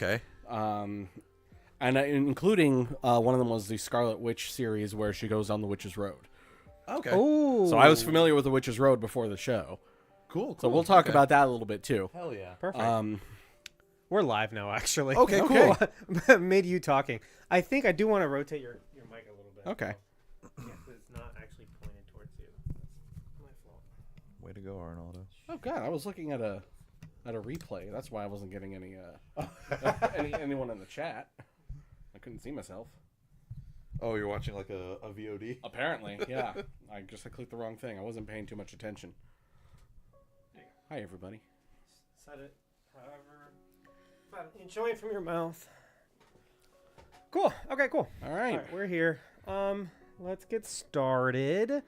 Okay. And including one of them was the Scarlet Witch series where she goes on the Witch's Road. Okay. Oh, So I was familiar with the Witch's Road before the show. Cool. So we'll talk about that a little bit too. Hell yeah. perfect. We're live now, actually. Okay, cool. Made you talking. I think I do want to rotate your mic a little bit. Okay. Yeah, so it's not actually pointed towards you. That's my fault. Way to go, Arnaldo. Oh God, I was looking at a replay. That's why I wasn't getting any anyone in the chat. I couldn't see myself. Oh, you're watching like a VOD? Apparently, yeah. I clicked the wrong thing. I wasn't paying too much attention. Hi, everybody. Set it however. Enjoy it from your mouth. Cool. Okay, cool. All right. All right, we're here. Let's get started.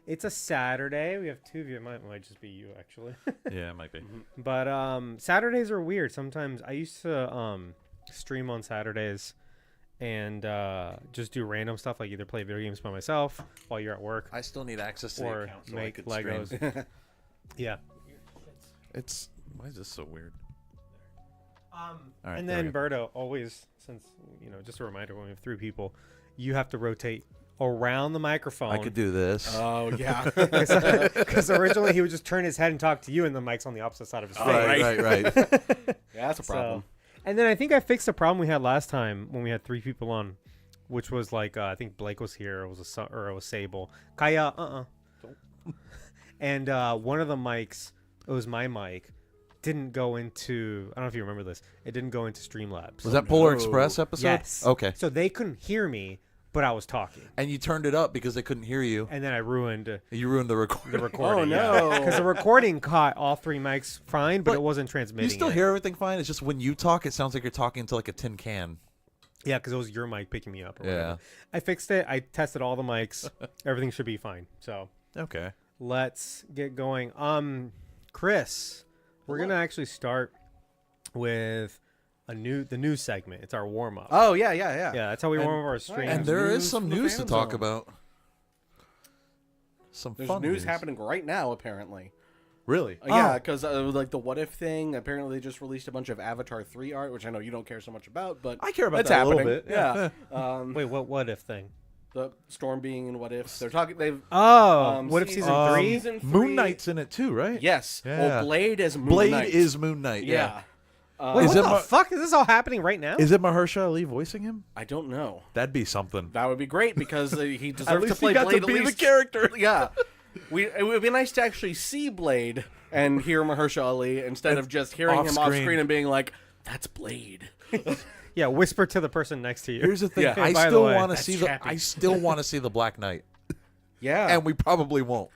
It's a Saturday. We have two of you. It might just be you, actually. Yeah, it might be. But Saturdays are weird. Sometimes I used to stream on Saturdays and just do random stuff, like either play video games by myself while you're at work I still need access to or the account so make I could Legos. stream. Yeah. It's why is this so weird? All right, And there we then go. Berto, always, since, just a reminder, when we have three people, you have to rotate around the microphone. I could do this. Oh yeah. Because originally he would just turn his head and talk to you, and the mic's on the opposite side of his face. right. Yeah, that's a problem. And then I think I fixed the problem we had last time when we had three people on, which was like I think Blake was here, it was Sable, Kaya, and one of the mics, it was my mic, didn't go into. I don't know if you remember this. It didn't go into Streamlabs. Was that Polar Express episode? Yes. Okay. So they couldn't hear me, but I was talking, And you turned it up because they couldn't hear you. and then I ruined You ruined the recording. the recording. Oh, no. Because the recording caught all three mics fine, but But it wasn't transmitting. You still it. hear everything fine. It's just when you talk, it sounds like you're talking to like a tin can. Yeah, because it was your mic picking me up. Or Yeah. whatever. I fixed it. I tested all the mics. Everything should be fine. So Okay. let's get going. Chris, we're gonna actually start with the news segment. It's our warm up. Oh yeah. Yeah, that's how we And- warm up our stream. And there is news some from the news to fan talk zone. about. Some There's fun news happening right now, apparently. Really? Yeah, because like the What If thing. Apparently, they just released a bunch of Avatar 3 art, which I know you don't care so much about, but I care about it's that a happening. little bit. Yeah. Wait, what if thing? The Storm being in What If. They're talking. They've Oh, what if season 3? Season 3. Moon Knight's in it too, right? Yes. Yeah. Well, Blade is Moon Blade Knight. is Moon Knight. Yeah. Wait, Is what it the my- fuck? Is this all happening right now? Is it Mahershala Ali voicing him? I don't know. That'd be something. That would be great because he At deserves to least play he got Blade. to be at the least. character. Yeah. It would be nice to actually see Blade and hear Mahershala Ali instead of just hearing him off Off-screen. screen and being like, "That's Blade." Yeah, whisper to the person next to you. Here's the thing. Yeah. I By the still way, want to that's see Chappie. I still want to see the Black Knight, Yeah. and we probably won't.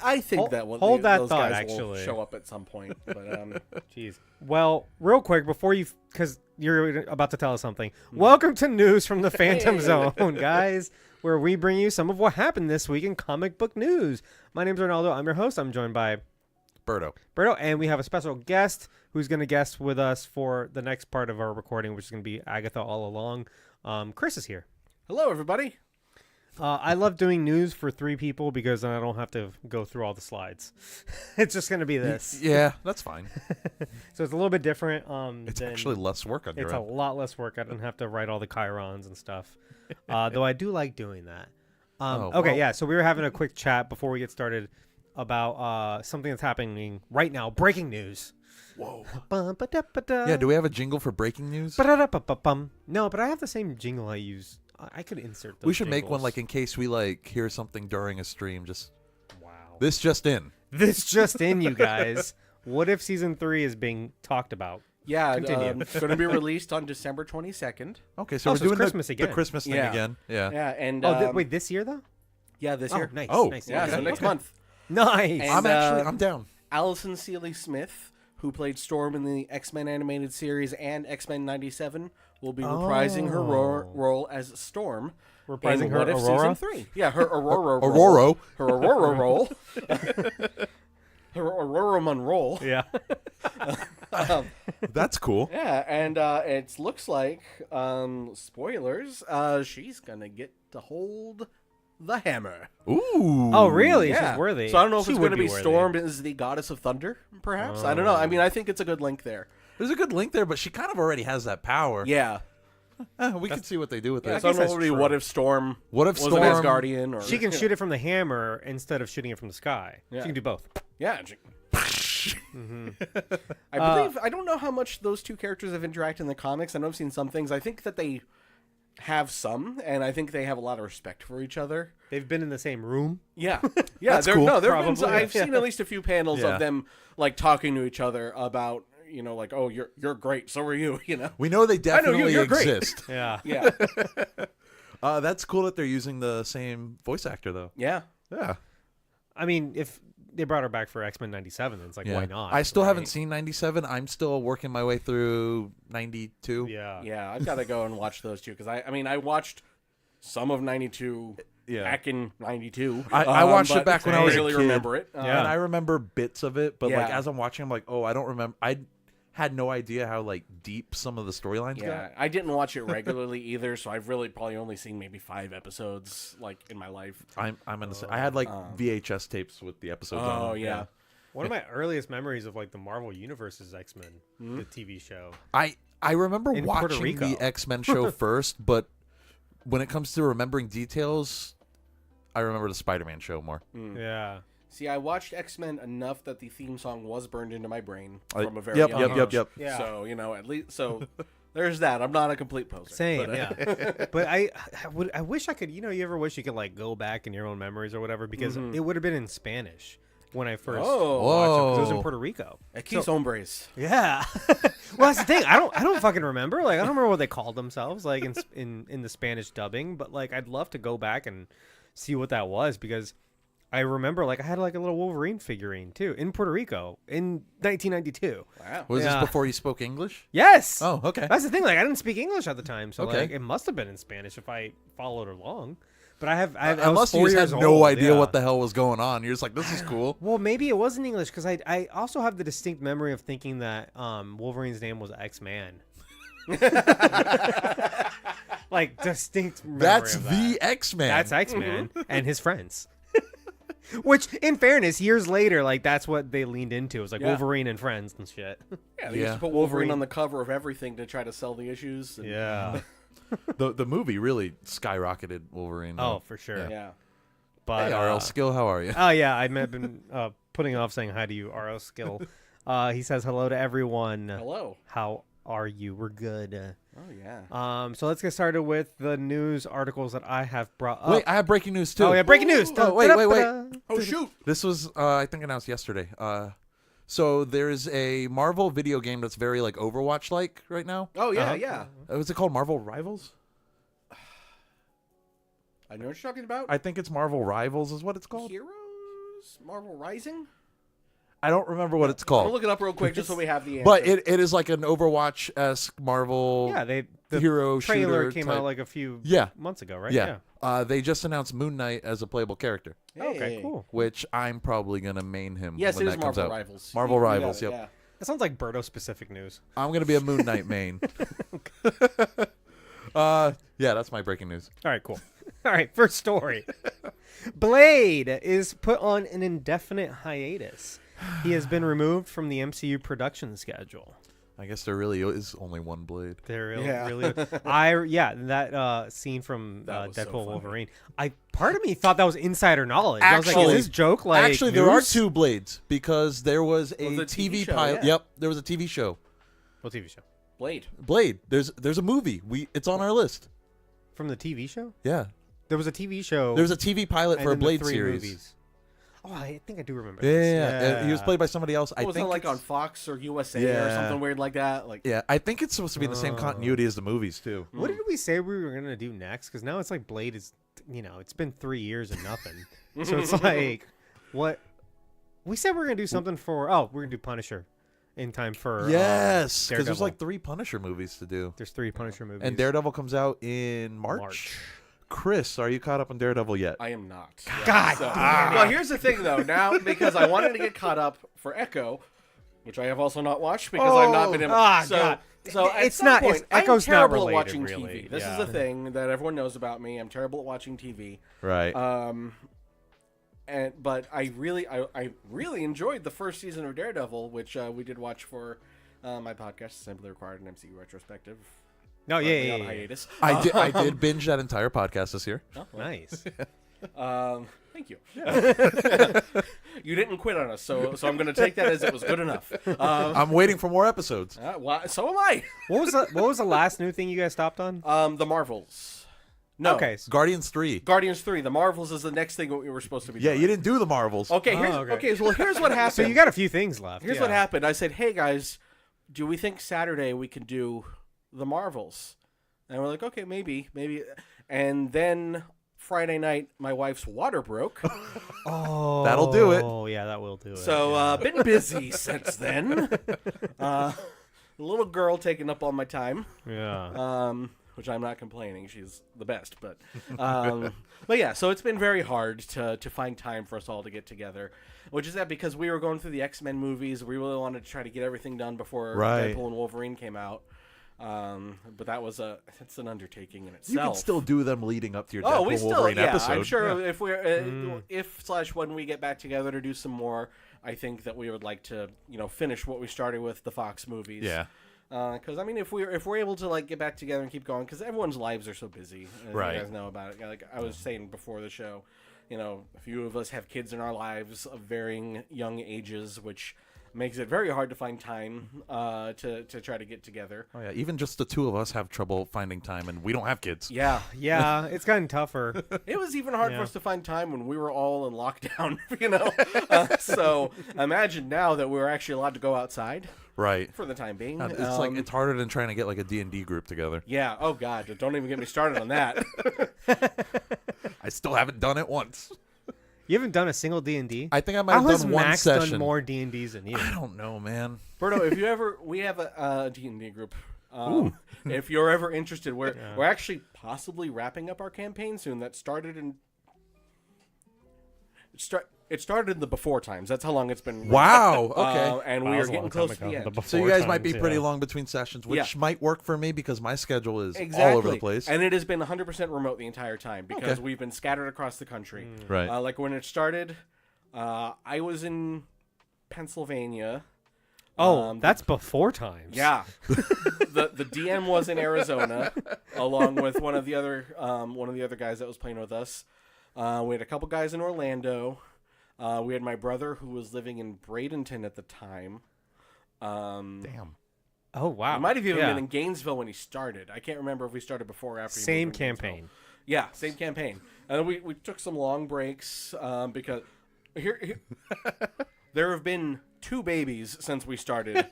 I think Hold- that one. hold that those thought, guys will actually. show up at some point. But Jeez. Well, real quick before you, because you're about to tell us something. Welcome to news from the Phantom Zone, guys, where we bring you some of what happened this week in comic book news. My name's Ronaldo. I'm your host. I'm joined by Berto. Berto, and we have a special guest who's going to guest with us for the next part of our recording, which is going to be Agatha all along. Chris is here. hello, everybody. I love doing news for three people because then I don't have to go through all the slides. It's just going to be this. Yeah, that's fine. So it's a little bit different. It's than- actually less work on your It's a end. lot less work. I don't have to write all the chirons and stuff. Though I do like doing that. Oh, Okay, well. yeah. So we were having a quick chat before we get started about something that's happening right now. Breaking news. Whoa. Bum-ba-da-ba-da. Yeah, do we have a jingle for breaking news? Ba-da-da-ba-ba-bum. No, but I have the same jingle I use. I could insert those We should make one jingles. like in case we like hear something during a stream. Just Wow. this just in. This just in, you guys. What if season 3 is being talked about? Yeah, Continue. it's going to be released on December 22nd. Okay, so Oh, we're so it's doing Christmas the again. Christmas thing Yeah. again. Yeah. Yeah, and Oh, wait, this year though? yeah, this Oh, year. nice. Oh, nice. Yeah, okay. so next Okay. month. Nice. And, I'm down. Allison Seeley Smith, who played Storm in the X-Men animated series and X-Men 97, will be reprising her role as Storm. Reprising in her What If Aurora? Season 3. Yeah, her Aurora role. Aurora. Her Aurora role. Her Aurora Monroe. Yeah. That's cool. Yeah, and it looks like, spoilers, she's going to get to hold the hammer. Ooh. Oh, really? Yeah. She's worthy. So I don't know if She it's would going to be worthy. Storm is the goddess of thunder, perhaps. I don't know. I mean, I think it's a good link there. There's a good link there, but she kind of already has that power. Yeah. We can see what they do with Yeah, that. so guess that's nobody, true. what if Storm What if was an Storm- Asgardian? Or, She can shoot it from the hammer instead of shooting it from the sky. Yeah. She can do both. Yeah. I believe I don't know how much those two characters have interacted in the comics. I know I've seen some things. I think that they have some, and I think they have a lot of respect for each other. They've been in the same room. Yeah, yeah. That's cool. No, Probably, I've yeah. seen at least a few panels Yeah. of them like talking to each other about, you know, like, oh, you're great, so are you, you know. We know they I know definitely you're great. exist. Yeah. Yeah, That's cool that they're using the same voice actor, though. yeah. Yeah. I mean, if they brought her back for X-Men 97, then it's like, Yeah. why not? I still right? haven't seen 97. I'm still working my way through 92. Yeah. Yeah, I've got to go and watch those two because I watched some of 92 Yeah. back in 92. I watched it but back when I I was a really kid. remember it. Yeah. And I remember bits of it, but like Yeah. as I'm watching, I'm like, oh, I don't remember. I had no idea how like deep some of the storylines Yeah, got. I didn't watch it regularly either, so I've really probably only seen maybe 5 episodes like in my life. I'm in the I had like VHS tapes with the episodes on. Oh them. yeah. One of my earliest memories of like the Marvel Universe is X-Men, the TV show. I remember In Puerto watching Rico. the X-Men show first, but when it comes to remembering details, I remember the Spider-Man show more. Yeah. See, I watched X-Men enough that the theme song was burned into my brain Uh, from a very yep, young yep, age. yep, yep. Yeah. So, you know, at least so there's that. I'm not a complete poser. Same, but, yeah. But I wish I could, you know, you ever wish you could like go back in your own memories or whatever, because it would have been in Spanish when I first Oh. watched it, 'cause it was in Whoa. Puerto Rico. Aquis hombres. Yeah. Well, that's the thing. I don't fucking remember. Like, I don't remember what they called themselves, like in the Spanish dubbing. But like, I'd love to go back and see what that was, because I remember like I had like a little Wolverine figurine too in Puerto Rico in 1992. Wow. Was Yeah. this before you spoke English? Yes. Oh, okay. That's the thing. Like, I didn't speak English at the time, so Okay. like it must have been in Spanish if I followed along. But I was Unless you 4 just years had no old, idea yeah. what the hell was going on. You're just like, this is cool. Well, maybe it was in English, because I also have the distinct memory of thinking that Wolverine's name was X-Man. Like, distinct memory That's of the that. X-Men. That's X-Man and his friends. Which, in fairness, years later, like, that's what they leaned into. It was like Yeah. Wolverine and friends and shit. Yeah, they used Yeah. to put Wolverine on the cover of everything to try to sell the issues. And, Yeah. the movie really skyrocketed Wolverine. Oh, though. for sure. Yeah. But, Hey, RL Skill, how are you? oh, yeah, I've been putting off saying hi to you, RO Skill. He says hello to everyone. Hello. How are you? We're good. Oh, yeah. So let's get started with the news articles that I have brought up. Wait, I have breaking news too. Oh yeah, breaking news. Oh, wait. Oh, shoot. This was, I think, announced yesterday. So there's a Marvel video game that's very like Overwatch-like right now. Oh, yeah, Uh-huh. yeah. Was it called Marvel Rivals? I know what you're talking about. I think it's Marvel Rivals is what it's called. Heroes? Marvel Rising? I don't remember what it's I'll called. look it up real quick just so we have the answer. But it is like an Overwatch-esque Marvel Yeah, the hero trailer shooter came type. out like a few Yeah. months ago, right? Yeah. They just announced Moon Knight as a playable character, Okay, Hey. cool. which I'm probably going to main him Yes, when it is that comes Marvel out. Rivals. Marvel You got Rivals, it, yep. yeah. That sounds like Birdo specific news. I'm going to be a Moon Knight main. Yeah, that's my breaking news. All right, cool. All right, first story. Blade is put on an indefinite hiatus. He has been removed from the MCU production schedule. I guess there really is only one Blade. There Yeah. really, that scene from That was so Deadpool funny. Wolverine. Part of me thought that was insider knowledge. I was like, Actually- is this joke like Actually, there are news? two Blades because there was a Was a TV TV show, pilot. yeah. Yep, there was a TV show. What TV show? Blade. Blade. There's a movie. It's on our list. From the TV show? Yeah, There was a TV show. there was a TV pilot and for a then the Blade 3 series. movies. Oh, I think I do remember. Yeah, this. yeah. He was played by somebody else. I was think it like it's- on Fox or USA or Yeah. something weird like that? Like, Yeah, I think it's supposed to be in the same Oh. continuity as the movies too. What did we say we were gonna do next? Because now it's like Blade is, it's been 3 years and nothing. So it's like, what? We said we were gonna do something for. Oh, we're gonna do Punisher, in time for. Yes, because there's Daredevil. like 3 Punisher movies to do, There's 3 Punisher movies. and Daredevil comes out in March. Chris, are you caught up on Daredevil yet? I am not. God So, well, here's the thing, though. Now, because I wanted to get caught up for Echo, which I have also not watched because I've not been able. Ah, so, God. so at It's some not- Point, it's- Echo's I'm not terrible related, at watching really. TV. This Yeah. is the thing that everyone knows about me. I'm terrible at watching TV. Right. But I really enjoyed the first season of Daredevil, which we did watch for My podcast is simply required an MCU retrospective. No, yeah. On hiatus. I did binge that entire podcast this year. Oh, well, Nice. thank you. You didn't quit on us, so I'm going to take that as it was good enough. I'm waiting for more episodes. So am I. What was the last new thing you guys stopped on? The Marvels. No. Okay. Guardians 3. Guardians 3. The Marvels is the next thing we were supposed to be Yeah, doing. you didn't do the Marvels. Okay, well, here's what happened. So you got a few things left. Here's yeah. what happened. I said, hey, guys, do we think Saturday we can do the Marvels? And we're like, okay, maybe. And then Friday night, my wife's water broke. Oh, That'll do it. Oh, yeah, that will do it. So been busy since then. A little girl taking up all my time. Yeah. Which I'm not complaining. She's the best. But yeah, so it's been very hard to find time for us all to get together. Which is that because we were going through the X-Men movies. We really wanted to try to get everything done before Right. Deadpool and Wolverine came out. But it's an undertaking in itself. You can still do them leading up to your Oh, Deadpool we still, Wolverine yeah. episode. I'm sure if we're when we get back together to do some more, I think that we would like to, finish what we started with the Fox movies. Yeah. Because I mean, if we're able to like get back together and keep going, because everyone's lives are so busy. Right. You guys know about it. Like I was saying before the show, a few of us have kids in our lives of varying young ages, which makes it very hard to find time to try to get together. Oh yeah, even just the two of us have trouble finding time, and we don't have kids. Yeah. Yeah, it's gotten tougher. It was even hard Yeah. for us to find time when we were all in lockdown, So imagine now that we're actually allowed to go outside Right. for the time being. It's like it's harder than trying to get like a D&D group together. Yeah. Oh, God. Don't even get me started on that. I still haven't done it once. You haven't done a single D&D? I think I might have done one Max session. done more D&Ds than you? I don't know, man. Berto, we have a D&D group. If you're ever interested, we're actually possibly wrapping up our campaign soon. That started in... It started in the before times. That's how long it's been. Wow. Okay. And Wow, we that are was a getting long close time to the ago. end. The So you before guys might be times, pretty yeah. long between sessions, which Yeah. might work for me because my schedule is Exactly. all over the place. And it has been 100% remote the entire time because Okay. we've been scattered across the country. Right. Like when it started, I was in Pennsylvania. Oh, that's before times. Yeah. the DM was in Arizona, along with one of the other guys that was playing with us. We had a couple guys in Orlando. We had my brother who was living in Bradenton at the time. Damn. Oh, wow. I might have even Yeah. been in Gainesville when he started. I can't remember if we started before or after. he Same moved to Gainesville. campaign. Yeah, same campaign. And we took some long breaks because here there have been 2 babies since we started.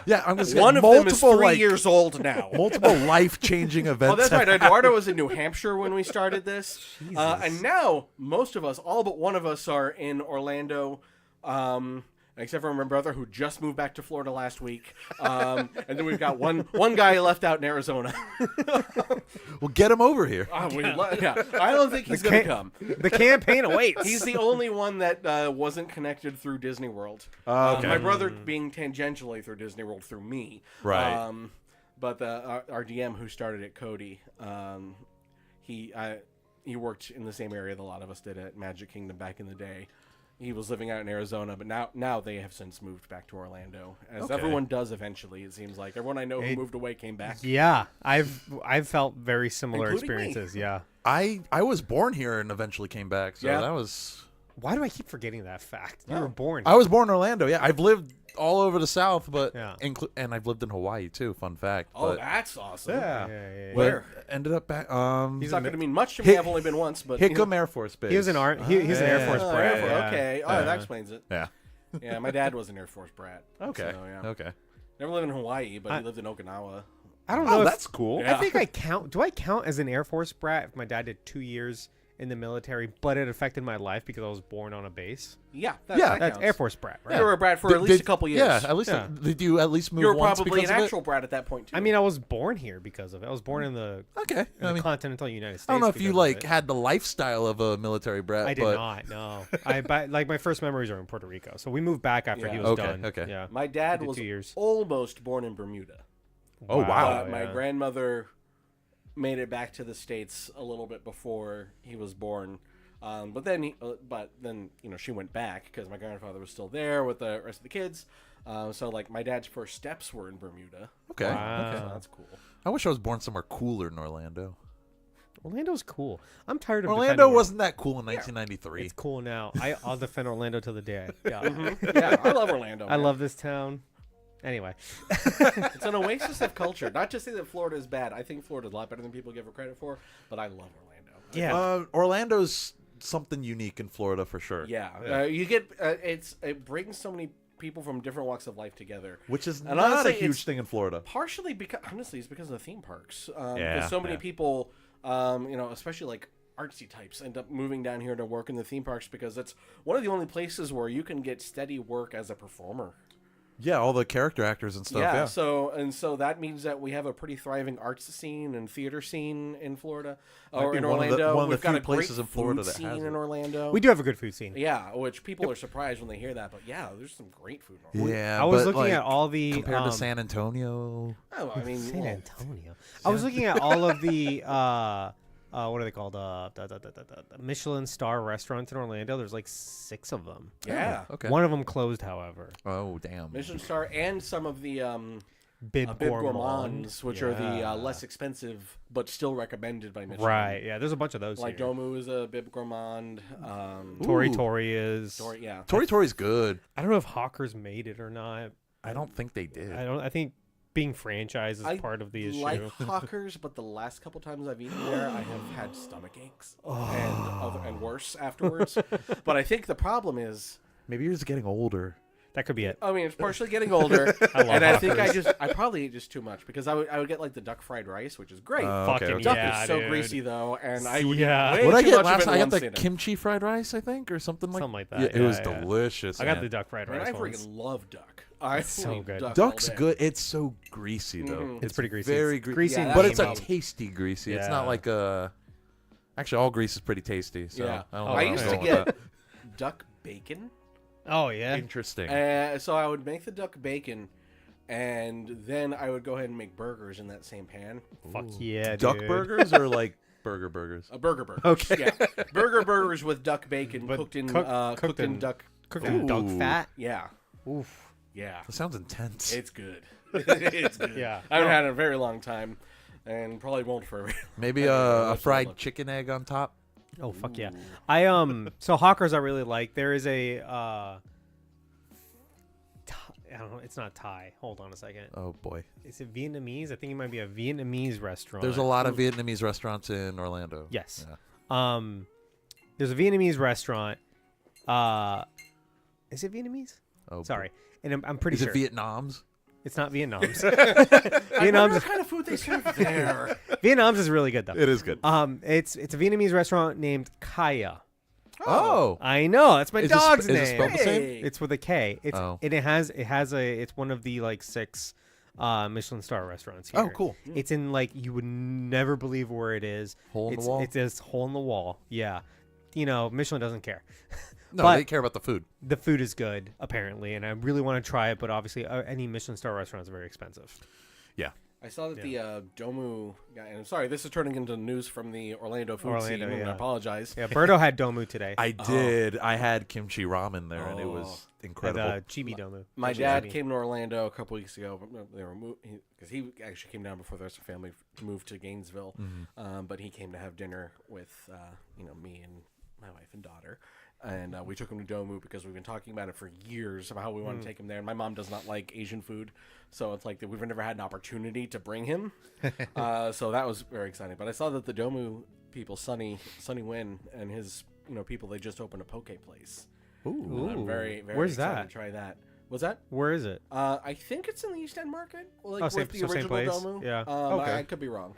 Yeah, I'm just One of them is 3 like, years old now. multiple life-changing events. Oh, that's right. Eduardo was in New Hampshire when we started this. And now, most of us, all but one of us, are in Orlando, except for my brother, who just moved back to Florida last week. And then we've got one guy left out in Arizona. Well, get him over here. I don't think he's going to come. The campaign awaits. He's the only one that wasn't connected through Disney World. Okay. My brother being tangentially through Disney World through me. Right. But our DM who started it, Cody, he worked in the same area that a lot of us did at Magic Kingdom back in the day. He was living out in Arizona, but now they have since moved back to Orlando, as Okay. everyone does eventually. It seems like everyone I know who moved away came back. Yeah, I've felt very similar Including me. experiences. Yeah. I was born here and eventually came back, so Yeah. that was... Why do I keep forgetting that fact? You were born. I was born in Orlando. Yeah, I've lived all over the South, but Yeah. and I've lived in Hawaii too. Fun fact. Oh, but, that's awesome. yeah. Yeah. Where? But ended up back. He's not going to mean much to me. I've only been once, but Hickam Air Force Base. He was an he's an Air Force Oh, brat. Air Force, yeah. okay. Oh, that explains it. Yeah. Yeah, my dad was an Air Force brat. Okay. So, yeah. Okay. Never lived in Hawaii, but he lived in Okinawa. I don't know. Oh, if, that's cool. Yeah. I think I count. Do I count as an Air Force brat if my dad did 2 years in the military, but it affected my life because I was born on a base? Yeah, Yeah, That's counts. Air Force brat, right? You were a brat for at least a couple years. Yeah, at least Yeah. did you at least move You were once probably because an of it? actual brat at that point, too. I mean, I was born here because of it. I was born in the, Okay. I mean, continental United States. I don't know if you because of like it. had the lifestyle of a military brat. I did but not. No, like my first memories are in Puerto Rico, so we moved back after Yeah. he was Okay, done. okay. Yeah. my dad did was 2 years. almost born in Bermuda. Oh, wow. My yeah. grandmother made it back to the States a little bit before he was born. But then she went back because my grandfather was still there with the rest of the kids. So like my dad's first steps were in Bermuda. Okay. Wow. So that's cool. I wish I was born somewhere cooler than Orlando. Orlando's cool. I'm tired of Orlando defending wasn't that cool in 1993. It's cool now. I'll defend Orlando till the day I die. Yeah, I love Orlando. I man. love this town. Anyway, It's an oasis of culture. Not to say that Florida is bad. I think Florida's a lot better than people give it credit for, but I love Orlando. yeah. Orlando's something unique in Florida for sure. Yeah. You get it brings so many people from different walks of life together, Which is And not honestly, a huge it's thing in Florida. partially because honestly it's because of the theme parks. Yeah, Because so many yeah. people, especially like artsy types, end up moving down here to work in the theme parks because it's one of the only places where you can get steady work as a performer. Yeah, all the character actors and stuff. Yeah. So that means that we have a pretty thriving arts scene and theater scene in Florida or be in one of the- Orlando. one of the We've got few a great places in Florida food that has scene it. in Orlando. We do have a good food scene. Yeah, which people are surprised when they hear that, but yeah, there's some great food in Orlando. Yeah, I was but, looking like, at all the compared to San Antonio. Oh, I mean, San well, Antonio. I was looking at all of the what are they called? The Michelin star restaurants in Orlando. There's like 6 of them. yeah. Okay. One of them closed, however. Oh, damn. Michelin star and some of the Bib Bib Gourmand, Gourmands, which are the Yeah. less expensive but still recommended by Michelin. Right. Yeah. There's a bunch of those. Like here. Domu is a Bib Gourmand. Tori Ooh. Tori is. Yeah. Tori Tori's good. I don't know if Hawkers made it or not. I don't think they did. I think being franchised is I part of the issue. like Hawkers, but the last couple times I've eaten there, I have had stomach aches Oh. and worse afterwards. But I think the problem is, Maybe you're just getting older. That could be it. I mean, it's partially getting older, I love and I think Hawkers. I probably ate just too much because I would get like the duck fried rice, which is great. Fucking okay. Duck yeah, is so dude. greasy though, and I would Yeah. eat way What I too get much last? of it I got in one the sitting. kimchi fried rice, I think, or something like. Something like that. Yeah, it was Yeah, yeah. delicious. I got man. the duck fried Man, rice I once. freaking love duck. I so eat good. duck Duck's all day. good. It's so greasy though. Mhm. It's pretty greasy. Very It's greasy. greasy, Yeah, and But that's it's a about- tasty greasy. It's Yeah. not like a. Actually, all grease is pretty tasty. So Yeah. I, don't know I where used I'm to going with get duck bacon. Oh that. yeah. Interesting. So I would make the duck bacon, and then I would go ahead and make burgers in that same pan. Fuck yeah, Duck dude. burgers or like burgers? A burger burgers. Okay. Yeah. Burgers with duck bacon But cooked in cooked in- duck. Cooked in duck Ooh. fat. Yeah. Oof. Yeah. That sounds intense. It's good. It's good. Yeah. I haven't had it in a very long time, and probably won't for a very Maybe I a don't know, fried look. chicken egg on top. Oh fuck yeah. I so Hawkers I really like. There is a I don't know. It's not Thai. Hold on a second. Oh boy. Is it Vietnamese? I think it might be a Vietnamese restaurant. There's a lot of Vietnamese restaurants in Orlando. Yes. Yeah. There's a Vietnamese restaurant. Is it Vietnamese? Oh, Sorry. And I'm pretty Is sure it Vietnam's? it's not Vietnam's. I wonder Vietnam's what kind of food they serve there. Vietnam's is really good though. It is good. It's a Vietnamese restaurant named Kaya. Oh. I know that's my Is it dog's sp- is it name. spelled the same? Hey. It's with a K. It's Oh. and it's one of the like 6 Michelin star restaurants here. Oh, cool. It's in like you would never believe where it is. Hole in the It's wall? It's this hole in the wall. Yeah. You know, Michelin doesn't care. No, but- they care about the food. The food is good apparently, and I really want to try it. But obviously, any Michelin star restaurant is very expensive. Yeah. I saw that the Domu guy, and I'm sorry, this is turning into news from the Orlando food scene, and I yeah. apologize. Yeah, Berto had Domu today. I did. I had kimchi ramen there, and it was At incredible. Chibi Domu. My Chibi dad Domu. came to Orlando a couple weeks ago. They were because he actually came down before the rest of the family moved to Gainesville, but he came to have dinner with me and my wife and daughter. And we took him to Domu because we've been talking about it for years about how we want to take him there. And my mom does not like Asian food, so it's like that we've never had an opportunity to bring him. So that was very exciting. But I saw that the Domu people, Sonny Wynn and his people, they just opened a poke place. Ooh. And I'm very very Where's excited that? to try that. Was that? Where is it? I think it's in the East End Market, like Oh, same- with the so same original place? Domu. Yeah. Okay. I could be wrong.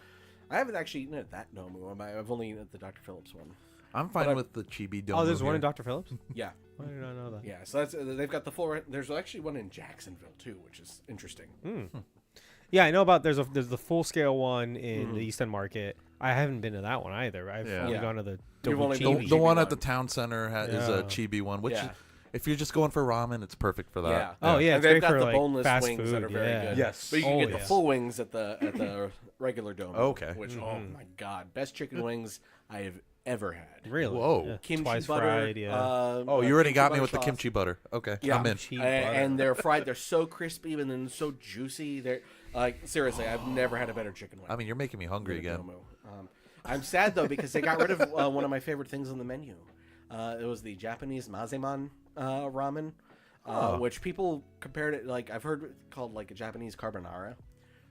I haven't actually eaten at that Domu. I've only eaten at the Dr. Phillips one. I'm fine But I- with the chibi domu. Oh, there's one here. in Dr. Phillips. Yeah, Why did I know that? yeah. So that's they've got the full. There's actually one in Jacksonville too, which is interesting. Yeah, I know about. There's the full scale one in the East End Market. I haven't been to that one either. I've Yeah. only Yeah. gone to the You've only Domu been Chibi. The one Chibi at the one. town center is a Yeah. chibi one, which Yeah. if you're just going for ramen, it's perfect for that. Yeah. Oh yeah, And it's they've great got for the like boneless fast wings food. that are very yeah. good. Yes. But you can Oh, get yeah. the full wings at the regular Domu. Okay. Which oh my god, best chicken wings I have ever had. Really? Whoa. Yeah. Kimchi Twice butter. fried, yeah. Oh, you already kimchi got me butter with the sauce. kimchi butter. Okay, Yeah. I'm in. Kimchi butter. And they're fried. They're so crispy and then so juicy. They're like seriously, I've never had a better chicken wing. I mean, you're making me hungry again. I'm sad though because they got rid of one of my favorite things on the menu. It was the Japanese mazeman ramen, which people compared it like I've heard it called like a Japanese carbonara,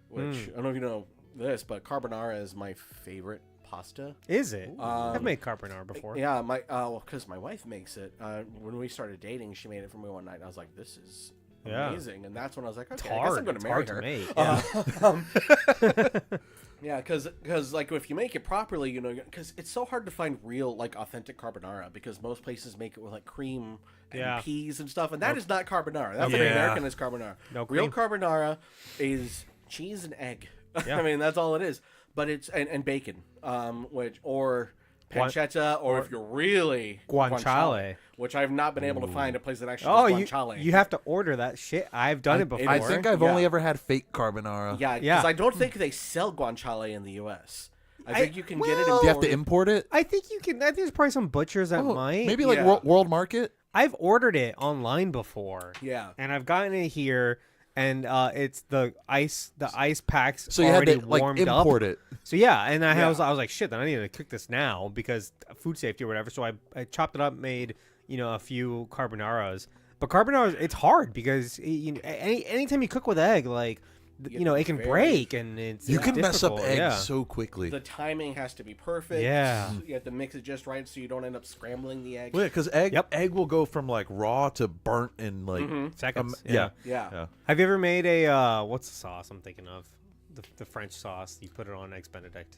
which I don't know if you know this, but carbonara is my favorite pasta. Is it? I've made carbonara before. Yeah, because my wife makes it. When we started dating, she made it for me one night. And I was like, "This is amazing," and that's when I was like, "Okay, I guess I'm going to marry her." To make. Yeah. Yeah, because like if you make it properly, you know, because it's so hard to find real like authentic carbonara because most places make it with like cream and peas and stuff, and that is not carbonara. That's what American is carbonara. No real cream. carbonara is cheese and egg. Yeah. I mean that's all it is. But it's and bacon, or pancetta, or if you're really Guanciale. which I've not been able to find a place that actually Oh, does guanciale. you have to order that shit. I've done it before. I think I've only ever had fake carbonara. Yeah, because Yeah. I don't think they sell guanciale in the U.S. I think you can get it. Do you have to import it? I think you can. I think there's probably some butchers that might. Maybe like Yeah. World Market. I've ordered it online before. Yeah. And I've gotten it here, and it's the ice packs So you had already to like warmed import up. it. So yeah, and I was like, shit, then I need to cook this now because food safety or whatever. So I chopped it up, made a few carbonaras. But carbonara, it's hard because anytime you cook with egg, like it can break and it's You can mess up difficult, eggs yeah. so quickly. The timing has to be perfect. Yeah. You have to mix it just right so you don't end up scrambling the egg. Well, yeah, because egg will go from like raw to burnt in like Seconds. yeah. Yeah. Have you ever made a what's the sauce I'm thinking of? The French sauce. You put it on eggs Benedict.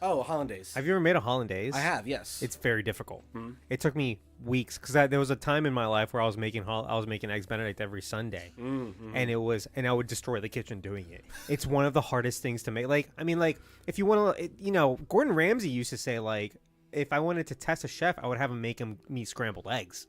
Oh, hollandaise. Have you ever made a hollandaise? I have, yes. It's very difficult. It took me weeks because there was a time in my life where I was making eggs Benedict every Sunday, and I would destroy the kitchen doing it. It's one of the hardest things to make. Like if you want to, Gordon Ramsay used to say like, if I wanted to test a chef, I would have him me scrambled eggs.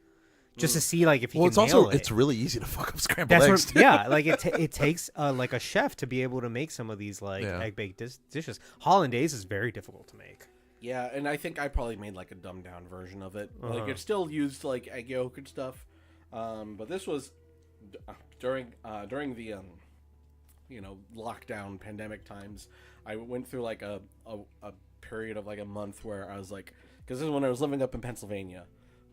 Just to see like if he can nail it. It's really easy to fuck up scrambled That's eggs. like it takes like a chef to be able to make some of these like egg baked dishes. Hollandaise is very difficult to make. Yeah, and I think I probably made like a dumbed down version of it. Like it still used like egg yolk and stuff, but this was during the lockdown pandemic times. I went through like a period of like a month where I was like, because this is when I was living up in Pennsylvania,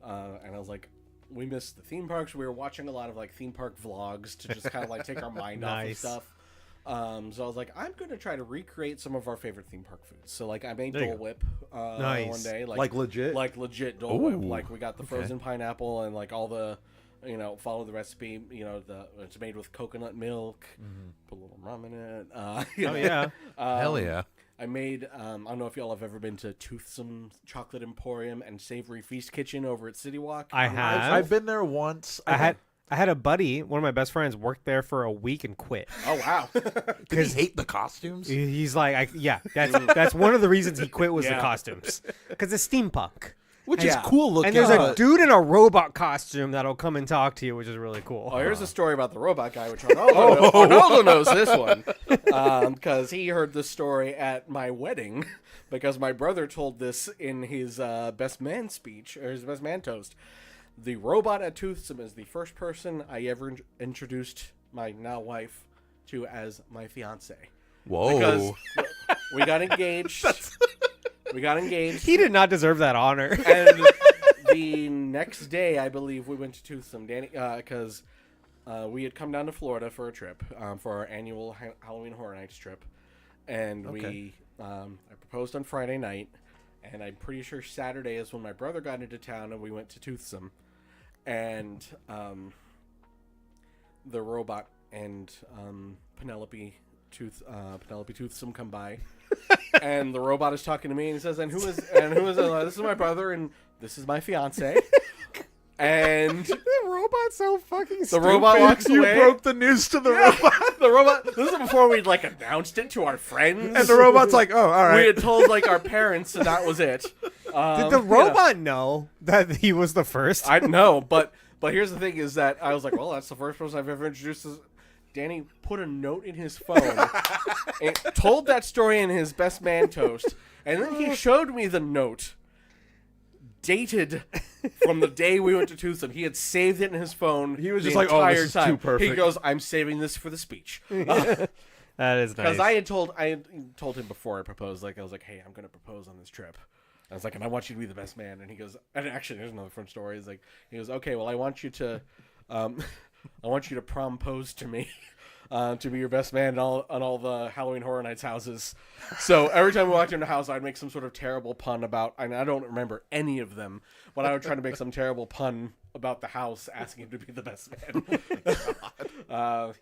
and I was like, we missed the theme parks. We were watching a lot of like theme park vlogs to just kind of like take our mind off of stuff. So I was like, I'm going to try to recreate some of our favorite theme park foods. So like I made Dole Whip one day. Like legit? Like legit Dole Whip. Like we got the frozen pineapple and like all the, follow the recipe. It's made with coconut milk. Put a little rum in it. Hell yeah. I made, I don't know if y'all have ever been to Toothsome Chocolate Emporium and Savory Feast Kitchen over at City Walk. I have. I've been there once. I had a buddy, one of my best friends, worked there for a week and quit. Oh, wow. Did he hate the costumes? He's like, that's one of the reasons he quit was the costumes. Because it's steampunk. Which is cool looking. And there's a dude in a robot costume that'll come and talk to you, which is really cool. Oh, here's a story about the robot guy, which Arnaldo knows this one. Because he heard this story at my wedding, because my brother told this in his best man speech, or his best man toast. The robot at Toothsome is the first person I ever introduced my now wife to as my fiance. Whoa. Because we got engaged. We got engaged. He did not deserve that honor. And the next day, I believe, we went to Toothsome, Danny, because we had come down to Florida for a trip, for our annual Halloween Horror Nights trip. And I proposed on Friday night, and I'm pretty sure Saturday is when my brother got into town, and we went to Toothsome. And the robot and Penelope Toothsome come by. And the robot is talking to me, and he says, "And who is this is my brother, and this is my fiance." And the robot's so fucking the stupid. robot walks away. You broke the news to the robot. The robot. This is before we'd like announced it to our friends. And the robot's like, "Oh, all right." We had told like our parents, and that was it. Did the robot know that he was the first? I know, but here's the thing: is that I was like, well, that's the first person I've ever introduced. Danny put a note in his phone and told that story in his best man toast, and then he showed me the note, dated from the day we went to Tucson. He had saved it in his phone. He was the just like, "Oh, entire this is time. too perfect." He goes, "I'm saving this for the speech." That is nice. Because I had told him before I proposed, like I was like, "Hey, I'm going to propose on this trip." I was like, "And I want you to be the best man." And he goes, and actually, there's another fun story. He goes, "Okay, well, I want you to, I want you to prompose to me." To be your best man on all the Halloween Horror Nights houses. So every time we walked into a house, I'd make some sort of terrible pun about, and I don't remember any of them, but I would try to make some terrible pun about the house, asking him to be the best man.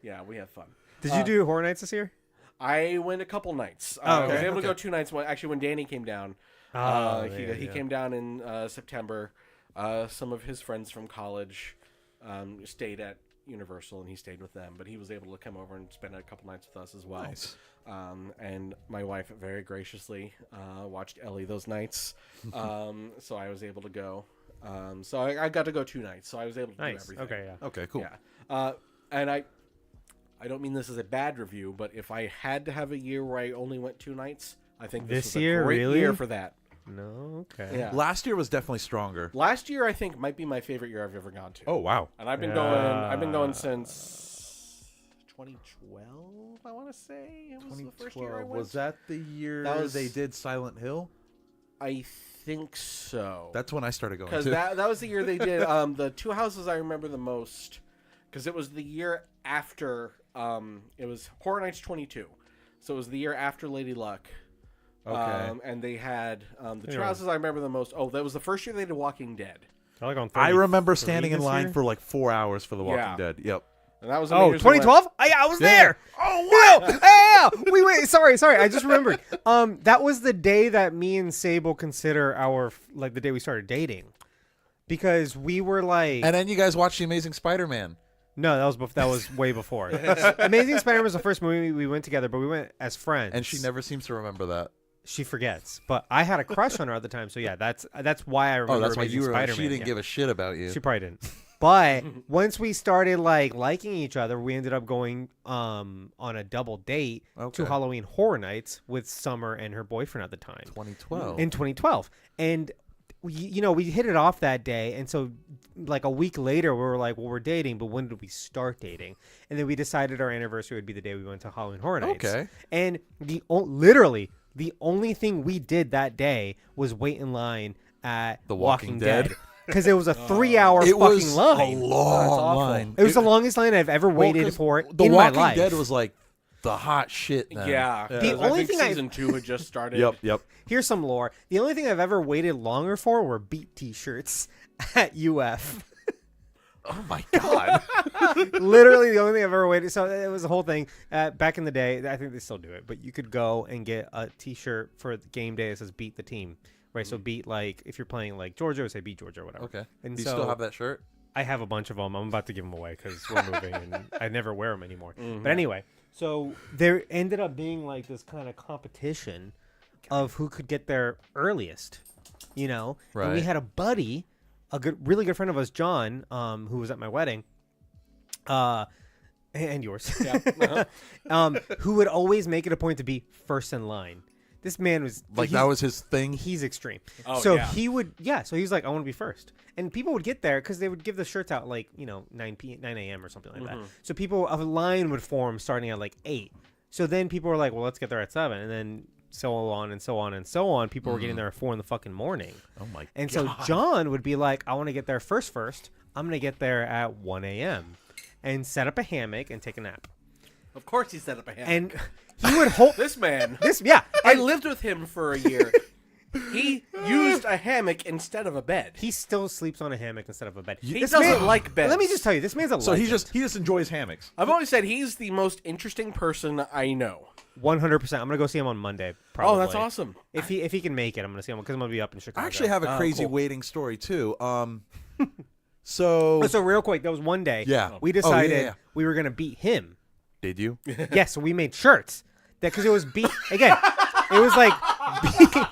Yeah, we had fun. Did you do Horror Nights this year? I went a couple nights. Oh, I was okay. able to go 2 nights. Actually, when Danny came down, he came down in September. Some of his friends from college stayed at Universal, and he stayed with them, but he was able to come over and spend a couple nights with us as well. Nice. And my wife very graciously watched Ellie those nights, so I was able to go. So I got to go 2 nights, so I was able to do everything. Okay, yeah. Okay, cool. Yeah. And I don't mean this as a bad review, but if I had to have a year where I only went 2 nights, I think this was year, a great really? year for that. No, okay. Yeah. Last year was definitely stronger. Last year, I think, might be my favorite year I've ever gone to. Oh, wow. And I've been going since 2012, I want to say. It was the first year I went. Was that the year they did Silent Hill? I think so. That's when I started going Because too. that was the year they did the 2 houses I remember the most. Because it was the year after, it was Horror Nights 22. So it was the year after Lady Luck. Okay. And they had the 2 houses I remember the most. Oh, that was the first year they did Walking Dead. I remember standing in line year? for like 4 hours for The Walking Yeah. Dead. Yep. And that was 2012? I was there. Oh, wow. Yeah. Wait. Sorry. I just remembered. That was the day that me and Sable consider our, like, the day we started dating. Because we were like... And then you guys watched The Amazing Spider-Man. No, that was way before. Amazing Spider-Man was the first movie we went together, but we went as friends. And she never seems to remember that. She forgets, but I had a crush on her at the time, so yeah, that's why I remember. Oh, that's why Amazing you were. Spider-Man. She didn't give a shit about you. She probably didn't. But once we started liking each other, we ended up going on a double date to Halloween Horror Nights with Summer and her boyfriend at the time. 2012. In 2012, and we hit it off that day, and so like a week later we were like, well, we're dating, but when did we start dating? And then we decided our anniversary would be the day we went to Halloween Horror Nights. Okay. And literally. The only thing we did that day was wait in line at The Walking Dead. Because it was a 3-hour fucking was line. a long line. It was the longest line I've ever waited for The in my Walking life. Dead was like the hot shit then. Yeah. The only I think thing season 2 had just started. Yep. Here's some lore. The only thing I've ever waited longer for were Beat t-shirts at UF. Oh my god. Literally the only thing I've ever waited. So it was the whole thing. Back in the day, I think they still do it, but you could go and get a t-shirt for the game day that says beat the team. Right? So beat, like, if you're playing like Georgia, it would say beat Georgia or whatever. Okay. And Do you so still have that shirt? I have a bunch of them. I'm about to give them away because we're moving and I never wear them anymore. But anyway, so there ended up being like this kind of competition of who could get there earliest, And we Right. had a buddy, really good friend of us, John, who was at my wedding, and yours, who would always make it a point to be first in line. This man was Like that was his thing. He's extreme. Oh, so yeah. he would, so he was like, I want to be first. And people would get there because they would give the shirts out like, 9 a.m. or something like that. So a line would form starting at like 8. So then people were like, well, let's get there at 7. And then so on and so on and so on. People were getting there at 4 in the fucking morning. Oh my god. And so John would be like, I want to get there first. I'm going to get there at 1 a.m. and set up a hammock and take a nap. Of course he set up a hammock. And he would hold this man. I I lived with him for a year. He used a hammock instead of a bed. He still sleeps on a hammock instead of a bed. He doesn't like beds. Let me just tell you, this man's a So legend. he just enjoys hammocks. I've always said he's the most interesting person I know. 100%. I'm gonna go see him on Monday. Probably. Oh, that's awesome. If he can make it, I'm gonna see him because I'm gonna be up in Chicago. I actually have a crazy cool. waiting story too. So real quick, there was one day. Yeah. We decided yeah. we were gonna beat him. Did you? Yes, so we made shirts that because it was beat again. It was like beat,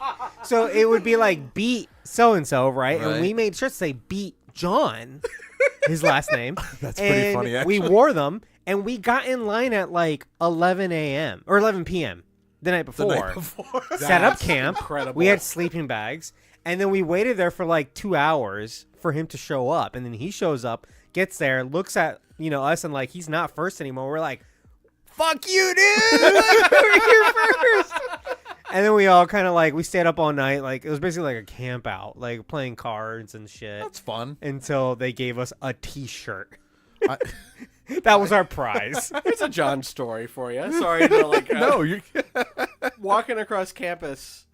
so it would be like beat so and so, right? And we made shirts say beat John, his last name. That's pretty funny, actually. We wore them and we got in line at like 11 a.m. or 11 p.m. the night before. Set up camp. Incredible. We had sleeping bags. And then we waited there for like 2 hours for him to show up. And then he shows up, gets there, looks at, us and like, he's not first anymore. We're like, fuck you, dude. Like, we're here first. And then we all kind of like, we stayed up all night. Like, it was basically like a camp out, like playing cards and shit. That's fun. Until they gave us a t-shirt. That was our prize. Here's a John story for you. Sorry to like No, you're walking across campus,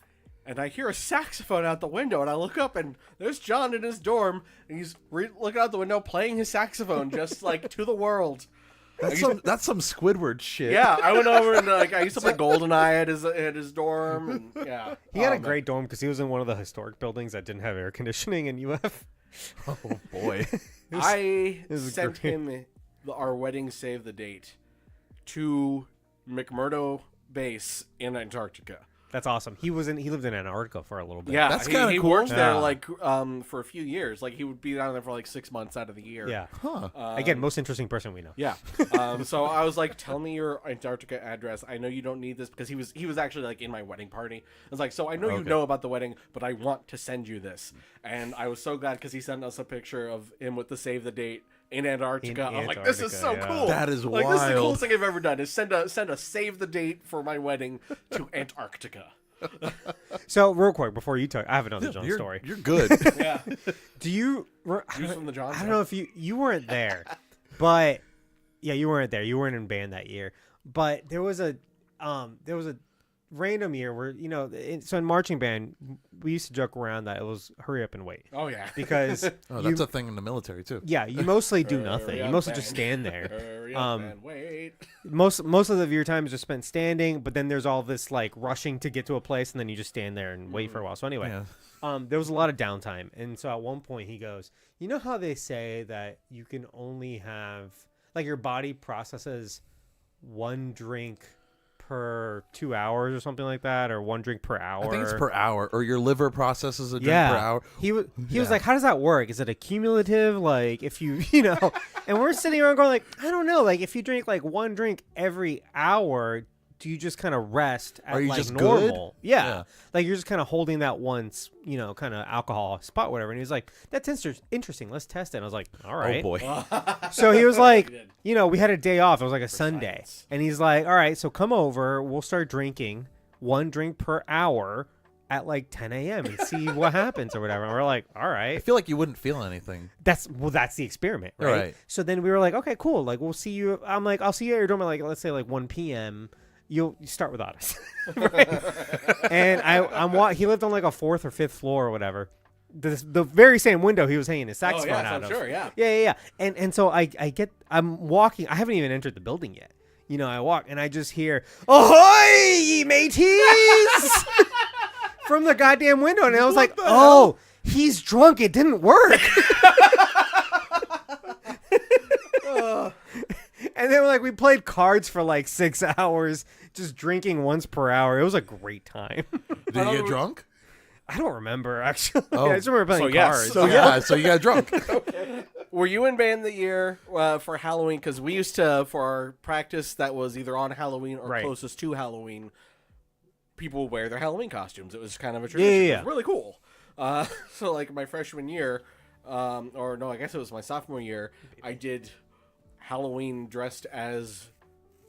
and I hear a saxophone out the window, and I look up, and there's John in his dorm, and he's looking out the window playing his saxophone, just like to the world. that's some Squidward shit. Yeah, I went over and like I used to play GoldenEye at his dorm. And, yeah, He had a great dorm because he was in one of the historic buildings that didn't have air conditioning in UF. Oh boy. I was sent great. him our wedding save the date to McMurdo Base in Antarctica. That's awesome. He lived in Antarctica for a little bit. Yeah, That's he kinda cool. worked there Yeah. like for a few years. Like he would be down there for like 6 months out of the year. Yeah. Huh. Again, most interesting person we know. Yeah. So I was like, tell me your Antarctica address. I know you don't need this because he was actually like in my wedding party. I was like, so I know you Okay. know about the wedding, but I want to send you this. And I was so glad because he sent us a picture of him with the save the date in Antarctica. I'm like, this is so Antarctica, yeah. cool. That is like, This is the wild. coolest thing I've ever done is send a save the date for my wedding to Antarctica. So real quick before you talk, I have another John you're, story. You're good. Yeah. Do you? Juice from the John. I don't know if you weren't there, but yeah, you weren't there. You weren't in band that year. But there was a random year where so in marching band we used to joke around that it was hurry up and wait Oh yeah. because Oh, that's a thing in the military too. you mostly do Hurry nothing. You up, mostly man. just stand there. Hurry up and wait. Most of your time is just spent standing, but then there's all this like rushing to get to a place, and then you just stand there and wait for a while. So anyway, Yeah. there was a lot of downtime, and so at one point he goes, "You know how they say that you can only have like your body processes one drink per 2 hours or something like that, or one drink per hour." I think it's per hour, or your liver processes a drink per hour. He was Yeah. like, "How does that work? Is it a cumulative? Like if you And we're sitting around going like, I don't know. Like if you drink like one drink every hour, do you just kind of rest at Are you like just normal? good? Yeah. Yeah. Like you're just kind of holding that once, kind of alcohol spot, whatever. And he was like, "That's interesting. Let's test it." And I was like, "All right." Oh boy. So he was like, He did. we had a day off. It was like a Sunday. science. And he's like, "All right, so come over. We'll start drinking one drink per hour at like 10 a.m. and see what happens or whatever." And we're like, "All I right." feel like you wouldn't feel anything. That's the experiment, right? Right. So then we were like, "Okay, cool. Like we'll see you." I'm like, "I'll see you at your dorm at like, let's say like 1 p.m. You start without us." Right? And he lived on like a 4th or 5th floor or whatever. The very same window he was hanging his saxophone Oh, yeah, out so of. sure, yeah. Yeah. And so I'm walking. I haven't even entered the building yet. I walk and I just hear, "Ahoy, ye mateys!" from the goddamn window. And I was like, "Oh, he's drunk. It didn't work." And then we played cards for like 6 hours, just drinking once per hour. It was a great time. Did you get drunk? I don't remember actually. Oh. I just remember playing So, yes. cards. So yeah, so you got drunk. Were you in band the year for Halloween? Because we used to, for our practice that was either on Halloween or Right. closest to Halloween, people would wear their Halloween costumes. It was kind of a tradition. Yeah. It was really cool. So like my freshman year, or no, I guess it was my sophomore year, I did Halloween dressed as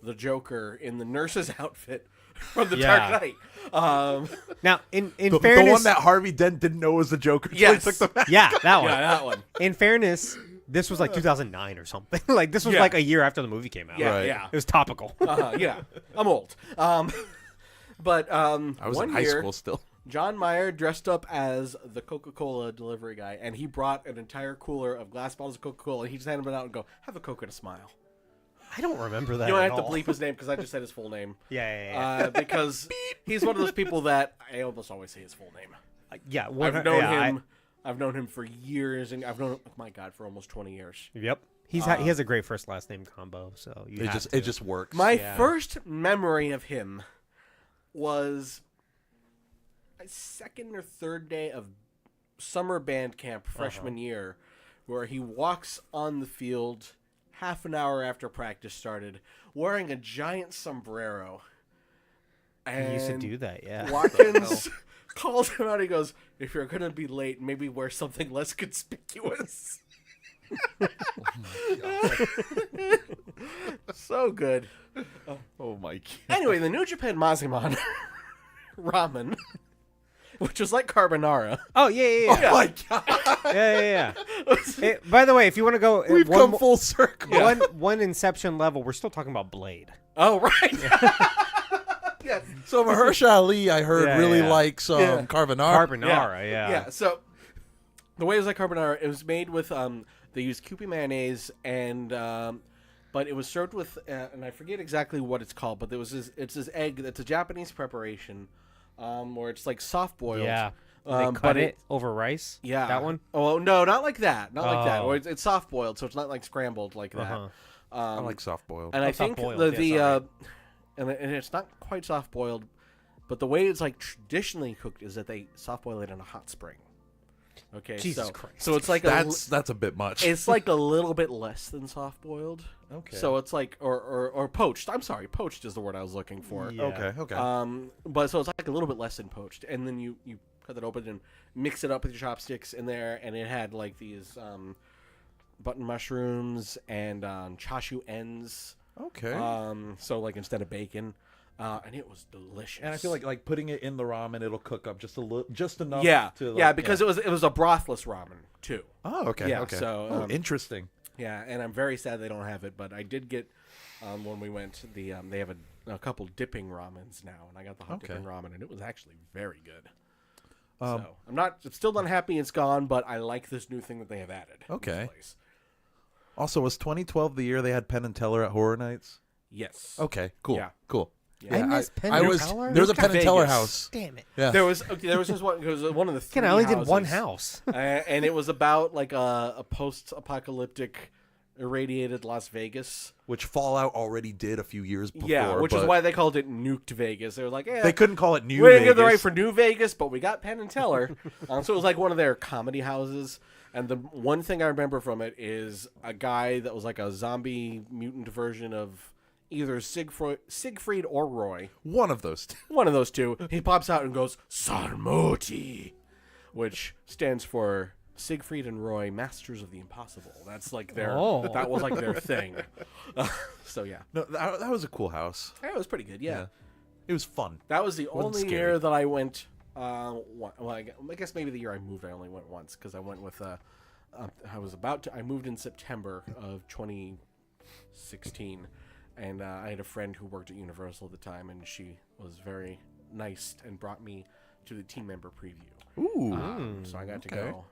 the Joker in the nurse's outfit from The Yeah. Dark Knight. Now, in The fairness, one that Harvey Dent didn't know was the Joker. till he Yes. took the mask. yeah, that one. Yeah, that one. In fairness, this was like 2009 or something. Like this was Yeah. like a year after the movie came out. Yeah, Right. yeah. It was topical. Yeah, I'm old. But I was one in high year, school still. John Mayer dressed up as the Coca-Cola delivery guy, and he brought an entire cooler of glass bottles of Coca-Cola, and he just handed them out and go, "Have a Coke and a smile." I don't remember that. You don't at have to all. bleep his name because I just said his full name. Yeah. Because he's one of those people that I almost always say his full name. Yeah. I've known him. I've known him for years, and I've known him, oh my God, for almost 20 years. Yep. He has a great first last name combo, so It just works. My Yeah. first memory of him was my second or third day of summer band camp freshman year, where he walks on the field half an hour after practice started wearing a giant sombrero. He And used to do that. Yeah. Watkins calls him out. He goes, "If you're gonna be late, maybe wear something less conspicuous." So good. Oh my god. Anyway, the New Japan Mazeman ramen, which was like carbonara. Oh yeah. Oh my god. Yeah. By the way, if you want to go, We've come full circle. one Inception level, we're still talking about Blade. Oh right. Yes. So Mahershala Ali, I heard, really likes carbonara. Carbonara, yeah. Yeah. So the way it was like carbonara, it was made with they used Kewpie mayonnaise and but it was served with and I forget exactly what it's called, but it's this egg that's a Japanese preparation where it's like soft boiled. Yeah. They cut it over rice. Yeah. That one. Oh no, not like that. Not like that. Or it's soft boiled, so it's not like scrambled like that. Uh-huh. I like soft boiled. And I think soft-boiled, and it's not quite soft boiled, but the way it's like traditionally cooked is that they soft boil it in a hot spring. Okay, Jesus Christ. So it's like That's a bit much. it's like a little bit less than soft boiled. Okay. So it's like or poached. I'm sorry, poached is the word I was looking for. Yeah. Okay. But so it's like a little bit less than poached, and then you cut that open and mix it up with your chopsticks in there, and it had like these button mushrooms and chashu ends. Okay. So like instead of bacon, and it was delicious. And I feel like putting it in the ramen, it'll cook up just a little, just enough. yeah, To, because it was a brothless ramen too. Oh, okay. Yeah, Okay. so, interesting. Yeah, and I'm very sad they don't have it, but I did get when we went they have a couple dipping ramens now, and I got the hot dipping ramen, and it was actually very good. So I'm still not happy it's gone, but I like this new thing that they have added. Okay. In this place. Also, was 2012 the year they had Penn and Teller at Horror Nights? Yes. Okay. Cool. Yeah. Cool. Yeah. I miss Penn I and was Teller? there's a Penn and Teller Vegas. house. Damn it. Yeah. There was just one. It was one of the three I only did one houses. house. And it was about like a post-apocalyptic irradiated Las Vegas. Which Fallout already did a few years before. Yeah, which is but why they called it Nuked Vegas. They were like, they couldn't call it New we didn't Vegas. get the right for New Vegas, but we got Penn and Teller. So it was like one of their comedy houses. And the one thing I remember from it is a guy that was like a zombie mutant version of either Siegfried or Roy. One of those two. One of those two. He pops out and goes, Sarmoti, which stands for Siegfried and Roy, Masters of the Impossible. That's like their, that was like their thing. So yeah. No, that was a cool house. It was pretty good, yeah. It was fun. That was the Wasn't only scary. year that I went. Well, I guess maybe the year I moved, I only went once because I went with. I moved in September of 2016, and I had a friend who worked at Universal at the time, and she was very nice and brought me to the team member preview. Ooh. So I got to okay. go.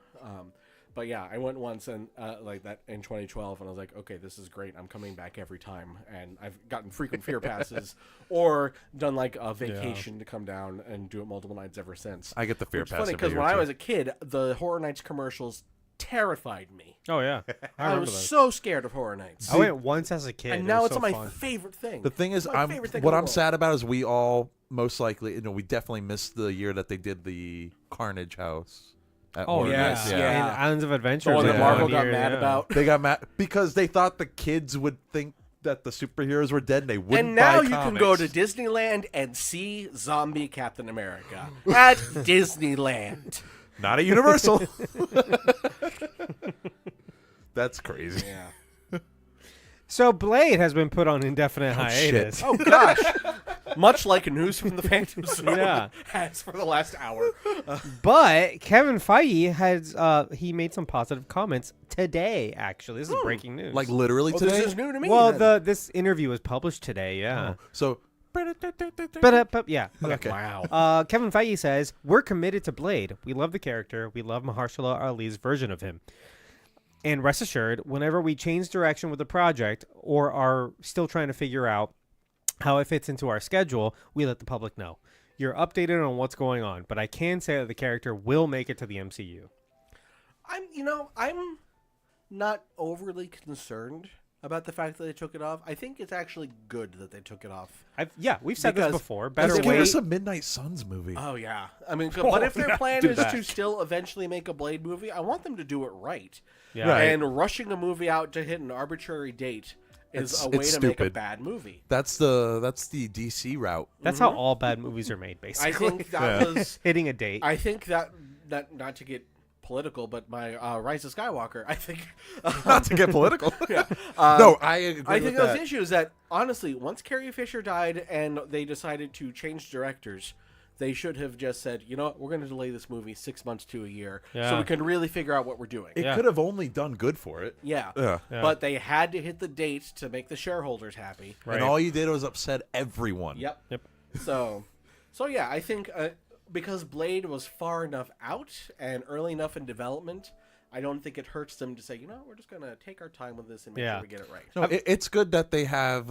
But yeah, I went once and like that in 2012, and I was like, okay, this is great. I'm coming back every time, and I've gotten frequent fear passes or done like a vacation to come down and do it multiple nights ever since. I get the fear It's pass. funny because because when I was a kid, the Horror Nights commercials terrified me. Oh yeah, I I remember was those. so scared of Horror Nights, I went once as a kid, and It now was it's so my fun. favorite thing. The thing is, It's my favorite thing in what the I'm world. sad about is we all most likely, we definitely missed the year that they did the Carnage house. At Oh Horror yeah, Nights. yeah. And Islands of Adventure. The one that Yeah. Marvel one got year, mad yeah. about. They got mad because they thought the kids would think that the superheroes were dead and they wouldn't And now buy you comics. can go to Disneyland and see Zombie Captain America at Disneyland. Not at Universal. That's crazy. Yeah. So Blade has been put on indefinite hiatus. Oh gosh. Much like News from the Phantom Zone Yeah. has for the last hour. But Kevin Feige has he made some positive comments today. Actually, this is breaking news. Like literally Well, today. this is new to me. well, then. this interview was published today. Yeah. So. But yeah. Okay. Wow. Kevin Feige says, we're committed to Blade. We love the character. We love Mahershala Ali's version of him. And rest assured, whenever we change direction with the project or are still trying to figure out how it fits into our schedule, we let the public know. You're updated on what's going on, but I can say that the character will make it to the MCU. I'm not overly concerned about the fact that they took it off. I think it's actually good that they took it off. We've said Because- this before. Better Let's give wait. us a Midnight Suns movie. Oh yeah. I mean, but if their plan do is that. to still eventually make a Blade movie, I want them to do it right. Yeah. Right. And rushing a movie out to hit an arbitrary date is It's- a way it's to make a stupid. bad movie. That's the DC route. That's how all bad movies are made, basically. I think that was. Hitting a date. I think that not to get political, but my Rise of Skywalker. I think Not to get political. yeah. No, I agree I think with those that. issues that honestly, once Carrie Fisher died and they decided to change directors, they should have just said, you know what, we're going to delay this movie 6 months to a year so Yeah. we can really figure out what we're doing. It Yeah. could have only done good for it. Yeah. Yeah. Yeah. But they had to hit the date to make the shareholders happy. Right. And all you did was upset everyone. Yep. Yep. So yeah, I think because Blade was far enough out and early enough in development, I don't think it hurts them to say, you know, we're just going to take our time with this and make Yeah. sure we get it right. No, it's good that they have.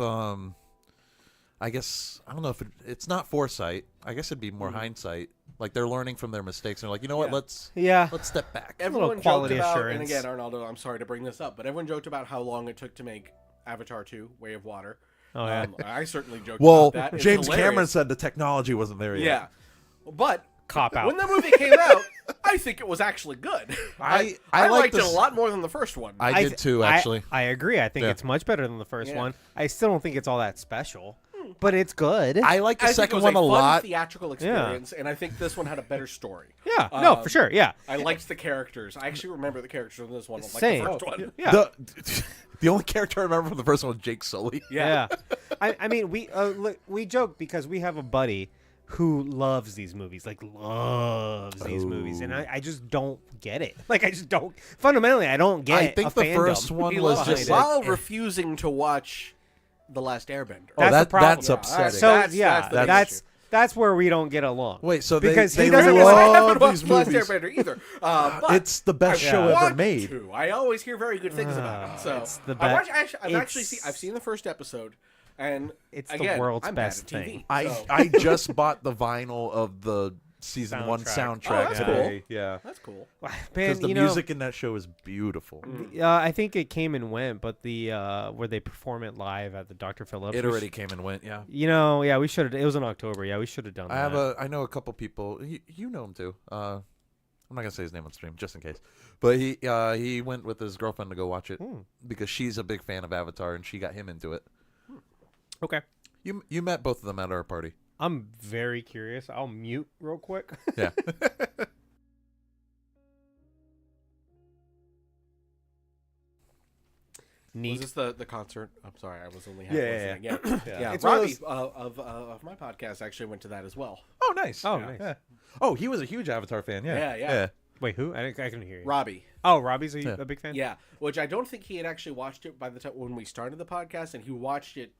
I guess I don't know if it's not foresight. I guess it'd be more hindsight. Like they're learning from their mistakes. And they're like, you know what? Yeah. Let's step back. Everyone joked quality about, and assurance. again, Arnaldo, I'm sorry to bring this up, but everyone joked about how long it took to make Avatar 2, Way of Water. Oh, yeah. I certainly joked Well, about that. It's James hilarious. Cameron said the technology wasn't there yet. Yeah. But Cop out. when the movie came out, I think it was actually good. I I like liked it this- a lot more than the first one. I did too, actually. I agree. I think Yeah. it's much better than the first Yeah. one. I still don't think it's all that special, but it's good. I like the I think it second was one a fun lot. theatrical experience, and I think this one had a better story. yeah. No, for sure. Yeah. I liked the characters. I actually remember the characters in this one, like Same. the first one. Yeah. The only character I remember from the first one was Jake Sully. Yeah. I mean, we joke because we have a buddy who loves these movies, like loves these movies, and I just don't get it. Like I just don't. Fundamentally, I don't get. I think a the fandom. first one He was loves just it like, while refusing to watch The Last Airbender. oh, That's the problem. that's Yeah, upsetting. So That's yeah, the big that's issue. that's where we don't get along. Wait, so because they he doesn't I love haven't watched these The Last movies. Airbender either. But It's the best I show ever want made. to. I always hear very good things about it. So it's the I've seen the first episode, and It's the again, world's I'm best bad at TV, thing. so I just bought the vinyl of the season one Soundtrack. soundtrack Oh, that's today. Yeah, that's cool. Man, because the you know, music in that show is beautiful. I think it came and went, but the where they perform it live at the Dr. Phillips. It already came and went. Yeah, You know, yeah, we should have. It was in October. Yeah, we should have done that. I know a couple people. You know him too. I'm not gonna say his name on stream just in case. But he went with his girlfriend to go watch it because she's a big fan of Avatar and she got him into it. Okay. You met both of them at our party. I'm very curious. I'll mute real quick. Yeah. Neat. Was this the concert? I'm sorry, I was only half Yeah, listening. Yeah, yeah. It's one of Robbie those- of my podcast actually went to that as well. Oh, nice. Oh, Yeah. nice. Yeah. Oh, he was a huge Avatar fan. Yeah. Yeah. Wait, who? I couldn't hear you. Robbie. Oh, Robbie's Yeah. a big fan? Yeah, which I don't think he had actually watched it by the time when we started the podcast, and he watched it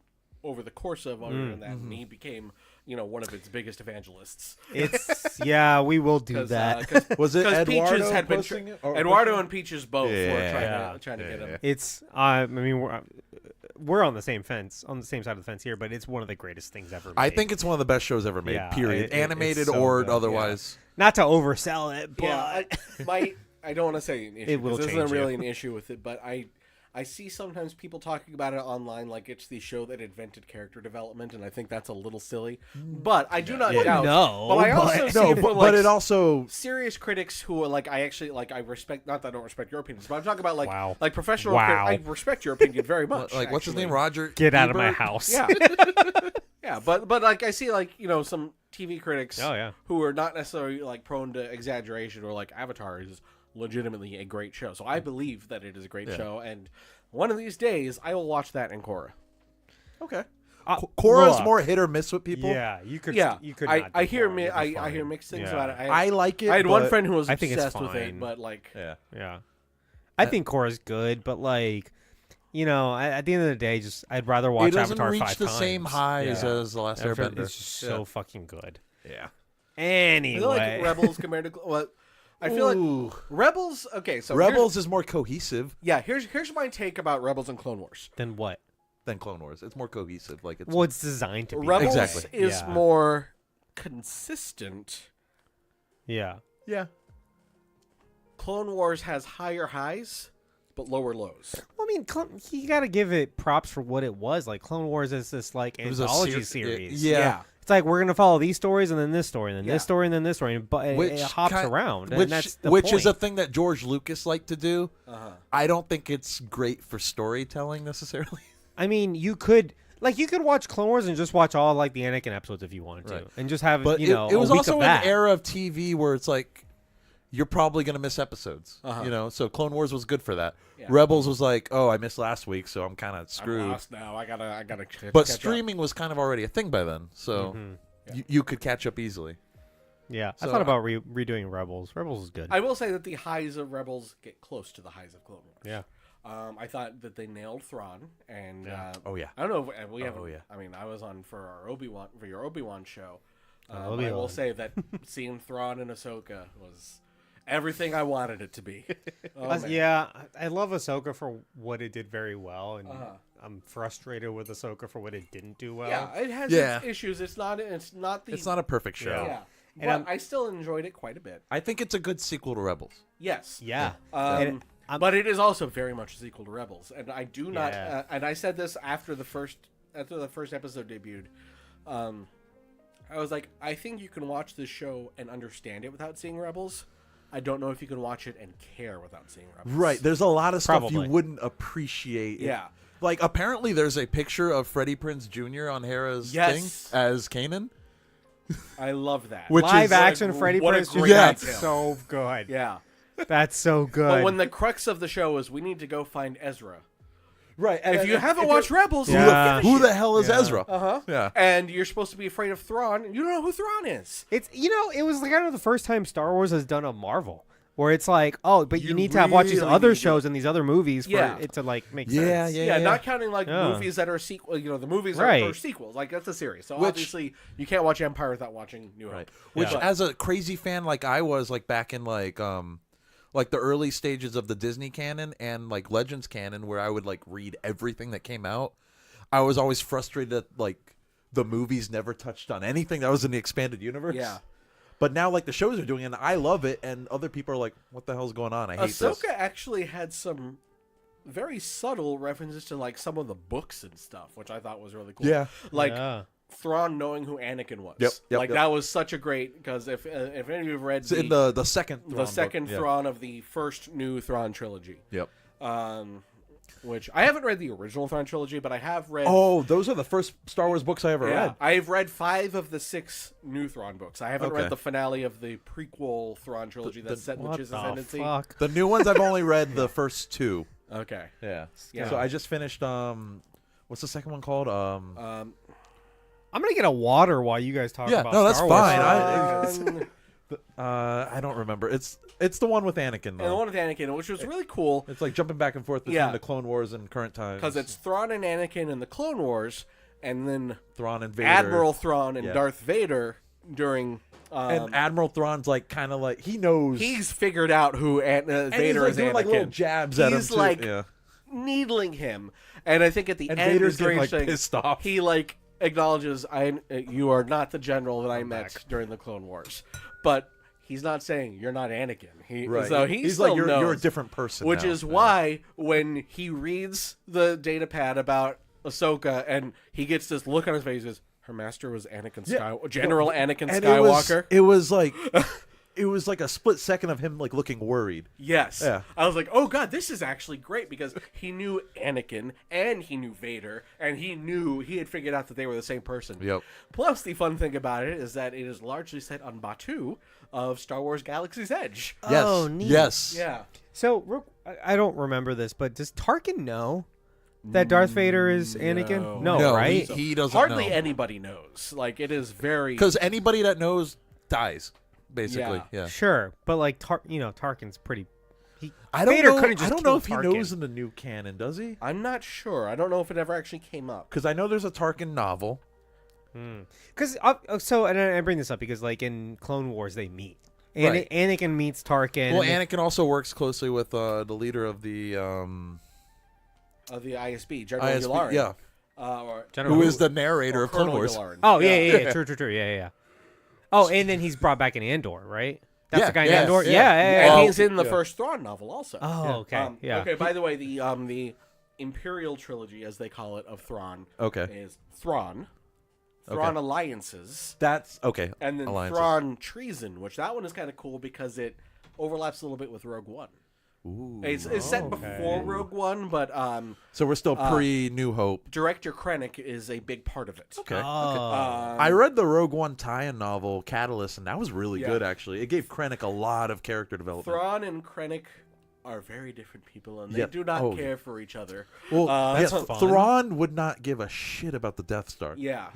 over the course of that, and he became, one of its biggest evangelists. It's yeah, we will do that. Was it Because Eduardo Peaches had been posting it, or Eduardo pushing and Peaches both were Yeah. trying to get him. It's I mean we're on the same fence, on the same side of the fence here, but it's one of the greatest things ever made. I think it's one of the best shows ever made. Yeah, period. it's Animated so or good, otherwise. not to oversell it, but Yeah, I don't want to say an issue. It will This isn't change really you. an issue with it, but I see sometimes people talking about it online like it's the show that invented character development, and I think that's a little silly. But I do not doubt. no, but I also see No, it, but it also serious critics who are like, I respect. Not that I don't respect your opinions, but I'm talking about like Wow. like professional. Wow. I respect your opinion very much. like what's his actually. name? Roger. get out of my Ebert? house. Yeah, yeah, but like I see like some TV critics. Oh, yeah. who are not necessarily like prone to exaggeration or like Avatar is legitimately a great show. So I believe that it is a great show, and one of these days I will watch that in Korra. Okay. Korra's look. more hit or miss with people. Yeah, you could. Yeah, you could. I not do hear Korra. You'll be I hear fine. mixed things Yeah. about it. I like it. I had one but- friend who was I think it's obsessed with fine. it, but like Yeah. Yeah, I think Korra's good, but like, at the end of the day, just I'd rather watch It doesn't Avatar reach 5 the times. same highs Yeah. as the Last Avatar Airbender. is just so fucking good. Yeah. I Anyway, feel like Rebels compared to what I feel Ooh. like Rebels. Okay, so Rebels is more cohesive here's my take about Rebels and Clone Wars. then what? than Clone Wars. It's more cohesive. Like it's Well, it's designed to be. Rebels that Exactly. way. is Yeah. more consistent. Yeah. yeah. Clone Wars has higher highs but lower lows. Well, I mean, you got to give it props for what it was. Like Clone Wars is this like It was a anthology ser- series. Yeah. It's like we're gonna follow these stories and then this story and then Yeah. this story and then this story, and but it hops around. Which, and that's the which is a point. thing that George Lucas liked to do. Uh-huh. I don't think it's great for storytelling necessarily. I mean, you could watch Clone Wars and just watch all like the Anakin episodes if you wanted to, Right. and just have But you know it was a week also of an that. era of TV where it's like you're probably gonna miss episodes. Uh-huh. You know, so Clone Wars was good for that. Yeah. Rebels was like, oh, I missed last week, so I'm kind of I'm screwed. lost now. I gotta. But catch up. streaming was kind of already a thing by then, so you could catch up easily. Yeah, I So, thought about redoing Rebels. Rebels is good. I will say that the highs of Rebels get close to the highs of Clone Wars. Yeah. I thought that they nailed Thrawn, and Oh yeah. I don't know if we have. yeah. I mean, I was on for your Obi-Wan show. But I Obi-Wan. will say that seeing Thrawn and Ahsoka was everything I wanted it to be. Oh, man. Yeah, I love Ahsoka for what it did very well, and I'm frustrated with Ahsoka for what it didn't do well. Yeah, it has Yeah. its issues. It's not the. It's not a perfect show. Yeah, And but I still enjoyed it quite a bit. I think it's a good sequel to Rebels. Yes. Yeah. But it is also very much a sequel to Rebels, and I do not. Yeah. And I said this after the first episode debuted. I was like, I think you can watch this show and understand it without seeing Rebels. I don't know if you can watch it and care without seeing Rebels. Right. There's a lot of stuff Probably. you wouldn't appreciate. Yeah. Like apparently there's a picture of Freddie Prinze Jr. on Hera's Yes. thing as Kanan. I love that. Which Live is- action what a- Freddie what a Prinze Jr. great That's detail. so good. Yeah. That's so good. But when the crux of the show is we need to go find Ezra. Right. If you haven't watched Rebels, Yeah. who the hell is Yeah. Ezra? Uh-huh. Yeah. And you're supposed to be afraid of Thrawn, and you don't know who Thrawn is. It's it was kind of the first time Star Wars has done a Marvel where it's like, oh, but you You need to have watched these really other need to- shows and these other movies for Yeah. it to like make Yeah, sense. Yeah, not counting like Yeah. movies that are sequel. You know, the movies Right. are sequels. Like that's a series. So Which- obviously you can't watch Empire without watching New Hope. Right. Which, Yeah. as a crazy fan like I was, like back in like the early stages of the Disney canon and like Legends canon, where I would like read everything that came out, I was always frustrated that like the movies never touched on anything that was in the expanded universe. Yeah. But now like the shows are doing it, and I love it, and other people are like, "What the hell's going on? I hate Ahsoka this." actually had some very subtle references to like some of the books and stuff, which I thought was really cool. Yeah. Like Yeah. Thrawn knowing who Anakin was. Yep, Like yep. that was such a great because if any of you have read It's in the second Thrawn book. second Yeah. Thrawn of the first new Thrawn trilogy, Yep. which I haven't read the original Thrawn trilogy, but I have read. Oh, those are the first Star Wars books I ever Yeah, read. I've read 5 of the 6 new Thrawn books. I haven't Okay. read the finale of the prequel Thrawn trilogy that's set in the What Jiz's the Ascendancy. fuck? The new ones I've only read the first 2. Okay. Yeah. Yeah. So I just finished what's the second one called? I'm gonna get a water while you guys talk Yeah, about no, that's Star Wars. fine. Um, I don't remember. It's the one with Anakin and the though. one with Anakin, which was really cool It's like jumping back and forth between Yeah. the Clone Wars and current times. because it's Thrawn and Anakin in the Clone Wars, and then Thrawn and Vader. Admiral Thrawn and Yeah. Darth Vader during. and Admiral Thrawn's like kind of like he knows. He's figured out who and Vader he's like is. doing Anakin. like little jabs at him He's too. like yeah. needling him, and I think at the And end, Vader's is very getting, like, interesting. pissed off. He like acknowledges, you are not the general that I met during the Clone Wars," but he's not saying you're not Anakin. Right. So he he's still like you're a knows, different person. which now. is Yeah. why when he reads the data pad about Ahsoka and he gets this look on his face, he says, "Her master was Anakin Skywalker, General Anakin And Skywalker." It was like. It was like a split second of him like looking worried. Yes. Yeah. I was like, oh god, this is actually great because he knew Anakin and he knew Vader and he had figured out that they were the same person. Yep. Plus, the fun thing about it is that it is largely set on Batuu of Star Wars Galaxy's Edge. Yes. Oh, neat. Yes. Yeah. So I don't remember this, but does Tarkin know that Darth Vader is Anakin? No, No, right? he doesn't Hardly know. anybody knows. Like, it is very... Because anybody that knows dies, basically. Yeah. Sure, but like Tarkin's pretty. I don't Vader know. couldn't just I don't know kill if he Tarkin. knows in the new canon, does he? I'm not sure. I don't know if it ever actually came up. Because I know there's a Tarkin novel. Because and I bring this up because like in Clone Wars they meet. Right. Anakin meets Tarkin. Well, and Anakin also works closely with the leader of the Of the ISB, General ISB. Yularen. Yeah. General Who is the narrator of Clone Colonel Wars? Yularen. Oh yeah. True. Yeah. Oh, and then he's brought back in Andor, right? That's the guy in Andor. Yeah. And Well, he's in the first Thrawn novel also. Oh, okay. Yeah. Okay, by the way, the Imperial trilogy, as they call it, of Thrawn Okay. is Thrawn, Thrawn Alliances, That's okay. and then Alliances. Thrawn Treason, which that one is kind of cool because it overlaps a little bit with Rogue One. Ooh. It's set before Rogue One, but So we're still pre-New Hope. director Krennic is a big part of it. Okay. Oh. I read the Rogue One tie-in novel, Catalyst, and that was really good, actually. It gave Krennic a lot of character development. Thrawn and Krennic are very different people, and they do not care for each other. Well, that's fun. Thrawn would not give a shit about the Death Star. Yeah.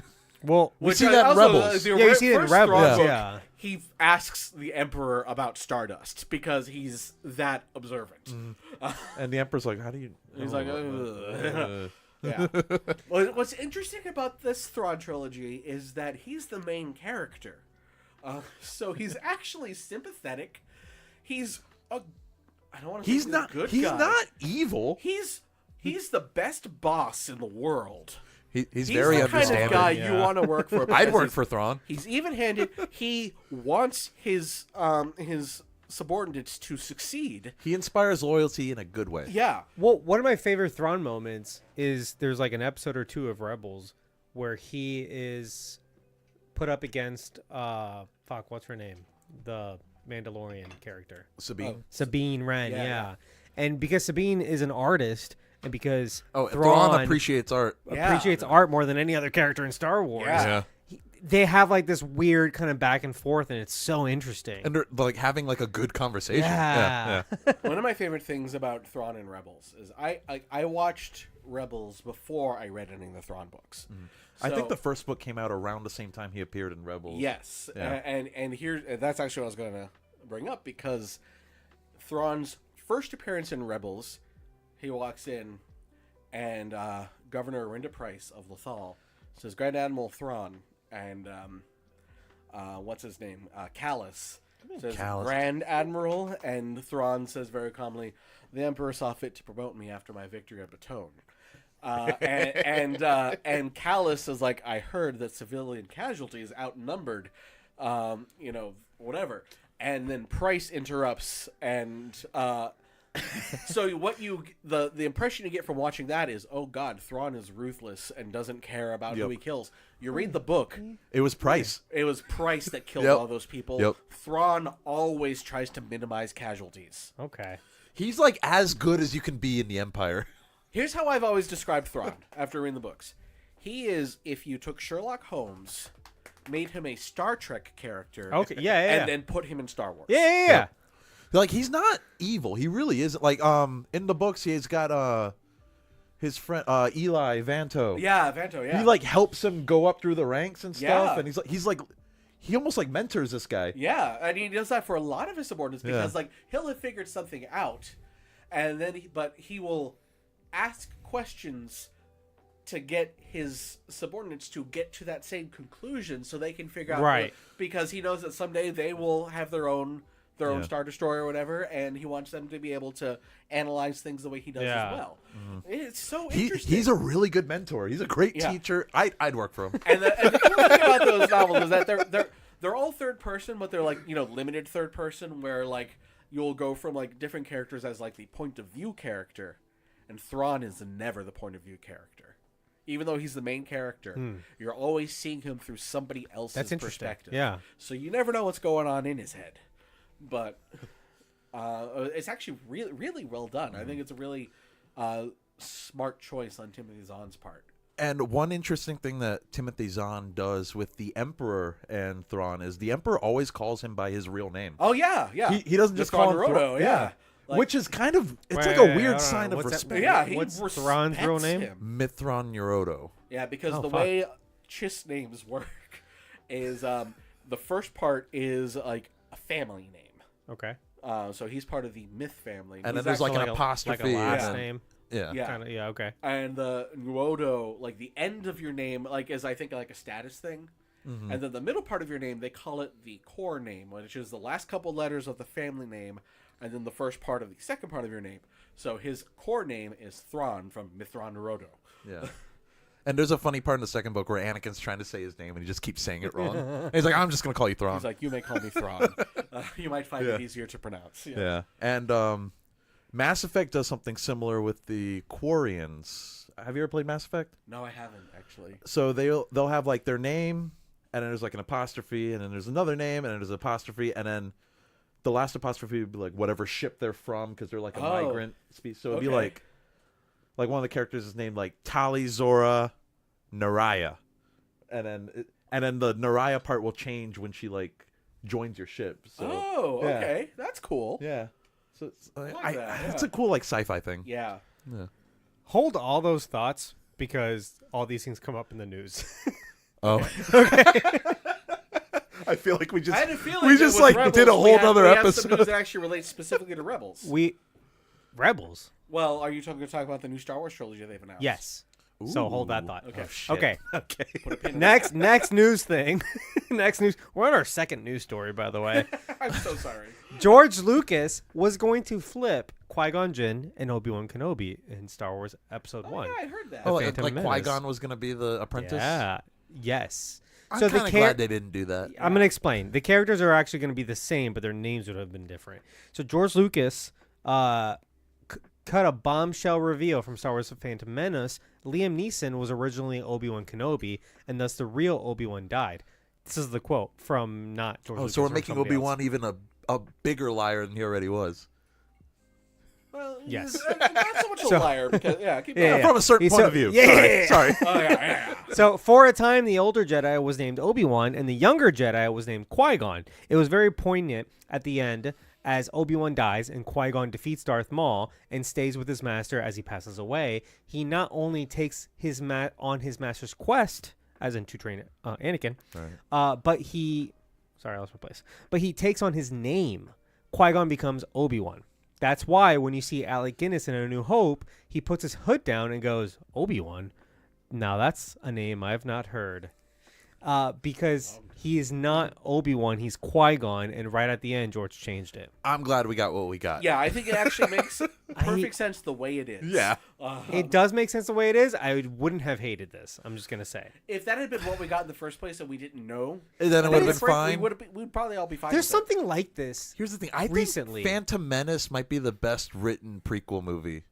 Well, We see that in Rebels. Yeah, you see it in first Rebels, Thrawn book, yeah. he asks the Emperor about Stardust because he's that observant. And the Emperor's like, how do you... He's like, yeah. Well, what's interesting about this Thrawn trilogy is that he's the main character. So he's actually sympathetic. He's a... I don't want to say He's not evil. He's the best boss in the world. He's very the understanding. kind of guy you want to work for. I'd work for Thrawn. He's even-handed. He wants his subordinates to succeed. He inspires loyalty in a good way. Yeah. Well, one of my favorite Thrawn moments is there's like an episode or two of Rebels where he is put up against what's her name? The Mandalorian character. Sabine Wren, yeah. And because Sabine is an artist, and because Thrawn appreciates art. Art more than any other character in Star Wars. Yeah. They have like this weird kind of back and forth, and it's so interesting. And they're like having like a good conversation. Yeah. One of my favorite things about Thrawn and Rebels is I watched Rebels before I read any of the Thrawn books. I think the first book came out around the same time he appeared in Rebels. Yes. Yeah. And here that's actually what I was going to bring up, because Thrawn's first appearance in Rebels, he walks in, and Governor Arinda Price of Lothal says, "Grand Admiral Thrawn," and what's his name? Callus says, Callus. "Grand Admiral," and Thrawn says very calmly, "The Emperor saw fit to promote me after my victory at Baton." And Callus is like, "I heard that civilian casualties outnumbered, whatever." And then Price interrupts, and so the impression you get from watching that is, oh God, Thrawn is ruthless and doesn't care about who he kills. You read the book. It was Price. It was Price that killed all those people. Yep. Thrawn always tries to minimize casualties. Okay. He's like as good as you can be in the Empire. Here's how I've always described Thrawn after reading the books. He is, if you took Sherlock Holmes, made him a Star Trek character, Okay. Yeah. and then put him in Star Wars. Yeah. Like, he's not evil. He really isn't. Like, in the books, he's got his friend Eli Vanto. Yeah, Vanto. Yeah. He like helps him go up through the ranks and stuff, Yeah. and he almost like mentors this guy. Yeah, and he does that for a lot of his subordinates because, like, he'll have figured something out, and then he will ask questions to get his subordinates to get to that same conclusion, so they can figure out. Right. Because he knows that someday they will have their own Star Destroyer or whatever, and he wants them to be able to analyze things the way he does as well. It's so interesting. He's a really good mentor. He's a great teacher. I'd work for him. And the cool thing about those novels is that they're all third person, but they're like, limited third person, where like you'll go from like different characters as like the point of view character, and Thrawn is never the point of view character. Even though he's the main character, you're always seeing him through somebody else's perspective. Yeah. So you never know what's going on in his head. But it's actually really, really well done. I think it's a really smart choice on Timothy Zahn's part. And one interesting thing that Timothy Zahn does with the Emperor and Thrawn is the Emperor always calls him by his real name. Oh, yeah. He doesn't just call him Roto, yeah. Like, which is kind of, it's like a weird sign of respect. Yeah, he What's respects Thrawn's real name? him. Mithron Neuroto. Yeah, because the way Chiss names work is the first part is like a family name. Okay. So he's part of the Myth family. And then there's like an apostrophe. Like a last and then- name. Yeah. Yeah. Kinda, yeah, okay. And the Nuodo, like the end of your name, like is I think like a status thing. And then the middle part of your name, they call it the core name, which is the last couple letters of the family name, and then the first part of the second part of your name. So his core name is Thrawn from Mithron Neurodo. Yeah. And there's a funny part in the second book where Anakin's trying to say his name and he just keeps saying it wrong. And he's like, I'm just going to call you Thrawn. He's like, you may call me Thrawn. You might find it easier to pronounce. Yeah. And Mass Effect does something similar with the Quarians. Have you ever played Mass Effect? No, I haven't, actually. So they'll have like their name, and then there's like an apostrophe, and then there's another name, and then there's an apostrophe, and then the last apostrophe would be like whatever ship they're from because they're like a migrant species. So it'd be Okay. like one of the characters is named like Tali Zora Naraya, and then the Naraya part will change when she like joins your ship. So okay, that's cool. yeah, so it's, like that, it's a cool like sci-fi thing. Yeah. Yeah. Hold all those thoughts because all these things come up in the news. Oh. I feel like we just I had a feeling we that just with like Rebels, did a whole other we have some episode. news that actually relates specifically to Rebels. Rebels. Well, are you going to talk about the new Star Wars trilogy they've announced? Yes. So hold that thought. Okay. Okay. Okay. Put a pin in Next news thing. Next news. We're on our second news story, by the way. that. I'm so sorry. George Lucas was going to flip Qui-Gon Jinn and Obi-Wan Kenobi in Star Wars Episode 1. Yeah, I heard that. Oh, Phantom like Menace. Qui-Gon was gonna be the apprentice. Yeah. Yes. I'm So kind of glad they didn't do that. I'm going to explain. The characters are actually going to be the same, but their names would have been different. So George Lucas cut a bombshell reveal from Star Wars: Phantom Menace. Liam Neeson was originally Obi-Wan Kenobi, and thus the real Obi-Wan died. This is the quote from not George Lucas. So we're from making somebody else. Obi-Wan even a bigger liar than he already was. Well, Yes. Not so much a So- liar because keep Yeah, going. yeah. From a certain He's point so- of view. Yeah. Sorry. Oh, yeah. So for a time, the older Jedi was named Obi-Wan, and the younger Jedi was named Qui-Gon. It was very poignant at the end as Obi-Wan dies and Qui-Gon defeats Darth Maul and stays with his master as he passes away. He not only takes his on his master's quest, as in to train Anakin, but he... Sorry, I lost my place. But he takes on his name. Qui-Gon becomes Obi-Wan. That's why when you see Alec Guinness in A New Hope, he puts his hood down and goes, Obi-Wan? Now that's a name I've not heard. Because he is not Obi-Wan, he's Qui-Gon, and right at the end, George changed it. I'm glad we got what we got. Yeah, I think it actually makes perfect sense the way it is. Yeah. It does make sense the way it is. I wouldn't have hated this. I'm just going to say. If that had been what we got in the first place and we didn't know, Then it would have been fine. We'd probably all be fine. There's with it. something like this. Here's the thing. I Recently. think Phantom Menace might be the best written prequel movie.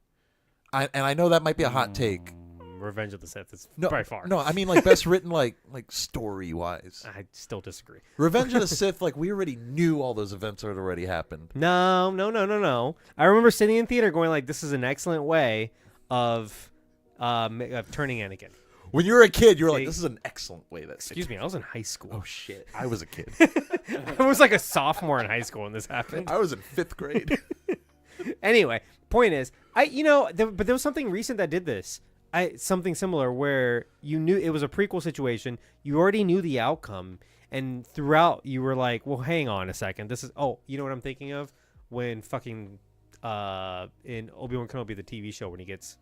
And I know that might be a hot take. Revenge of the Sith is No, by far. No, I mean like best written like story wise. I still disagree. Revenge of the Sith, like we already knew all those events had already happened. No. I remember sitting in theater going like, this is an excellent way of turning Anakin. When you were a kid, you were like, Hey. "This is an excellent way." That Excuse me, I was in high school. Oh shit! I was a kid. I was like a sophomore in high school when this happened. I was in 5th grade. Anyway, point is, but there was something recent that did this. Something similar where you knew it was a prequel situation. You already knew the outcome, and throughout you were like, "Well, hang on a second. This is you know what I'm thinking of when fucking in Obi-Wan Kenobi the TV show when he gets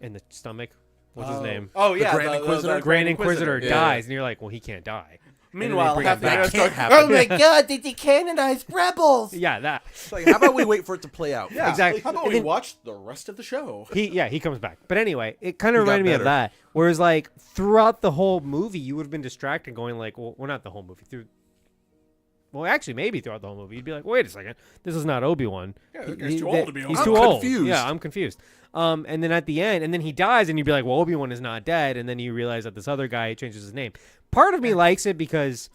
in the stomach. What's his name? Oh yeah, Grand Inquisitor? Grand Inquisitor Yeah. dies, and you're like, "Well, he can't die." Meanwhile, bring half it the back. internet Can't goes, happen. "Oh my god, did they canonize Rebels?" Yeah, that. It's like, how about we wait for it to play out? Yeah, Exactly. How about And we then- watch the rest of the show? He comes back. But anyway, it kind of He got reminded me of better. that. Whereas like throughout the whole movie, you would have been distracted, going like, "Well, not the whole movie Well, actually, maybe throughout the whole movie, you'd be like, "Wait a second, this is not Obi-Wan. Yeah, that guy's too old to be He's Obi-Wan." too I'm old. confused. Yeah, I'm confused. And then at the end, and then he dies, and you'd be like, "Well, Obi-Wan is not dead." And then you realize that this other guy changes his name. Part of me likes it because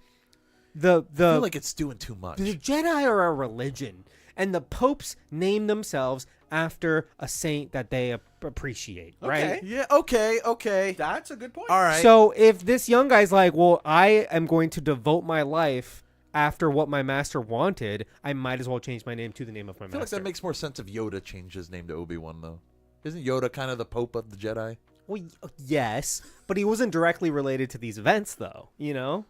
I feel like it's doing too much. the Jedi are a religion, and the popes name themselves after a saint that they appreciate, right? Okay. Yeah. Okay. That's a good point. All right. So if this young guy's like, well, I am going to devote my life after what my master wanted, I might as well change my name to the name of my I feel like master. that makes more sense if Yoda changed his name to Obi-Wan, though. Isn't Yoda kind of the Pope of the Jedi? Well, yes, but he wasn't directly related to these events, though. You know,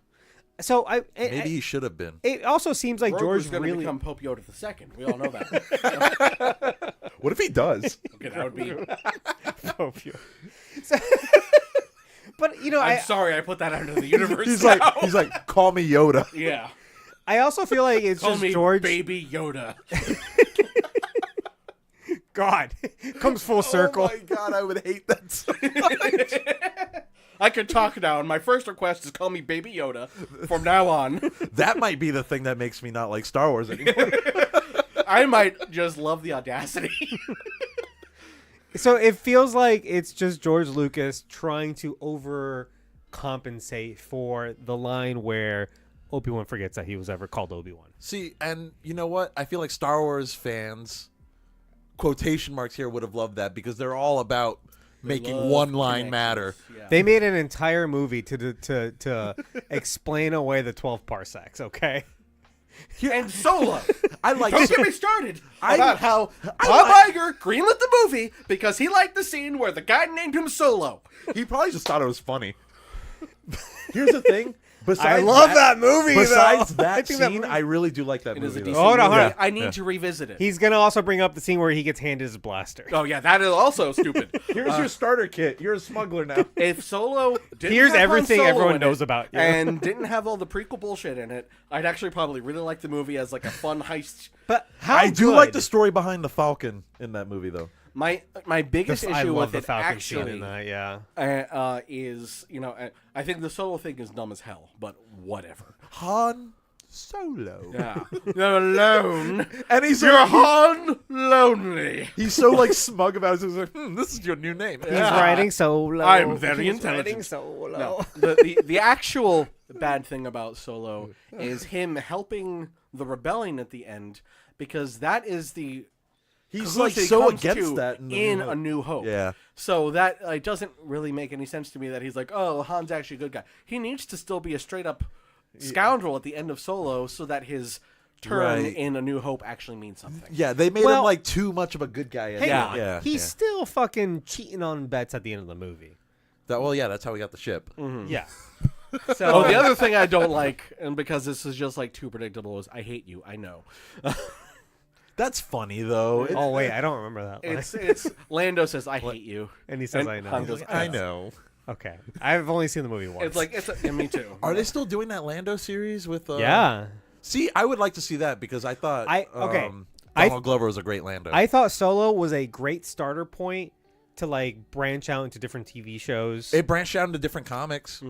so Maybe he should have been. It also seems like Grogu's George going to really. become Pope Yoda II. We all know that. What if he does? Okay, that would be. But you know, I'm sorry, I put that out into the universe. he's now. like, call me Yoda. yeah. I also feel like it's Call just me George. Baby Yoda. God comes full circle. Oh my god, I would hate that so much. I can talk now, and my first request is call me Baby Yoda from now on. That might be the thing that makes me not like Star Wars anymore. I might just love the audacity. So it feels like it's just George Lucas trying to overcompensate for the line where Obi-Wan forgets that he was ever called Obi-Wan. See, and you know what? I feel like Star Wars fans, quotation marks here, would have loved that because they're all about making love one line connections. matter. Yeah. They made an entire movie to explain away the 12 parsecs. Okay. And Solo. I like. Don't get me started I- about how I Bob like- Iger greenlit the movie because he liked the scene where the guy named him Solo. He probably just thought it was funny. Here's the thing. Besides movie. Besides I that think scene, I really do like that It is a movie. decent though. Hold on, movie. hold on. I need to revisit it. He's gonna also bring up the scene where he gets handed his blaster. Oh yeah, that is also stupid. Here's your starter kit. You're a smuggler now. If Solo didn't Here's have Han everything Solo everyone in knows it about you. and didn't have all the prequel bullshit in it, I'd actually probably really like the movie as like a fun heist. But how I do good? like the story behind the Falcon in that movie, though. My biggest I issue love with the it Falcon scene actually in that. Yeah. is I think the Solo thing is dumb as hell, but whatever. Han Solo. Yeah, you're alone. And he's You're so, Han lonely. he's so like smug about it. He's like, this is your new name. He's riding solo. I'm very He's intelligent. riding solo. No, the actual bad thing about Solo is him helping the rebellion at the end because that is the He's who like he so comes against to that in A New Hope. Yeah. So that doesn't really make any sense to me that he's like, oh, Han's actually a good guy. He needs to still be a straight up scoundrel at the end of Solo so that his turn Right. in A New Hope actually means something. Yeah, they made him Well- like too much of a good guy. Hang Yeah. on. yeah. He's still fucking cheating on bets at the end of the movie. That's how we got the ship. Yeah. Oh, the other thing I don't like, and because this is just like too predictable, is I hate you. I know. That's funny though. Oh wait, I don't remember that. line. It's Lando says I hate you, And he says, and "I know." Han goes, I know. Okay, I've only seen the movie once. It's like yeah, me too. Are they still doing that Lando series with? yeah. See, I would like to see that because I thought I Donald Glover was a great Lando. I thought Solo was a great starter point to like branch out into different TV shows. it branched out into different comics.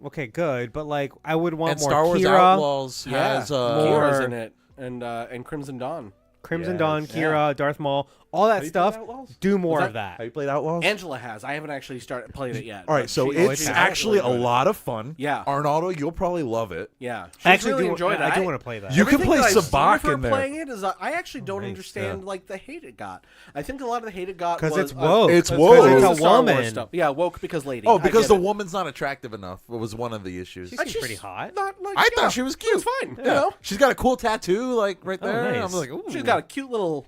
Okay, good, but like I would want And more Star Wars Kira, Outlaws Yeah, has Kira's more- in it, and Crimson Dawn. Crimson Yes. Dawn, Kira, Darth Maul, all that you played stuff. Outlaws? Do more Was of that. Have you played Outlaws? Angela has. I haven't actually played it yet. All right, but so she- it's she's actually a really good. lot of fun. Yeah. Arnaldo, you'll probably love it. Yeah, she's I actually really do enjoyed it. I do want to play that. You can Everything play that I've seen Sabacc of her in there. playing it is I actually don't Nice, understand yeah. like the hate it got. I think a lot of the hate it got 'Cause was it's woke. It's because woke. of It's the a Star Wars woman. stuff. Yeah, woke because lady. Oh, I because get the it. woman's not attractive enough was one of the issues. She's She's pretty hot. Not like I yeah, thought she was cute. It's fine. Yeah. You know, She's got a cool tattoo, like right there. nice. I'm like, ooh. she's got a cute little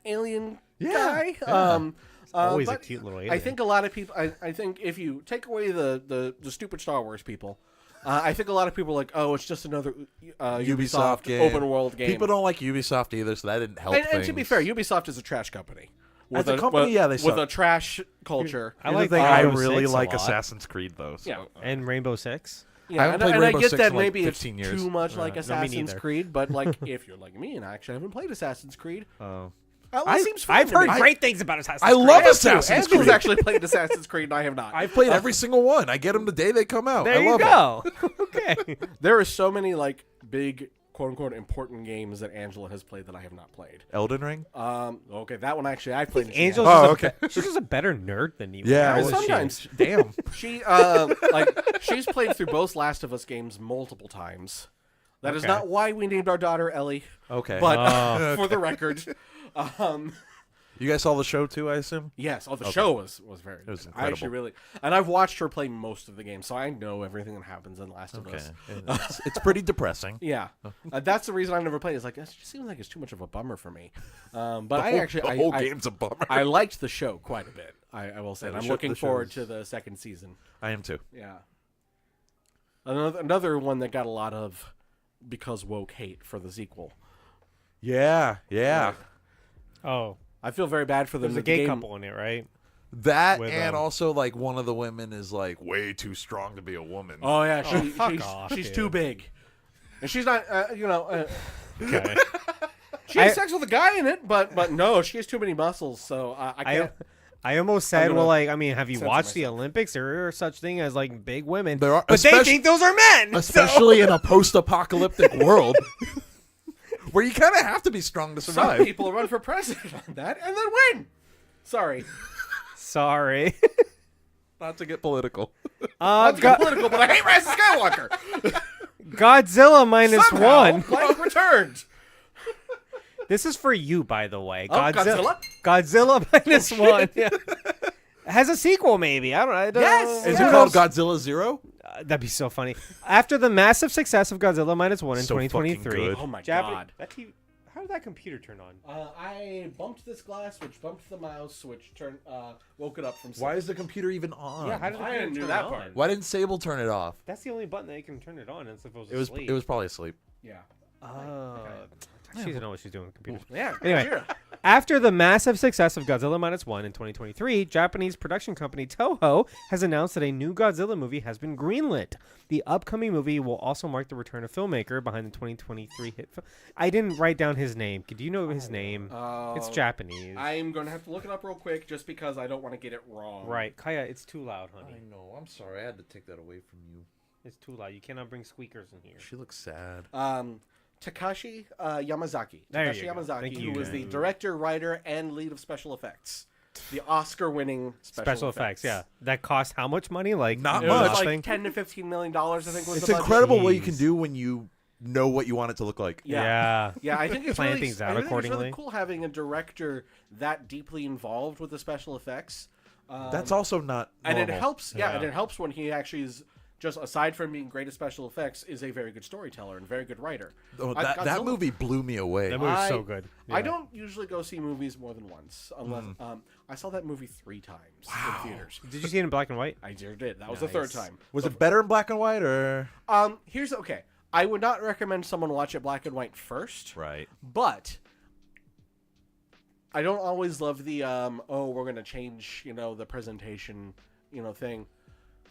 alien Yeah, guy. yeah. Always a but cute little I alien. think a lot of people. I think if you take away the stupid Star Wars people, I think a lot of people are like, oh, it's just another Ubisoft game. open world game. People don't like Ubisoft either, so that didn't help and to be things. fair, Ubisoft is a trash company. As a company, yeah, they with suck. a trash culture. I Here's like the thing, I Rainbow really Six a like lot. Assassin's Creed though. So. Yeah. And Rainbow Six. Yeah, I haven't and played I Rainbow get Six that in, like, maybe it's 15 years. too much like no, me Assassin's neither. Creed, but like if you're like me and I actually haven't played Assassin's Creed, Oh. it seems fun I've to heard me. great things about Assassin's I Creed. love I have too. Assassin's Angela's Creed. actually played Assassin's Creed, and I have not. I've played every single one. I get them the day they come out. There I you love it. go. Okay. There are so many like big quote unquote important games that Angela has played that I have not played. Elden Ring. Okay, that one actually I played. Angel's Oh, just she's just a better nerd than you. Yeah, are, well, isn't she? sometimes Damn. she she's played through both Last of Us games multiple times. That is Okay. not why we named our daughter Ellie, Okay. but for the record, you guys saw the show too, I assume. yes. Oh, the show was very. It was good. I actually incredible. really, and I've watched her play most of the games, so I know everything that happens in Last of Okay. Us. It's pretty depressing. Yeah, that's the reason I never played. It's like it just seems like it's too much of a bummer for me. But I actually, the whole I, game's a bummer. I liked the show quite a bit. I will say, Yeah, and the I'm show- looking the forward show's- to the second season. I am too. Yeah, another one that got a lot of because woke hate for the sequel. Yeah, yeah. Oh, I feel very bad for them. there's a that the gay game- couple in it, right? That With, and also like one of the women is like way too strong to be a woman. Oh yeah, fuck off, she's dude. too big, and she's not. Okay. She has sex with a guy in it, but no, she has too many muscles. So I can't. I almost said, gonna well, like, I mean, have you censor watched the myself. Olympics? There are such thing as like big women, There are- but they especially- think those are men. so- Especially in a post-apocalyptic world where you kind of have to be strong to Some survive. people run for president on that and then win. Sorry, Sorry. Not to get political. not to get political, but I hate Rise of Skywalker. Godzilla minus Somehow, one. Blank returned. This is for you, by the way. Oh, Godzilla? Godzilla minus one. Yeah. Has a sequel, maybe. I don't know. Yes! Is Yeah. it called Godzilla Zero? That'd be so funny. After the massive success of Godzilla minus one in So fucking 2023. good. Oh my Jap- god. How did that computer turn on? I bumped this glass, which bumped the mouse, which turned woke it up from sleep. Why is the computer even on? Yeah, how did the I computer didn't do turn that on? part. Why didn't Sable turn it off? That's the only button that you can turn it on. It's supposed It was sleep. it was probably asleep. Yeah. Oh. She doesn't know what she's doing with computers. Yeah. Anyway, Sure. after the massive success of Godzilla minus one in 2023, Japanese production company Toho has announced that a new Godzilla movie has been greenlit. The upcoming movie will also mark the return of filmmaker behind the 2023 hit film. I didn't write down his name. Do you know his name? It's Japanese. I'm going to have to look it up real quick just because I don't want to get it wrong. Right. Kaya, it's too loud, honey. know. I'm sorry. I had to take that away from you. It's too loud. You cannot bring squeakers in here. She looks sad. Takashi Yamazaki. There Takashi you go. Yamazaki, Thank who you. was the director, writer, and lead of special effects. The Oscar-winning special effects, yeah. That cost how much money? Like Not It was much. like $10 to $15 million, I think was It's the budget. incredible what you Jeez. can do when you know what you want it to look like. Yeah. Yeah, I think it's Plan really, things out I think it's accordingly. really cool having a director that deeply involved with the special effects. That's also not And it normal. helps, Yeah. and it helps when he actually is just, aside from being great at special effects, is a very good storyteller and very good writer. Oh, I- that Godzilla- movie blew me away. That movie's so I- good. I Yeah. don't usually go see movies more than once, unless I saw that movie 3 times in theaters. Did you see it in black and white? I sure did. That was the third Nice. time. Was it better in black and white or? Here's okay. I would not recommend someone watch it black and white first, Right. but I don't always love the we're gonna change the presentation thing.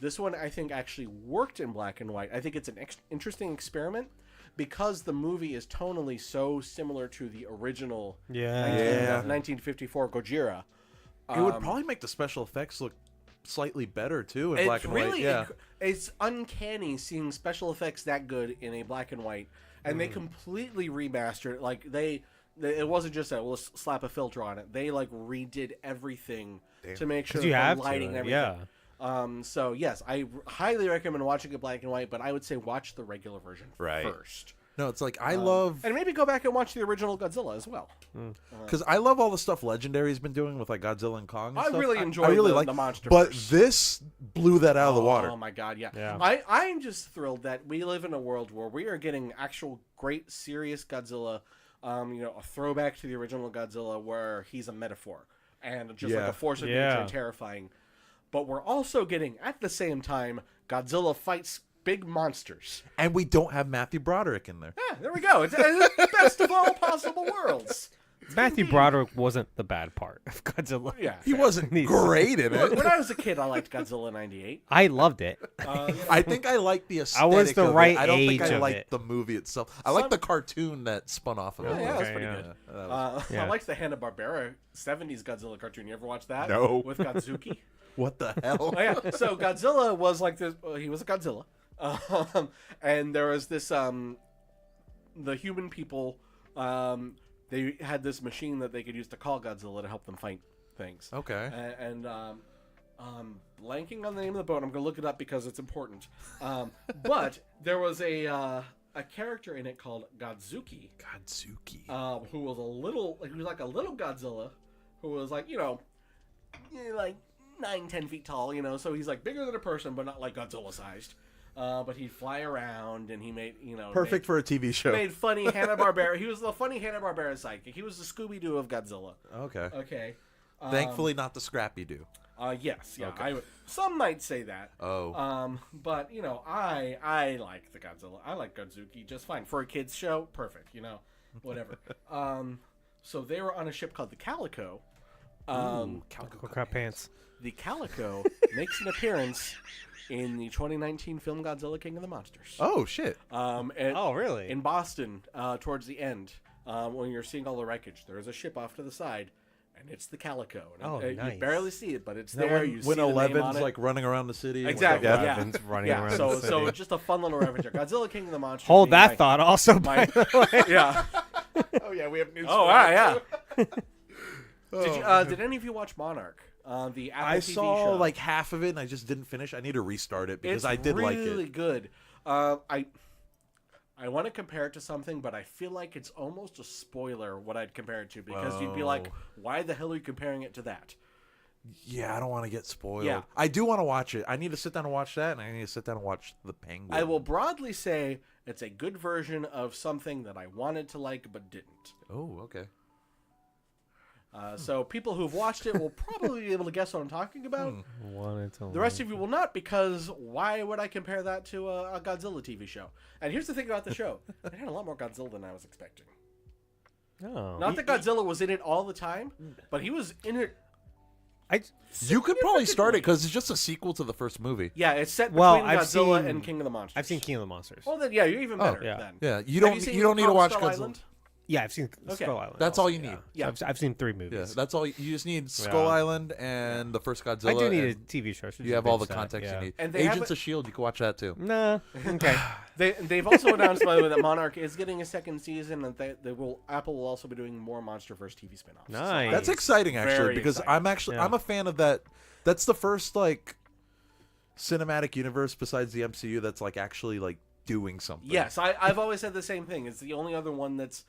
This one I think actually worked in black and white. I think it's an interesting experiment because the movie is tonally so similar to the original Yeah. 1954 Gojira. It would probably make the special effects look slightly better too in black and white. Yeah. It's uncanny seeing special effects that good in a black and white, and they completely remastered it. Like it wasn't just that we'll slap a filter on it. They like redid everything to make sure You that have the lighting to. and Yeah. everything. So yes, I highly recommend watching it black and white, but I would say watch the regular version first. No, it's like I love And maybe go back and watch the original Godzilla as well. because I love all the stuff Legendary's been doing with like Godzilla and Kong. And I stuff. really enjoy I really the like monster. but this blew that out of the water. Oh my god, yeah. Yeah. I'm just thrilled that we live in a world where we are getting actual great, serious Godzilla. A throwback to the original Godzilla where he's a metaphor and just like Yeah. a force of nature Yeah. and terrifying. But we're also getting, at the same time, Godzilla fights big monsters. And we don't have Matthew Broderick in there. Yeah, there we go. It's the best of all possible worlds. Matthew Broderick wasn't the bad part of Godzilla. Yeah. He wasn't He's- great in it. When I was a kid, I liked Godzilla 98. I loved it. I think I like the aesthetic. I was the of right it. I don't think age I of like it. the movie itself. I like the cartoon that spun off of it. Yeah, that was Okay, pretty yeah. good. Yeah. I liked the Hanna-Barbera 70s Godzilla cartoon. You ever watch that? No. With Godzuki? What the hell? Oh, yeah. So Godzilla was like this. He was a Godzilla, and there was this. The human people, they had this machine that they could use to call Godzilla to help them fight things. Okay. And blanking on the name of the boat. I'm gonna look it up because it's important. But there was a character in it called Godzuki, Godzuki. who was he was like a little Godzilla, who was like like 9-10 feet tall, so he's like bigger than a person, but not like Godzilla sized. But he'd fly around, and he made Perfect for a TV show. made funny Hanna-Barbera. He was the funny Hanna-Barbera sidekick. He was the Scooby-Doo of Godzilla. Okay. Okay. Thankfully, not the Scrappy Doo. Yes, yeah. Okay. Some might say that. Oh. But I like the Godzilla. I like Godzuki just fine for a kids show. Perfect. Whatever. So they were on a ship called the Calico. Calico crap pants. The Calico makes an appearance in the 2019 film Godzilla King of the Monsters. Oh shit. Oh, really? In Boston, towards the end, when you're seeing all the wreckage, there's a ship off to the side, and it's the Calico. And nice. You barely see it, but it's Is that there. when, You when see the name on Eleven's it. like running around the city? and Exactly. stuff? Yeah. Eleven's running Yeah. around So the so city. just a fun little adventure. Godzilla King of the Monsters. Hold being that thought also, by my- the way. Yeah. Oh yeah, we have news. Oh wow, yeah. Did any of you watch Monarch? The Apple I TV saw show. like half of it, and I just didn't finish. I need to restart it because I did like really it. good. I want to compare it to something, but I feel like it's almost a spoiler what I'd compare it to, because you'd be like, why the hell are you comparing it to that? Yeah, I don't want to get spoiled. Yeah. I do want to watch it. I need to sit down and watch that, and I need to sit down and watch The Penguin. I will broadly say it's a good version of something that I wanted to like but didn't. Oh, okay. So people who've watched it will probably be able to guess what I'm talking about. The rest of you will not, because why would I compare that to a Godzilla TV show? And here's the thing about the show. It had a lot more Godzilla than I was expecting. Oh. Not that Godzilla was in it all the time, but he was in it. You could probably start it because it's just a sequel to the first movie. Yeah, it's set between Well, I've Godzilla seen- and King of the Monsters. I've seen King of the Monsters. Well, then, yeah, you're even better yeah. then. Yeah, you Have don't seen you don't need to watch Skull Godzilla. Island? Yeah, I've seen Okay. Skull Island. That's all you need. Yeah. I've seen 3 Yeah, movies. that's all. You just need Skull Island and the first Godzilla. I do need a and TV show. You have all the context you need. And they have Agents of S.H.I.E.L.D., you can watch that too. Nah. Okay. They've also announced, by the way, that Monarch is getting a second season, and Apple will also be doing more MonsterVerse TV spinoffs. Nice. That's exciting, actually, Very because exciting. I'm a fan of that. That's the first like cinematic universe besides the MCU that's like actually like doing something. Yes, I've always said the same thing. It's the only other one that's.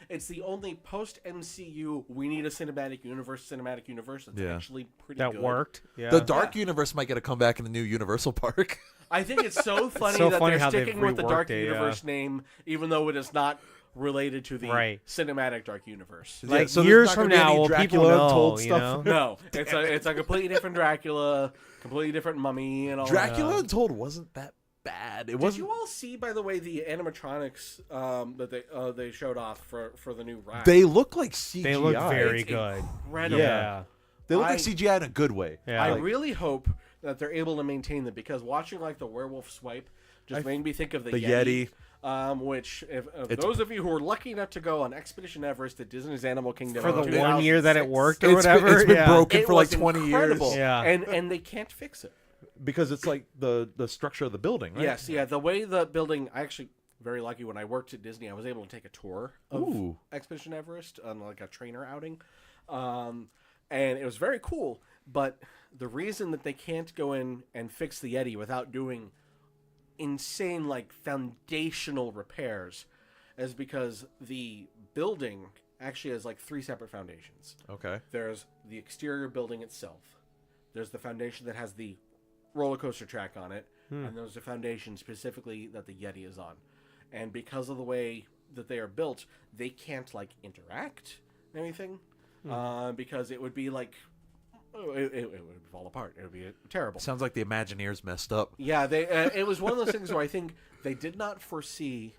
It's the only post MCU. We need a cinematic universe that's actually pretty that good. worked. Yeah. The Dark Universe might get a comeback in the new Universal Park. I think it's so funny so that funny they're how they've sticking with the Dark reworked it, Universe name, even though it is not related to the cinematic Dark Universe. Like so there's years not from gonna be any now, will people Dracula know? Untold You stuff. know? No, it's a completely different Dracula, completely different mummy, and all Dracula that. Untold wasn't that bad. It Did wasn't. you all see, by the way, the animatronics that they showed off for the new ride? They look like CGI. They look very It's good. incredible. Yeah. They look I- like CGI in a good way. Yeah. I like- really hope that they're able to maintain them, because watching like the werewolf swipe just made me think of the Yeti. Which, if It's- those of you who were lucky enough to go on Expedition Everest at Disney's Animal Kingdom For the in 1 year that it 2006, worked or It's whatever. been yeah. broken it for like was 20 incredible. years. Yeah. and they can't fix it. Because it's like the structure of the building, right? Yes, yeah. The way the building, I actually very lucky when I worked at Disney, I was able to take a tour of Ooh. Expedition Everest on like a trainer outing, and it was very cool. But the reason that they can't go in and fix the Yeti without doing insane like foundational repairs is because the building actually has like 3 separate foundations. Okay. There's the exterior building itself. There's the foundation that has the roller coaster track on it, and there's a foundation specifically that the Yeti is on. And because of the way that they are built, they can't like interact or anything, because it would be like it would fall apart. It would be terrible. Sounds like the Imagineers messed up. Yeah, they. It was one of those things where I think they did not foresee,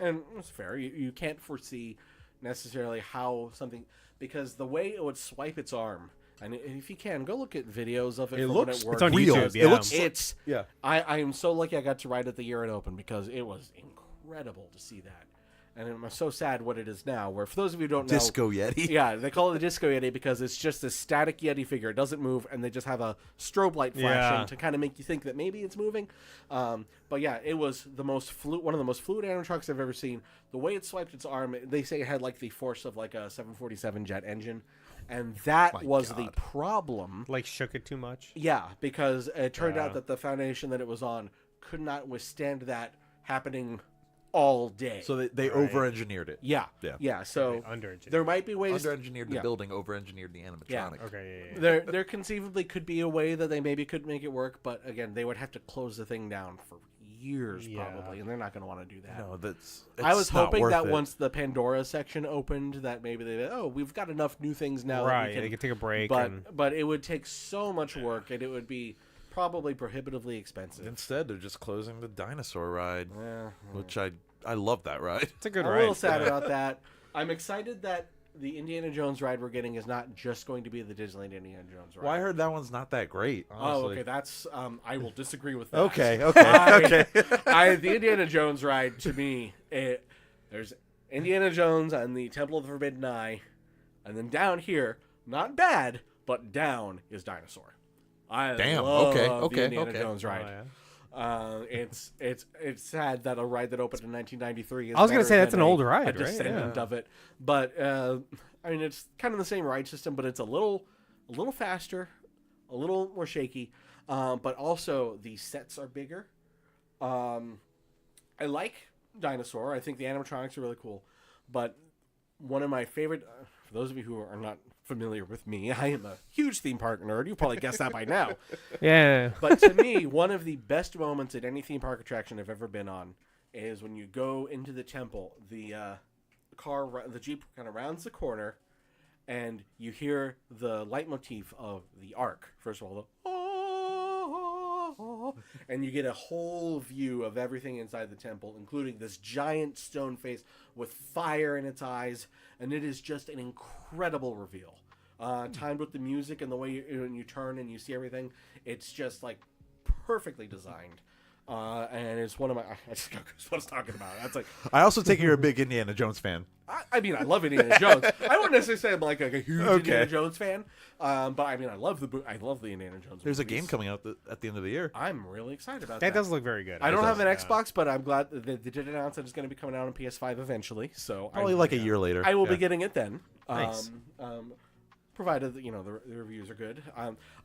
and it's fair. You can't foresee necessarily how something, because the way it would swipe its arm. And if you can, go look at videos of it. It from looks. when it worked. It's on real. YouTube, It yeah. looks. It's. Yeah. I am so lucky I got to ride it the year it opened, because it was incredible to see that. And I'm so sad what it is now. Where for those of you who don't know, Disco Yeti. yeah, they call it the Disco Yeti because it's just a static Yeti figure. It doesn't move, and they just have a strobe light flashing Yeah. to kind of make you think that maybe it's moving. But yeah, it was the most one of the most fluid animatronics I've ever seen. The way it swiped its arm, they say it had like the force of like a 747 jet engine, and that My was God. the problem. Like shook it too much. Yeah, because it turned Yeah. out that the foundation that it was on could not withstand that happening all day. So they Right. over-engineered it. yeah, Yeah. yeah. So Under-engineered. there might be ways. Under-engineered the yeah. building, over-engineered the animatronic. Okay. Yeah. There conceivably could be a way that they maybe could make it work, but again, they would have to close the thing down for years Yeah. probably, and they're not going to want to do that. No, that's. I was it's not hoping worth that it. once the Pandora section opened, that maybe we've got enough new things now. that Right. we can, They could take a break. but and... but it would take so much work, and it would be probably prohibitively expensive. Instead, they're just closing the dinosaur ride, Yeah. which I love that ride. It's a good I'm ride. a little sad about that. I'm excited that the Indiana Jones ride we're getting is not just going to be the Disneyland Indiana Jones ride. Well, I heard that one's not that great. Oh, Honestly. okay. That's I will disagree with that. Okay. The Indiana Jones ride to me, there's Indiana Jones and the Temple of the Forbidden Eye, and then down here, not bad, but down is Dinosaur. I Damn, love okay, the Indiana okay. Jones Oh, ride. yeah. It's sad that a ride that opened in 1993 is I was gonna better say that's than an a- old ride, a right? descendant Yeah. of it. But I mean, it's kind of the same ride system, but it's a little faster, a little more shaky. But also the sets are bigger. I like dinosaur. I think the animatronics are really cool. But one of my favorite, for those of you who are not familiar with me, I am a huge theme park nerd. You probably guessed that by now. Yeah. But to me, one of the best moments at any theme park attraction I've ever been on is when you go into the temple. The Jeep kind of rounds the corner, and you hear the leitmotif of the Ark. First of all, and you get a whole view of everything inside the temple, including this giant stone face with fire in its eyes, and it is just an incredible reveal. Timed with the music and the way when you turn and you see everything, it's just like perfectly designed. And it's one of my. I just got goosebumps talking about it. That's like. I also take you're a big Indiana Jones fan. I mean, I love Indiana Jones. I wouldn't necessarily say I'm like a huge Indiana Jones fan, but I mean, I love the Indiana Jones. There's a movies. game coming out at the end of the year. I'm really excited about That does look very good. I don't have an Xbox, but I'm glad that they did announce that it's going to be coming out on PS5 eventually. So Probably like a year later. I will be getting it then. Nice. Provided that, the reviews are good.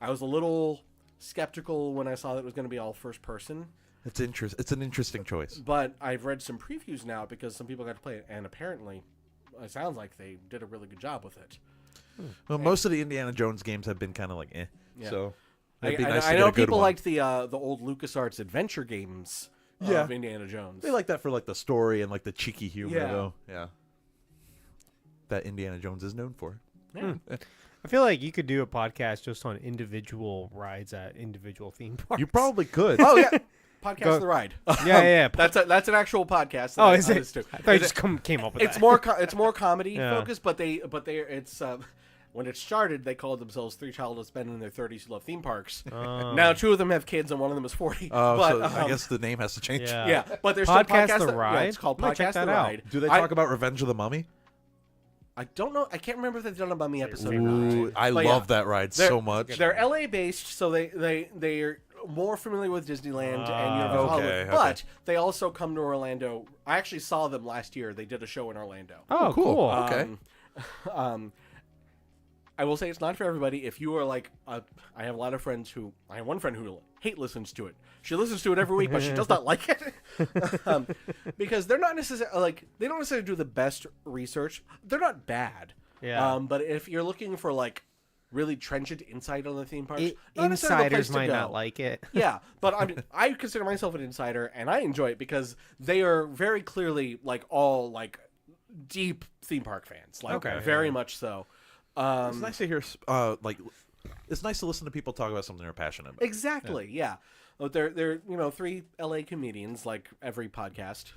I was a little skeptical when I saw that it was going to be all first person. It's an interesting choice. But I've read some previews now because some people got to play it, and apparently it sounds like they did a really good job with it. Well, most of the Indiana Jones games have been kind of like Yeah. So I it'd be nice to know get a good people one. liked the old LucasArts adventure games of Indiana Jones. They like that for like the story and like the cheeky humor, Yeah. though. Yeah. That Indiana Jones is known for. Yeah. I feel like you could do a podcast just on individual rides at individual theme parks. You probably could. Oh yeah, podcast the ride. Yeah. That's an actual podcast. Oh, is it? Too. I thought you just came up with It's that. it's more comedy Yeah. focused, but it's when it started they called themselves three childless men in their 30s who love theme parks. Now 2 of them have kids and 1 of them is 40. So I guess the name has to change. yeah, but there's Podcast still the podcast Ride? it's called I'm gonna check Podcast the that out. Ride. Do they talk about Revenge of the Mummy? I don't know. I can't remember if they've done a Mummy episode or Ooh, not. I But love yeah, that ride they're- so much. They're LA based, so they're more familiar with Disneyland and Universal okay, Hollywood. okay. But they also come to Orlando. I actually saw them last year. They did a show in Orlando. Oh, cool. Okay. I will say it's not for everybody. If you are like, I have a lot of friends who, I have one friend who listens to it. She listens to it every week, but she does not like it because they're not necessarily like they don't necessarily do the best research. They're not bad. Yeah. But if you're looking for like really trenchant insight on the theme parks, not necessarily the place Insiders to might go. not like it. Yeah, but I consider myself an insider, and I enjoy it because they are very clearly like all like deep theme park fans, like Okay. very much so. It's nice to hear. It's nice to listen to people talk about something they're passionate about. Exactly, yeah. They're 3 LA comedians, like every podcast,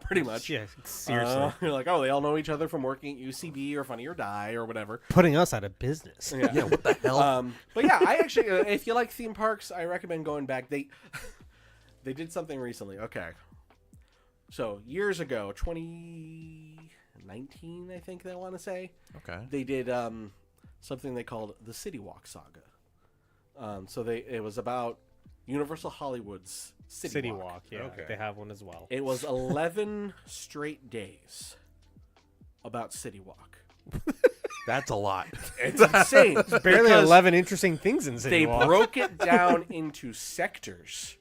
pretty much. Yeah, seriously. You're like, oh, they all know each other from working at UCB or Funny or Die or whatever. Putting us out of business. Yeah, what the hell? But yeah, I actually, if you like theme parks, I recommend going back. They did something recently. Okay, so years ago, 2019, I think they want to say. Okay. They did something they called the City Walk Saga. It was about Universal Hollywood's City Walk. Yeah, Okay. they have one as well. It was 11 straight days about City Walk. That's a lot. It's insane. Barely because 11 interesting things in City They Walk. broke it down into sectors,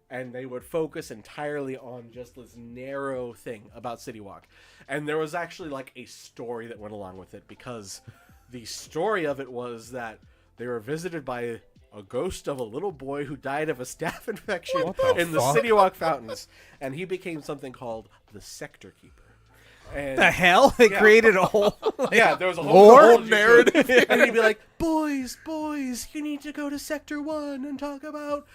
and they would focus entirely on just this narrow thing about City Walk. And there was actually like a story that went along with it, because the story of it was that they were visited by a ghost of a little boy who died of a staph infection in the City Walk fountains, and he became something called the Sector Keeper. And The hell? They created a whole... yeah, there was a whole Lore? narrative, and he'd be like, "Boys, you need to go to Sector 1 and talk about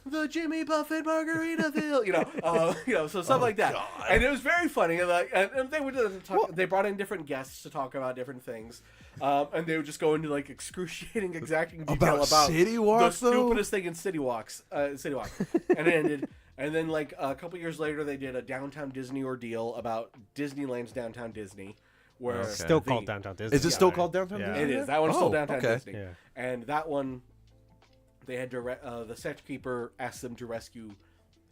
the Jimmy Buffett Margaritaville," so stuff like that. God. And it was very funny. And they would they brought in different guests to talk about different things, and they would just go into like excruciating, exacting detail About about City Walk, the though? stupidest thing in City Walk, and it ended. And then, like, a couple years later, they did a Downtown Disney ordeal about Disneyland's Downtown Disney, where Okay. Still called Downtown Disney. Is it still called Downtown Yeah. Disney? it is. That one's still Oh, Downtown okay. Disney. Yeah. And that one, they had to the Sector Keeper asked them to rescue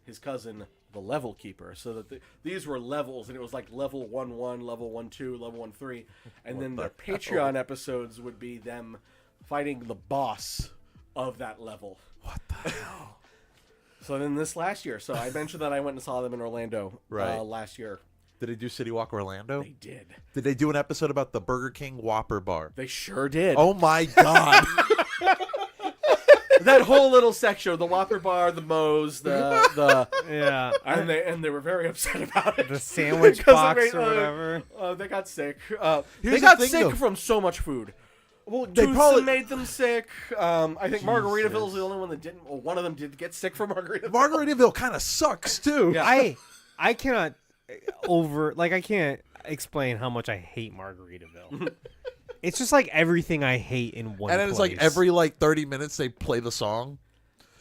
his cousin, the Level Keeper, so that these were levels, and it was like level 1-1, level 1-2, level 1-3, and then their Patreon episodes would be them fighting the boss of that level. What the hell? So then this last year, so I mentioned that I went and saw them in Orlando Right. last year. Did they do City Walk Orlando? They did. Did they do an episode about the Burger King Whopper bar? They sure did. Oh my god! That whole little section, the Whopper bar, the Moe's, the Yeah. and they were very upset about it. The sandwich Because box it made, or whatever. They got sick. Here's They the got thing, sick though. from so much food. Well, Toothsome made them sick. I think Margaritaville's the only one that didn't. Well, one of them did get sick from Margaritaville. Margaritaville kind of sucks too. Yeah. I cannot I can't explain how much I hate Margaritaville. It's just like everything I hate in one And then it's like place. every 30 minutes they play the song,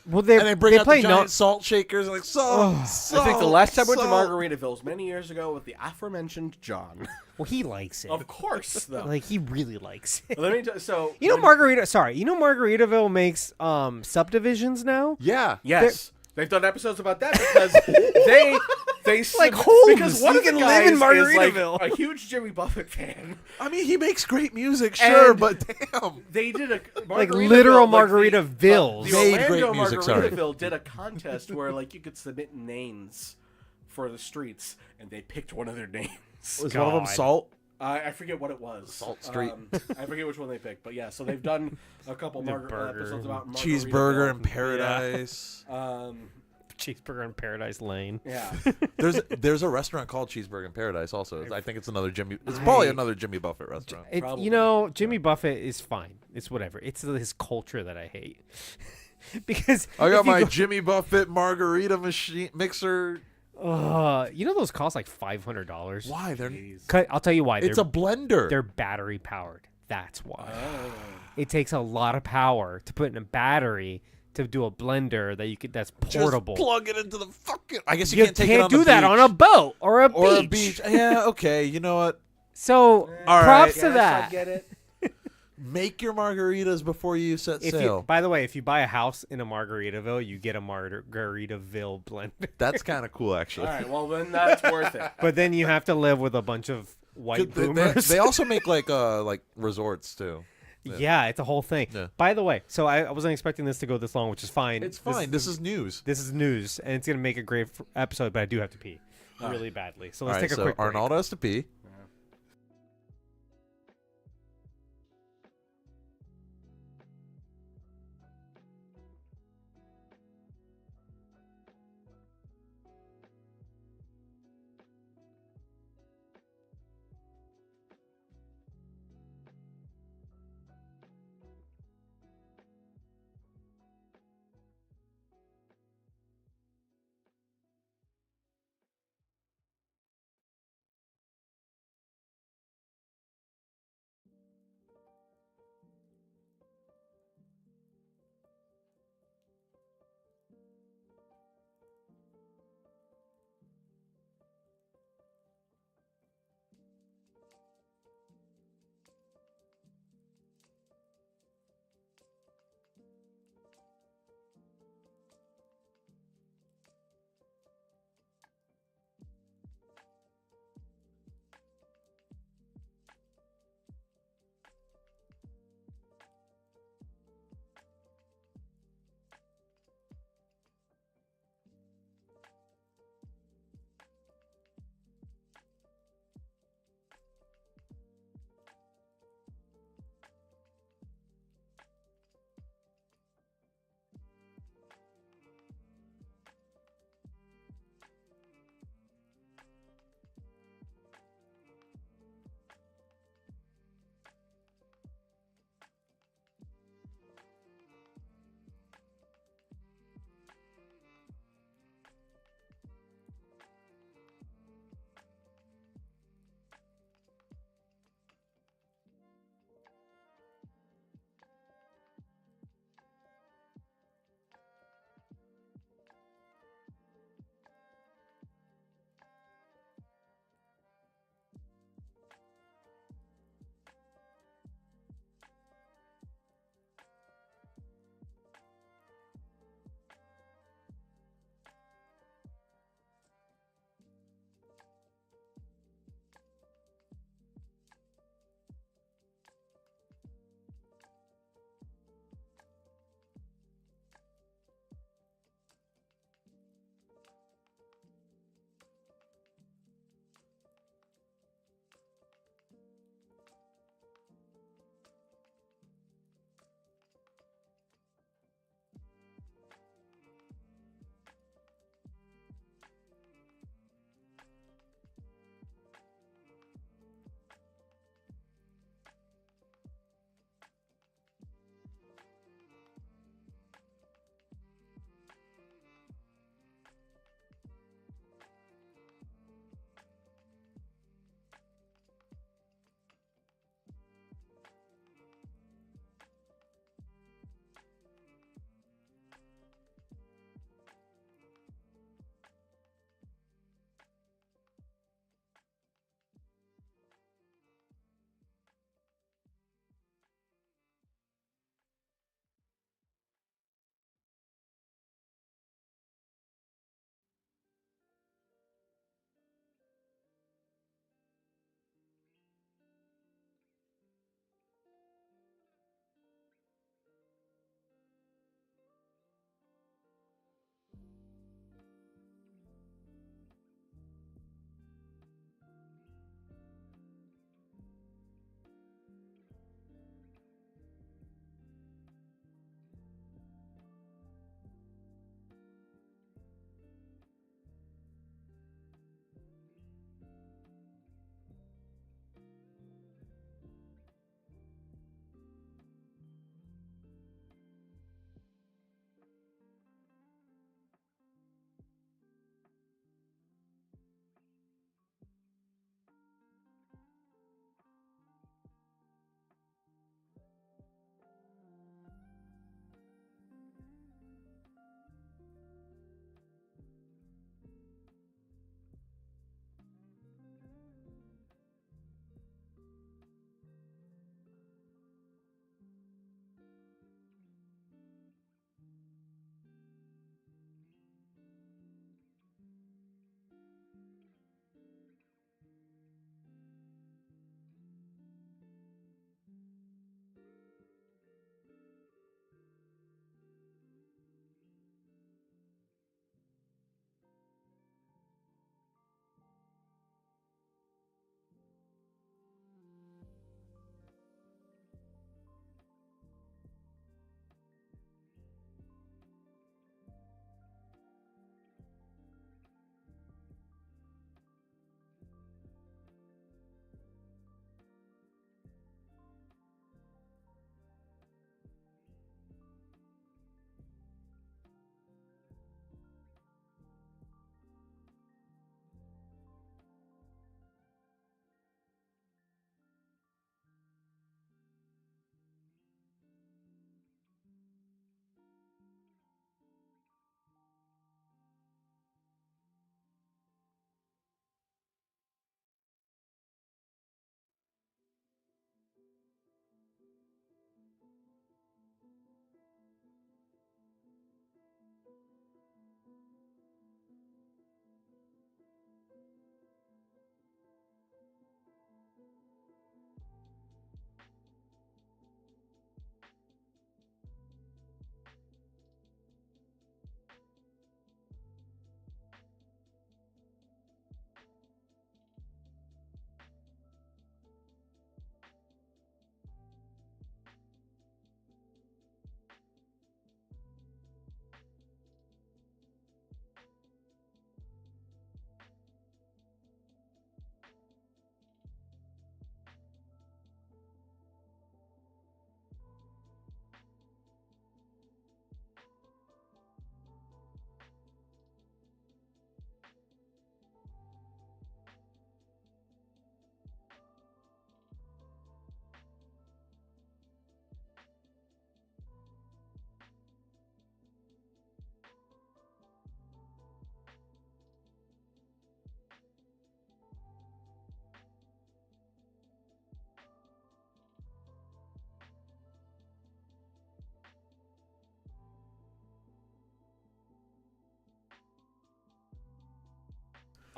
well, they and they bring out play the giant salt shakers and like I think the last time I went to Margaritaville was many years ago with the aforementioned John. Well, he likes it. Of course, though. Like he really likes it. Let me tell so You know, Margaritaville makes subdivisions now. Yeah. Yes, they've done episodes about that because they Like Holmes, because one you of the can guys live in is like Margaritaville. a huge Jimmy Buffett fan. I mean, he makes great music, sure, And- but damn. They did a Like Margaritaville, literal like Margaritavilles. The Made Orlando great music, sorry. Margaritaville did a contest where you could submit names for the streets, and they picked one of their names. Was one of them God. Salt? I forget what it was. Salt Street. I forget which one they picked, but yeah. So they've done a couple burger. episodes about Cheeseburger in Margaritaville. Paradise. Cheeseburger in Paradise Lane. Yeah. There's a restaurant called Cheeseburger in Paradise also. I think it's another Jimmy. It's probably another Jimmy Buffett restaurant. Probably. You know, Jimmy Buffett is fine. It's whatever. It's his culture that I hate. Because I got if you my go- Jimmy Buffett margarita machine mixer. you know those cost like $500. Why? I'll tell you why. It's a blender. They're battery powered. That's why. Oh. It takes a lot of power to put in a battery to do a blender that's portable. Just plug it into the fucking. I guess you, You can't take it on do the that beach. on a boat or a or beach. a beach. Yeah, okay. You know what? So All props right. to Yes, that. I get it. Make your margaritas before you set sail. By the way, if you buy a house in a Margaritaville, you get a Margaritaville blender. That's kind of cool, actually. All right. Well, then that's worth it. But then you have to live with a bunch of white They, boomers. they also make like resorts too. yeah, it's a whole thing. Yeah. By the way, so I wasn't expecting this to go this long, which is fine. It's fine. This is news. This is news, and it's gonna make a great episode. But I do have to pee really badly, so let's All right, take a so quick break. Arnaldo has to pee.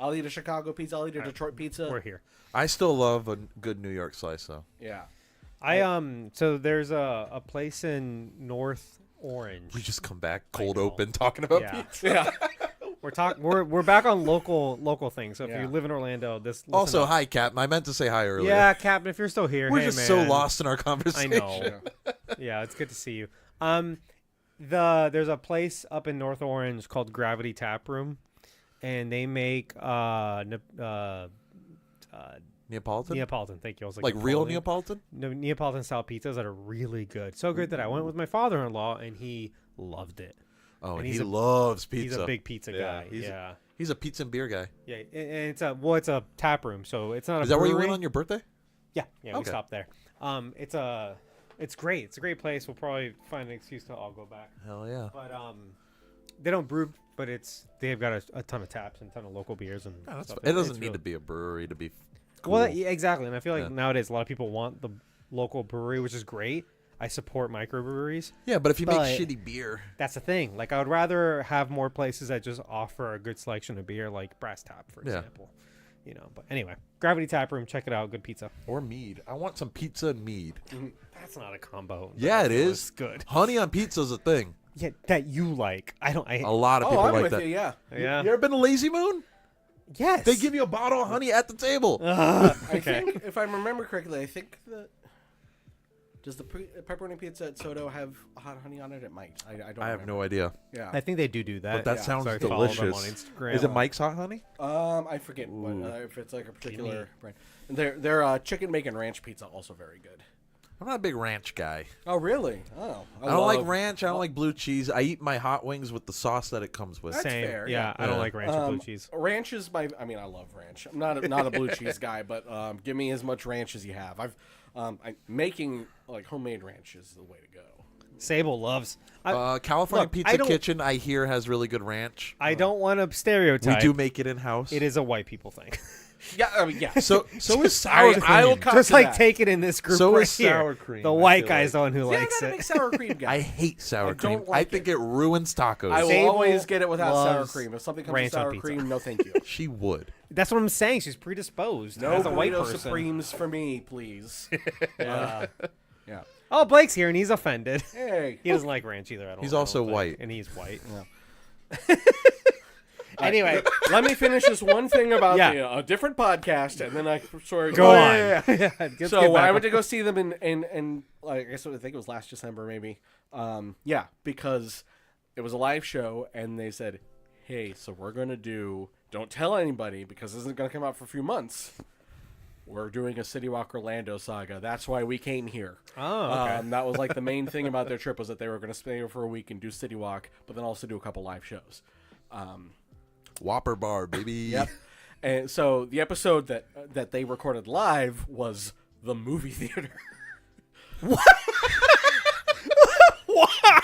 I'll eat a Chicago pizza. I'll eat a Detroit pizza. We're here. I still love a good New York slice, though. Yeah. So there's a place in North Orange. We just come back cold open talking about Yeah. pizza. Yeah. We're back on local things. So if Yeah. you live in Orlando, listen Also, up. hi, Cap. I meant to say hi earlier. Yeah, Captain, if you're still here, We're hey, just man. so lost in our I conversation. know. Yeah, it's good to see you. There's a place up in North Orange called Gravity Tap Room, and they make Neapolitan? Neapolitan. Thank you. I was Like real Neapolitan? Neapolitan? No, Neapolitan style pizzas that are really good. So good that I went with my father-in-law and he loved it. Oh, And and he's he a- loves pizza. He's a big pizza guy. Yeah. He's a pizza and beer guy. Yeah, and it's a tap room, so it's not a Is that where you brewery. went on your birthday? Yeah, we Okay. stopped there. It's great. It's a great place. We'll probably find an excuse to all go back. Hell yeah. But they don't brew, but they've got a ton of taps and a ton of local beers and Yeah, stuff. it doesn't It's need really- to be a brewery to be cool. Well, yeah, exactly. And I feel like Yeah. nowadays a lot of people want the local brewery, which is great. I support microbreweries. Yeah, but if you But- make shitty beer, That's the thing. Like I would rather have more places that just offer a good selection of beer, like Brass Tap, for Yeah. example. But anyway, Gravity Tap Room, check it out. Good pizza. or mead. I want some pizza and mead. That's not a combo. Yeah, it That is. was good. Honey on pizza's a thing. Yeah, that you like. I don't. A lot of Oh, people I'm like with that. you. Yeah. Yeah. You ever been to Lazy Moon? Yes. They give you a bottle of honey at the table. I Okay. think, if I remember correctly, does the pepperoni pizza at Soto have hot honey on it? It might. I don't. I have remember. no idea. Yeah. I think they do that. But that Yeah. sounds So I follow them delicious. on Instagram. Is it Mike's Hot Honey? I forget if it's like a particular brand. Their chicken bacon ranch pizza also very good. I'm not a big ranch guy. Oh really? Oh, I don't like ranch. I don't like blue cheese. I eat my hot wings with the sauce that it comes with. That's Same. fair, Yeah, yeah. I don't Yeah. like ranch or blue cheese. Ranch is my. I mean, I love ranch. I'm not a blue cheese guy, but give me as much ranch as you have. Making like homemade ranch is the way to go. Sable loves. California Look, I Pizza don't- Kitchen, I hear, has really good ranch. I don't want to We stereotype. do make it in house. It is a white people thing. Yeah, I mean, yeah. So is sour cream. I will come Just to like that. take it in this group So right is here. sour cream, The I white feel guy's like. the one who Yeah, I likes gotta it. make sour cream guy. I hate sour I cream. don't like I think it ruins tacos. I will Sable always get it without sour loves cream. If something comes ranch with on sour pizza. cream, no thank you. She would. That's what I'm saying. She's predisposed No as a white burrito person. supremes for me, please. Yeah. Yeah. Oh, Blake's here and he's offended. Hey. He doesn't like ranch either. He's also white. and he's white. Yeah. Anyway, Let me finish this one thing about Yeah. a different podcast, and then I sort of go on. Yeah. Yeah, let's So get when back I on- went to go see them in like I think it was last December maybe. Yeah, because it was a live show and they said, "Hey, so we're going to don't tell anybody because this isn't going to come out for a few months. We're doing a City Walk Orlando saga. That's why we came here." Oh, okay. That was like the main thing about their trip was that they were going to stay here for a week and do City Walk, but then also do a couple live shows. Whopper bar, baby. Yep. And so the episode that they recorded live was the movie theater.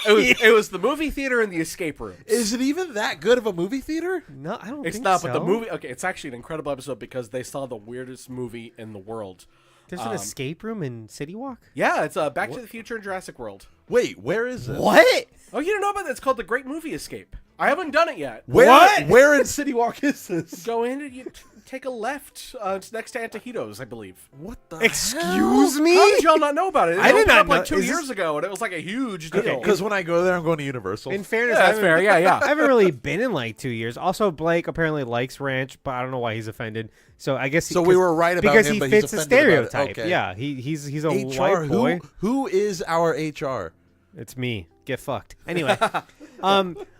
It was the movie theater and the escape rooms. Is it even that good of a movie theater? No, I don't It's think not, so. but the movie. Okay, it's actually an incredible episode because they saw the weirdest movie in the world. There's an escape room in City Walk? Yeah, it's Back to the Future and Jurassic World. Wait, where is it? What? Oh, you don't know about that? It's called the Great Movie Escape. I haven't done it yet. Where in City Walk is this? Go in and you take a left. It's next to Antojitos, I believe. What the Excuse me? How did y'all not know about it? It I did opened not up like know- 2 is years this- ago, and it was like a huge deal. Because when I go there, I'm going to Universal. In fairness, Yeah, I that's haven't- fair. Yeah, yeah. I haven't really been in like 2 years. Also, Blake apparently likes ranch, but I don't know why he's offended. So I guess So we were right about because him, he but he's fits the offended about it. stereotype. Okay. Yeah, he's a HR, white boy. who is our HR? It's me. Get fucked. Anyway,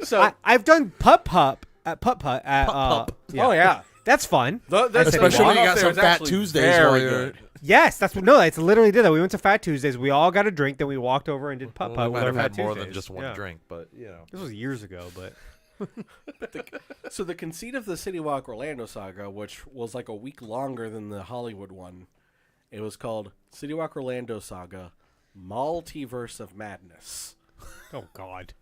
So I've done putt at Putt. oh yeah, that's fun. Especially when you got some Fat Tuesdays while you're- Good. Yes, that's no. It's literally did that. We went to Fat Tuesdays. We all got a drink. Then we walked over and did putt We putt with might our have Fat had more than Tuesdays. just one Yeah. drink, but you know. This was years ago, but So the conceit of the City Walk Orlando saga, which was like a week longer than the Hollywood one, it was called City Walk Orlando Saga: Multiverse of Madness. oh god.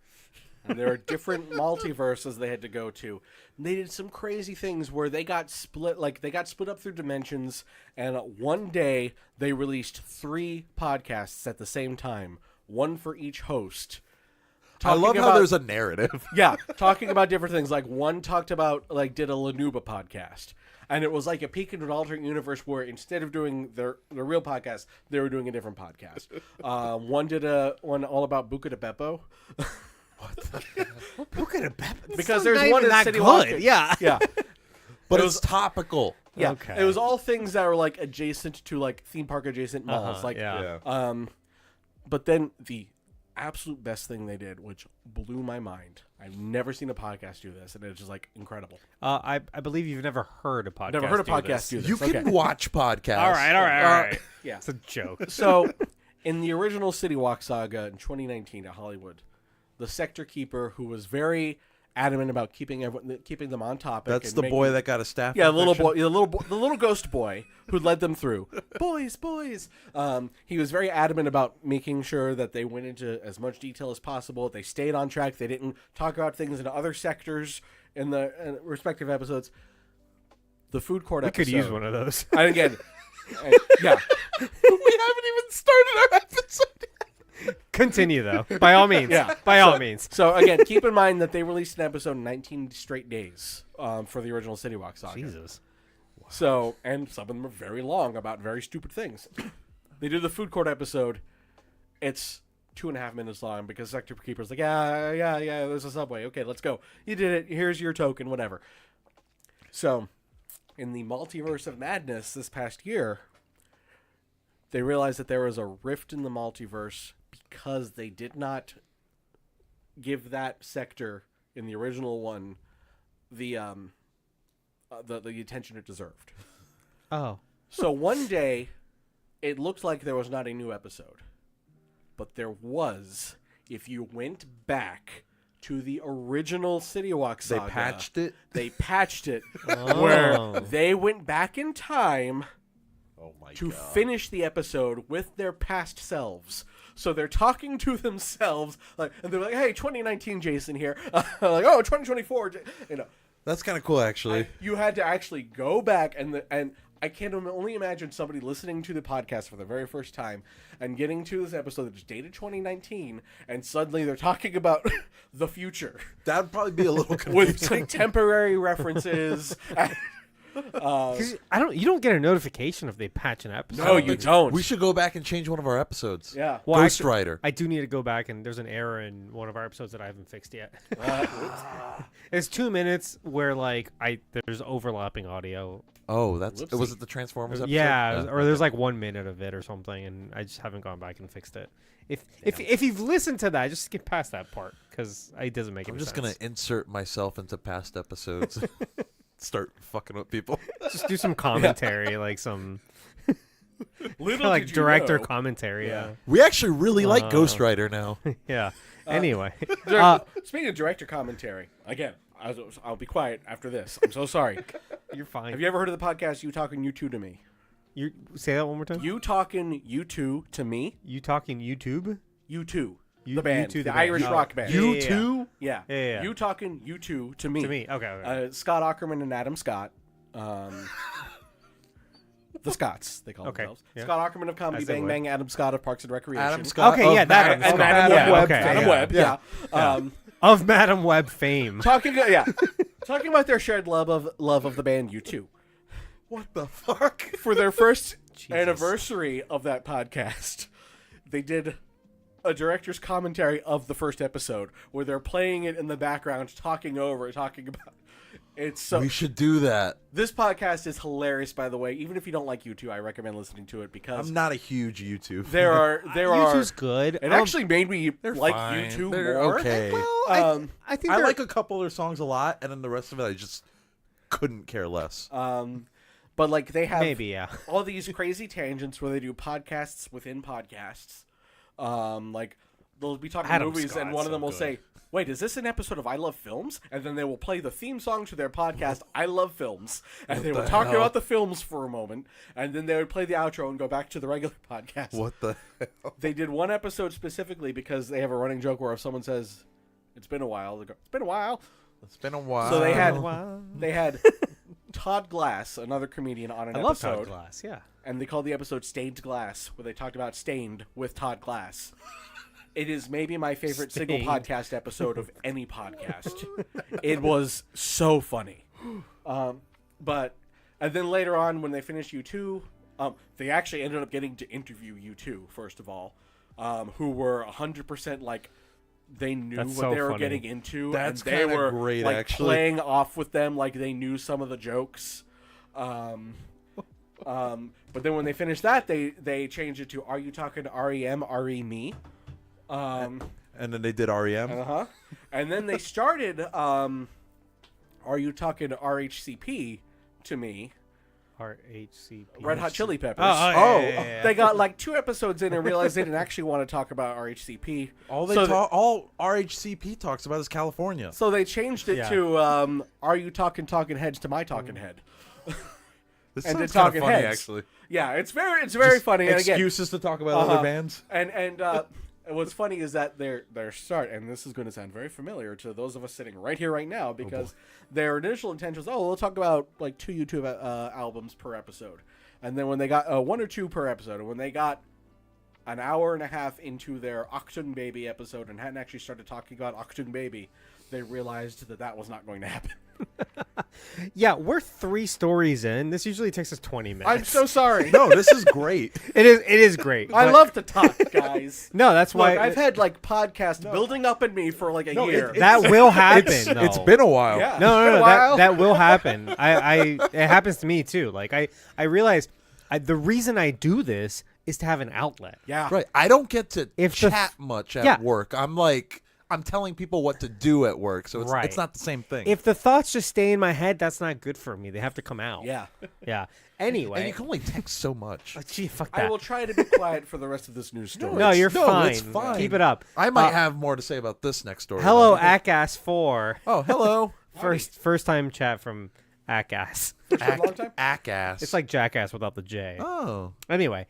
And there are different multiverses they had to go to. And they did some crazy things where they got split up through dimensions, and one day they released 3 podcasts at the same time, one for each host, I love how there's a narrative. Yeah, talking about different things. Like one talked about did a Lanuba podcast, and it was like a peek into an alternate universe where instead of doing their real podcast, they were doing a different podcast. One did one all about Buca de Beppo. What the hell? Buca de Beppo? Because there's one in City Walk. Yeah. Yeah. But it's topical. Yeah. Okay. It was all things that were like adjacent to like theme park adjacent malls. But then the absolute best thing they did, which blew my mind. I've never seen a podcast do this, and it's just like incredible. I believe you've never heard a podcast. Never heard a podcast do this. You can watch podcasts. All right. Yeah. It's a joke. So, in the original City Walk saga in 2019 at Hollywood, the sector keeper who was very adamant about keeping them on topic. That's the boy that got a staph Yeah, infection. the little ghost boy who led them through. Boys. He was very adamant about making sure that they went into as much detail as possible. They stayed on track. They didn't talk about things in other sectors in the respective episodes. The food court episode. We could use one of those. And again, yeah. We haven't even started our episode. Continue, though. By all means. Yeah. By all means. So again, keep in mind that they released an episode in 19 straight days for the original City Walk saga. Jesus. So, and some of them are very long about very stupid things. They do the food court episode. It's 2.5 minutes long because Sector Keeper's like, yeah, there's a subway. Okay, let's go. You did it. Here's your token, whatever. So, in the multiverse of madness this past year, they realized that there was a rift in the multiverse because they did not give that sector in the original one the attention it deserved. Oh. So one day, it looked like there was not a new episode, but there was. If you went back to the original City Walk saga, They patched it. They patched it Oh. where they went back in time to God. finish the episode with their past selves. So they're talking to themselves, and they're like, "Hey, 2019 Jason here," like, "Oh, 2024," That's kind of cool, actually. You had to actually go back and I can only imagine somebody listening to the podcast for the very first time and getting to this episode that's dated 2019, and suddenly they're talking about the future That'd probably be a little confusing. with contemporary references. You don't get a notification if they patch an episode. No, you don't. We should go back and change one of our episodes. Yeah. Well, Ghost actually, Rider. I do need to go back, and there's an error in one of our episodes that I haven't fixed yet. It's 2 minutes where there's overlapping audio. Oh, Whoopsie. was it the Transformers episode? Yeah, or there's 1 minute of it or something, and I just haven't gone back and fixed it. If you've listened to that, just skip past that part because it doesn't make any sense. I'm just gonna insert myself into past episodes. Start fucking with people. just do some commentary, like some Little did you director know. commentary. Yeah. We actually really like Ghost Rider now. Yeah. Anyway, Speaking of director commentary, again, I'll be quiet after this. I'm so sorry. you're fine. Have you ever heard of the podcast You Talking You Two to Me? You say that one more time. You Talking You Two to Me? You talking YouTube? You Two. You- The band. U2, the band. Irish Oh. rock band. You- You yeah. too? Yeah. Yeah. You Talking You Two to Me. To me. Okay. Scott Aukerman and Adam Scott. The Scots, they call Okay, themselves. yeah. Scott Aukerman of Comedy As they Bang would. Bang, Adam Scott of Parks and Recreation. Adam Scott. Okay, of yeah, that Madam- Adam And Scott. Madam Web. Okay, Madam yeah. Web, yeah. Of Madam Web fame. Talking about their shared love of the band U2. What the fuck? For their first Jesus. anniversary of that podcast, they did a director's commentary of the first episode where they're playing it in the background, talking about. It's so. We should do that. This podcast is hilarious, by the way. Even if you don't like U2, I recommend listening to it because I'm not a huge YouTube. there are. YouTube's good. It actually made me They're like fine. U2 They're more. okay. Well, I think I they're- like a couple of their songs a lot, and then the rest of it I just couldn't care less. But they have maybe yeah. all these crazy tangents where they do podcasts within podcasts. They'll be talking Adam movies, and Scott's one of them so will good. say, "Wait, is this an episode of I Love Films?" And then they will play the theme song to their podcast, I Love Films, and they will the talk hell? about the films for a moment, and then they would play the outro and go back to the regular podcast. What the hell? They did one episode specifically because they have a running joke where if someone says, "It's been a while," they go, "It's been a while." It's been a while. So they had Wow. Todd Glass, another comedian, on an I love episode. Todd Glass. Yeah. And they called the episode Stained Glass, where they talked about Stained with Todd Glass. It is maybe my favorite single Sting. podcast episode of any podcast. It was so funny. And then later on, when they finished U2, they actually ended up getting to interview U2, first of all, who were 100% like, they knew That's what so they were funny. getting into. That's and they kinda were great, like actually. playing off with them like they knew some of the jokes. But then when they finished that, they changed it to "Are you talking to REM, RE me?" And then they did REM. Uh-huh. And then they started "Are you talking to RHCP to me?" RHCP. Red Hot Chili Peppers. Yeah. They got like 2 episodes in and realized they didn't actually want to talk about RHCP. All all RHCP talks about is California. So they changed it Yeah. to "Are you talking heads to my talking head?" This and sounds the kind Talking of funny, Heads. actually. Yeah, it's very funny. And again, Excuses to talk about Uh-huh. other bands. And what's funny is that their start, and this is going to sound very familiar to those of us sitting right here right now, because their initial intention was, we'll talk about like 2 YouTube albums per episode, and then when they got 1 or 2 per episode, and when they got an hour and a half into their Octung Baby episode and hadn't actually started talking about Octung Baby, they realized that was not going to happen. Yeah, we're 3 stories in. This usually takes us 20 minutes. I'm so sorry. No, this is great. It is great. I but- love to talk, guys. No, that's why Look, I've had like podcasts building up in me for like a year. that will happen. It's though. been a while. Yeah. No, Wow. that will happen. It happens to me too. Like I realize the reason I do this is to have an outlet. Yeah. Right. I don't get to If the- chat much at Yeah. work. I'm telling people what to do at work, so it's Right. not the same thing. If the thoughts just stay in my head, that's not good for me. They have to come out. Yeah. Yeah. Anyway. and you can only text so much. Gee, fuck that. I will try to be quiet for the rest of this news story. No, you're No, fine. it's fine. Keep it up. I might have more to say about this next story. Hello, though. Ackass4. Oh, hello. First time chat from Ackass. For a long time? Ackass. It's like Jackass without the J. Oh. Anyway,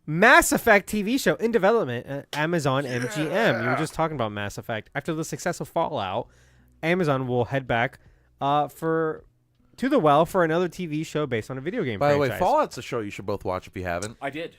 Mass Effect TV show in development at Amazon MGM. You were just talking about Mass Effect. After the success of Fallout, Amazon will head back to the well for another TV show based on a video game By the way, franchise. Fallout's a show you should both watch if you haven't. I did.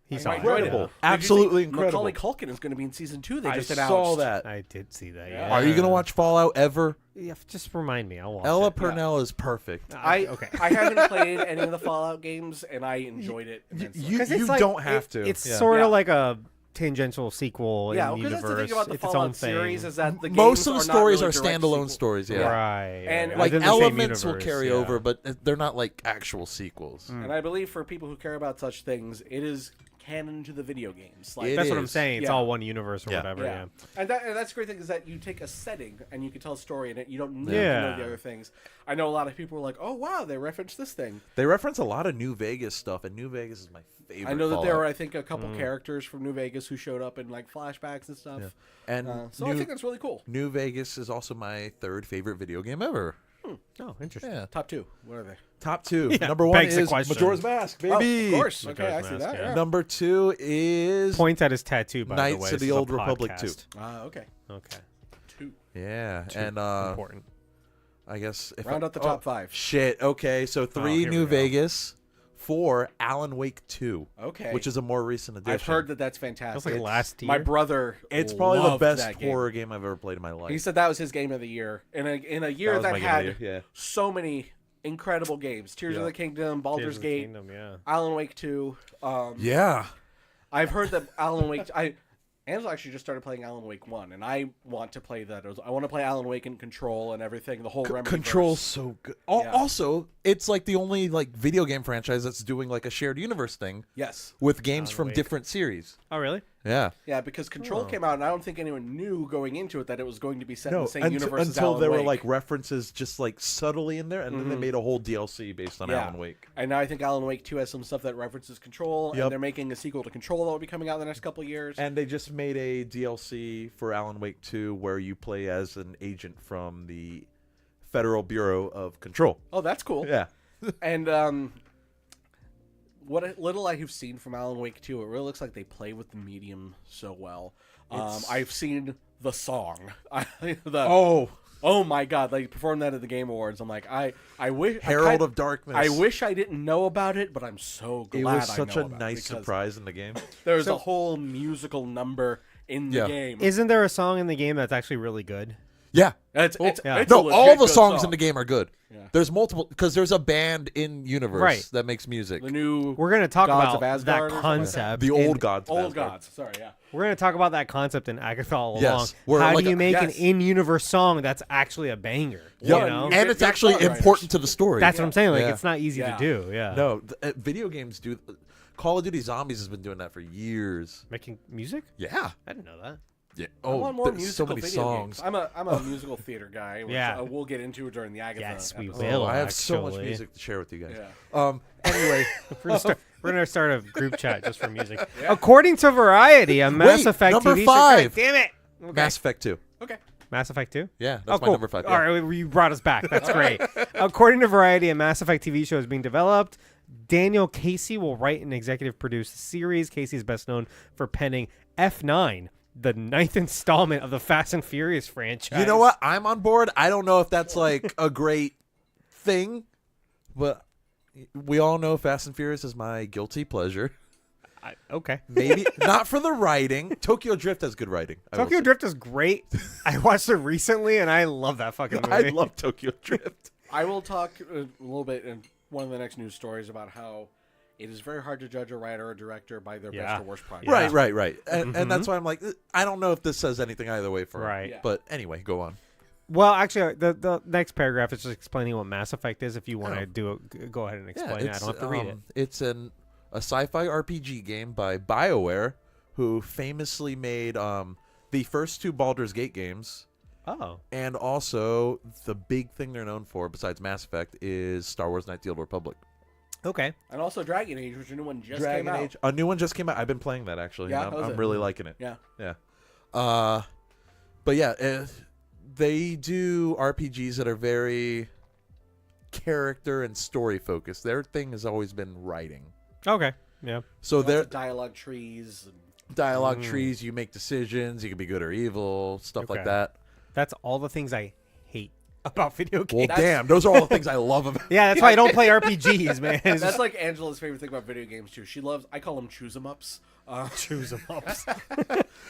He I saw it. enjoyed Incredible. Did you Absolutely see incredible. Macaulay Culkin is going to be in season 2. They I just announced. saw that. I did see that. Yeah. Yeah. Are you going to watch Fallout ever? Yeah, just remind me. I'll watch Ella it. Purnell is perfect. Okay. I haven't played any of the Fallout games, and I enjoyed it. immensely. You 'Cause it's like- don't have to. It's Yeah. sort Yeah. of like a tangential sequel Yeah, in the because that's universe. the thing about the It's its own Fallout thing. series is that the Most games of the are not stories really are direct standalone sequels. stories, yeah. Right. And, right. Like Within the same elements will universe, carry yeah. over, but they're not like actual sequels. And I believe for people who care about such things, it is canon to the video games. Like, It That's what I'm is. saying. It's Yeah. all one universe or Yeah. whatever. Yeah. And that's the great thing is that you take a setting and you can tell a story in it. You don't need to Yeah. know the other things. I know a lot of people are like, "Oh wow, they referenced this thing." They reference a lot of New Vegas stuff, and New Vegas is my favorite. I know that there Fallout. were, I think, a couple characters from New Vegas who showed up in like flashbacks and stuff. And So I think that's really cool. New Vegas is also my 3rd favorite video game ever. Oh, interesting. Yeah. Top 2. What are they? Top 2. Yeah, Number 1 begs the is question. Majora's Mask, Oh, baby. of course. Okay, Majora's I see Mask, that. yeah. Yeah. Number 2 is Points at his tattoo, by the Knights way. of This the is a Old Republic 2. podcast. Okay. Okay. 2. Yeah, and Important. I guess if Round I, out the top 5. Shit. Okay, so 3 here we New go. Vegas, 4 Alan Wake 2. Okay. Which is a more recent addition. I've heard that's That was fantastic. like last year. My brother. It's probably the loved best that game. horror game I've ever played in my life. He said that was his game of the year. In a year was that my game of had the year, yeah. so many incredible games. Tears of Yeah. the Kingdom, Baldur's Tears of the Gate, Kingdom, yeah. Alan Wake 2. Yeah. I've heard that Alan Wake. Angela actually just started playing Alan Wake 1, and I want to play that. I want to play Alan Wake and Control and everything, the whole Remedy. Control's so good. Yeah. Also, it's like the only like video game franchise that's doing like a shared universe thing Yes. with games Alan from Wake. different series. Oh, really? Yeah. Yeah, because Control came out, and I don't think anyone knew going into it that it was going to be set in No, the same universe as until Alan there Wake. were like references just like subtly in there, and then they made a whole DLC based on Yeah. Alan Wake. And now I think Alan Wake 2 has some stuff that references Control, Yep. and they're making a sequel to Control that will be coming out in the next couple of years. And they just made a DLC for Alan Wake 2 where you play as an agent from the Federal Bureau of Control. Oh, that's cool. Yeah. And what little I have seen from Alan Wake 2, it really looks like they play with the medium so well. I've seen the song. Oh my God! They performed that at the Game Awards. I'm like, I wish Herald of Darkness. I wish I didn't know about it, but I'm so glad It was I such know a about it nice because surprise in the game. There's a whole musical number in the game. Isn't there a song in the game that's actually really good? Yeah. It's Yeah. a No, legit all the good songs song. in the game are good. Yeah. There's multiple because there's a band in universe Right. that makes music. The new We're gonna talk Gods about of Asgard or that something like that? concept. The in- old gods. of old Asgard. gods. Sorry, yeah. We're gonna talk about that concept in Agatha all Yes, along. where, How like, do you make an yes. in-universe song that's actually a banger? Yeah, You know? and it's They're actually songwriters. important to the story. That's what I'm saying. Like, Yeah. it's not easy Yeah. to do. Yeah. No, video games do. Call of Duty Zombies has been doing that for years. Making music? Yeah. I didn't know that. Yeah. I want more there's musical so many video songs. games. I'm a musical theater guy, which Yeah. we'll get into during the Agatha. Yes, we episode. will. I have so much actually. music to share with you guys. Yeah. Anyway, We're gonna start a group chat just for music. According to Variety, a Mass Wait, Effect number TV 5. show. Damn it! Okay. Mass Effect 2. Okay. Mass Effect 2? Yeah, Oh, that's my cool. number 5. All Yeah. right, you brought us back. That's great. According to Variety, a Mass Effect TV show is being developed. Daniel Casey will write and executive produce the series. Casey is best known for penning F9, the 9th installment of the Fast and Furious franchise. You know what? I'm on board. I don't know if that's like a great thing, but we all know Fast and Furious is my guilty pleasure. Okay. Maybe not for the writing. Tokyo Drift has good writing. I will Tokyo say. Drift is great. I watched it recently, and I love that fucking movie. I love Tokyo Drift. I will talk a little bit in one of the next news stories about how it is very hard to judge a writer or director by their Yeah. best or worst project. Right. And that's why I'm like, I don't know if this says anything either way for him. Right. Yeah. But anyway, go on. Well, actually, the next paragraph is just explaining what Mass Effect is. If you want to do it, go ahead and explain it. I don't have to read it. It's a sci-fi RPG game by BioWare, who famously made the first 2 Baldur's Gate games. Oh. And also, the big thing they're known for, besides Mass Effect, is Star Wars Knights of the Old Republic. Okay. And also Dragon Age, which a new one just Dragon came out. Age. A new one just came out. I've been playing that, actually. Yeah, and how is I'm it? really liking it. Yeah. Yeah. But yeah, they do RPGs that are very character and story focused. Their thing has always been writing. Okay. Yeah. So Lots their of dialogue trees. And dialogue trees, you make decisions, you can be good or evil, stuff like Okay. that. That's all the things I hate about video Well, games. damn, those are all the things I love about Yeah, that's why I don't play RPGs, man. It's that's just like Angela's favorite thing about video games too. She loves. I call them choose 'em ups. choose them up.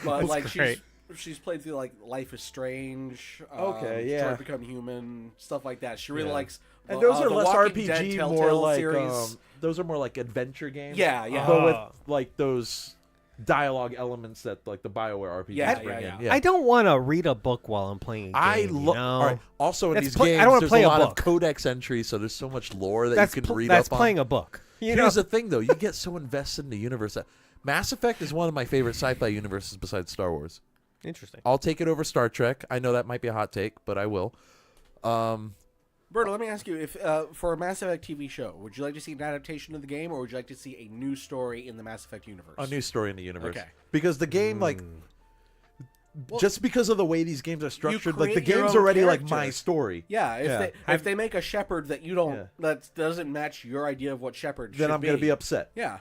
But like great. she's played through like Life is Strange. Okay, yeah. Detroit Become Human, stuff like that. She really Yeah. likes. And those are the less Walking Dead RPG, more Telltale like series. those are more like adventure games. Yeah, yeah. But with like those dialogue elements that like the BioWare RPGs Yeah, bring yeah, in. yeah. I don't want to read a book while I'm playing a game. I you love. know? All right. Also, in That's these I games, don't wanna there's play a a lot of book. codex entries, so there's so much lore that That's you can read that's up on. playing a book. You know? Here's the thing, though: you get so invested in the universe. That Mass Effect is one of my favorite sci-fi universes besides Star Wars. Interesting. I'll take it over Star Trek. I know that might be a hot take, but I will. Berta, let me ask you: if for a Mass Effect TV show, would you like to see an adaptation of the game, or would you like to see a new story in the Mass Effect universe? A new story in the universe. Okay. Because the game, like, just because of the way these games are structured, like the create your game's own already like character. my story. Yeah, if they make a Shepard that you don't Yeah. that doesn't match your idea of what Shepard should Then I'm be, gonna be upset. Yeah.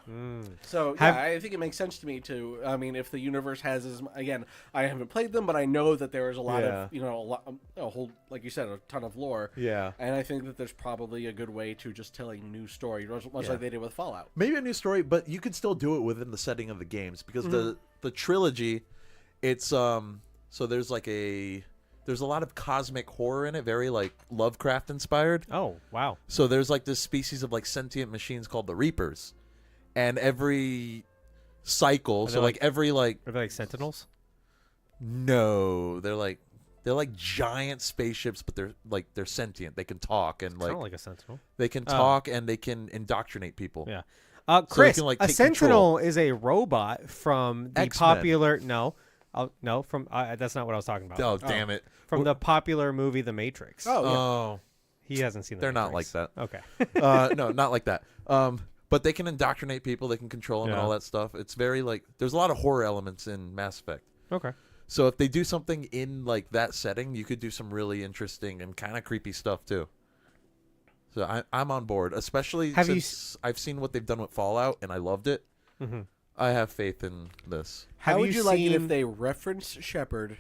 So Have- yeah, I think it makes sense to me to. I mean, if the universe has again, I haven't played them, but I know that there is a lot Yeah. of a whole like you said, a ton of lore. Yeah. And I think that there's probably a good way to just tell a new story, much Yeah. like they did with Fallout. Maybe a new story, but you could still do it within the setting of the games because the trilogy, it's so there's a lot of cosmic horror in it, very like Lovecraft inspired. Oh wow. So there's like this species of like sentient machines called the Reapers, and every cycle, they so like every like Are they like Sentinels? no, they're like giant spaceships, but they're sentient. They can talk and Kind of like like a Sentinel. they can talk and they can indoctrinate people. Yeah. they Chris, can, like, a take Sentinel is a robot from the X-Men. popular from that's not what I was talking about. Oh damn it! From the popular movie The Matrix. Oh, yeah. Oh, He hasn't seen. they're not like Matrix. that. Okay. No, not like that. But they can indoctrinate people. They can control them and Yeah. all that stuff. It's very like there's a lot of horror elements in Mass Effect. Okay. So if they do something in like that setting, you could do some really interesting and kind of creepy stuff too. So I'm on board, especially Have you since I've seen what they've done with Fallout and I loved it. Mm-hmm. I have faith in this. How Have would you you like it if seen- they reference Shepard,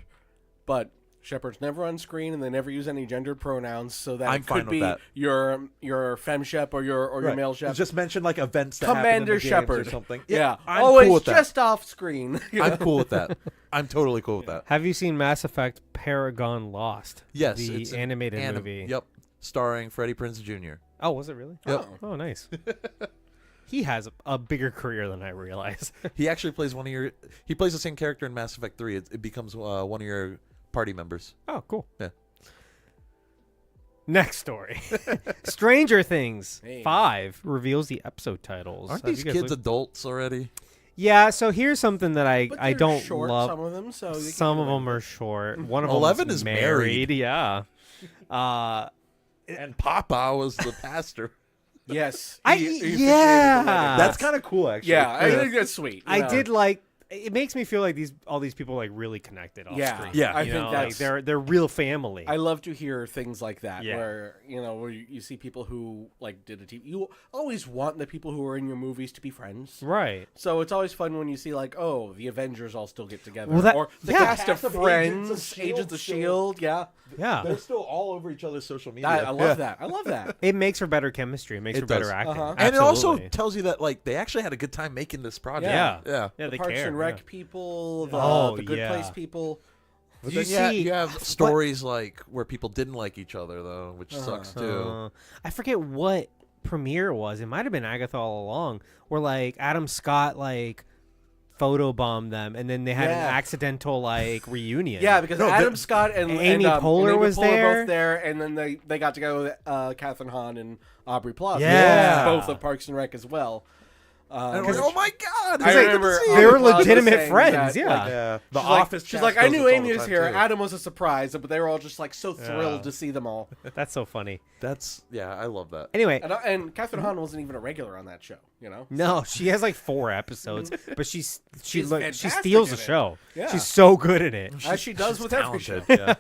but Shepard's never on screen and they never use any gendered pronouns, so that I'm it fine could with be that. your fem shep or your male shep. Just mention like events that happen in Commander the games Shepard or something. Yeah. I'm oh, cool with it's that. just off screen. You know? I'm cool with that. I'm totally cool with that. Have you seen Mass Effect Paragon Lost? Yes, the it's an animated movie. Yep, starring Freddie Prinze Jr. Oh, was it really? Yep. Oh, nice. He has a bigger career than I realize. He actually plays He plays the same character in Mass Effect 3. It becomes one of your party members. Oh, cool. Yeah. Next story. Stranger Things Hey. 5 reveals the episode titles. Aren't Have these you guys kids looked- adults already? Yeah, so here's something that I But I they're don't short, love. some of them, so you Some can of them are short. One of them 11 is married. Yeah. And Papa was the pastor. Yes. I- he officiated the yeah. wedding. That's kind of cool, actually. Yeah, I think that's sweet. you I know. did like. It makes me feel like all these people like really connected off Yeah, screen. Yeah. I You think know, that's. like they're real family. I love to hear things like that, Yeah. where where you see people who like did a TV. You always want the people who are in your movies to be friends. right. So it's always fun when you see like, oh, the Avengers all still get together, Well, that- or the yeah. cast of Cast of Friends, Agents Agents of of S.H.I.E.L.D. Shield. Yeah, Yeah. They're still all over each other's social media. I love that. I love that. It makes for better chemistry. It makes It for better does. acting. Uh-huh. And it also Absolutely. tells you that like they actually had a good time making this project. Yeah. Yeah. Yeah, The they Parks care. and Rec yeah. people, Oh, the Good yeah. Place people. But Do you then see- you have stories like where people didn't like each other though, which sucks too. I forget what premiere it was. It might have been Agatha all along, where like Adam Scott like photobombed them, and then they had an Yeah. accidental like reunion. Yeah, because Adam Scott and Amy and, Poehler and Amy was Poehler there. both there, and then they got to go with Catherine Hahn and Aubrey Plaza. Yeah. both of Parks and Rec as well. And we're like, oh my god! I it's good to remember see they you." were Aubrey Plaza legitimate saying friends. that, Yeah. like, Yeah, the she's like- office. She's cast like, I does knew this all Amy the was time, here. too. Adam was a surprise, but they were all just like so thrilled Yeah. to see them all. That's so funny. That's I love that. Anyway, And Catherine Hahn wasn't even a regular on that show. You know. no, she has like 4 episodes, but she She's she fantastic steals the in it. show. Yeah. She's so good at it. As she does with every show. Talented.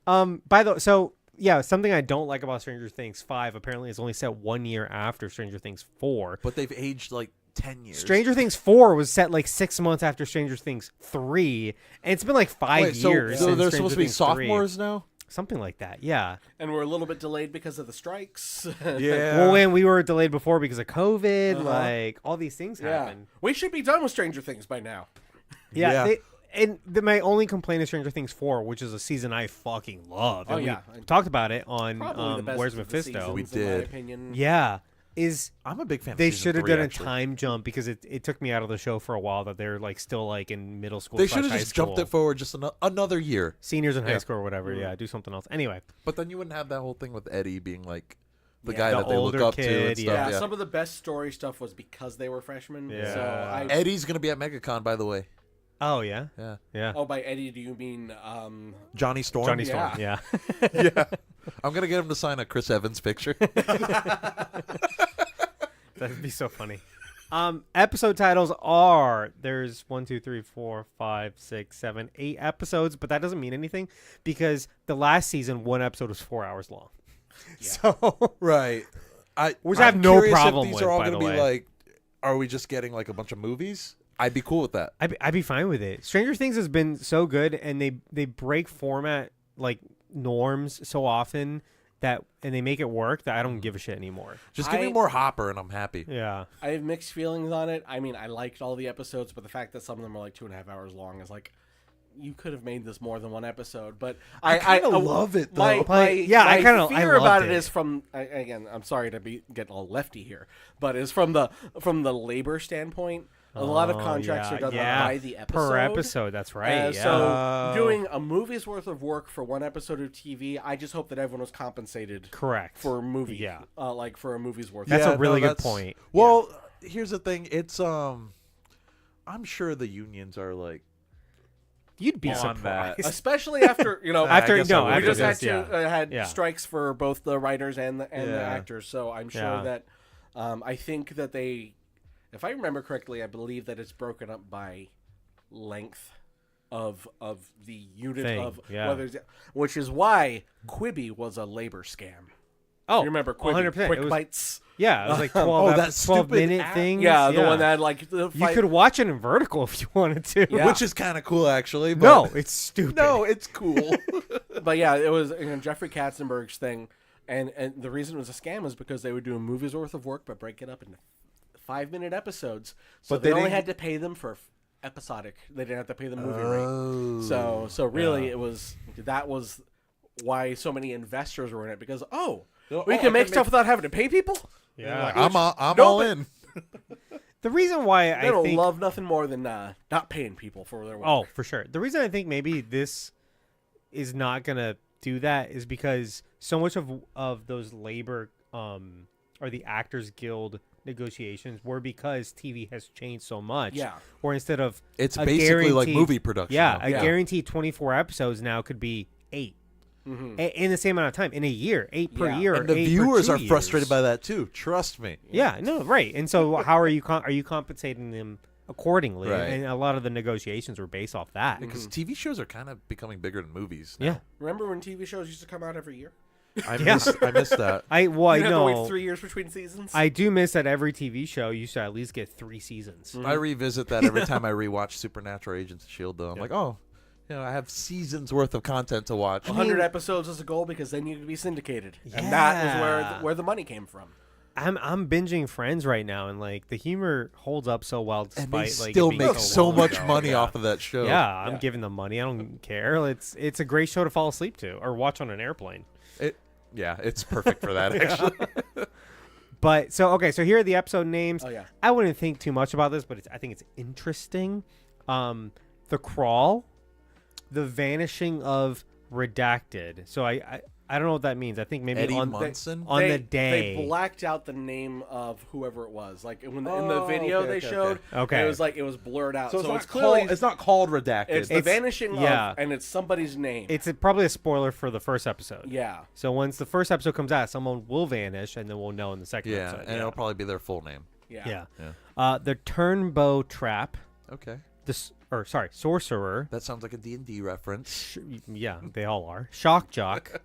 Yeah. By the so yeah, something I don't like about Stranger Things 5 apparently is only set 1 year after Stranger Things 4. But they've aged like 10 years. Stranger Things 4 was set like 6 months after Stranger Things 3, and it's been like 5 Wait, so, years. so since they're Stranger supposed to be Things 3. sophomores now? Something like that. Yeah. And we're a little bit delayed because of the strikes. Yeah. Well, when we were delayed before because of COVID, Uh-huh. like all these things Yeah. happen. We should be done with Stranger Things by now. Yeah. Yeah. My only complaint is Stranger Things 4, which is a season I fucking love. Oh, And yeah. we talked about it on Probably the best Where's of the Mephisto. seasons, We in my did. opinion. Yeah. Is I'm a big fan. they of season should have 3, done actually. a time jump because it took me out of the show for a while that they're like still like in middle school. They / should have high just jumped school. it forward just another year. Seniors in high Yeah. school or whatever. Yeah, do something else. Anyway, But then you wouldn't have that whole thing with Eddie being like the Yeah. guy The that they look older up to and kid, stuff. Yeah, Yeah. some of the best story stuff was because they were freshmen. Yeah. So I, Eddie's gonna be at MegaCon, by the way. oh yeah, Yeah. yeah. oh, by Eddie, do you mean Johnny Storm. Johnny Storm. yeah. Yeah. Yeah. I'm gonna get him to sign a Chris Evans picture. That'd be so funny. Episode titles are there's 1, 2, 3, 4, 5, 6, 7, 8 episodes, but that doesn't mean anything because the last season one episode was 4 hours long. So Right. Which I have I'm no curious problem if these with, are all by gonna the be way. like, are we just getting like a bunch of movies? I'd be cool with that. I'd be fine with it. Stranger Things has been so good, and they break format like norms so often and they make it work that I don't give a shit anymore. Just give me I- more Hopper and I'm happy. Yeah. I have mixed feelings on it. I mean, I liked all the episodes, but the fact that some of them are like 2.5 hours long is like, you could have made this more than one episode. But I kinda love it, though. My, Like, my I fear loved about it. it is from again. I'm sorry to be getting all lefty here, but is from the labor standpoint. A lot of Oh, contracts are done yeah. by the episode. Per episode, that's right. Yeah. So doing a movie's worth of work for one episode of TV, I just hope that everyone was compensated Correct. for a movie. Yeah. Like for a movie's worth. That's of a really good that's- point. Well, here's the thing. It's I'm sure the unions are like You'd be on surprised. that. Especially after After I guess I no, would we after just had this, to yeah. had Yeah. strikes for both the writers and the Yeah. actors, so I'm sure Yeah. that I think that they, if I remember correctly, I believe that it's broken up by length of the unit Thing, of yeah. whether it's, which is why Quibi was a labor scam. Oh, You remember Quibi, 100%. Quick It was- Bites? Yeah, it was like 12, Oh, that 12 stupid minute app? things. Yeah, the one that like the you fight- could watch it in vertical if you wanted to. Yeah. which is kind of cool actually. But No, it's stupid. no, it's cool. But yeah, it was Jeffrey Katzenberg's thing, and the reason it was a scam is because they would do a movie's worth of work but break it up into 5-minute episodes. So But they they only didn't- had to pay them for episodic. They didn't have to pay the movie rate. Oh. So really, that was why so many investors were in it, because we can make stuff without having to pay people. Yeah. I'm all in. The reason why They I don't think love nothing more than not paying people for their work. Oh, for sure. The reason I think maybe this is not gonna do that is because so much of those labor or the Actors Guild negotiations were because TV has changed so much. Yeah. Or instead of It's a basically like guaranteed- movie production. Yeah, now. a guaranteed 24 episodes now could be 8 in the same amount of time in a year, 8 per Yeah. year. And the or 8 viewers for are 2 frustrated years. by that too. Trust me. Yeah, no, right. And so how are you compensating them accordingly? Right. And a lot of the negotiations were based off that. Because TV shows are kind of becoming bigger than movies. Yeah. Remember when TV shows used to come out every year? I missed that. I You have to know. wait 3 years between seasons. I do miss that every TV show used to at least get 3 seasons. I revisit that every time I rewatch Supernatural, Agents of S.H.I.E.L.D. though. I'm like, oh, I have seasons worth of content to watch. 100 episodes is a goal because they need to be syndicated, and that is Yeah. where the money came from. I'm binging Friends right now, and like the humor holds up so well And despite they like still it being make so long much ago. money Yeah. off of that show. Yeah, I'm giving them money. I don't care. It's a great show to fall asleep to or watch on an airplane. It's perfect for that, actually. But so here are the episode names. Oh, yeah. I wouldn't think too much about this, but I think it's interesting. The Crawl, The Vanishing of Redacted. So I don't know what that means. I think maybe Eddie on Munson? the day. They blacked out the name of whoever it was. Like in the video okay, they okay, showed, okay. it was blurred out. So, it's clearly it's not called Redacted. it's the vanishing yeah. of, and it's somebody's name. It's probably a spoiler for the first episode. yeah. So once the first episode comes out, someone will vanish, and then we'll know in the second yeah, episode. and it'll probably be their full name. Yeah. The Turnbow Trap. Okay. Sorcerer. That sounds like a D&D reference. Yeah, they all are. Shock Jock.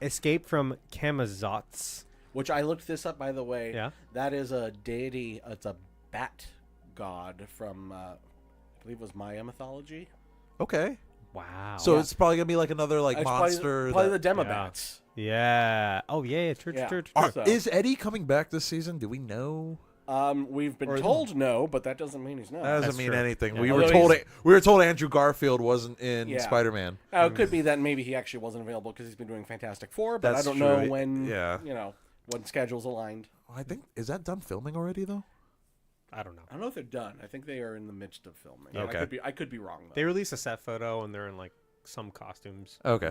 Escape from Kamazots. Which I looked this up, by the way. Yeah. That is a deity. It's a bat god from, I believe it was Maya mythology. Okay. Wow. So it's probably going to be like another It's monster. Probably that- the Demobats. Yeah. Oh, yeah. True. So- Is Eddie coming back this season? Do we know? We've been Or- told no, but that doesn't mean he's not. That doesn't That's mean true. anything. Yeah. We Although were told Andrew Garfield wasn't in Yeah. Spider-Man. It could be that maybe he actually wasn't available because he's been doing Fantastic Four, but That's I don't true. know when. Yeah. When schedules aligned. I think is that done filming already though? I don't know. I don't know if they're done. I think they are in the midst of filming. Okay. I could be wrong though. They released a set photo, and they're in, like, some costumes. Okay.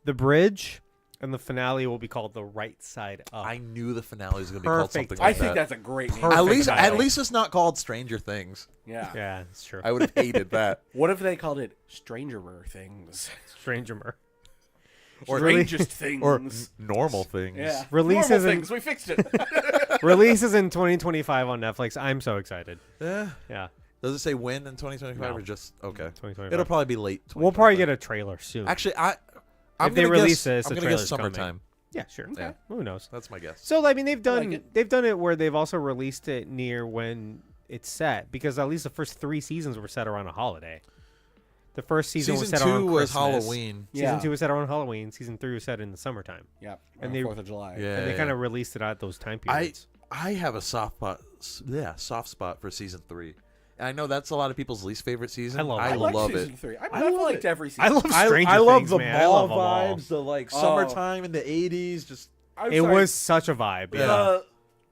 The Bridge, and the finale will be called The Right Side Up. I knew the finale was going to be called Perfect. something I like think that. that's a great name. Perfect. At least it's not called Stranger Things. Yeah. Yeah, it's true. I would have hated that. What if they called it Strangerer Things? Stranger. Or really- Strangest Things. Or normal things. yeah. Releases Normal in- things. We fixed it. Releases in 2025 on Netflix. I'm so excited. Yeah. Yeah. Does it say when in 2025 No. or just okay? 2025. It'll probably be late. We'll probably 2025. get a trailer soon. Actually, I'm If they gonna release guess, this, I'm the gonna guess trailer's coming. summertime. Yeah, sure. Yeah. Who knows? That's my guess. So I mean, they've done like it. they've done it where they've also released it near when it's set, because at least the first 3 seasons were set around a holiday. The first season was Season set 2 around was Christmas. Halloween. Season Yeah. 2 was set around Halloween. Season 3 was set in the summertime. Yeah. And And they- 4th of July. Yeah. And they kind of released it at those time periods. I have a soft spot for season 3. And I know that's a lot of people's least favorite season. I love it. I like love season it. 3. I I've love liked it. every season. I love Stranger I love Things, the man. I mall love them all. vibes, the like Oh. summertime in the 80s. Just I'm It sorry, was such a vibe. Yeah.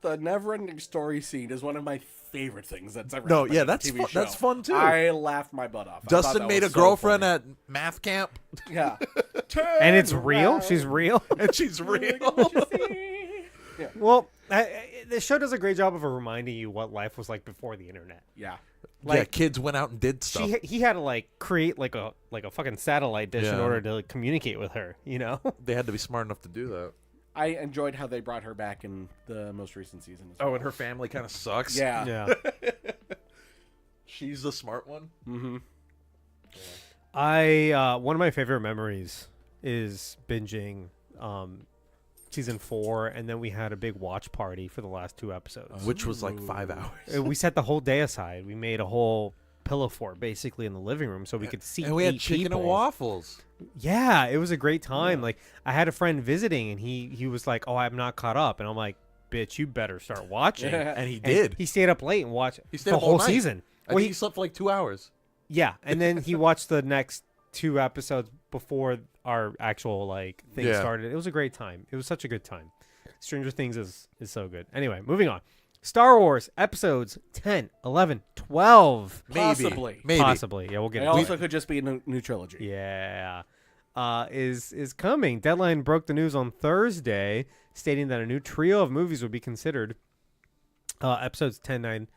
the never-ending story scene is one of my favorite things that's ever No, happened yeah, in a that's TV fun- show. that's fun, too. I laughed my butt off. I thought Dustin that made a was so girlfriend funny. at math camp, Yeah. And it's real. She's real. and she's real. Well, the show does a great job of reminding you what life was like before the internet. Yeah. Yeah, Like, kids went out and did stuff. he had to like create like a fucking satellite dish in Yeah. order to like, communicate with her. You know. They had to be smart enough to do that. I enjoyed how they brought her back in the most recent season. As Oh, well. and her family kind of sucks. Yeah. Yeah. She's the smart one. Mm-hmm. One of my favorite memories is binging season 4, and then we had a big watch party for the last 2 episodes. Which was like 5 hours. We set the whole day aside. We made a whole pillow fort basically in the living room so we could see. And we had 8 chicken people. and waffles. Yeah, it was a great time. Like, I had a friend visiting, and he was like, "Oh, I'm not caught up," and I'm like, "Bitch, you better start watching." Yeah. And he And did. He stayed up late and watched He stayed the up all whole night. season. I think he slept for like 2 hours. Yeah, and then he watched the next 2 episodes before our actual thing started. It was a great time. It was such a good time. Stranger Things is so good. Anyway, moving on. Star Wars episodes 10, 11, 12. Possibly. Maybe. Possibly. Yeah, we'll get It into also it. could just be a new trilogy. Yeah. Is coming. Deadline broke the news on Thursday, stating that a new trio of movies would be considered. Episodes 10,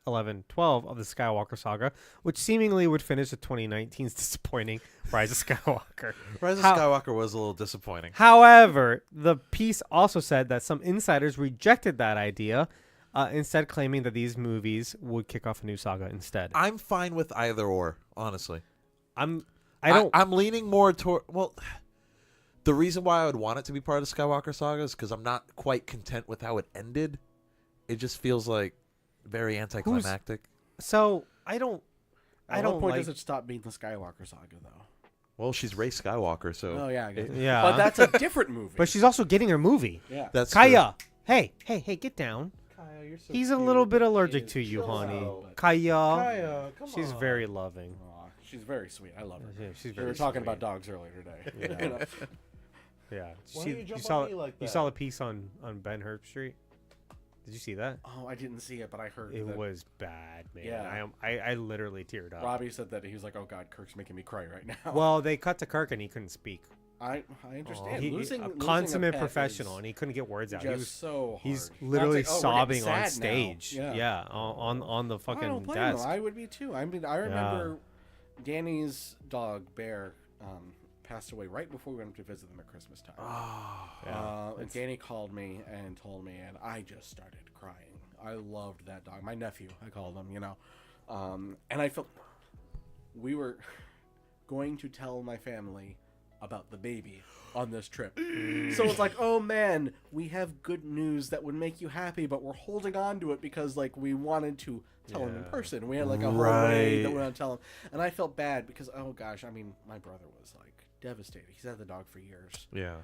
11, 12 of the Skywalker saga, which seemingly would finish the 2019's disappointing Rise of Skywalker. Rise of Skywalker was a little disappointing. However, the piece also said that some insiders rejected that idea, instead claiming that these movies would kick off a new saga instead. I'm fine with either or, honestly. I'm leaning more toward. Well, the reason why I would want it to be part of the Skywalker saga is because I'm not quite content with how it ended. It just feels like very anticlimactic. So I don't. At what point does it stop being the Skywalker saga, though? Well, she's Rey Skywalker, so. Oh yeah, I guess. Yeah. But that's a different movie. But she's also getting her movie. Yeah. That's Kaya, hey, get down. Kaya, you're so He's a cute. little bit allergic to Chill you, honey. out. Kaya, Kaya, come she's on. very loving. Aw, she's very sweet. I love her. Yeah, she's We very were talking sweet. about dogs earlier today. Yeah. You know? Yeah. Why See- do you jump saw on me like you that? saw the piece on Ben Hurp Street. Did you see that? Oh, I didn't see it, but I heard It that was bad, man. Yeah. I literally teared up. Robbie said that he was like, "Oh God, Kirk's making me cry right now." Well, they cut to Kirk and he couldn't speak. I understand. He- a losing consummate a pet professional, is and he couldn't get words out. just He was so hard. he's Now it's literally like, oh, we're sobbing getting on sad now. stage. Yeah. On the I fucking don't blame him. desk. I would be too. I mean, I remember Danny's dog Bear passed away right before we went to visit them at Christmas time. And Danny called me and told me, and I just started crying. I loved that dog. My nephew, I called him, you know. And I felt we were going to tell my family about the baby on this trip. So it's like, oh man, we have good news that would make you happy, but we're holding on to it because like we wanted to tell him in person. We had like a whole way that we wanted to tell him. And I felt bad because, oh gosh, I mean, my brother was like devastated. He's had the dog for years. Yeah.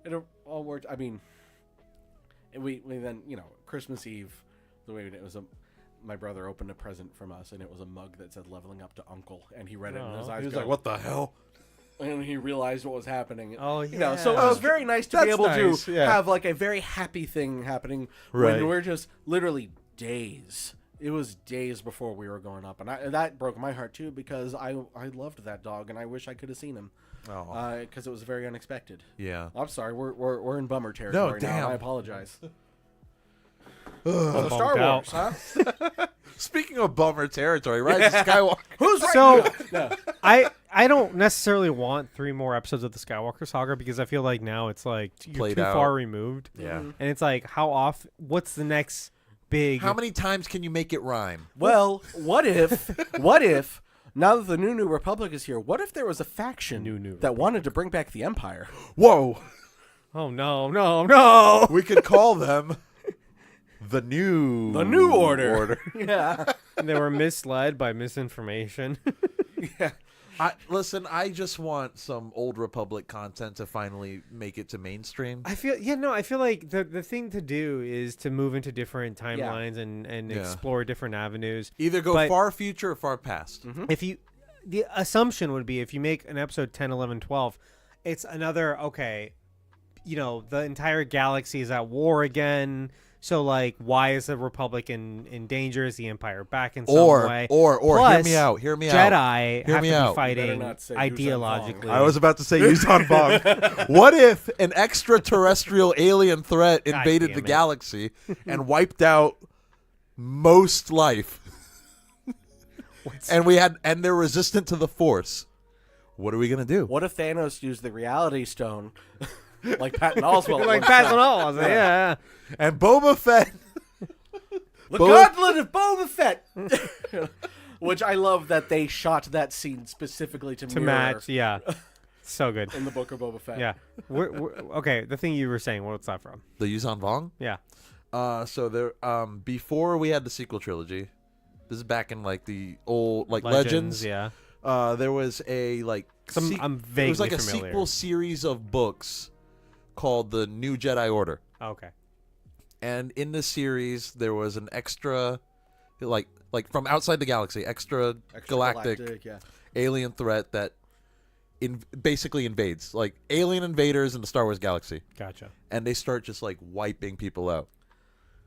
It all worked. I mean, we then, you know, Christmas Eve, the way it was my brother opened a present from us, and it was a mug that said "Leveling Up to Uncle," and he read it, and his eyes He was got- like, "What the hell?" and he realized what was happening. Oh, You know, so it yeah. was very nice to be That's able nice, to yeah. have like a very happy thing happening Right. when we're just literally days. It was days before we were going up, and that broke my heart too because I loved that dog, and I wish I could have seen him because it was very unexpected. Yeah. I'm sorry, we're in bummer territory now. damn. And I apologize. So Star Bummed Wars, huh? Speaking of bummer territory, Rise of Skywalker. Who's right? So No. I don't necessarily want 3 more episodes of the Skywalker saga because I feel like now it's like you're Played too out. far removed. Yeah. And it's like how off? What's the next big? How many times can you make it rhyme? Well, what if now that the New Republic is here, what if there was a faction New that wanted to bring back the Empire? Whoa. Oh no! We could call them the New Order. Yeah. They were misled by misinformation. Yeah. Listen, I just want some Old Republic content to finally make it to mainstream. I feel like the thing to do is to move into different timelines and Yeah. explore different avenues. Either go But- far future or far past. If you, the assumption would be if you make an episode 10, 11, 12, it's another, okay, you know, the entire galaxy is at war again. So, like, why is the Republic in danger? Is the Empire back in some way? Or Plus, hear me out. Jedi Hear have me to out. be fighting not say ideologically. Yuzhan I was about to say Yuzhan Vong. What if an extraterrestrial alien threat God invaded damn the it. galaxy and wiped out most life? And they're resistant to the Force. What are we gonna do? What if Thanos used the Reality Stone, like Patton Oswalt? like once passing said? all. Yeah. And Boba Fett. The Gauntlet of Boba Fett. Which I love that they shot that scene specifically to mirror match. Yeah. So good. in the Book of Boba Fett. Yeah. Okay, the thing you were saying, what's that from? The Yuzhan Vong. Yeah. So there. Before we had the sequel trilogy, this is back in like the old like Legends. Legends. Yeah. There was a like. I'm vaguely It was like a familiar. sequel series of books called the New Jedi Order. Okay. And in this series, there was an extra, like from outside the galaxy, extra galactic yeah. alien threat that basically invades, like alien invaders in the Star Wars galaxy, Gotcha. and they start just like wiping people out.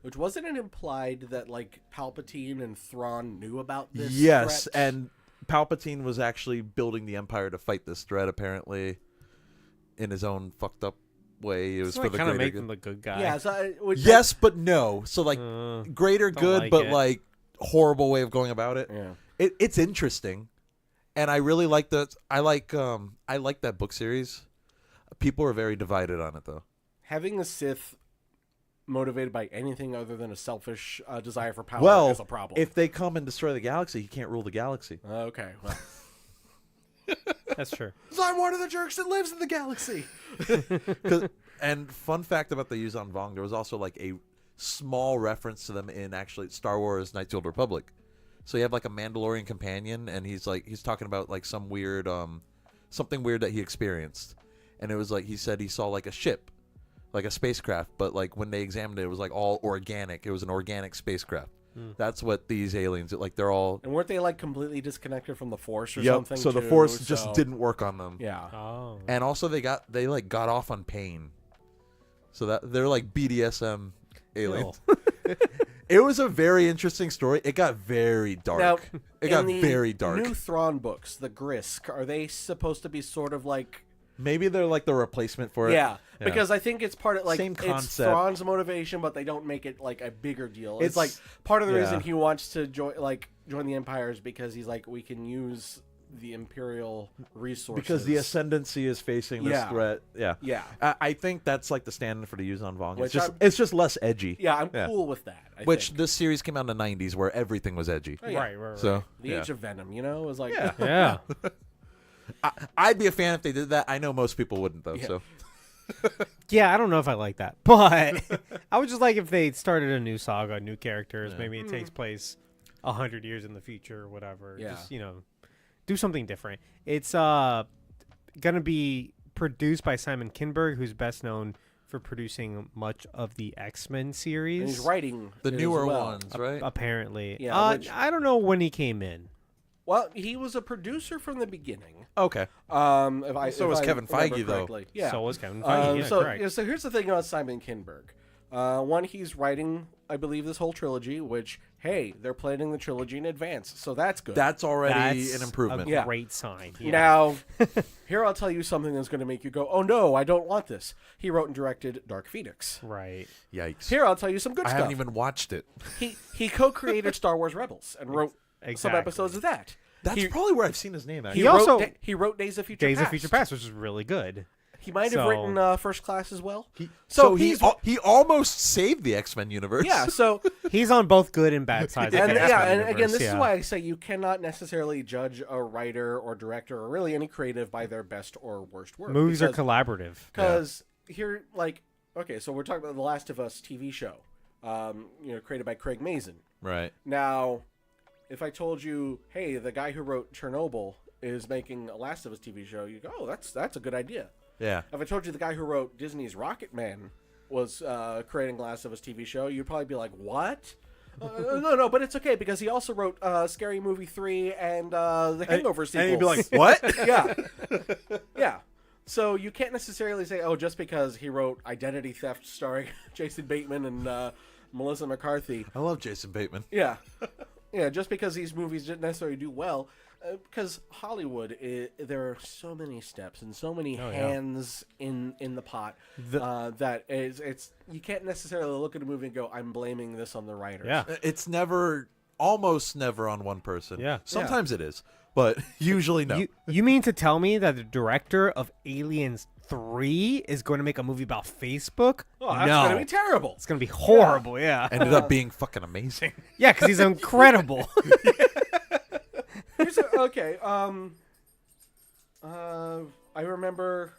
Which wasn't it implied that like Palpatine and Thrawn knew about this? Yes, threat? and Palpatine was actually building the Empire to fight this threat, apparently, in his own fucked up way. It was for the kind of greater make good. him the good guy. Yeah. So, Yes, but no. So like greater don't good, like but it. like horrible way of going about it. Yeah. It's interesting, and I really like that. I like that book series. People are very divided on it, though. Having a Sith motivated by anything other than a selfish desire for power is a problem. If they come and destroy the galaxy, he can't rule the galaxy. Okay. Well. That's true. So I'm one of the jerks that lives in the galaxy. And fun fact about the Yuzhan Vong, there was also like a small reference to them in actually Star Wars Knights of the Old Republic. So you have like a Mandalorian companion, and he's talking about like some weird something weird that he experienced, and it was like he said he saw like a ship, like a spacecraft, but like when they examined it, it was like all organic. It was an organic spacecraft. That's what these aliens like. They're all And weren't they like completely disconnected from the Force or yep. something? So the too? Force just didn't work on them. Yeah. Oh. And also they got off on pain, so that they're like BDSM aliens. It was a very interesting story. It got very dark. Now, it got in the very dark. New Thrawn books, the Grisk, are they supposed to be sort of like? Maybe they're like the replacement for it. Yeah, because I think it's part of like Same it's concept. Thrawn's motivation, but they don't make it like a bigger deal. It's like part of the reason he wants to join the Empire is because he's like, we can use the Imperial resources because the ascendancy is facing this threat. Yeah, Yeah. I think that's like the standard for the Yuzhan Vong. Which It's just less edgy. Yeah, I'm cool with that. Which this series came out in the '90s, where everything was edgy. Oh, yeah. Right. So The Age of Venom, was like Yeah. I'd be a fan if they did that. I know most people wouldn't though. Yeah. So Yeah, I don't know if I like that, but I would just like if they started a new saga, new characters. Maybe it takes place 100 years in the future or whatever. Yeah. Just, do something different. It's gonna be produced by Simon Kinberg, who's best known for producing much of the X-Men series. and he's writing the it as newer well. ones, right? Apparently. Yeah, which- I don't know when he came in. Well, he was a producer from the beginning. Okay. So was Kevin Feige, though. Yeah. So was Kevin Feige. Correct. So here's the thing about Simon Kinberg. One, he's writing, I believe, this whole trilogy. Which, hey, they're planning the trilogy in advance, so that's good. That's already That's an improvement. a great sign. Yeah. Now, here I'll tell you something that's going to make you go, "Oh no, I don't want this." He wrote and directed Dark Phoenix. Right. Yikes. Here I'll tell you some good I stuff. haven't even watched it. He co-created Star Wars Rebels and wrote some Exactly. episodes of that. That's probably where I've seen his name. Actually. He also- he wrote Days of Future Days Past. of Future Past, which is really good. He might have So- written First Class as well. So he's he almost saved the X-Men universe. yeah. So He's on both good and bad sides. and of the yeah, X-Men and universe, again, this is yeah. why I say you cannot necessarily judge a writer or director or really any creative by their best or worst work. Movies are collaborative. because here, like, okay, so we're talking about the Last of Us TV show, created by Craig Mazin. Right. Now, if I told you, hey, the guy who wrote Chernobyl is making a Last of Us TV show, you go, oh, that's a good idea. Yeah. If I told you the guy who wrote Disney's Rocket Man was creating Last of Us TV show, you'd probably be like, what? No, but it's okay because he also wrote Scary Movie 3 and the Hangover sequels. And you'd be like, what? yeah. Yeah. So you can't necessarily say, oh, just because he wrote Identity Theft starring Jason Bateman and Melissa McCarthy. I love Jason Bateman. Yeah. Yeah, just because these movies didn't necessarily do well. Because Hollywood, there are so many steps and so many hands in the pot that it's you can't necessarily look at a movie and go, I'm blaming this on the writers. Yeah. It's almost never on one person. Yeah. Sometimes it is, but usually no. You mean to tell me that the director of Aliens 3 is going to make a movie about Facebook? Oh, that's no. going to be terrible. It's going to be horrible, yeah. Ended up being fucking amazing. Yeah, because he's incredible. Okay. I remember,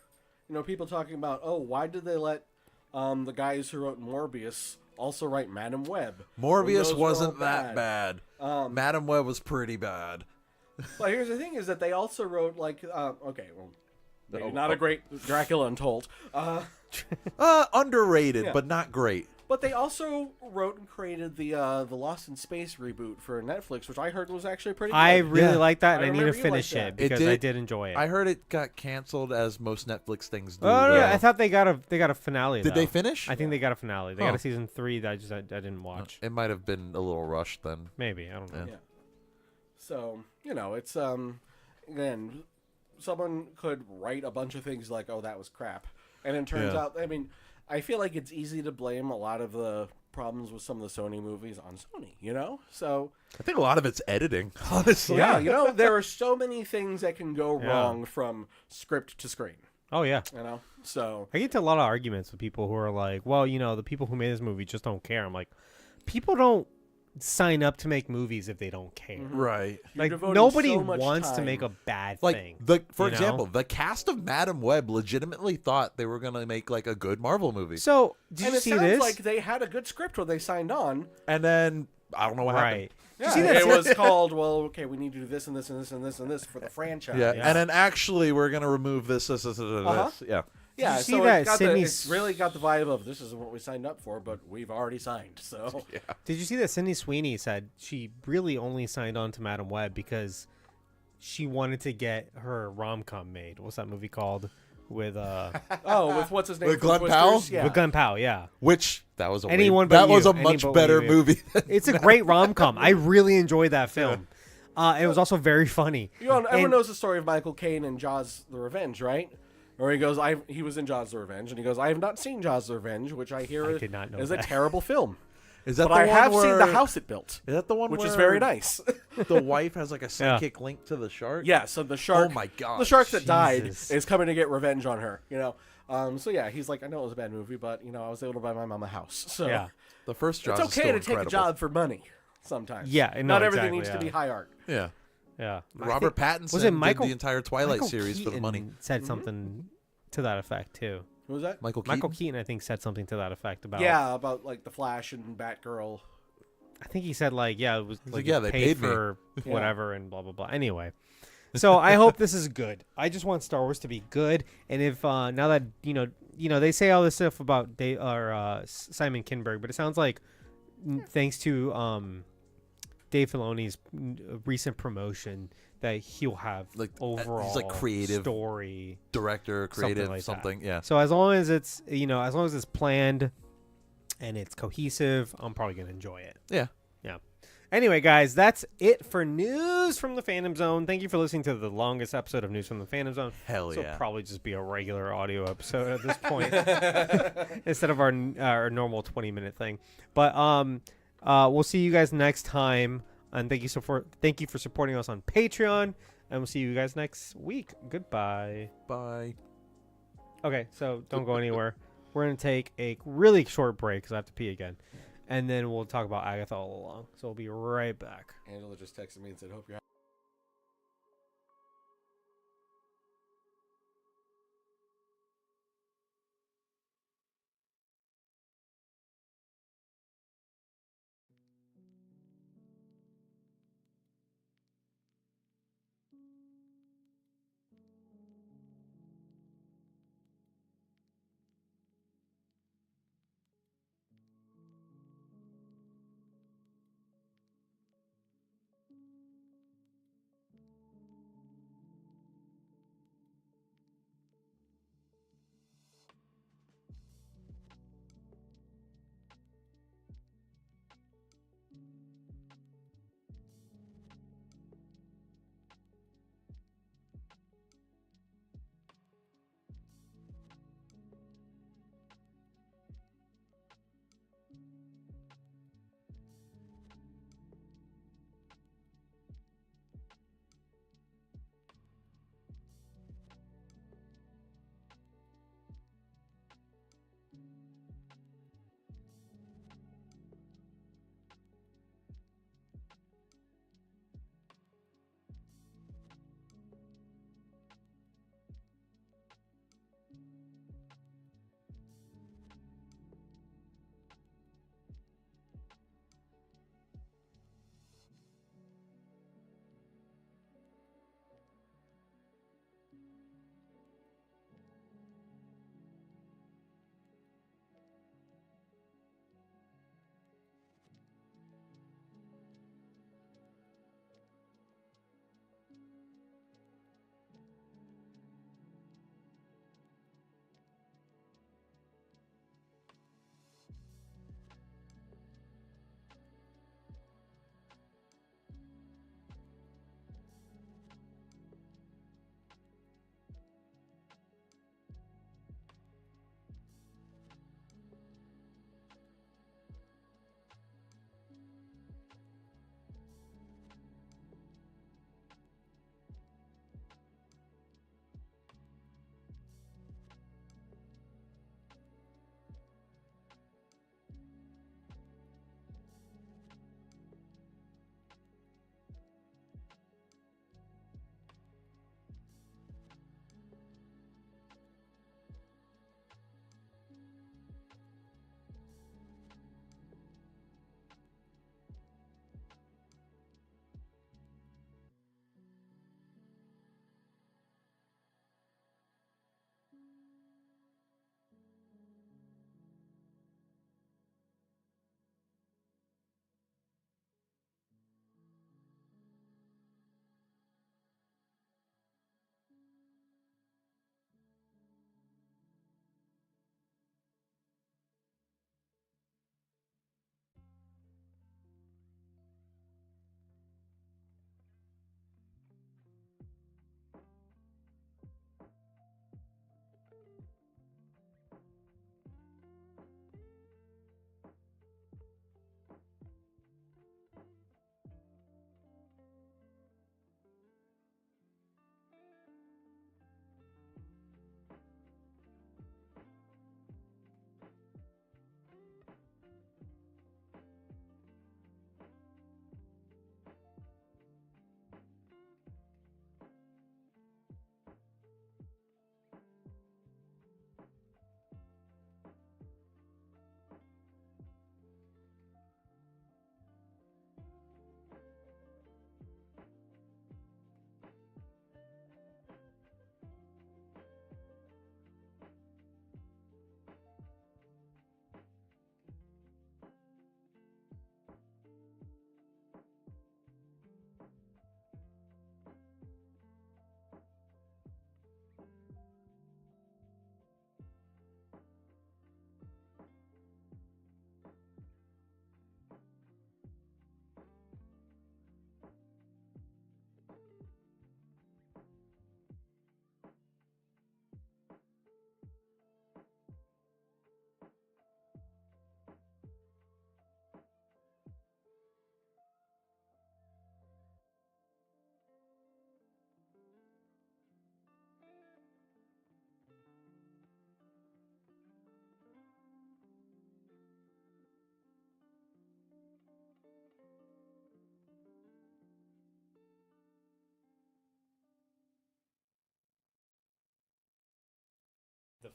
people talking about, oh, why did they let the guys who wrote Morbius also write Madam Web? Morbius wasn't that bad. Madam Web was pretty bad. But here's the thing: is that they also wrote maybe not a great Dracula Untold. Underrated, Yeah. but not great. But they also wrote and created the Lost in Space reboot for Netflix, which I heard was actually pretty good. I really like that, and I I need to remember you finish liked it that. because I did enjoy it. I heard it got canceled, as most Netflix things do. Oh no, though. I thought they got a finale. Did though. they finish? I think they got a finale. They Huh. got a season 3 that I didn't watch. It might have been a little rushed then. Maybe, I don't know. Yeah. So, it's again, someone could write a bunch of things like, "Oh, that was crap," and it turns out. I mean, I feel like it's easy to blame a lot of the problems with some of the Sony movies on Sony. So I think a lot of it's editing, honestly. yeah, there are so many things that can go wrong from script to screen. Oh yeah. So I get to a lot of arguments with people who are like, well, the people who made this movie just don't care. I'm like, people don't sign up to make movies if they don't care. Right. Like, devoting nobody so much wants to time. make a bad Like thing. for you know? example, the cast of Madam Web legitimately thought they were gonna make like a good Marvel movie, So, did and you it see sounds this? like they had a good script when they signed on. and then I don't know what happened. Right. Yeah, Did you see that? it was called, well, okay, we need to do this and this and this and this and this for the franchise. Yeah. Yeah. and then actually we're gonna remove this. Yeah. Yeah, Did you see so that it got Sydney's- it's really got the vibe of this is what we signed up for, but we've already signed. So Did you see that Sydney Sweeney said she really only signed on to Madam Web because she wanted to get her rom-com made? What's that movie called? With with what's his name? With from Glenn Twisters? Powell? Yeah. with Gun Pow, yeah. Which that was a Anyone that But was You. a much Anyone better But You. movie. It's a great rom-com. I really enjoyed that film. It was also very funny. Everyone And- knows the story of Michael Caine in Jaws: The Revenge, right? Or he goes, he was in Jaws: The Revenge, and he goes, I have not seen Jaws: The Revenge, which I hear did not know is that. a terrible film. Is that But the I one have where, seen the house it built, Is that the one which where is very nice. the wife has like a psychic link to the shark? Yeah, so the shark. Oh my God, The shark that died Jesus. is coming to get revenge on her. So yeah, he's like, I know it was a bad movie, but I was able to buy my mom a house. So Yeah. The first Jaws it's is okay still to take a incredible. job for money sometimes. Yeah, no, not everything exactly, needs to be yeah. high art. Yeah. Yeah. Robert Pattinson was it Michael- did the entire Twilight Michael series for the Keaton money. said something to that effect too. Who was that? Michael Keaton. Michael Keaton, I think, said something to that effect about. Yeah, about like the Flash and Batgirl. I think he said like, yeah, it was like, yeah, they paid paid me. for whatever and blah blah blah. Anyway, so I hope this is good. I just want Star Wars to be good, and if now that they say all this stuff about Simon Kinberg, but it sounds like thanks to Dave Filoni's recent promotion that he'll have Like, overall he's like creative story. Director, creative, like that. something. Yeah. So as long as it's as long as it's planned and it's cohesive, I'm probably gonna enjoy it. Yeah. Yeah. Anyway, guys, that's it for News from the Phantom Zone. Thank you for listening to the longest episode of News from the Phantom Zone. Hell This will yeah. probably just be a regular audio episode at this point instead of our normal 20-minute thing. But we'll see you guys next time. And thank you for supporting us on Patreon. And we'll see you guys next week. Goodbye. Bye. Okay, so don't go anywhere. We're going to take a really short break because I have to pee again. And then we'll talk about Agatha all along. So we'll be right back. Angela just texted me and said, "Hope you're."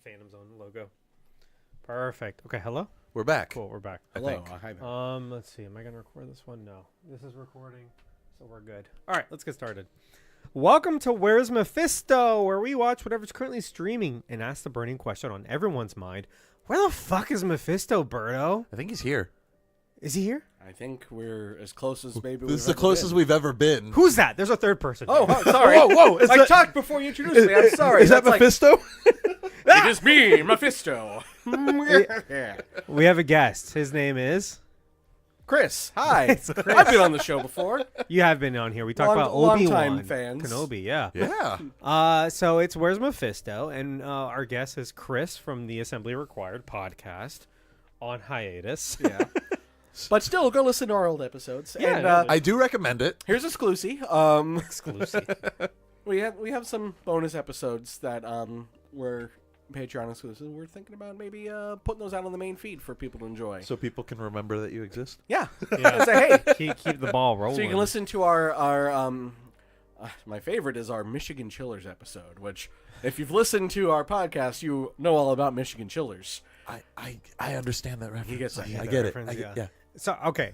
Phantom Zone logo. Perfect. Okay, hello? We're back. Cool, we're back. I Hello. think. Hi there. Let's see. Am I going to record this one? No. This is recording, so we're good. All right, let's get started. Welcome to Where's Mephisto, where we watch whatever's currently streaming and ask the burning question on everyone's mind. Where the fuck is Mephisto, Birdo? I think he's here. Is he here? I think we're as close as maybe This is the closest we've ever been. Who's that? There's a third person. Oh, sorry. Whoa! Is I that, talked before you introduced me. I'm sorry. is that That's like, Mephisto? it is me, Mephisto. Yeah. We have a guest. His name is... Chris, hi. It's Chris. I've been on the show before. You have been on here. We talked about Long Obi-Wan. time fans. Kenobi, yeah. Yeah. So it's Where's Mephisto? And our guest is Chris from the Assembly Required podcast on hiatus. Yeah. But still, go listen to our old episodes. Yeah, and no, I do recommend it. here's exclusive. Exclusive. We have some bonus episodes that were Patreon exclusive. We're thinking about maybe putting those out on the main feed for people to enjoy. So people can remember that you exist. Yeah. Yeah. Say, hey. keep the ball rolling. So you can listen to our my favorite is our Michigan Chillers episode, which if you've listened to our podcast, you know all about Michigan Chillers. I understand that reference. He gets that. I that get it. reference, I yeah. So, okay.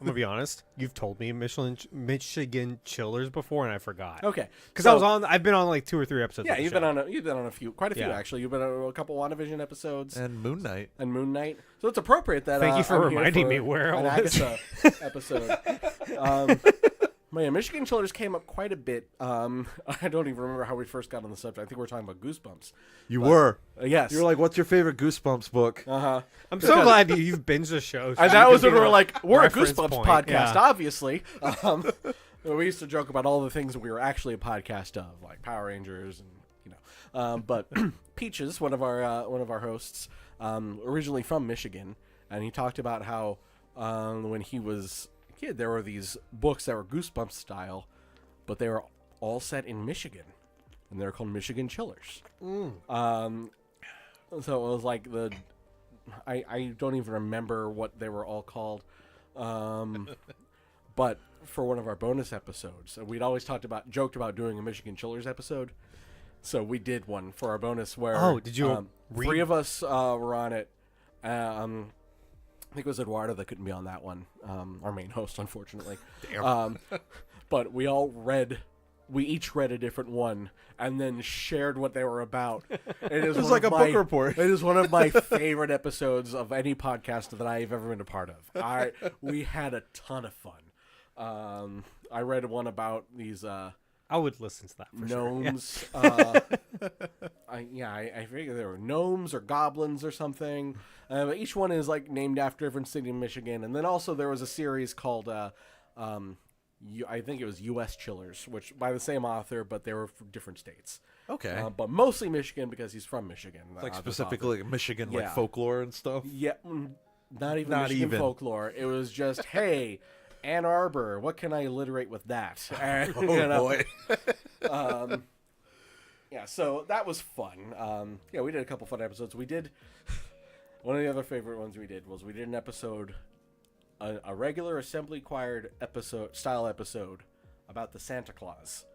I'm going to be honest. You've told me Michigan Chillers before, and I forgot. Okay. Because So- I've been on like 2 or 3 episodes. Yeah, of the you've show. been on quite a few Yeah. actually. You've been on a couple WandaVision episodes And Moon Knight. and Moon Knight. So it's appropriate that Thank you for I'm here reminding for me where I an was. Agatha episode. But yeah, Michigan Chillers came up quite a bit. I don't even remember how we first got on the subject. I think we were talking about Goosebumps. You were. Yes. You were like, what's your favorite Goosebumps book? uh-huh. I'm so glad you've binged the show. so And you that can was be when we were the like, we're a reference Goosebumps point. podcast, Yeah. obviously. We used to joke about all the things that we were actually a podcast of, like Power Rangers and but Peaches, one of our hosts, originally from Michigan, and he talked about how when he was a kid, there were these books that were Goosebumps style, but they were all set in Michigan, and they're called Michigan Chillers. So it was like I don't even remember what they were all called, but for one of our bonus episodes, we'd always joked about doing a Michigan Chillers episode. So we did one for our bonus where did you read? 3 of us were on it. I think it was Eduardo that couldn't be on that one, our main host, unfortunately. But we each read a different one and then shared what they were about. It was like a book report. It is one of my favorite episodes of any podcast that I've ever been a part of. We had a ton of fun. I read one about these I would listen to that for gnomes. sure. I figured there were gnomes or goblins or something. But each one is like named after a different city in Michigan. And then also there was a series called I think it was U.S. Chillers, which by the same author, but they were from different states. Okay. But mostly Michigan because he's from Michigan. like this specifically author. Michigan, Yeah. like folklore and stuff. Yeah, not even Not Michigan even. folklore. It was just, hey, Ann Arbor, what can I alliterate with that? And, Oh boy. Yeah, so that was fun. We did a couple fun episodes. We did one of the other favorite ones we did an episode, a regular Assembly Choir style episode about the Santa Claus.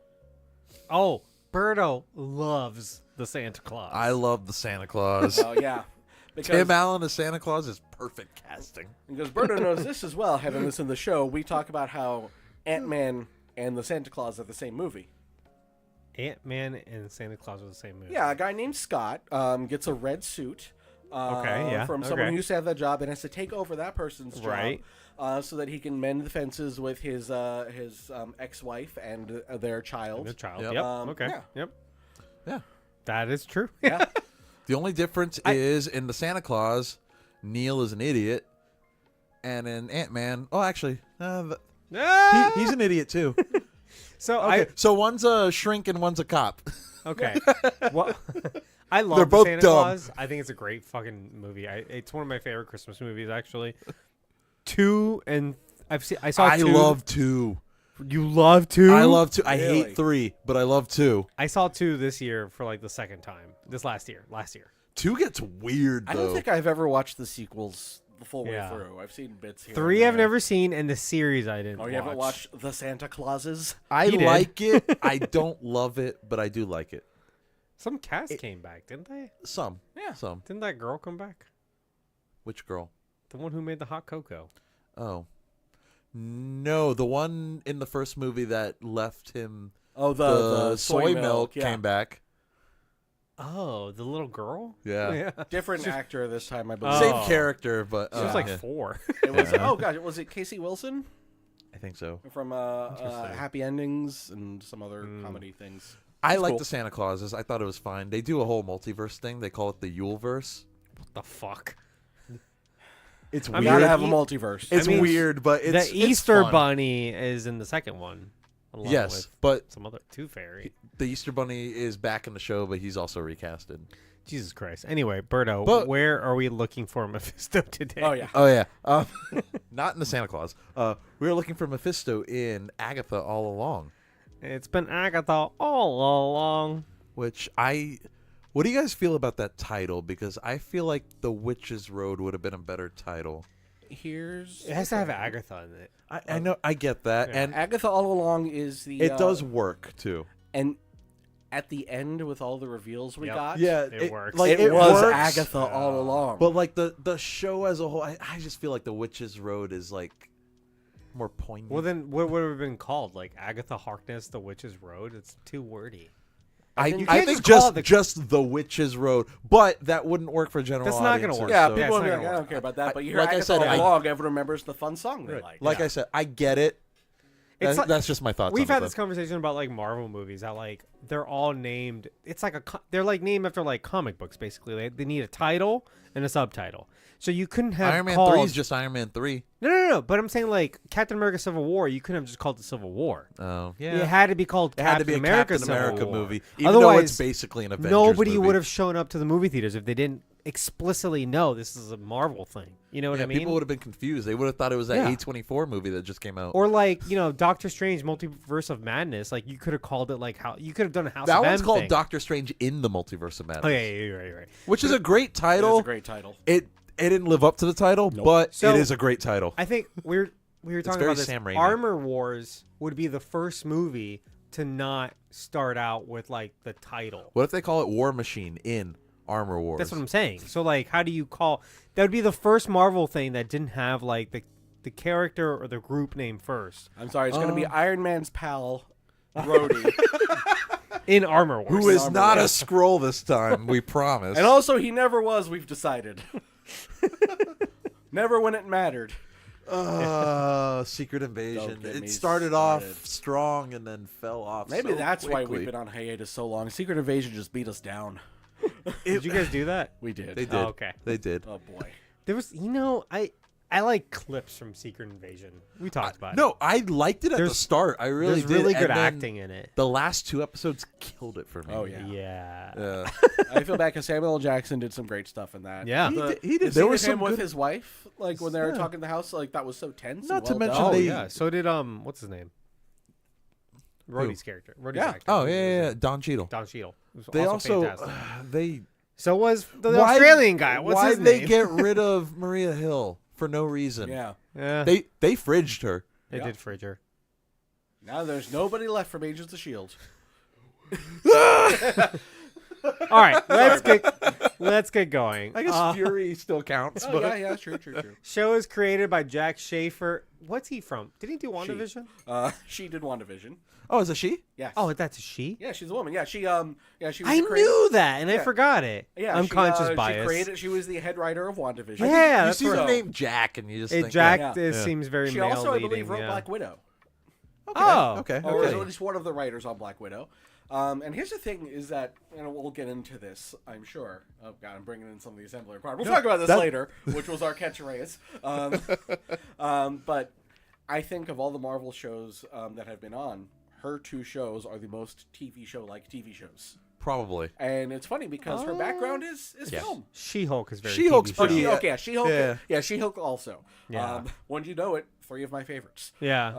Oh, Birdo loves the Santa Claus. I love the Santa Claus. Oh yeah, Tim Allen as Santa Claus is perfect casting. because Berto knows this as well. Having listened to the show, we talk about how Ant-Man and the Santa Claus are the same movie. Ant-Man and Santa Claus are the same movie. Yeah, a guy named Scott gets a red suit. From someone okay. who used to have that job and has to take over that person's job, Right. So that he can mend the fences with his ex-wife and their child. The child. Yep. Yep. Okay. Yeah. Yep. Yeah. That is true. Yeah. The only difference is in the Santa Claus, Neil is an idiot, and in Ant-Man, he's an idiot too. So Okay, so one's a shrink and one's a cop. Okay. Well, I love They're the both Santa dumb. Claus. I think it's a great fucking movie. It's one of my favorite Christmas movies, actually. 2 and I saw I 2. love 2. You love 2? I love 2. I Really? hate 3, but I love 2. I saw 2 this year for like the second time. Last year. 2 gets weird, though. I don't think I've ever watched the sequels the full Yeah. way through. I've seen bits here. 3 and I've there. never seen, and the series I didn't Oh, watch. you haven't watched the Santa Clauses? I He did. like it. I don't love it, but I do like it. Some cast came back, didn't they? Some. Yeah. Some. Didn't that girl come back? Which girl? The one who made the hot cocoa. Oh. No, the one in the first movie that left him. Oh, the soy milk yeah. came back. Oh, the little girl? Yeah. Different actor this time, I believe. Oh. Same character, but She was like yeah, 4. It was, Yeah. oh gosh, was it Casey Wilson I think so. from Interesting. Happy Endings and some other comedy things? I It's like cool. the Santa Clauses. I thought it was fine. They do a whole multiverse thing. They call it the Yuleverse. What the fuck? It's I weird. mean, Gotta have a e- multiverse. It's I mean, weird, but it's the Easter fun. Bunny is in the second one. Along Yes, with but some other Tooth Fairy. the Easter Bunny is back in the show, but he's also recasted. Jesus Christ. Anyway, Berto, But- where are we looking for Mephisto today? Oh yeah. Oh yeah, not in the Santa Claus. We were looking for Mephisto in Agatha all along. It's been Agatha all along. Which what do you guys feel about that title? Because I feel like The Witch's Road would have been a better title. Here's It has to have Agatha in it. I know, I get that, Yeah. and Agatha all along is the. it does work too. And at the end, with all the reveals we Yep. got, Yeah, It works. Like it was works, Agatha all along. but like the show as a whole, I just feel like The Witch's Road is like more poignant. Well, then what would it have been called? Like Agatha Harkness, The Witch's Road? It's too wordy. I You think can't just call it just the Witch's Road, but that wouldn't work for general. That's not gonna audiences, work. yeah, so- people it's will not be like, gonna I work. don't care about that. But you hear like I Agatha said, all I- along, everyone remembers the fun song they like. Like Yeah. I said, I get it. It's like- That's just my thoughts. We've on had it, this though. conversation about like Marvel movies. How like they're all named. It's like they're like named after like comic books basically. They need a title and a subtitle. So you couldn't have Iron Man called... 3 is just Iron Man 3. No. But I'm saying like Captain America: Civil War. You couldn't have just called it Civil War. Oh, It had to be called It had to Captain be a America: Captain America Civil War. movie, even though Otherwise, it's basically an Avengers nobody movie. would have shown up to the movie theaters if they didn't explicitly know this is a Marvel thing. You know what I mean? People would have been confused. They would have thought it was that Yeah. A24 movie that just came out. Or like Doctor Strange: Multiverse of Madness. Like you could have called it like how you could have done a House that of one's M called thing. Doctor Strange in the Multiverse of Madness. Oh yeah, you're right. Which is a great It is title. a great title. It didn't live up to the title, but So- it is a great title. I think we were talking very about this. Sam Raimi. Armor Wars would be the first movie to not start out with like the title. What if they call it War Machine in Armor Wars? That's what I'm saying. So like, how do you call? That would be the first Marvel thing that didn't have like the character or the group name first I'm sorry, it's going to be Iron Man's pal, Rhodey. in Armor Wars. Who is Armor not a Wars. scroll this time, we promise. And also, he never was, we've decided. Never when it mattered. Secret Invasion. Don't get It me started started. off strong and then fell off. Maybe so that's why quickly. we've been on hiatus so long. Secret Invasion just beat us down. Did you guys do that? We did. They did. Oh, okay. They did. Oh, boy. There was, I like clips from Secret Invasion. We talked about it. No, I liked it at the There's- start. I really There's did. really and good then acting in it. The last 2 episodes killed it for me. Oh, yeah. Yeah. I feel bad because Samuel L. Jackson did some great stuff in that. Yeah. He did. The There scene was with him some with good- his wife, like when they were Yeah. talking in the house, like that was so tense. Not and to well mention done. Oh they- yeah. So did what's his name? Rhodey's character. Rhodey's Yeah. actor. Oh yeah. Don Cheadle. Don Cheadle. It was They also fantastic. they So was the why- Australian guy. What's why his did they name? get rid of Maria Hill for no reason? Yeah. Yeah. They fridged her. They Yeah. did fridge her. Now there's nobody left from Agents of S.H.I.E.L.D. All right, let's get going. I guess Fury still counts, Oh, but yeah, true. Show is created by Jack Schaefer. What's he from? Did he do WandaVision? She did WandaVision. oh, is it she? Yes. Oh, that's a she. yeah, she's a woman. Yeah, she was I the creator- knew that, and I Yeah. forgot it. Yeah, unconscious she bias. She was the head writer of WandaVision. Yeah, you that's see right. the name Jack, and you just It think Jack Yeah. seems very She male also, I leading. believe, wrote yeah. Black Widow. Oh, okay, Or was okay. at least one of the writers on Black Widow. And here's the thing: is that we'll get into this, I'm sure. Oh God, I'm bringing in some of the assembly required. We'll talk about this later, which was our catchphrase. But I think of all the Marvel shows that have been on, her 2 shows are the most TV show-like TV shows. Probably. And it's funny because her background is film. She-Hulk is very. She-Hulk's TV pretty- show. She-Hulk, yeah, She-Hulk. Yeah. Yeah, She-Hulk also. Yeah. When you know it, 3 of my favorites. Yeah.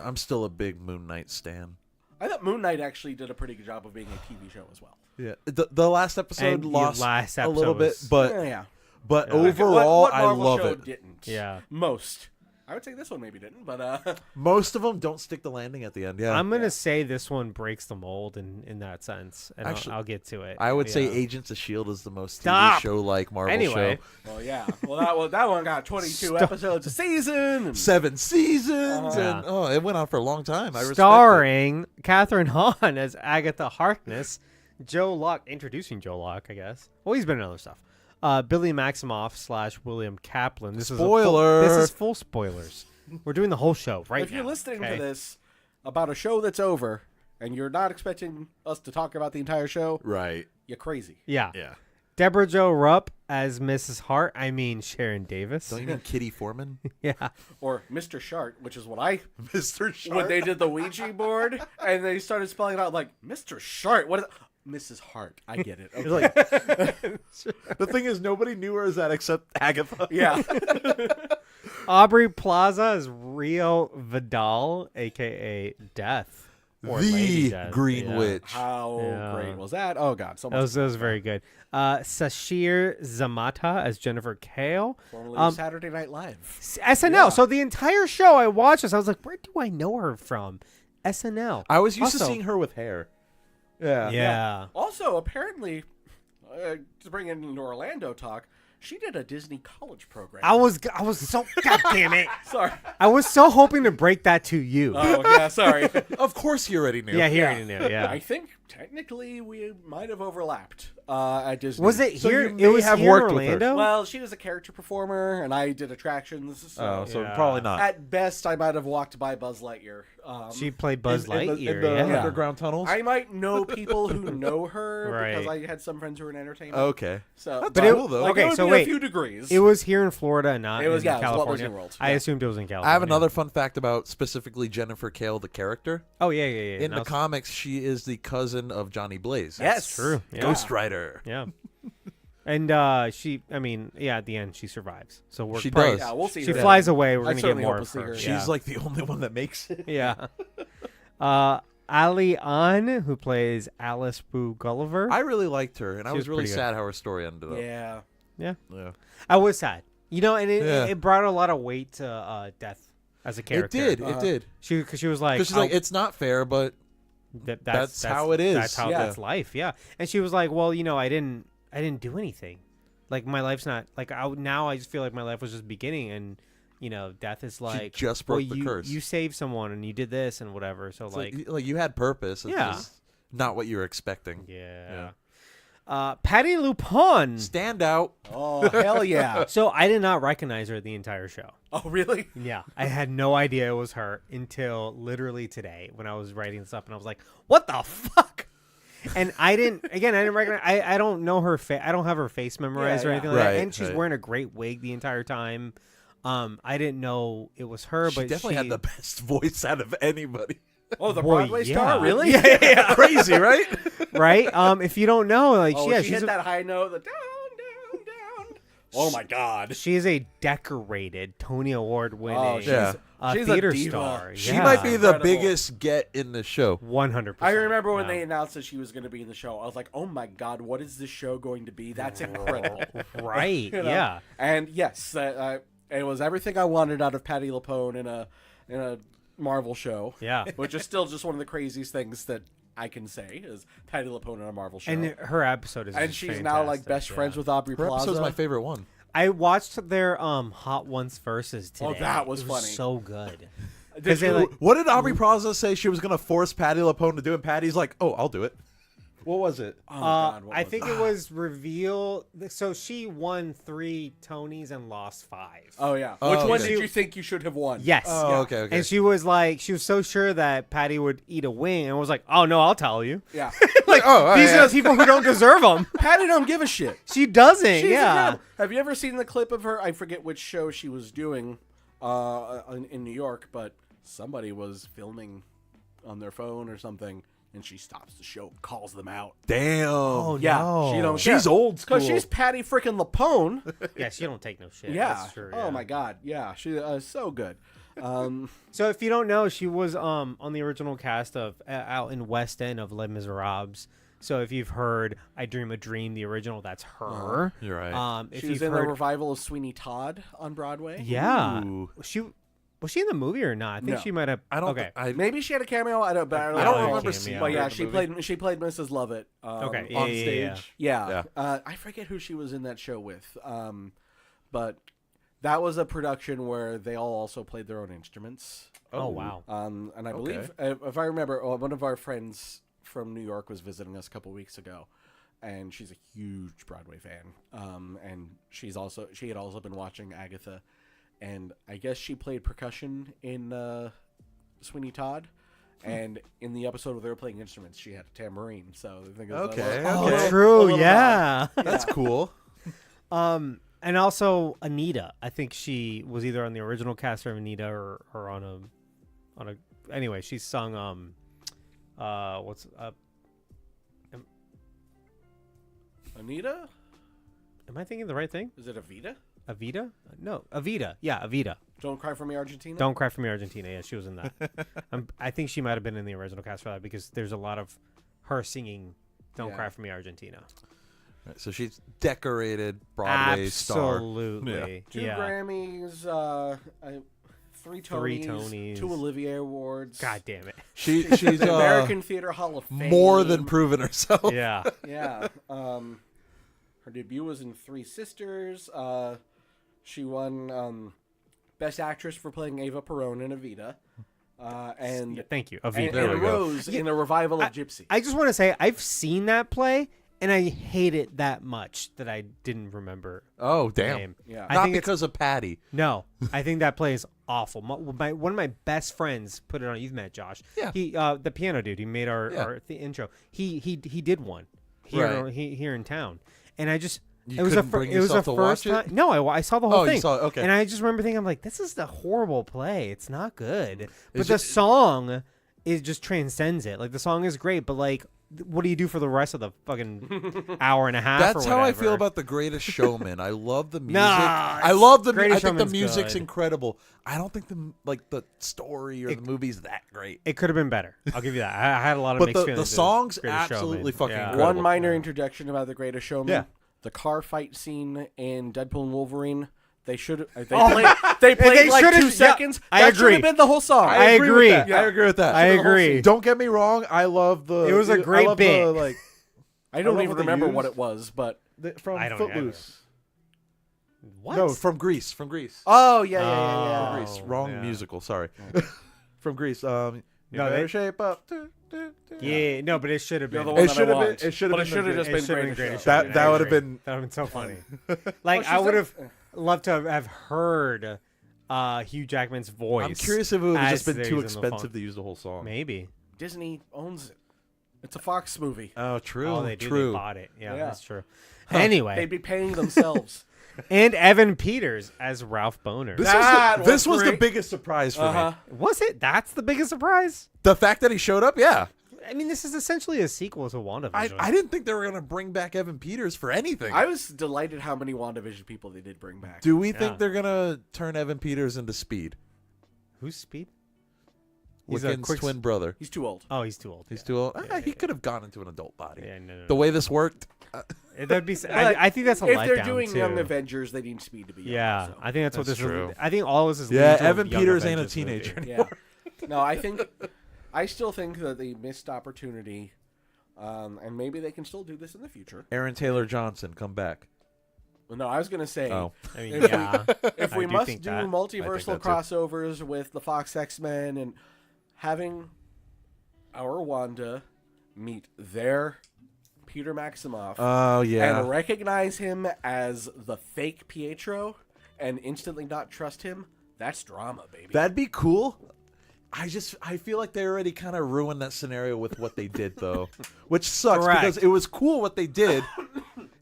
I'm still a big Moon Knight stan. I thought Moon Knight actually did a pretty good job of being a TV show as well. Yeah, the last episode And the lost last a little episode bit, was- but Yeah. but Yeah. overall, what I Marvel love show it. Didn't. Yeah. Most. I would say this one maybe didn't, but Most of them don't stick the landing at the end. Yeah, I'm gonna say this one breaks the mold in that sense, and Actually, I'll get to it. I would say Yeah. Agents of S.H.I.E.L.D. is the most Stop! TV show like Marvel Anyway. show. well, yeah. Well, that one got 22 episodes a season. And, 7 seasons, Yeah. and it went on for a long time. I respect it. Starring Catherine Hahn as Agatha Harkness, Joe Locke, introducing Joe Locke, I guess. Well, he's been in other stuff. Billy Maximoff / William Kaplan. This Spoiler. This is full spoilers. We're doing the whole show right if now. you're listening okay? to this about a show that's over and you're not expecting us to talk about the entire show, Right. you're crazy. Yeah. Yeah. Deborah Jo Rupp as Mrs. Hart. I mean Sharon Davis. Don't you mean Kitty Foreman? Yeah. Or Mr. Shart, which is what I Mr. Shark. when they did the Ouija board and they started spelling it out like Mr. Shart. What is Mrs. Hart? I get it. Okay. Like, the thing is, nobody knew her as that except Agatha. Yeah. Aubrey Plaza is Rio Vidal, a.k.a. Death. Or Lady The Death. Green Yeah. Witch. How Yeah. great was that? Oh God, so That much. was very good. Sashir Zamata as Jennifer Kale. Formerly Saturday Night Live. SNL. Yeah. So the entire show I watched this, I was like, where do I know her from? SNL. I was used to Also- seeing her with hair. Yeah. Yeah. Also, apparently, to bring in Orlando talk, she did a Disney college program. I was so God damn it. Sorry. I was so hoping to break that to you. Oh yeah, sorry. Of course he already knew. yeah, he yeah. already knew. Yeah. I think technically we might have overlapped at Disney. Was it So here? you It may was have here in worked with her. Orlando. Well, she was a character performer, and I did attractions. So, Oh, so Yeah. probably not. at best, I might have walked by Buzz Lightyear. She played Buzz in the, Lightyear. in the yeah. underground tunnels. I might know people who know her because Right. I had some friends who were in entertainment. Okay. So, That's But it- cool though. like, okay, it would so be wait. a few degrees. It was here in Florida, and not It was- in yeah, it was Walt California. Disney World. I Yeah. assumed it was in California. I have another fun fact about specifically Jennifer Kale, the character. Oh yeah. In Now the comics, she is the cousin of Johnny Blaze. Yes, true. Yeah. Ghost Rider. Yeah. And she, I mean, yeah, at the end she survives. So we're She probably- does. Yeah, we'll see. She her. flies away. We're I gonna get certainly more hope of to see her. her. Yeah. She's like the only one that makes it. Yeah. Ali An, who plays Alice Boo Gulliver. I really liked her, and I She was was really pretty good. sad how her story ended up. Yeah. yeah. Yeah. I was sad. You know, and Yeah. it brought a lot of weight to Death as a character. It did. Uh-huh. It did. Because she was like, Because she's like, it's not fair, but that's how it is. That's how Yeah. that's life. Yeah. And she was like, well, you know, I didn't do anything. Like my life's not like now. I just feel like my life was just beginning, and you know, Death is like just well, broke the curse. You saved someone, and you did this and whatever. So It's like, you had purpose. It's Yeah. just not what you were expecting. yeah. Patty Lupon. Stand out. Oh hell yeah. So I did not recognize her the entire show. Oh really? Yeah, I had no idea it was her until literally today when I was writing this up, and I was like, "What the fuck?" And I didn't recognize. I don't know her face. I don't have her face memorized Yeah, or yeah. anything like Right, that. And she's right. wearing a great wig the entire time. I didn't know it was her, She but definitely had the best voice out of anybody. Oh, the Boy, Broadway yeah. star, really? Yeah. Crazy, right? right. If you don't know, like, Oh, yeah, she she's hit that high note. The down. Oh my God. she is a decorated Tony Award winning Oh, she's, Yeah. she's a theater diva. star. She Yeah. might be the Incredible. biggest get in the show. 100%. I remember when yeah. they announced that she was going to be in the show. I was like, "Oh my God, what is this show going to be? That's incredible!" right. You know? Yeah. And yes, it was everything I wanted out of Patty LuPone in a Marvel show. Yeah. Which is still just one of the craziest things that I can say is Patty LuPone in a Marvel show. And her episode is And just she's now like fantastic, best yeah. friends with Aubrey Her Plaza. episode's my favorite one. I watched their Hot Ones versus today. Oh, that was It funny. So good. Did Because they you- like What did Aubrey Plaza say she was going to force Patty LuPone to do? And Patty's like, oh, I'll do it. What was it? Oh, God, what I was think it? it was revealed. So she won 3 Tonys and lost 5. Oh yeah. Oh, Which one okay. did you think you should have won? Yes. Oh, Yeah. okay. And she was so sure that Patty would eat a wing, and was like, "Oh no, I'll tell you." Yeah. Like, oh, these yeah. are the people who don't deserve them. Patty don't give a shit. She doesn't. She's yeah. incredible. Have you ever seen the clip of her? I forget which show she was doing in New York, but somebody was filming on their phone or something, and she stops the show, calls them out. Damn. Oh Yeah, no. she don't. She's old school. because she's Patty freaking LuPone. Yeah, she don't take no shit. Yeah. That's true, Oh yeah. my God. Yeah, she is so good. So if you don't know, she was on the original cast of out in West End of Les Miserables. So if you've heard "I Dream a Dream," the original, that's her. You're right. If She was you've in the heard, revival of Sweeney Todd on Broadway. yeah, Ooh. she Was she in the movie or not? I think No. she might have. I don't. Okay. Maybe she had a cameo. I don't I don't Yeah, remember cameo. seeing. But her yeah, in the she movie. played Mrs. Lovett. Okay. on Yeah. stage. Yeah. Yeah. I forget who she was in that show with. But that was a production where they all also played their own instruments. Oh wow. And I Okay. believe, if I remember, one of our friends from New York was visiting us a couple weeks ago, and she's a huge Broadway fan. And she had also been watching Agatha, and I guess she played percussion in Sweeney Todd. And in the episode where they were playing instruments, she had a tambourine. So I think it was Okay, a okay. little- a True. little Yeah. That's cool. And also Anita. I think she was either on the original cast of Anita or on a. Anyway, she sung Anita? Am I thinking the right thing? Is it Evita? Avita? No, Avita. Yeah, Avita. Don't Cry for Me, Argentina? Don't Cry for Me, Argentina. Yeah, she was in that. I think she might have been in the original cast for that because there's a lot of her singing "Don't Yeah. Cry for Me, Argentina." Right, so she's decorated Broadway star. Absolutely. Two Yeah. Grammys, 3 Tonys, Three Tonys. 2 Olivier Awards. God damn it. She's The American Theater Hall of Fame. more than proven herself. Yeah. Yeah. Her debut was in Three Sisters. She won Best Actress for playing Ava Perón in Evita. And Yeah, thank you. and, Avita. There we and go. Rose in a revival of Gypsy. I just want to say I've seen that play and I hate it that much that I didn't remember Oh the damn! name. Yeah. I Not think it's- because of Patty. No, I think that play is awful. One of my best friends put it on. You've met Josh. Yeah. He the piano dude. He made our the intro. He did one here Right. here in town, and I just You it was a couldn't bring it was a yourself to first watch it? time. No, I saw the whole Oh, you thing. saw it, okay. And I just remember thinking, I'm like, this is a horrible play. It's not good. But Is the it- song it just transcends it. Like the song is great, but like, what do you do for the rest of the fucking hour and a half? That's or how I whatever? feel about The Greatest Showman. I love the music. Nah, I love the. Greatest I think the Showman's music's good. incredible. I don't think the story or the movie's that great. It could have been better. I'll give you that. I had a lot of But mixed the feelings. with song's Greatest absolutely Showman. fucking Yeah. incredible. One minor interjection about The Greatest Showman. Yeah. The car fight scene in Deadpool and Wolverine. They should have. They Oh. played They like should've- 2 yeah, seconds. I That should agree. have been the whole song. I agree. With that. I agree with that. I agree. Don't get me wrong. I love the. It was a I great love bit. The, like I don't love even what they remember what used. it was, but from I don't Footloose. What? No, from Grease. From Greece. oh yeah. Oh. Grease. Wrong yeah. musical. Sorry. From Greece. You No, better they- shape up. Yeah, no, but it should have You're been. the one It that should I have been. want. It should But have it been. should have just It been should have been Greatest Greatest Showman. Showman. That I would have agree. been. That would have been so funny. Like she's I would a- have loved to have heard Hugh Jackman's voice. I'm curious if it would have as just been they're too using the expensive font. to use the whole song. Maybe. Disney owns it. It's a Fox movie. Oh, true. Oh, they do. True. They bought it. Yeah, Yeah. that's true. Anyway, They'd be paying themselves. and Evan Peters as Ralph Boner. This was the great. biggest surprise for me. Was it? That's the biggest surprise. The fact that he showed up, yeah. I mean, this is essentially a sequel to WandaVision. I didn't think they were gonna bring back Evan Peters for anything. I was delighted how many WandaVision people they did bring back. Do we Yeah. think they're gonna turn Evan Peters into Speed? Who's Speed? He's a Wiccan's quick- twin brother. He's too old. Oh, he's too old. He's too old. He could have gone into an adult body. Yeah, no. The way this worked, That'd be. I think that's a if letdown they're doing too. Young Avengers, they need Speed to be young. Yeah, so. I think that's what That's this true. is. I think all of this is. yeah. leading to a Evan Young Peters ain't a Avengers teenager movie. anymore. Yeah. No, I still think that they missed opportunity, and maybe they can still do this in the future. Aaron Taylor Johnson, come back. Well, no, I was gonna say, Oh, I mean, If we- yeah. if I we do must think do that. multiversal that's it. crossovers with the Fox X-Men and having our Wanda meet their Peter Maximoff oh yeah. and recognize him as the fake Pietro and instantly not trust him, that's drama, baby. That'd be cool. I feel like they already kind of ruined that scenario with what they did though, which sucks Correct. because it was cool what they did.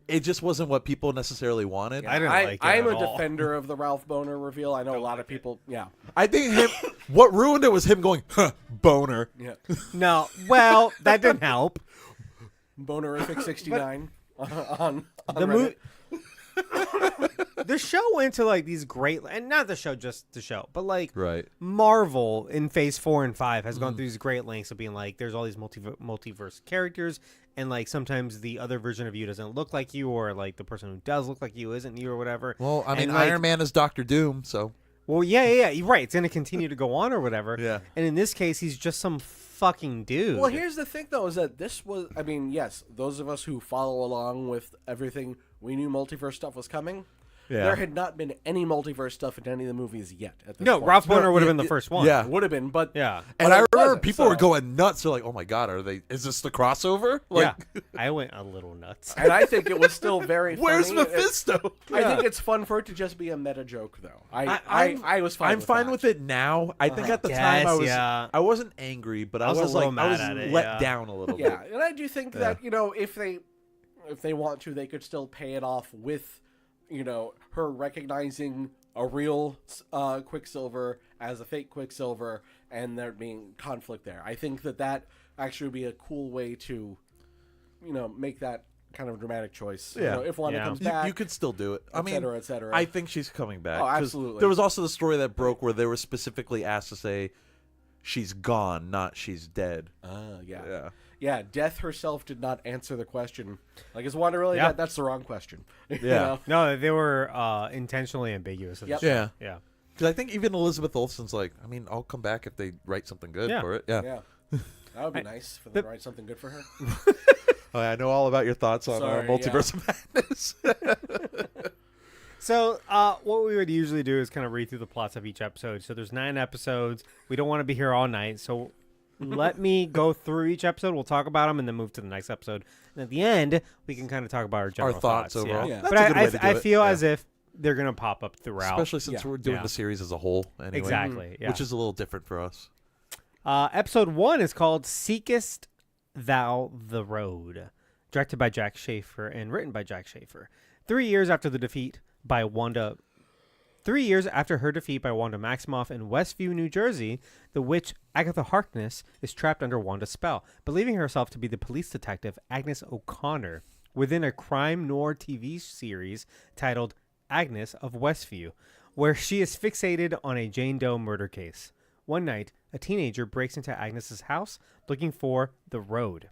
It just wasn't what people necessarily wanted. I didn't like it I'm at a all. defender of the Ralph Boner reveal. I know a lot of people. Yeah. I think what ruined it was him going, huh, boner. Yeah. No, well, that didn't help. Bonerific 69 on The Reddit. movie. The show went to like these great, and not the show, just the show, but like Right. Marvel in Phase 4 and 5 has gone through these great lengths of being like, there's all these multiverse characters, and like sometimes the other version of you doesn't look like you, or like the person who does look like you isn't you, or whatever. Well, I mean, And, like, Iron Man is Doctor Doom, so Well, yeah, you're right. It's going to continue to go on or whatever. Yeah. And in this case, he's just some fucking dude. Well, here's the thing, though, is that this was, I mean, yes, those of us who follow along with everything, we knew multiverse stuff was coming. Yeah. There had not been any multiverse stuff in any of the movies yet. At this No, point. Ralph Boner would have yeah, been the first one. yeah. It would have been, but Yeah. And but I it remember wasn't, people were so- going nuts. They're like, "Oh my god, is this the crossover?" Like, Yeah. I went a little nuts. And I think it was still very where's funny. Mephisto? I think it's fun for it to just be a meta joke, though. I was fine I'm with fine that. with it now. I think at the Guess, time I was yeah. I wasn't angry, but I was a was little like I mad was at it, let yeah. down a little Yeah, bit. and I do think that, if they want to, they could still pay it off with, her recognizing a real Quicksilver as a fake Quicksilver, and there being conflict there. I think that actually would be a cool way to, make that kind of dramatic choice. Yeah. If Wanda Yeah. comes back, You could still do it. I mean, cetera, et cetera. I think she's coming back. Oh, 'cause absolutely. There was also the story that broke where they were specifically asked to say she's gone, not she's dead. Yeah. Yeah, Death herself did not answer the question. Like, is Wanda really Yeah. dead? That's the wrong question. You Yeah. know? No, they were intentionally ambiguous. Yep. Yeah. Yeah. Because I think even Elizabeth Olsen's like, I mean, I'll come back if they write something good Yeah. for it. Yeah. Yeah. That would be nice for them to write something good for her. Oh, I know all about your thoughts on Sorry, Multiverse of Madness. So, what we would usually do is kind of read through the plots of each episode. So, there's 9 episodes. We don't want to be here all night. So, let me go through each episode. We'll talk about them and then move to the next episode. And at the end, we can kind of talk about our general thoughts overall. Yeah. That's But a good way to do I it. feel Yeah. as if they're going to pop up throughout. Especially since Yeah. we're doing Yeah. the series as a whole. Anyway. Exactly. Yeah. Which is a little different for us. Episode 1 is called Seekest Thou the Road, directed by Jack Schaefer and written by Jack Schaefer. 3 years after her defeat by Wanda Maximoff in Westview, New Jersey, the witch Agatha Harkness is trapped under Wanda's spell, believing herself to be the police detective Agnes O'Connor within a crime noir TV series titled Agnes of Westview, where she is fixated on a Jane Doe murder case. One night, a teenager breaks into Agnes's house looking for the Road.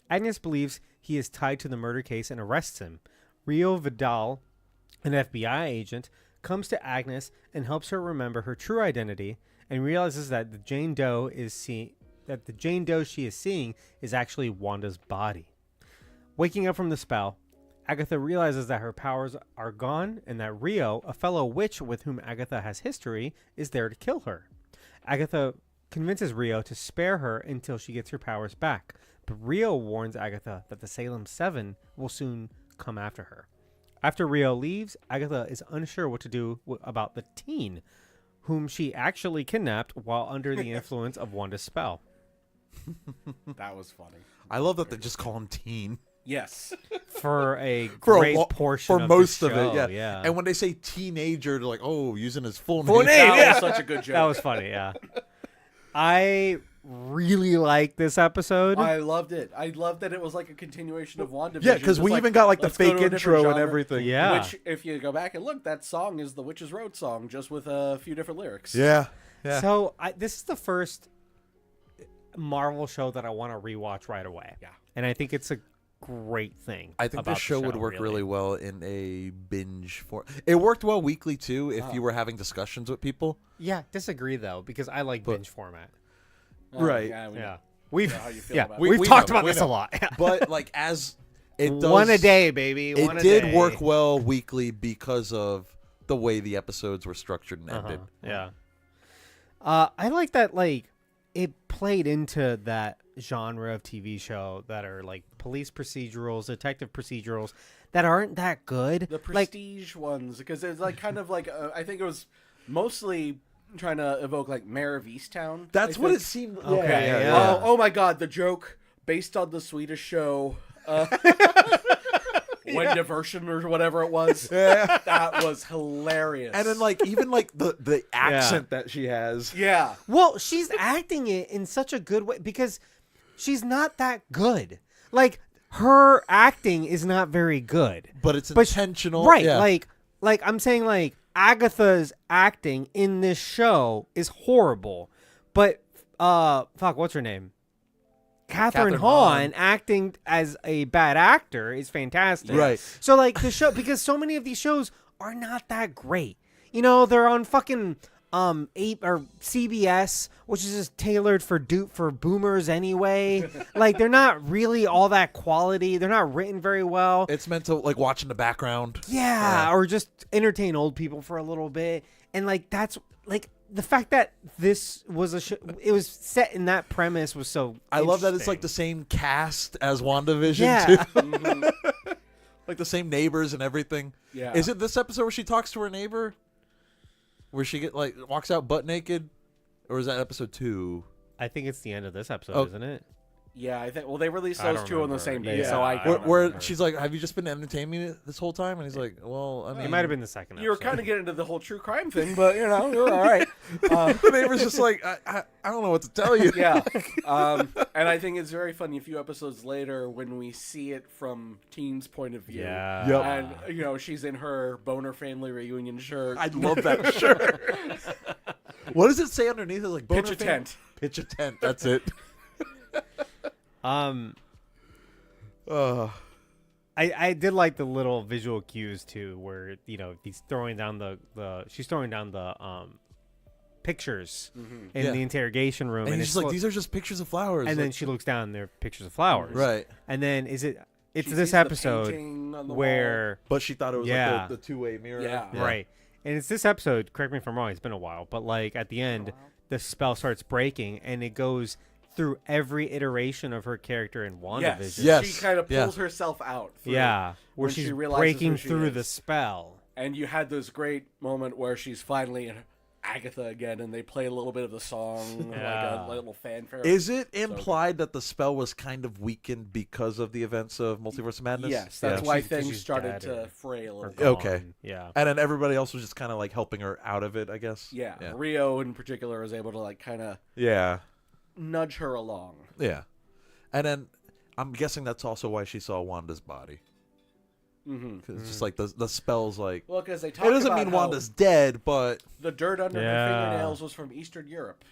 Agnes believes he is tied to the murder case and arrests him. Rio Vidal, an FBI agent, comes to Agnes and helps her remember her true identity and realizes that the Jane Doe she is seeing is actually Wanda's body. Waking up from the spell, Agatha realizes that her powers are gone and that Rio, a fellow witch with whom Agatha has history, is there to kill her. Agatha convinces Rio to spare her until she gets her powers back, but Rio warns Agatha that the Salem 7 will soon come after her. After Rio leaves, Agatha is unsure what to do about the teen, whom she actually kidnapped while under the influence of Wanda's spell. That was funny. I love that they just call him Teen. Yes. For a For great a portion for of most the of show, it, yeah. And when they say teenager, they're like, oh, using his full Full name. name. That Yeah. was such a good joke. That was funny, yeah. I really like this episode. I loved it. I loved that it was like a continuation of WandaVision. Yeah, because just we like, even got like the let's go fake to a different intro and genre. everything. Yeah. Which, if you go back and look, that song is the Witch's Road song, just with a few different lyrics. Yeah. Yeah. So this is the first Marvel show that I want to rewatch right away. Yeah. And I think it's a great thing. I think about this the show would work really well in a binge form. It worked well weekly too if you were having discussions with people. Yeah, disagree though, because I like binge format. Oh, Right. Yeah. We Yeah. know We've how you feel yeah, about it. we've We talked know, about we this a know. lot. But like as it does, One a day, baby. It One a did day. work well weekly because of the way the episodes were structured and ended. Yeah. I like that, like, it played into that genre of TV show that are like police procedurals, detective procedurals that aren't that good. The like, prestige ones, because it's like kind of like I think it was mostly trying to evoke like Mayor of Easttown. That's I what think. it seemed. Okay, yeah. Oh, oh my God, the joke based on the Swedish show. When Diversion or whatever it was. Yeah. That was hilarious. And then like even like the accent that she has. yeah. well, she's acting it in such a good way because she's not that good. Like, her acting is not very good. But it's But intentional. Right. Yeah. Like I'm saying, like, Agatha's acting in this show is horrible. But fuck, what's her name? Catherine Hahn acting as a bad actor is fantastic. Right. So like the show, because so many of these shows are not that great. You know, they're on fucking CBS, which is just tailored for boomers anyway. Like they're not really all that quality. They're not written very well. It's meant to like watch in the background. Yeah, or just entertain old people for a little bit. And like that's like the fact that this was it was set in that premise was so. I love that it's like the same cast as WandaVision Yeah. too. Like the same neighbors and everything. Yeah. Is it this episode where she talks to her neighbor? Where she walks out butt naked? Or is that episode 2? I think it's the end of this episode, Oh. isn't it? Yeah, I think. Well, they released I those don't 2 on the remember. same day, Yeah, so I. I Where, don't where remember. she's like, "Have you just been entertaining me this whole time?" And he's like, "Well, I mean, It might have been the second episode. You were kind of getting into the whole true crime thing, but you know, you're all right. the neighbor's just like, I don't know what to tell you." Yeah, and I think it's very funny. A few episodes later, when we see it from Teen's point of view, Yeah. Yep. and you know, she's in her boner family reunion shirt. I love that shirt. What does it say underneath? It's like Pitch boner a fan? tent. Pitch a tent. That's it. I did like the little visual cues too, where he's throwing down she's throwing down the pictures in Yeah. the interrogation room, And he's it's just like, "These are just pictures of flowers." and then Like, she looks down and they're pictures of flowers, right. And then it's She this sees the episode painting on the where But she thought it was Yeah. like the two-way mirror. Yeah. right, and it's this episode. Correct me if I'm wrong. It's been a while, but like at the end, the spell starts breaking and it goes through every iteration of her character in wall. WandaVision. Yes. She kind of Yeah. pulls herself out. through- Yeah, where when she she's realizes breaking who she through is. the spell. And you had this great moment where she's finally in Agatha again, and they play a little bit of the song, Yeah. like a little fanfare. Is it implied that the spell was kind of weakened because of the events of Multiverse of Madness? Yes, that's Yeah. why She's- 'cause things she's started dead to or- fray a little or bit. gone. Okay. Yeah. And then everybody else was just kind of like helping her out of it, I guess. Yeah. Yeah. Rio in particular is able to like kind of Yeah. nudge her along. Yeah. And then I'm guessing that's also why she saw Wanda's body. Mm-hmm. 'Cause it's just like the spell's like. Well, because they talk It doesn't about mean how Wanda's dead, but. the dirt under Yeah. her fingernails was from Eastern Europe.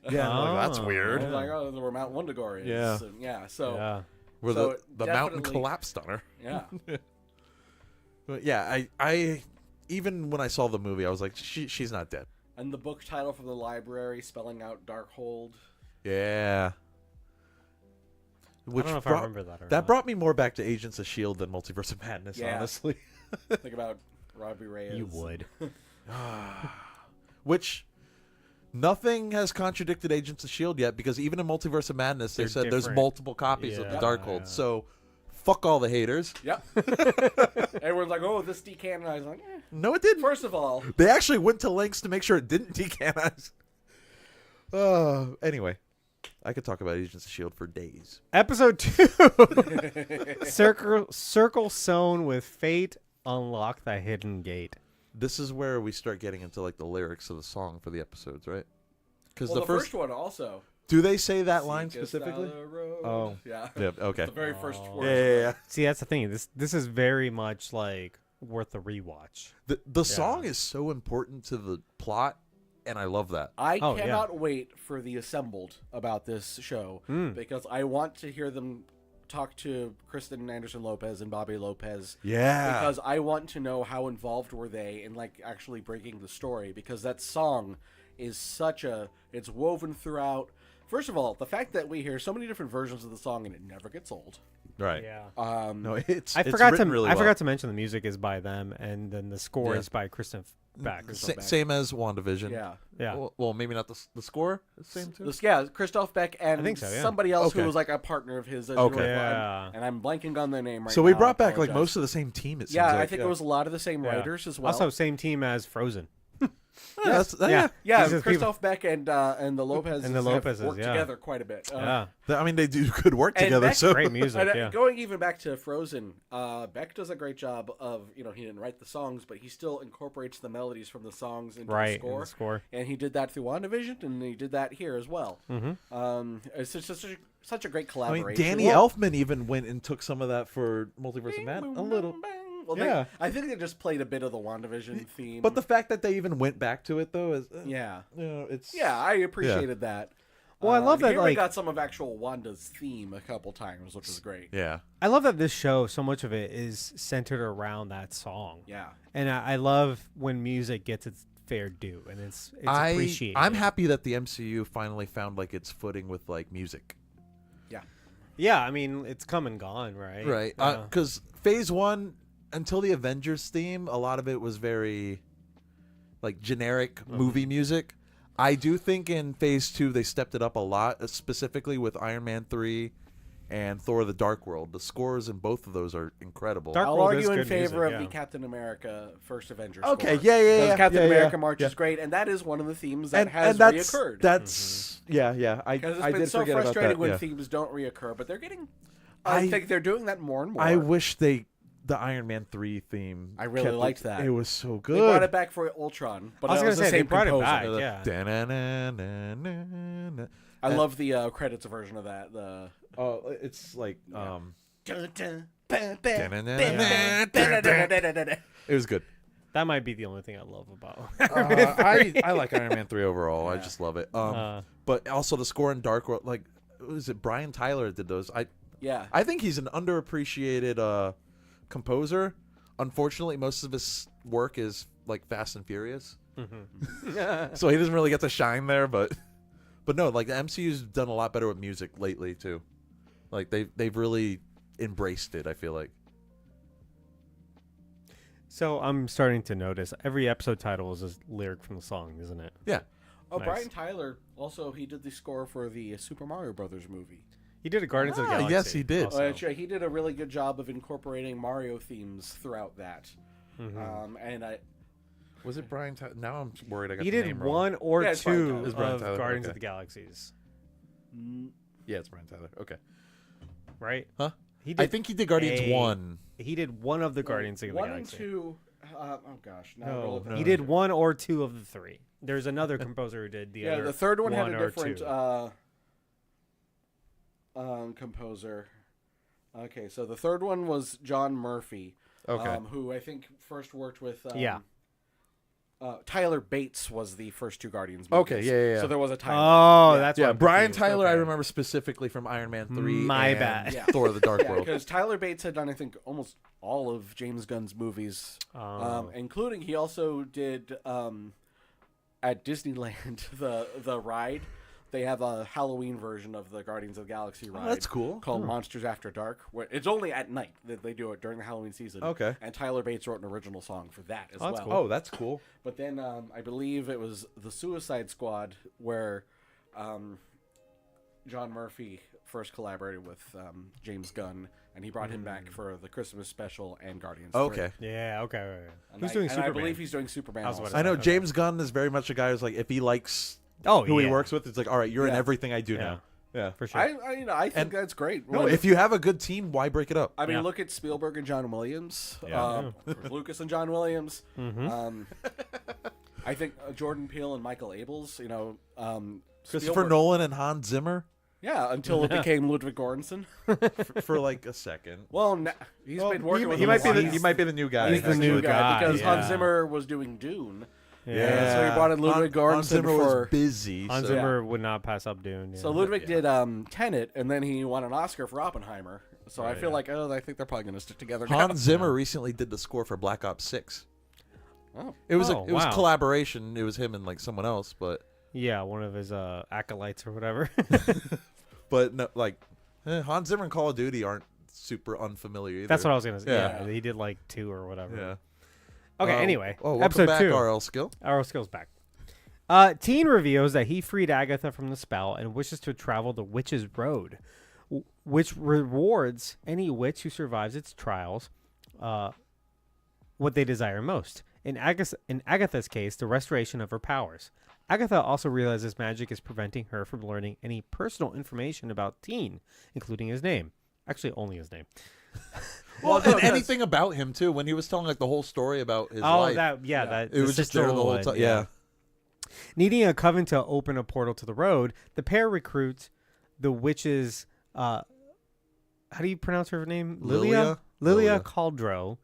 Yeah, I'm like, that's Oh, weird. And like, oh, where Mount Wundagore is. Yeah. And yeah. So Yeah. Where So the mountain definitely- collapsed on her. yeah. But yeah, I even when I saw the movie, I was like, she's not dead. And the book title from the library spelling out Darkhold. Yeah. Which I don't know if I brought, remember that or that not. brought me more back to Agents of S.H.I.E.L.D. than Multiverse of Madness, Yeah. honestly. Think about Robbie Reyes. You would. Which nothing has contradicted Agents of S.H.I.E.L.D. yet, because even in Multiverse of Madness, they They're said there's different. multiple copies of the Yeah. Darkhold. Yeah. So fuck all the haters. Yep. Everyone's like, oh, this decanonized. Like, No, it didn't. First of all, They actually went to lengths to make sure it didn't decanonize. Anyway, I could talk about Agents of S.H.I.E.L.D. for days. Episode 2. Circle sewn with fate. Unlock the hidden gate. This is where we start getting into like the lyrics of the song for the episodes, right? Because well, the first one also. do they say that line Seek us specifically? down the road. Oh. Yeah. Yeah. Okay. The very first Oh. word. Yeah. See, that's the thing. This is very much like worth a rewatch. The song is so important to the plot, and I love that. I Oh, yeah. cannot wait for the assembled about this show because I want to hear them talk to Kristen Anderson Lopez and Bobby Lopez Yeah. because I want to know how involved were they in like actually breaking the story, because that song is it's woven throughout. First of all, the fact that we hear so many different versions of the song and it never gets old. right. Yeah. No, it's I it's forgot to written really well. forgot to mention the music is by them, and then the score Yeah. is by Kristen Beck. Same as WandaVision. Yeah. Yeah. Well, maybe not the score. The same too. Yeah, Christoph Beck and I think so, yeah. somebody else Okay. who was like a partner of his. Okay. Yeah. And I'm blanking on their name right now. So we I brought back like apologize. most of the same team. It seems Yeah, like. I think it was a lot of the same Yeah. writers as well. Also, same team as Frozen. Yeah, Yeah. yeah, These are Christoph Beck and the Lopezes And the Lopezes, have worked yeah. together quite a bit. Yeah. I mean, they do good work And together. Beck- So Great music. And, Yeah. going even back to Frozen, Beck does a great job of, he didn't write the songs, but he still incorporates the melodies from the songs into Right. the in score. the score. And he did that through WandaVision, and he did that here as well. Mm-hmm. It's just such a great I collaboration. mean, Danny Elfman even went and took some of that for Multiverse of Madness. A little. Well, Yeah. I think they just played a bit of the WandaVision theme. But the fact that they even went back to it though is yeah, it's I appreciated that. Well, I love that, Here we like- got some of actual Wanda's theme a couple times, which is great. yeah. I love that this show, so much of it is centered around that song. Yeah. And I love when music gets its fair due, and it's appreciated. I'm happy that the MCU finally found like its footing with like music. Yeah, I mean, it's come and gone, right? Right. Because Phase 1, until the Avengers theme, a lot of it was very like generic movie music. I do think in Phase 2 they stepped it up a lot, specifically with Iron Man 3 and Thor: The Dark World. The scores in both of those are incredible. Dark I'll World is argue in good favor music, of the yeah. Captain America First Avengers. Okay, score. yeah. Because Captain America March yeah. is great, and that is one of the themes that has that's, reoccurred. That's yeah. Because it's I been did so forget about frustrating that. when Yeah. themes don't reoccur, but they're getting. I think they're doing that more and more. I wish the Iron Man 3 theme. I really kept liked it. that. It was so good. They brought it back for Ultron, but I was it gonna was say the they same brought it composer. back. Yeah. Da-na-na-na-na-na. I love the credits version of that. The Oh, it's like it it was good. That might be the only thing I love about. I like Iron Man 3 overall. I Yeah. just love it. But also the score in Dark World, like, was it Brian Tyler did those? Yeah. I think he's an underappreciated composer. Unfortunately, most of his work is like Fast and Furious, so he doesn't really get to shine there. But no, like the MCU's done a lot better with music lately too. Like they've really embraced it. I feel like. So I'm starting to notice every episode title is a lyric from the song, isn't it? Yeah. Oh, Nice. Brian Tyler also he did the score for the Super Mario Brothers movie. He did a Guardians of the Galaxy. yes, he did. also. He did a really good job of incorporating Mario themes throughout that. And I Was it Brian Tyler? Now I'm worried I got He the did name wrong. one or Yeah, it's Brian two Tyler. It's Brian of Tyler, Guardians okay. of the Galaxies, Yeah, it's Brian Tyler. Okay. right? Huh? He I think he did Guardians a- 1. He did one of the Guardians of the one Galaxy. and two. Oh gosh, now No, roll it he did one or two of the three. There's another composer who did the other. The third one had a or different two. composer. Okay, so the third one was John Murphy. Okay. Who I think first worked with. Yeah. Tyler Bates was the first two Guardians. Okay, movies. yeah. So there was a Tyler. Oh, that's Yeah, why I'm Brian confused. Tyler, I Okay. remember specifically from Iron Man 3 My and bad. Yeah. Thor: The Dark Yeah, World. because Tyler Bates had done, I think, almost all of James Gunn's movies, including he also did at Disneyland the ride. They have a Halloween version of the Guardians of the Galaxy ride. that's cool. Called Monsters After Dark. Where it's only at night that they do it during the Halloween season. Okay. And Tyler Bates wrote an original song for that as Oh, that's well. cool. Oh, that's cool. But then I believe it was the Suicide Squad where John Murphy first collaborated with James Gunn, and he brought him back for the Christmas special and Guardians. 3. Okay. Yeah. Okay. And Who's I, doing and Superman? I believe he's doing Superman. I was Also. about I know Okay. James Gunn is very much a guy who's like, if he likes Oh, who he yeah. works with, it's like, all right, you're in Yeah. everything I do Yeah. now. Yeah. For sure. I think that's great. No, When- if you have a good team, why break it up? I mean, Yeah. look at Spielberg and John Williams, Yeah. Lucas and John Williams. Mm-hmm. I think Jordan Peele and Michael Abels. Christopher Spielberg- Nolan and Hans Zimmer Yeah, until it became Ludwig Göransson. for like a second. Well, he's been working with he him might a be lot. the he might be the new guy. He's the new guy, because yeah. Hans Zimmer was doing Dune. Yeah. So he brought in Ludwig Göransson Hans Zimmer for. was busy. Hans so- Zimmer would not pass up Dune. Yeah. So Ludwig did Tenet, and then he won an Oscar for Oppenheimer. So I feel like, I think they're probably going to stick together now. Hans Zimmer recently did the score for Black Ops 6. Oh. It was Oh, it was wow. collaboration. It was him and like someone else, but Yeah, one of his acolytes or whatever. no, like Hans Zimmer and Call of Duty aren't super unfamiliar either. That's what I was gonna say. Yeah. Yeah, he did like 2 or whatever. Yeah. Okay. Anyway, welcome episode back, 2. RL Skill. Our skills back. Teen reveals that he freed Agatha from the spell and wishes to travel the Witch's Road, which rewards any witch who survives its trials what they desire most. In Agatha's case, the restoration of her powers. Agatha also realizes magic is preventing her from learning any personal information about Teen, including his name. Actually, only his name. Well, and anything about him too. When he was telling like the whole story about his life, That it was just there the whole time. Yeah. Needing a coven to open a portal to the road, the pair recruit the witches. How do you pronounce her name? Lilia Lilia. Caldro,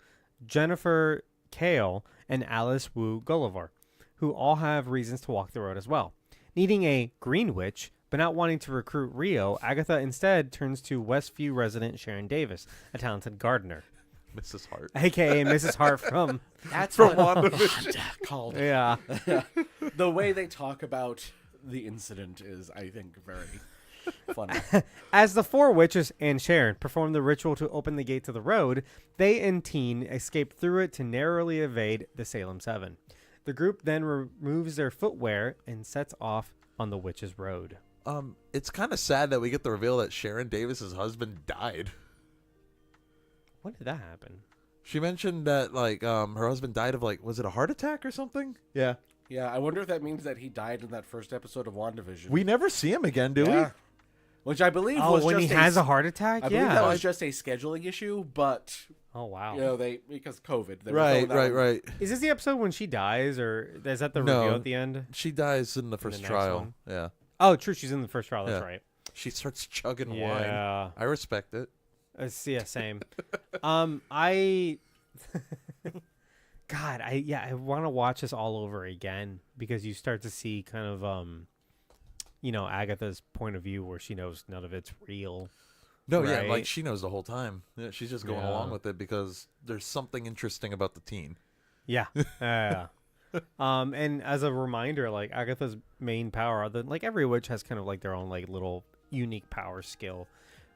Jennifer Kale, and Alice Wu Gulliver, who all have reasons to walk the road as well. Needing a green witch, but not wanting to recruit Rio, Agatha instead turns to Westview resident Sharon Davis, a talented gardener. Mrs. Hart. AKA Mrs. Hart from That's From what WandaVision. Wanda called. yeah. The way they talk about the incident is, I think, very funny. As the four witches and Sharon perform the ritual to open the gate to the road, they and Teen escape through it to narrowly evade the Salem Seven. The group then removes their footwear and sets off on the witches' road. It's kind of sad that we get the reveal that Sharon Davis's husband died. When did that happen? She mentioned that like her husband died of like, was it a heart attack or something? Yeah. Yeah, I wonder if that means that he died in that first episode of WandaVision. We never see him again, do we? Which I believe Oh, was when just he has a heart attack? I believe Yeah. that was just a scheduling issue, but Oh, wow. you know because COVID. They were Right, filming that one. right. Is this the episode when she dies, or is that the No. reveal at the end? She dies in the first next trial. one? Yeah. Oh, true. She's in the first trial. That's Yeah. right. She starts chugging wine. Yeah. I respect it. Yeah, same. God, I want to watch this all over again because you start to see kind of Agatha's point of view where she knows none of it's real. No, yeah, Right. like she knows the whole time. Yeah, she's just going Yeah. along with it because there's something interesting about the teen. Yeah. Yeah. And as a reminder, like Agatha's main power, like every witch has kind of like their own like little unique power skill.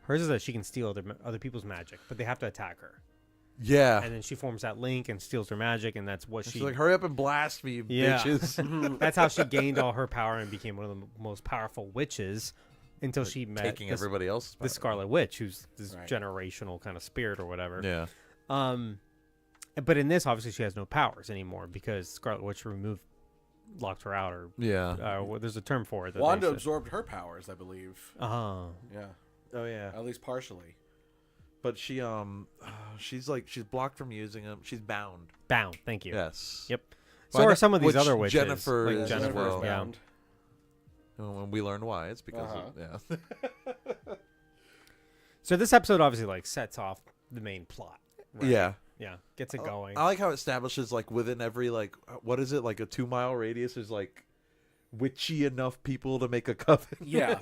Hers is that she can steal other people's magic, but they have to attack her. Yeah. And then she forms that link and steals their magic, and that's what She's like, hurry up and blast me, you bitches. That's how she gained all her power and became one of the most powerful witches until she met Taking everybody else's the power. Scarlet Witch, who's this Right. generational kind of spirit or whatever. Yeah. But in this, obviously, she has no powers anymore because Scarlet Witch locked her out, or Yeah. there's a term for it. That Wanda absorbed her powers, I believe. Oh, Yeah, Oh, yeah. at least partially. But she's blocked from using them. She's bound. bound. Thank you. Yes. Yep. Well, So I are know- some of these which other witches. Jennifer like is as Jennifer, well. yeah. bound. And we learn why. It's because of, yeah. So this episode obviously like sets off the main plot. Right? Yeah. Yeah. Gets it going. I like how it establishes like within every like what is it, like a 2-mile radius there's like witchy enough people to make a coven. Yeah,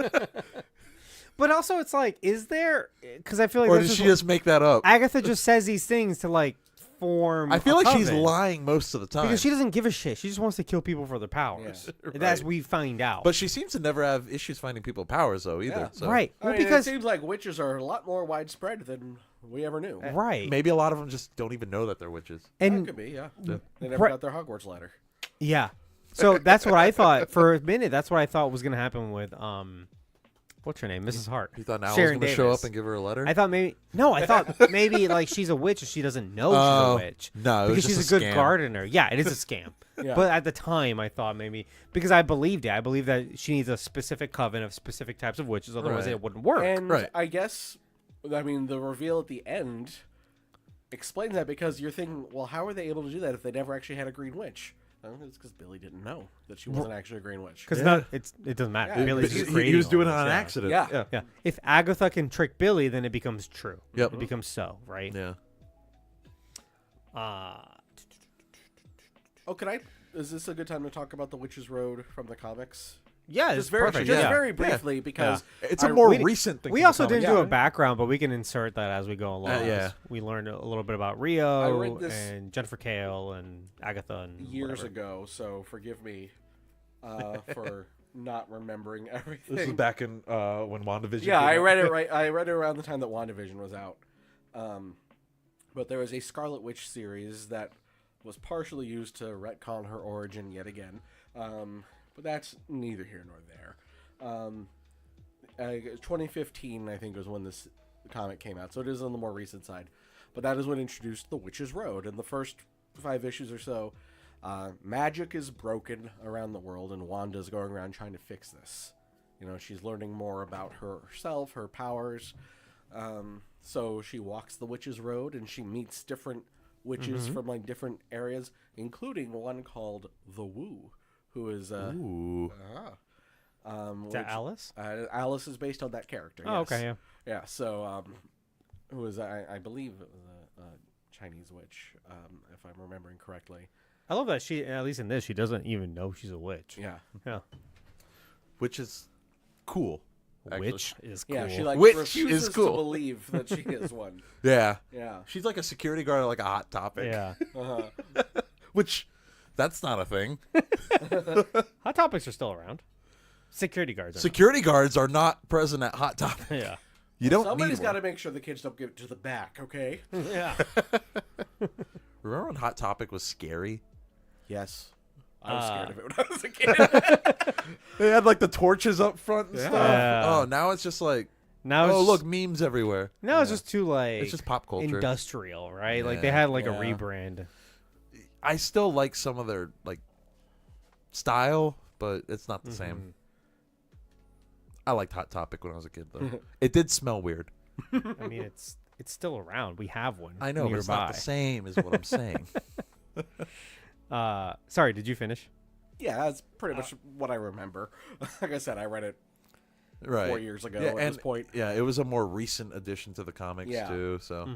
But also, it's like, is there? Because I feel like Or this did is she what- just make that up? Agatha just says these things to like form. I feel a like she's coven. lying most of the time. because she doesn't give a shit. She just wants to kill people for their powers. Yeah. And As Right. we find out. But she seems to never have issues finding people powers though either. Yeah. So right. I Well, mean, because it seems like witches are a lot more widespread than we ever knew. right. maybe a lot of them just don't even know that they're witches. That And could be, yeah. Yeah. They never Right. got their Hogwarts letter. yeah. So that's what I thought for a minute. That's what I thought was gonna happen with what's her name, Mrs. Hart. You thought Al was Sharon going to show Davis. up and give her a letter? I thought maybe like she's a witch and she doesn't know she's a witch. No, it was Because just she's a a good scam. gardener. Yeah, it is a scam. Yeah. But at the time, I thought maybe because I believed it. I believe that she needs a specific coven of specific types of witches, otherwise Right. it wouldn't work. And Right. I guess, I mean, the reveal at the end explains that because you're thinking, well, how are they able to do that if they never actually had a green witch? It's because Billy didn't know that she wasn't actually a green witch. Because Yeah. it doesn't matter. Yeah, Billy's He- just he creating was all doing it this, on yeah. accident. Yeah. Yeah. If Agatha can trick Billy, then it becomes true. Yep. It becomes so, right? Yeah. Oh, is this a good time to talk about the Witch's Road from the comics? Yeah, it's Just very, perfect. just yeah. very briefly, because It's I- a more we- recent thing. We from the also comics. didn't do Yeah. a background, but we can insert that as we go along. yeah. We learned a little bit about I Rio read this and Jennifer Kale and Agatha and years whatever. ago, so forgive me for not remembering everything. This is back in when WandaVision. Yeah, came I out. read it right. I read it around the time that WandaVision was out. But there was a Scarlet Witch series that was partially used to retcon her origin yet again. But that's neither here nor there. 2015, I think, was when this comic came out, so it is on the more recent side. But that is what introduced the Witch's Road. In the first 5 issues or so, magic is broken around the world, and Wanda's going around trying to fix this. You know, she's learning more about herself, her powers. So she walks the Witch's Road, and she meets different witches from like different areas, including one called the Wu, who is Ooh. Is that Alice? Alice is based on that character. Oh, yes. okay, yeah. Yeah. So, who is I believe it was a Chinese witch, if I'm remembering correctly. I love that she, at least in this, she doesn't even know she's a witch. Yeah. Yeah. Which is cool. actually. Which is cool. Yeah, she like Which refuses is cool. to believe that she is one. Yeah. Yeah. She's like a security guard at like a Hot Topic. Yeah. Uh-huh. Which, that's not a thing. Hot Topics are still around. Security guards are Security guards are not present at Hot Topic. not. Yeah. You don't Somebody's need got one. to make sure the kids don't give it to the back, okay? Yeah. Remember when Hot Topic was scary? Yes. I was scared of it when I was a kid. They had like the torches up front and stuff. Yeah. Oh, now it's just like, Now oh, it's look, memes everywhere. Now it's just too like It's just pop culture. industrial, right? Like they Yeah. had like a Yeah. rebrand. I still like some of their like style, but it's not the same. I liked Hot Topic when I was a kid, though. It did smell weird. I mean, it's still around. We have one. I know, nearby. but it's not the same, is what I'm saying. Sorry, did you finish? Yeah, that's pretty much what I remember. Like I said, I read it Right. 4 years ago Yeah, at and, this point. Yeah, it was a more recent addition to the comics, Yeah. too. So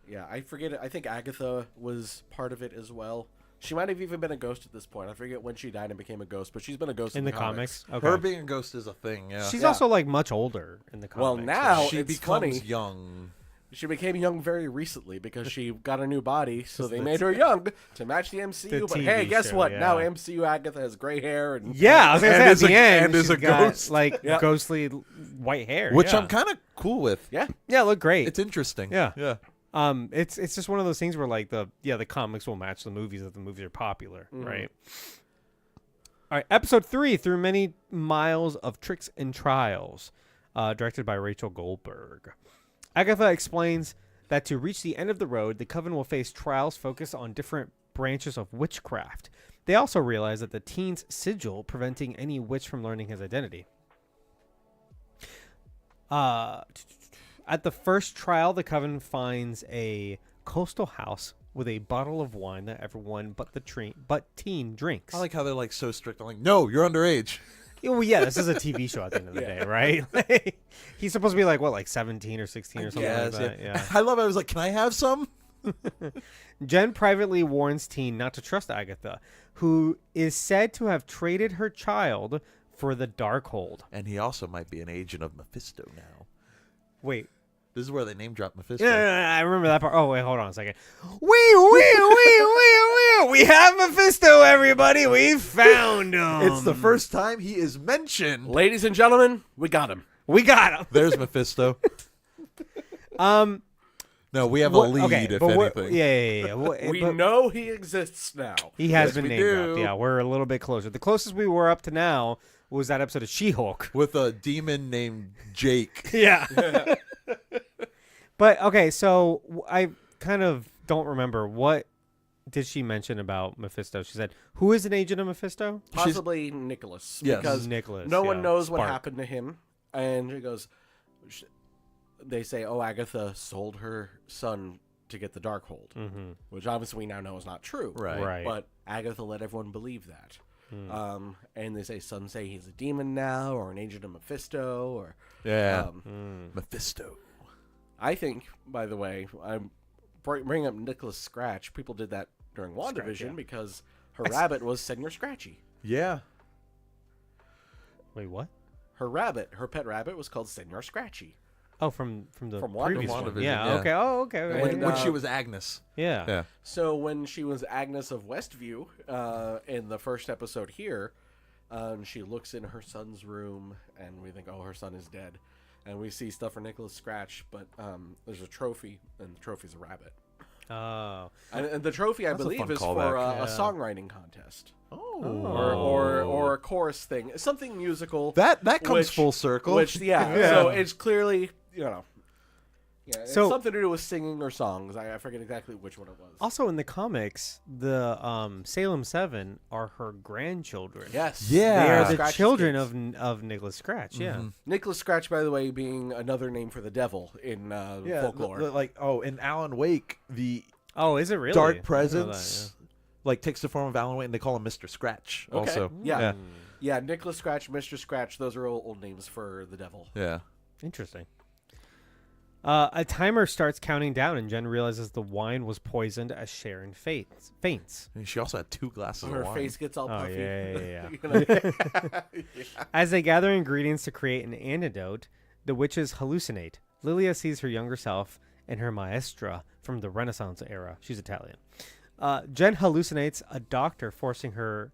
Yeah, I forget it. I think Agatha was part of it as well. She might have even been a ghost at this point. I forget when she died and became a ghost, but she's been a ghost In the comics? Okay. her being a ghost is a thing, yeah. She's Yeah. also like much older in the Well, comics. now she it's becomes funny. young. She became young very recently because she got a new body, so they the made her young to match the MCU. the But TV hey, guess show, what? yeah. Now MCU Agatha has gray hair and Yeah, I was gonna And say is at the a- end, and is she's a got, ghost. like Yeah. ghostly white hair, Which yeah. I'm kind of cool with. yeah, yeah, look great. It's interesting. Yeah. Yeah. It's just one of those things where like the comics will match the movies if the movies are popular, right? All right, episode 3, Through Many Miles of Tricks and Trials, directed by Rachel Goldberg. Agatha explains that to reach the end of the road, the Coven will face trials focused on different branches of witchcraft. They also realize that the teen's sigil preventing any witch from learning his identity. At the first trial, the Coven finds a coastal house with a bottle of wine that everyone but teen drinks. I like how they're like so strict. I'm like, no, you're underage. Yeah, well, yeah, this is a TV show at the end of the day, right? He's supposed to be like, what, like 17 or 16 or something like that? Yeah. I love it. I was like, can I have some? Jen privately warns Teen not to trust Agatha, who is said to have traded her child for the Darkhold. And he also might be an agent of Mephisto now. Wait. This is where they name drop Mephisto. Yeah, I remember that part. Oh, wait, hold on a second. We have Mephisto, everybody. We found him. It's the first time he is mentioned. ladies and gentlemen, we got him. We got him. There's Mephisto. No, we have a lead, if anything. Yeah. We But know he exists now. he has Yes, been we named do. dropped. Yeah, we're a little bit closer. The closest we were up to now was that episode of She-Hulk. With a demon named Jake. Yeah. But, okay, so I kind of don't remember. What did she mention about Mephisto? She said, who is an agent of Mephisto? Possibly Nicholas. Yes. Because Nicholas, no one yeah. knows what Spark. happened to him. And she goes, they say, oh, Agatha sold her son to get the Darkhold, which obviously we now know is not true. Right. But Agatha let everyone believe that. And they say some say he's a demon now or an agent of Mephisto. Or Yeah. Mephisto. I think, by the way, I'm bringing up Nicholas Scratch. People did that during WandaVision because her rabbit was Senor Scratchy. Yeah. Wait, what? Her rabbit, her pet rabbit, was called Senor Scratchy. Oh, from the From previous WandaVision. one. Yeah, Yeah. okay. Oh, okay. When, And, she was Agnes. yeah. Yeah. So when she was Agnes of Westview in the first episode here, she looks in her son's room, and we think, oh, her son is dead. And we see stuff for Nicholas Scratch, but there's a trophy, and the trophy's a rabbit. Oh. And the trophy, I That's a believe, fun is callback. for Yeah. a songwriting contest. Oh. Or a chorus thing. Something musical. That comes which- full circle. Which, Yeah. so it's clearly, yeah, it's So- something to do with singing or songs. I forget exactly which one it was. Also in the comics, the Salem 7 are her grandchildren. Yes. Yeah. They are the Scratch's children kids. of Nicholas Scratch, yeah. Nicholas Scratch, by the way, being another name for the devil in folklore. In Alan Wake, the Oh, is it really? I dark didn't know presence takes the form of Alan Wake, and they call him Mr. Scratch. Okay. Also, Yeah. Yeah, Nicholas Scratch, Mr. Scratch, those are old names for the devil. yeah. Interesting. A timer starts counting down, and Jen realizes the wine was poisoned as Sharon faints. I mean, she also had 2 glasses Her of wine. face gets all Oh, puffy. yeah. You know? As they gather ingredients to create an antidote, the witches hallucinate. Lilia sees her younger self and her maestra from the Renaissance era. She's Italian. Jen hallucinates a doctor forcing her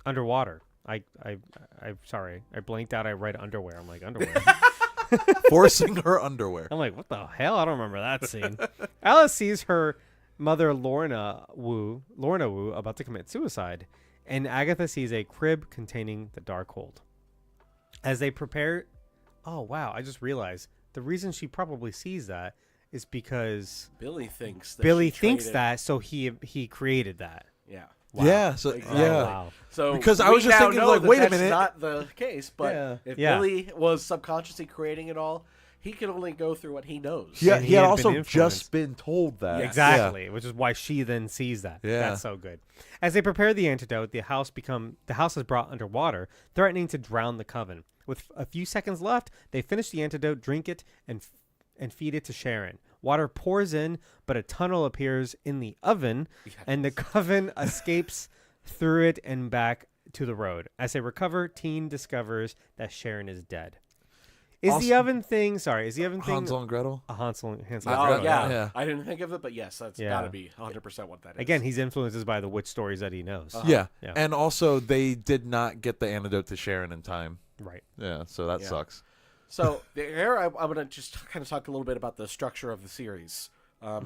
underwater. I'm sorry. I blanked out. I read underwear. I'm like, underwear. Forcing her underwear. I'm like, what the hell? I don't remember that scene. Alice sees her mother Lorna Wu about to commit suicide, and Agatha sees a crib containing the Darkhold. As they prepare, oh wow! I just realized the reason she probably sees that is because Billy thinks thinks that, so he created that. Yeah. Wow. Yeah. So Exactly. yeah. Wow. So Because I we was just now thinking, know like, that wait a that's minute. not the case, but Yeah. if Yeah. Billy was subconsciously creating it all, he can only go through what he knows. Yeah, And he he had had also been influenced. just been told that. Exactly, which is why she then sees that. Yeah. That's so good. As they prepare the antidote, the house is brought underwater, threatening to drown the coven. With a few seconds left, they finish the antidote, drink it, and feed it to Sharon. Water pours in, but a tunnel appears in the oven, and the coven escapes through it and back to the road. As they recover, Teen discovers that Sharon is dead. Is the oven thing Hansel and Gretel. a Hansel and Oh, Gretel? yeah. I didn't think of it, but yes, that's Yeah. got to be 100% what that is. Again, he's influenced by the witch stories that he knows. Yeah. Yeah. And also they did not get the antidote to Sharon in time. Right. Yeah, so that Yeah. sucks. So here I'm going to just kind of talk a little bit about the structure of the series,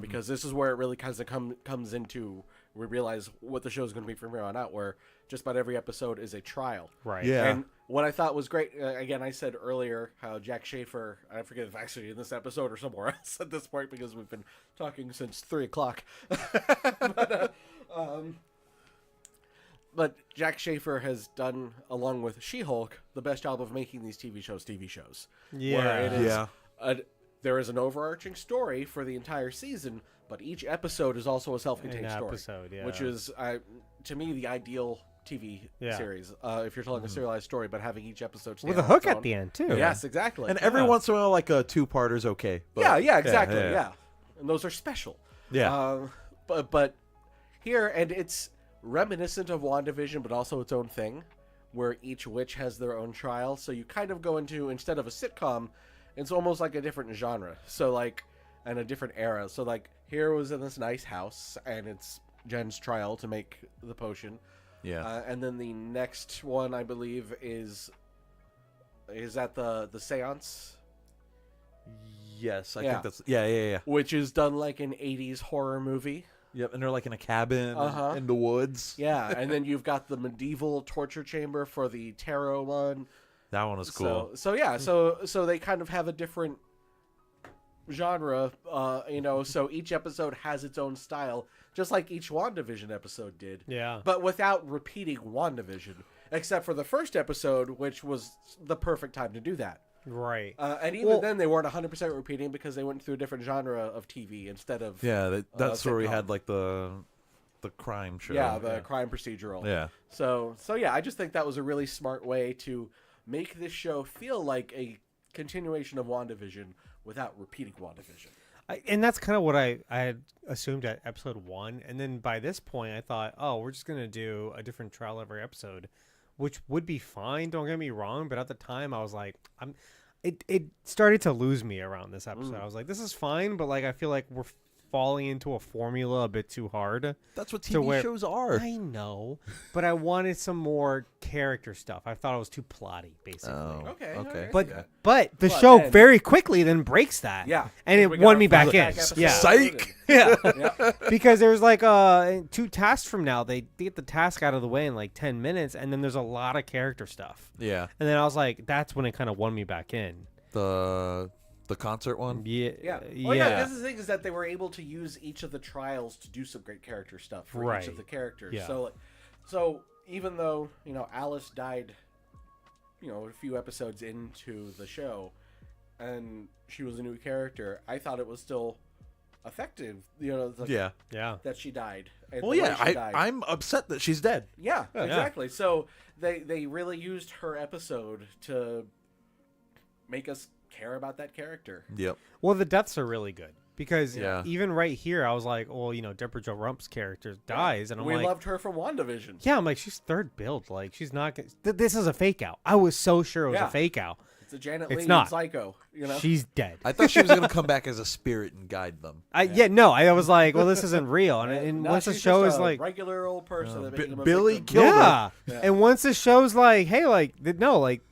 because this is where it really kind of comes into. We realize what the show is going to be from here on out, where just about every episode is a trial. Right. Yeah. And what I thought was great, again, I said earlier how Jack Schaefer, I forget if actually in this episode or somewhere else at this point because we've been talking since 3 o'clock. But Jack Schaefer has done, along with She-Hulk, the best job of making these TV shows. Yeah. Where it is Yeah. there is an overarching story for the entire season, but each episode is also a self-contained An story. episode, yeah. Which is, to me, the ideal TV Yeah. series. If you're telling a serialized story, but having each episode stand With a on hook its at own. the end, too. Yes, exactly. And every once in a while, like a 2-parter's okay. But yeah, exactly. Yeah. And those are special. Yeah. But here, and it's reminiscent of WandaVision, but also its own thing, where each witch has their own trial. So you kind of go into, instead of a sitcom, it's almost like a different genre. So like, and a different era. So like, here was in this nice house, and it's Jen's trial to make the potion. Yeah. And then the next one, I believe, is at the seance, Yes, I Yeah. think that's yeah. which is done like an 80s horror movie. Yep, and they're like in a cabin Uh-huh. in the woods. Yeah, and then you've got the medieval torture chamber for the tarot one. That one was cool. So they kind of have a different genre, so each episode has its own style, just like each WandaVision episode did. Yeah. But without repeating WandaVision, except for the first episode, which was the perfect time to do that. Right. And even then, they weren't 100% repeating because they went through a different genre of TV instead of that's where we sitcom. had like the crime show. the crime procedural. Yeah. So yeah, I just think that was a really smart way to make this show feel like a continuation of WandaVision without repeating WandaVision. And that's kind of what I had assumed at episode 1. And then by this point, I thought, oh, we're just going to do a different trial every episode, which would be fine. Don't get me wrong. But at the time, I was like, it started to lose me around this episode. I was like, this is fine. But like, I feel like we're falling into a formula a bit too hard. That's what to TV where- shows are. I know, but I wanted some more character stuff. I thought it was too plotty, basically. Okay. But the Well, show then- very quickly then breaks that. Yeah. And We it got won our me back in. flashback Yeah. episode. Psych. Yeah. Yeah. Because there's like 2 tasks from now. They get the task out of the way in like 10 minutes, and then there's a lot of character stuff. Yeah. And then I was like, that's when it kind of won me back in. The concert one. Yeah. Yeah. Well, that's the thing is that they were able to use each of the trials to do some great character stuff for each Right. of the characters. Yeah. So even though Alice died, a few episodes into the show, and she was a new character, I thought it was still effective. Yeah. Yeah. That she died. And Well, the way yeah. she died. I'm upset that she's dead. Yeah, exactly. So they really used her episode to make us care about that character. Yep. Well, the deaths are really good because Yeah. even right here, I was like, well, Deborah Jo Rump's character dies, and I'm we like, loved her from WandaVision. yeah, I'm like, she's third build. Like, she's not. This is a fake out. I was so sure it was Yeah. a fake out. It's a Janet It's Leigh not. Psycho. She's dead. I thought she was gonna come back as a spirit and guide them. I was like, well, this isn't real. And No, once the she's show just is a like, regular old person. that became a Billy victim. killed her. yeah. And once the show's like, hey, like, no, like,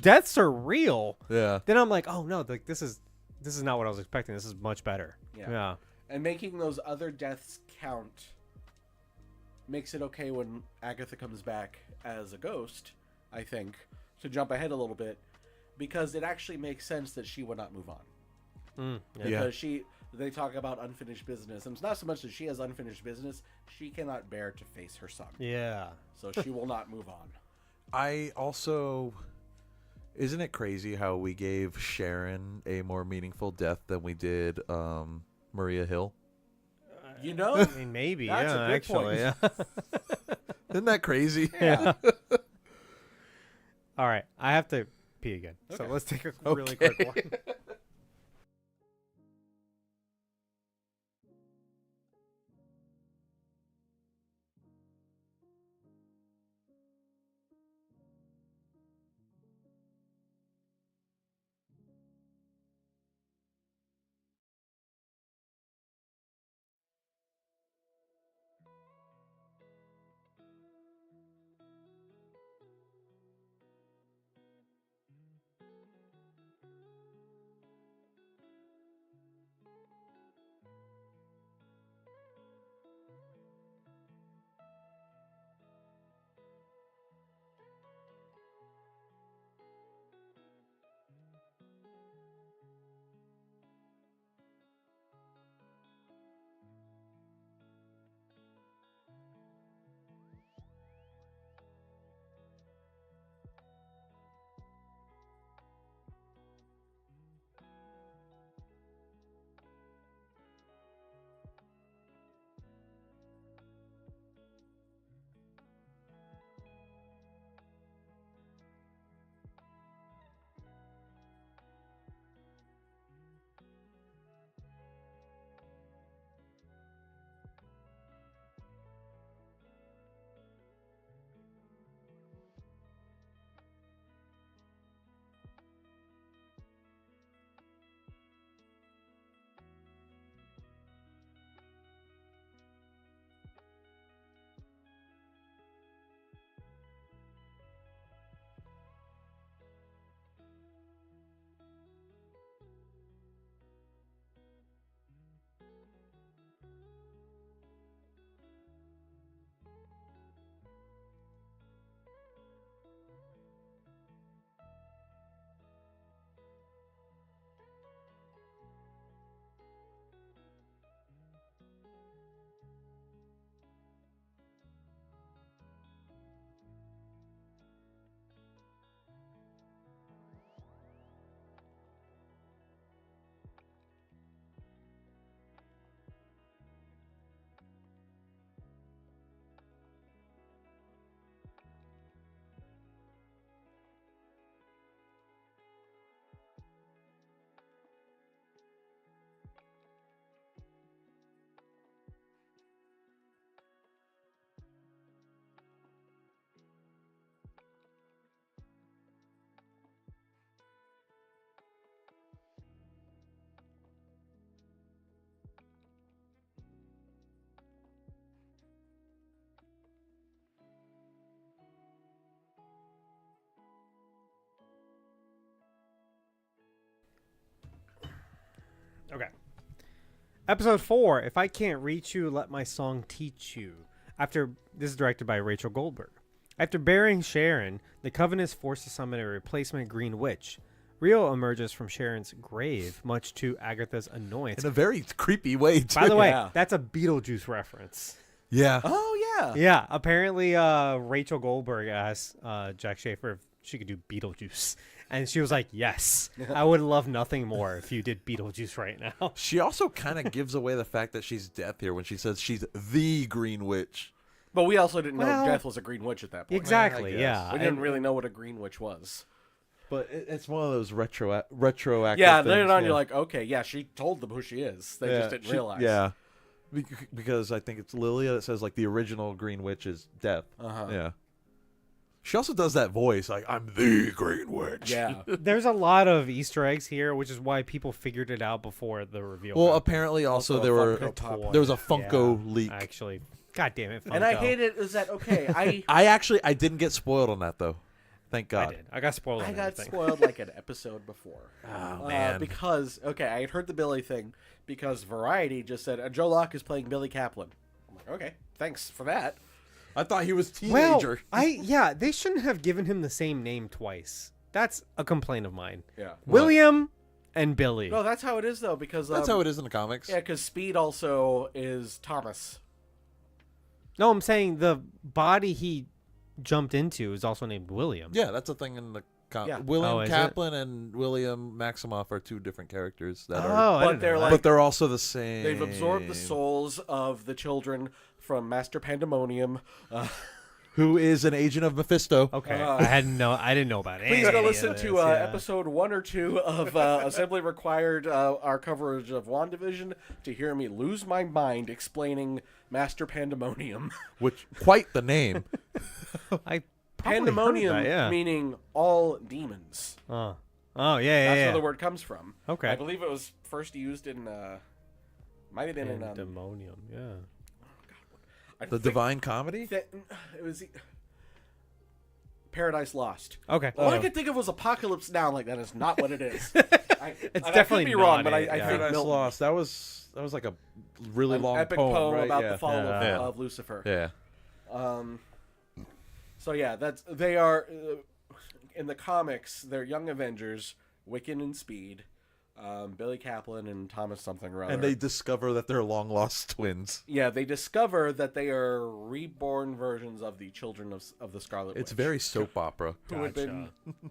deaths are real. Yeah. Then I'm like, oh no, like this is not what I was expecting. This is much better. Yeah. Yeah. And making those other deaths count makes it okay when Agatha comes back as a ghost, I think, to jump ahead a little bit, because it actually makes sense that she would not move on. Yeah. Because they talk about unfinished business, and it's not so much that she has unfinished business, she cannot bear to face her son. Yeah. So she will not move on. I also, isn't it crazy how we gave Sharon a more meaningful death than we did Maria Hill? You know? I mean, maybe. That's yeah, a good actually. point. Yeah. Isn't that crazy? Yeah. All right, I have to pee again, so Okay. let's take a really quick one. Okay. Episode 4, If I Can't Reach You, Let My Song Teach You. This is directed by Rachel Goldberg. After burying Sharon, the Coven is forced to summon a replacement Green Witch. Rio emerges from Sharon's grave, much to Agatha's annoyance. In a very creepy way, too. By the way, Yeah. that's a Beetlejuice reference. Yeah. Oh, yeah. Yeah, apparently Rachel Goldberg asked Jack Schaefer if she could do Beetlejuice. And she was like, yes, I would love nothing more if you did Beetlejuice right now. She also kind of gives away the fact that she's deaf here when she says she's the Green Witch. But we also didn't know Well, Death was a Green Witch at that point. Exactly, guess. yeah. We didn't really know what a Green Witch was. But it's one of those retroactive. Yeah, things, later on you're like, okay, yeah, she told them who she is. They just didn't realize. Yeah, because I think it's Lilia that says like the original Green Witch is death. Yeah. She also does that voice like I'm the Green Witch. Yeah. There's a lot of Easter eggs here, which is why people figured it out before the reveal. Well, happened. apparently also a there were Funko Pop. there was a Funko Yeah, leak. Actually, God damn it, Funko. And I hate it. Is that okay? I didn't get spoiled on that though. Thank God. I did. I got spoiled. I on got everything. spoiled like an episode before. Oh man. Because I had heard the Billy thing because Variety just said Joe Locke is playing Billy Kaplan. I'm like, okay, thanks for that. I thought he was Well, teenager. they shouldn't have given him the same name twice. That's a complaint of mine. Yeah. William and Billy. No, that's how it is though because That's how it is in the comics. Yeah, because Speed also is Thomas. No, I'm saying the body he jumped into is also named William. Yeah, that's a thing in the comic. Yeah. William Oh, is it? Kaplan and William Maximoff are two different characters that are, Oh, I But didn't they're know like- that. but they're also the same. They've absorbed the souls of the children from Master Pandemonium. Who is an agent of Mephisto? Okay, I didn't know about it. Please go listen to episode 1 or 2 of Assembly Required, our coverage of WandaVision, to hear me lose my mind explaining Master Pandemonium. Which quite the name. I Pandemonium yeah. meaning all demons. Oh, yeah. That's where the word comes from. Okay. I believe it was first used in, might have been in, Pandemonium, yeah. I The think Divine Comedy? that it was Paradise Lost. Okay. All I could think of was Apocalypse Now. Like that is not what it is. It's I definitely could be wrong, not but it, I yeah. think Paradise Milton, Lost. That was like a really an long epic poem, right? about Yeah. the fall Yeah. of Lucifer. Yeah. So yeah, they are in the comics. They're young Avengers, Wiccan and Speed, Billy Kaplan and Thomas something or other. And they discover that they're long lost twins. yeah, they discover that they are reborn versions of the children of the Scarlet It's Witch, very soap opera. who had been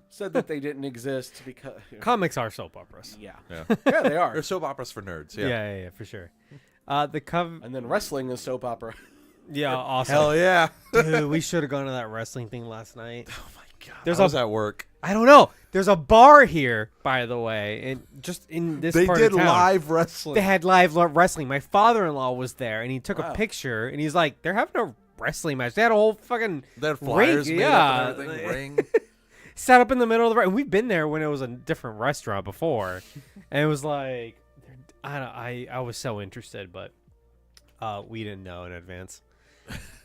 said that they didn't exist because Comics are soap operas. yeah, Yeah. yeah, they are. They're soap operas for nerds. Yeah. Yeah, for sure. The cover. And then wrestling is soap opera. Yeah, awesome. Hell yeah. Dude, we should have gone to that wrestling thing last night. Oh my god. There's I was at work. I don't know. There's a bar here, by the way, and just in this They part did of town. live wrestling. They had live wrestling. My father-in-law was there, and he took a picture, and he's like, "They're having a wrestling match." They had a whole fucking They had flyers ring, made yeah, up and everything. Ring. set up in the middle of the ring. And we've been there when it was a different restaurant before, and it was like, I was so interested, but we didn't know in advance.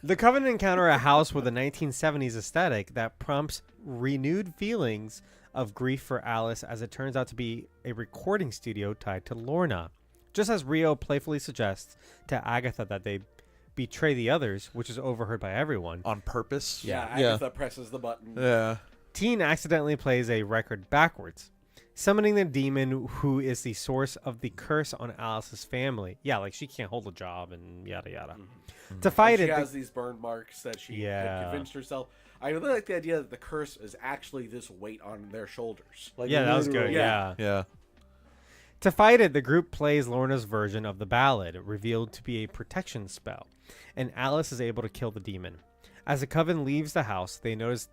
The Covenant encounter a house with a 1970s aesthetic that prompts renewed feelings of grief for Alice, as it turns out to be a recording studio tied to Lorna. Just as Rio playfully suggests to Agatha that they betray the others, which is overheard by everyone, On purpose. Yeah, Agatha presses the button. Yeah. Teen accidentally plays a record backwards, summoning the demon who is the source of the curse on Alice's family. Yeah, like she can't hold a job and yada yada. To fight She it, has these burn marks that she had convinced herself. I really like the idea that the curse is actually this weight on their shoulders. Like yeah, that was good. literally. Yeah. Yeah. To fight it, the group plays Lorna's version of the ballad, revealed to be a protection spell, and Alice is able to kill the demon. As the coven leaves the house, they notice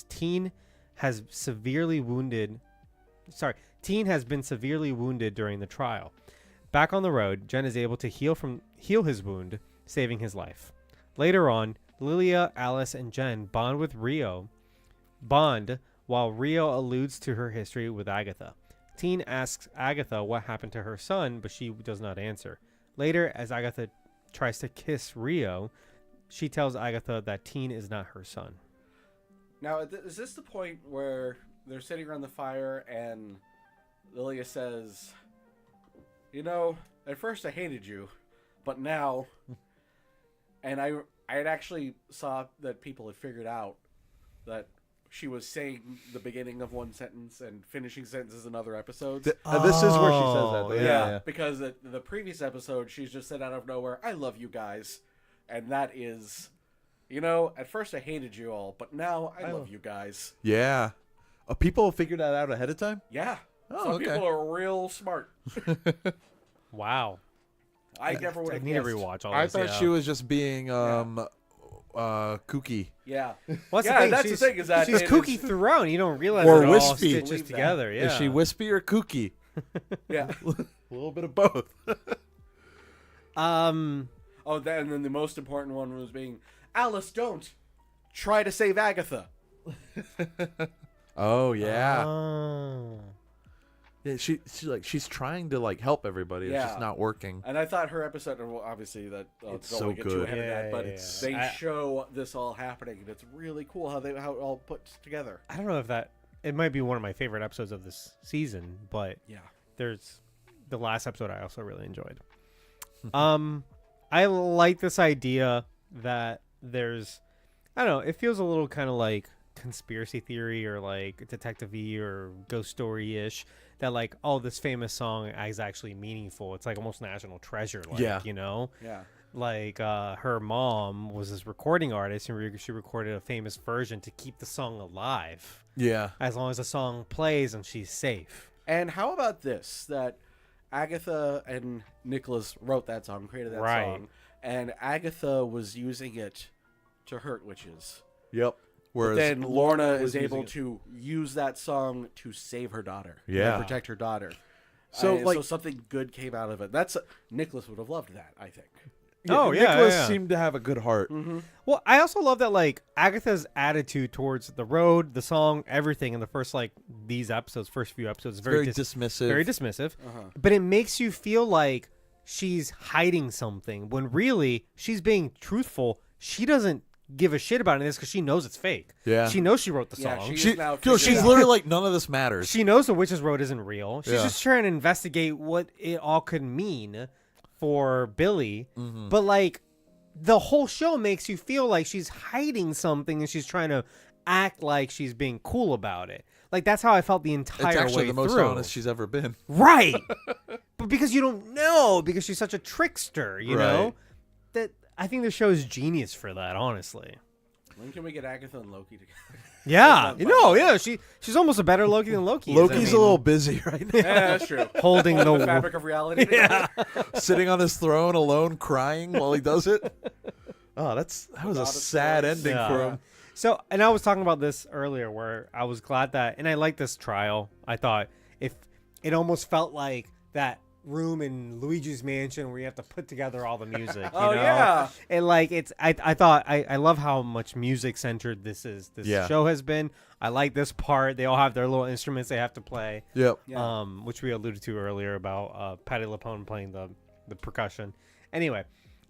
Teen has been severely wounded during the trial. Back on the road, Jen is able to heal his wound, saving his life. Later on, Lilia, Alice, and Jen bond while Rio alludes to her history with Agatha. Teen asks Agatha what happened to her son, but she does not answer. Later, as Agatha tries to kiss Rio, she tells Agatha that Teen is not her son. Now, is this the point where they're sitting around the fire and Lilia says, "You know, at first I hated you, but now," and I had actually saw that people had figured out that she was saying the beginning of one sentence and finishing sentences in other episodes. This is where she says that. Though. Yeah. Because the previous episode, she's just said out of nowhere, "I love you guys," and that is, you know, at first I hated you all, but now I love you guys. Yeah. People figured that out ahead of time? Yeah. Oh, Some okay. people are real smart. Wow. I never would I have need to guessed. rewatch all I this. thought she was just being kooky. Yeah. What's Yeah, the thing? that's the thing, is that she's it kooky is- throughout. And you don't realize Or it all wispy. stitches Believe that. together. Yeah. Is she wispy or kooky? Yeah. A little bit of both. Oh, and then the most important one was being, Alice, don't try to save Agatha. Oh yeah. Oh. Yeah, she's trying to like help everybody. It's Yeah. just not working. And I thought her episode, well, obviously that It's don't so wanna get too good. ahead of that, but Yeah. they show this all happening, and it's really cool how it all puts together. I don't know if it might be one of my favorite episodes of this season, but Yeah. there's the last episode I also really enjoyed. I like this idea that there's, I don't know, it feels a little kind of like conspiracy theory or like detective-y or ghost story-ish, that like, oh, this famous song is actually meaningful. It's like almost national treasure, like, Yeah. you know? Yeah. Like her mom was this recording artist, and she recorded a famous version to keep the song alive Yeah. as long as the song plays and she's safe. And how about this? That Agatha and Nicholas wrote that song, created that Right. song, and Agatha was using it to hurt witches. Yep. But Whereas then Lorna was is able using it- to use that song to save her daughter. Yeah. And protect her daughter. So, So like- something good came out of it. That's Nicholas would have loved that, I think. Oh, yeah, Nicholas yeah. seemed to have a good heart. Well, I also love that like Agatha's attitude towards the road, the song, everything in the first first few episodes is Very dismissive. very dismissive. But it makes you feel like she's hiding something when really she's being truthful. She doesn't give a shit about this because she knows it's fake. Yeah. She knows she wrote the Yeah, song. she- She, now no, figured she's out. literally like, none of this matters. She knows the Witch's Road isn't real. She's Yeah. just trying to investigate what it all could mean for Billy. Mm-hmm. But like the whole show makes you feel like she's hiding something and she's trying to act like she's being cool about it. Like that's how I felt the entire It's actually way the most through. honest she's ever been. Right. But because you don't know, because she's such a trickster, you know? Right. That I think the show is genius for that, honestly. When can we get Agatha and Loki together? Yeah. That's You fun. know, yeah, she's almost a better Loki than Loki is. I Loki's mean, a little busy right now, Yeah, that's true. holding The the fabric of reality. together. sitting on his throne alone, crying while he does it. Oh, that was a Without a sad choice. ending Yeah. for him. So, and I was talking about this earlier where I was glad that, and I like this trial. I thought if it almost felt like that room in Luigi's Mansion where you have to put together all the music. You Oh, know? yeah. And like I thought I love how much music centered this Yeah. show has been. I like this part. They all have their little instruments they have to play. Yep. Yeah. Which we alluded to earlier about Patti LuPone playing the percussion. Anyway,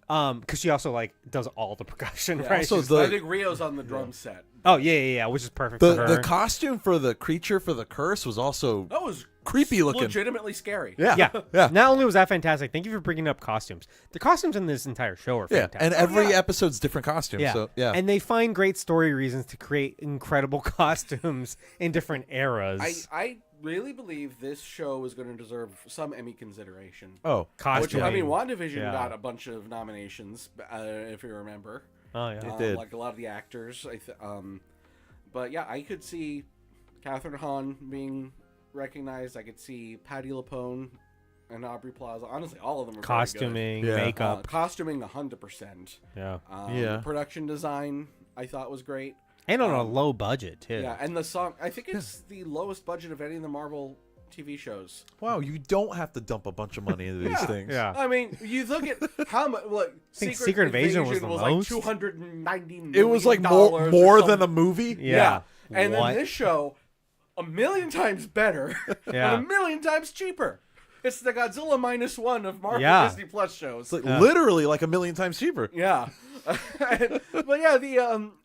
because she also like does all the percussion, Yeah. right? Also, She's- the- I think Rio's on the drum set. oh yeah, which is perfect for her. The costume for the creature for the curse was also That was creepy looking. legitimately scary. Yeah. Yeah. Yeah. Not only was that fantastic, thank you for bringing up costumes. The costumes in this entire show are Yeah. fantastic. And every yeah. episode's different costume. yeah. So yeah. And they find great story reasons to create incredible costumes in different eras. I really believe this show is going to deserve some Emmy consideration. oh. Which, Costume. I mean, WandaVision Yeah. got a bunch of nominations, if you remember. Oh yeah. It did. Like a lot of the actors. But yeah, I could see Catherine Hahn being recognized. I could see Patti LuPone and Aubrey Plaza. Honestly, all of them are very Costuming, Yeah. good. makeup. Costuming, 100%. Yeah. Yeah. The production design, I thought was great. And on a low budget too. Yeah, and the song, I think it's the lowest budget of any of the Marvel TV shows. Wow, you don't have to dump a bunch of money into these Yeah. things. Yeah. I mean, you look at how much. Like, think Secret Invasion was the like most. $290 It was like million more or than a something. movie. Yeah. And What? then this show, 1,000,000 times better, Yeah. and 1,000,000 times cheaper. It's the Godzilla -1 of Marvel Yeah. Disney Plus shows. It's like Yeah. literally like 1,000,000 times cheaper. Yeah, but yeah,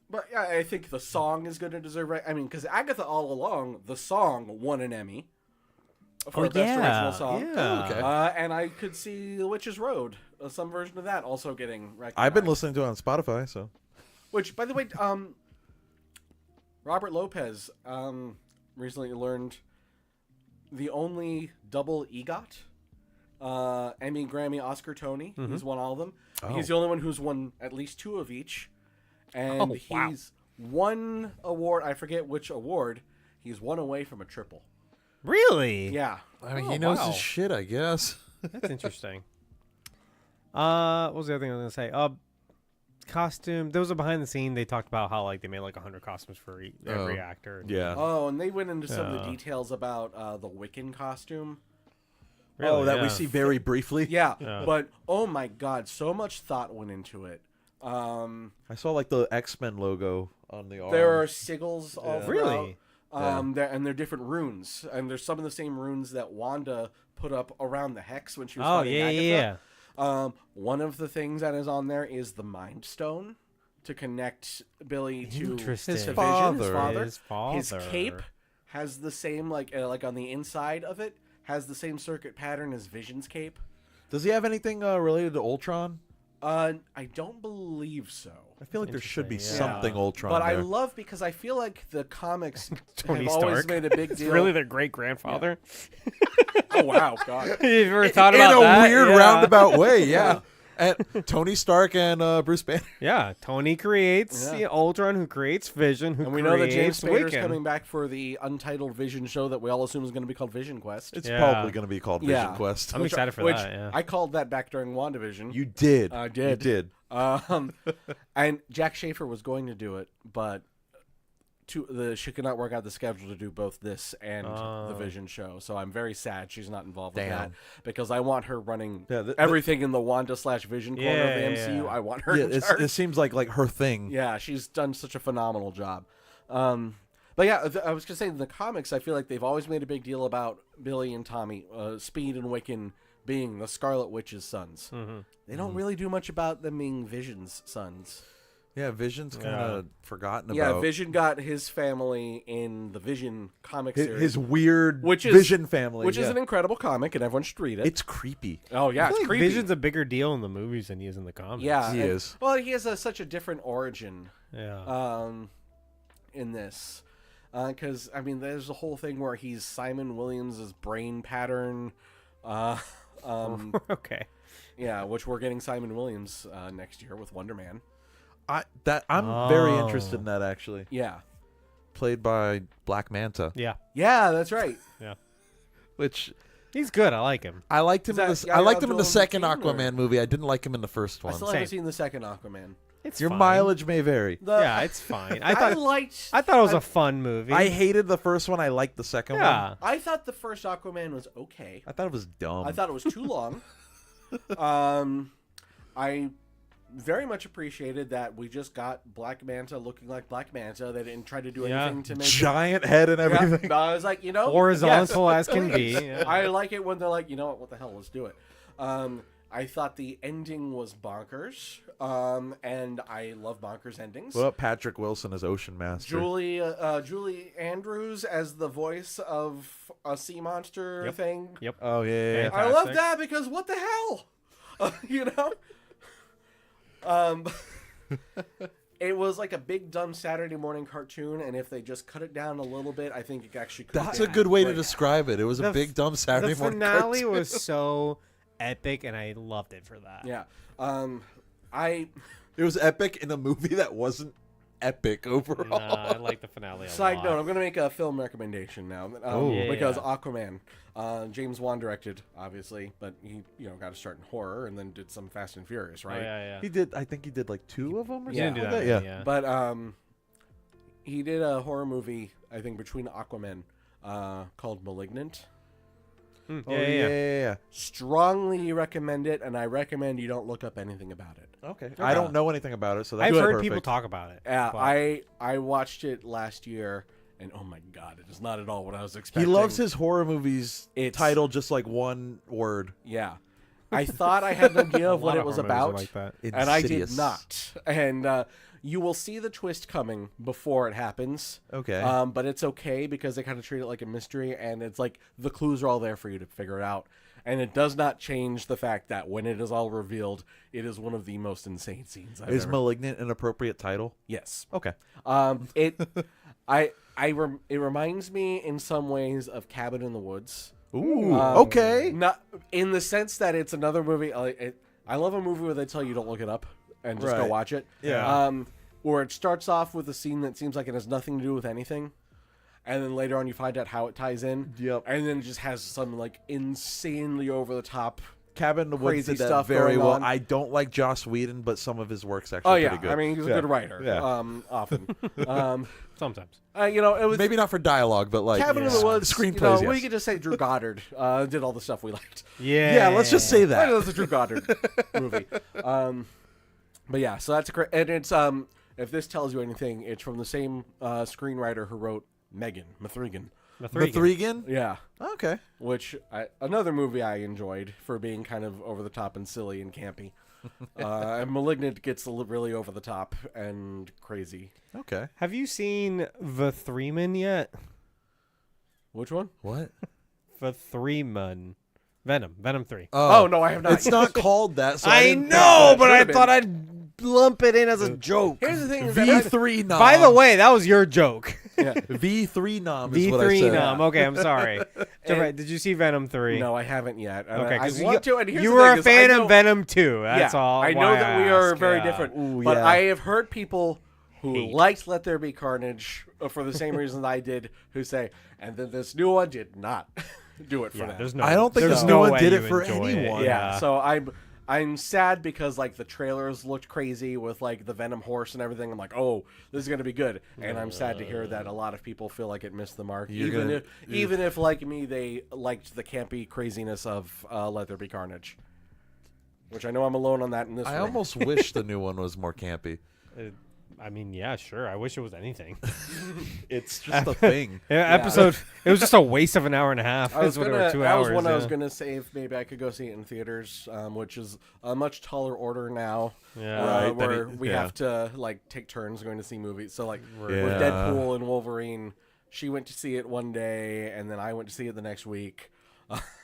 but yeah, I think the song is going to deserve. I mean, because Agatha all along, the song won an Emmy for best original song. Yeah. Okay. And I could see The Witch's Road, some version of that, also getting recognized. I've been listening to it on Spotify, so Which, by the way, Robert Lopez recently learned the only double EGOT, Emmy, Grammy, Oscar, Tony. He's won all of them. Oh. He's the only one who's won at least 2 of each. And Oh, wow. he's one award, I forget which award, he's one away from a triple. Really? Yeah. I mean, Oh, he knows wow. his shit, I guess. That's interesting. What was the other thing I was gonna say? costume. There was a behind the scene. They talked about how like they made like 100 costumes for every actor. Yeah. Oh, and they went into some of the details about the Wiccan costume. Really, that we see very briefly. Yeah, but oh my god, so much thought went into it. I saw like the X-Men logo on the arm. There are sigils all throughout. Really? And they're different runes, and there's some of the same runes that Wanda put up around the hex when she was fighting Agatha. One of the things that is on there is the Mind Stone to connect Billy to His father. His cape has the same like on the inside of it has the same circuit pattern as Vision's cape. Does he have anything related to Ultron? I don't believe so. I feel like there should be Interesting, yeah. something Ultron. But there. I love because I feel like the comics Tony have always Stark. made a big deal. Really, their great grandfather? Oh wow, God! You ever thought about in a that? weird Yeah. roundabout way. Yeah. And Tony Stark and Bruce Banner. Yeah, Tony creates Ultron, who creates Vision, who And we know that James creates Spader's Wiccan. coming back for the untitled Vision show that we all assume is going to be called Vision Quest. It's Yeah. probably going to be called Vision Yeah. Quest. I'm excited for which that. Yeah. I called that back during WandaVision. You did. I did. You did. And Jack Schaefer was going to do it, but she could not work out the schedule to do both this and the Vision show. So I'm very sad she's not involved with that because I want her running everything in the Wanda/Vision corner of the MCU. I want her in charge. It seems like her thing. Yeah, she's done such a phenomenal job. But yeah, I was going to say in the comics, I feel like they've always made a big deal about Billy and Tommy, Speed and Wiccan being the Scarlet Witch's sons. Mm-hmm. They don't really do much about them being Vision's sons. Yeah, Vision's kind of forgotten Yeah, about. Vision got his family in the Vision comic series. His weird Which is- Vision family. Which is an incredible comic, and everyone should read it. It's creepy. Oh, yeah, I it's feel like creepy. Vision's a bigger deal in the movies than he is in the comics. Yeah. He and- is. Well, he has such a different origin Yeah. in this. Because, I mean, there's a whole thing where he's Simon Williams' brain pattern. Okay. Yeah, which we're getting Simon Williams next year with Wonder Man. I'm very interested in that, actually. Yeah. Played by Black Manta. Yeah. Yeah, that's right. Yeah. Which He's good. I like him. I liked him. Is that I liked him in the Abdul second Mateen, or- Aquaman movie. I didn't like him in the first I one. still haven't Same. seen the second Aquaman. It's Your fine. mileage may vary. Yeah, it's fine. I I thought it was a fun movie. I hated the first one. I liked the second yeah. one. I thought the first Aquaman was okay. I thought it was dumb. I thought it was too long. I very much appreciated that we just got Black Manta looking like Black Manta. They didn't try to do Yeah. anything to make giant head and it. everything. No, I was like, Horizontal yes, as can be. please. Yeah. I like it when they're like, you know what the hell, let's do it. I thought the ending was bonkers, and I love bonkers endings. What about Patrick Wilson as Ocean Master? Julie Andrews as the voice of a sea monster Yep. thing. Yep. Oh yeah. I love Fantastic. that because what the hell, you know. It was like a big dumb Saturday morning cartoon, and if they just cut it down a little bit, I think it actually could. That's a good way to describe it. It was a The big dumb Saturday The morning finale cartoon. was so epic, and I loved it for that. Yeah. It was epic in a movie that wasn't epic overall. Nah, I like the finale a Side lot. note: I'm going to make a film recommendation now Yeah, because yeah. Aquaman, James Wan directed, obviously, but he got to start in horror and then did some Fast and Furious, Oh, right? yeah. He did. I think he did like 2 of them or He something. didn't do like that. that. Yeah. But he did a horror movie, I think, between Aquaman, called *Malignant*. Oh yeah. Strongly recommend it, and I recommend you don't look up anything about it. Okay. I don't know anything about it, so that's I've heard perfect. people talk about it. Yeah, but- I watched it last year, and oh my god, it is not at all what I was He expecting. loves his horror movies It's- titled just like one word. Yeah, I thought I had an idea A of what lot it of was horror movies are about, like that. and I did Insidious. not. And you will see the twist coming before it happens. Okay. But it's okay because they kind of treat it like a mystery, and it's like the clues are all there for you to figure it out. And it does not change the fact that when it is all revealed, it is one of the most insane scenes I've Is ever. Malignant an appropriate title? Yes. Okay. It reminds me in some ways of Cabin in the Woods. Ooh. Okay. Not in the sense that it's another movie. I love a movie where they tell you don't look it up and just go Right. watch it. Yeah. Where it starts off with a scene that seems like it has nothing to do with anything, and then later on you find out how it ties in. Yep. And then it just has some like insanely over the top Cabin in the Woods crazy did that stuff very going well. on. I don't like Joss Whedon, but some of his work's actually Oh yeah, pretty good. I mean he's a good writer. Yeah. Often. Sometimes. You know, it was Maybe not for dialogue, but like Cabin in the Woods. screenplays. We Yes. could just say Drew Goddard did all the stuff we liked. Yeah. Yeah, let's just say I that. know it's a Drew Goddard movie. But yeah, so that's a great. And it's if this tells you anything, it's from the same screenwriter who wrote Megan Mithrigan. Mithrigan? Yeah, Okay. which another movie I enjoyed for being kind of over the top and silly and campy. And Malignant gets really over the top and crazy. Okay. Have you seen The Three Men yet? Which one? What? The Three Men. Venom 3. Oh no, I have not. It's not called that. So I I didn't know, but I Should've thought I'd lump it in as a joke. Here's the thing: is think that V3 nom. By the way, that was your joke. V3 nom is what I V3 said. nom. Okay, I'm sorry. Did you see Venom 3? no, I haven't yet. And Okay, I because want to. And here's you the were thing a is I fan know- of Venom 2. That's yeah, all. I know why that we are ask, very yeah. different, Ooh, but yeah. I have heard people who Hate. liked Let There Be Carnage for the same reason I did, who say, and then this new one did not do it for Yeah, them. there's no. I don't think there's this no new one way did you it for enjoy anyone. yeah, so I'm sad because like the trailers looked crazy with like the Venom horse and everything. I'm like, oh, this is gonna be good, and I'm sad to hear that a lot of people feel like it missed the mark. Even if like me, they liked the campy craziness of Let There Be Carnage, which I know I'm alone on that in this. I room. almost wish the new one was more campy. I mean, yeah, sure. I wish it was anything. It's just a thing. Episode. It was just a waste of an hour and a half. I was That's what gonna. it were 2 That hours. was one I was yeah. gonna say if maybe I could go see it in theaters, which is a much taller order now. Yeah. Right, then where it- we yeah. have to like take turns going to see movies. So like with Yeah. Deadpool and Wolverine, she went to see it one day, and then I went to see it the next week.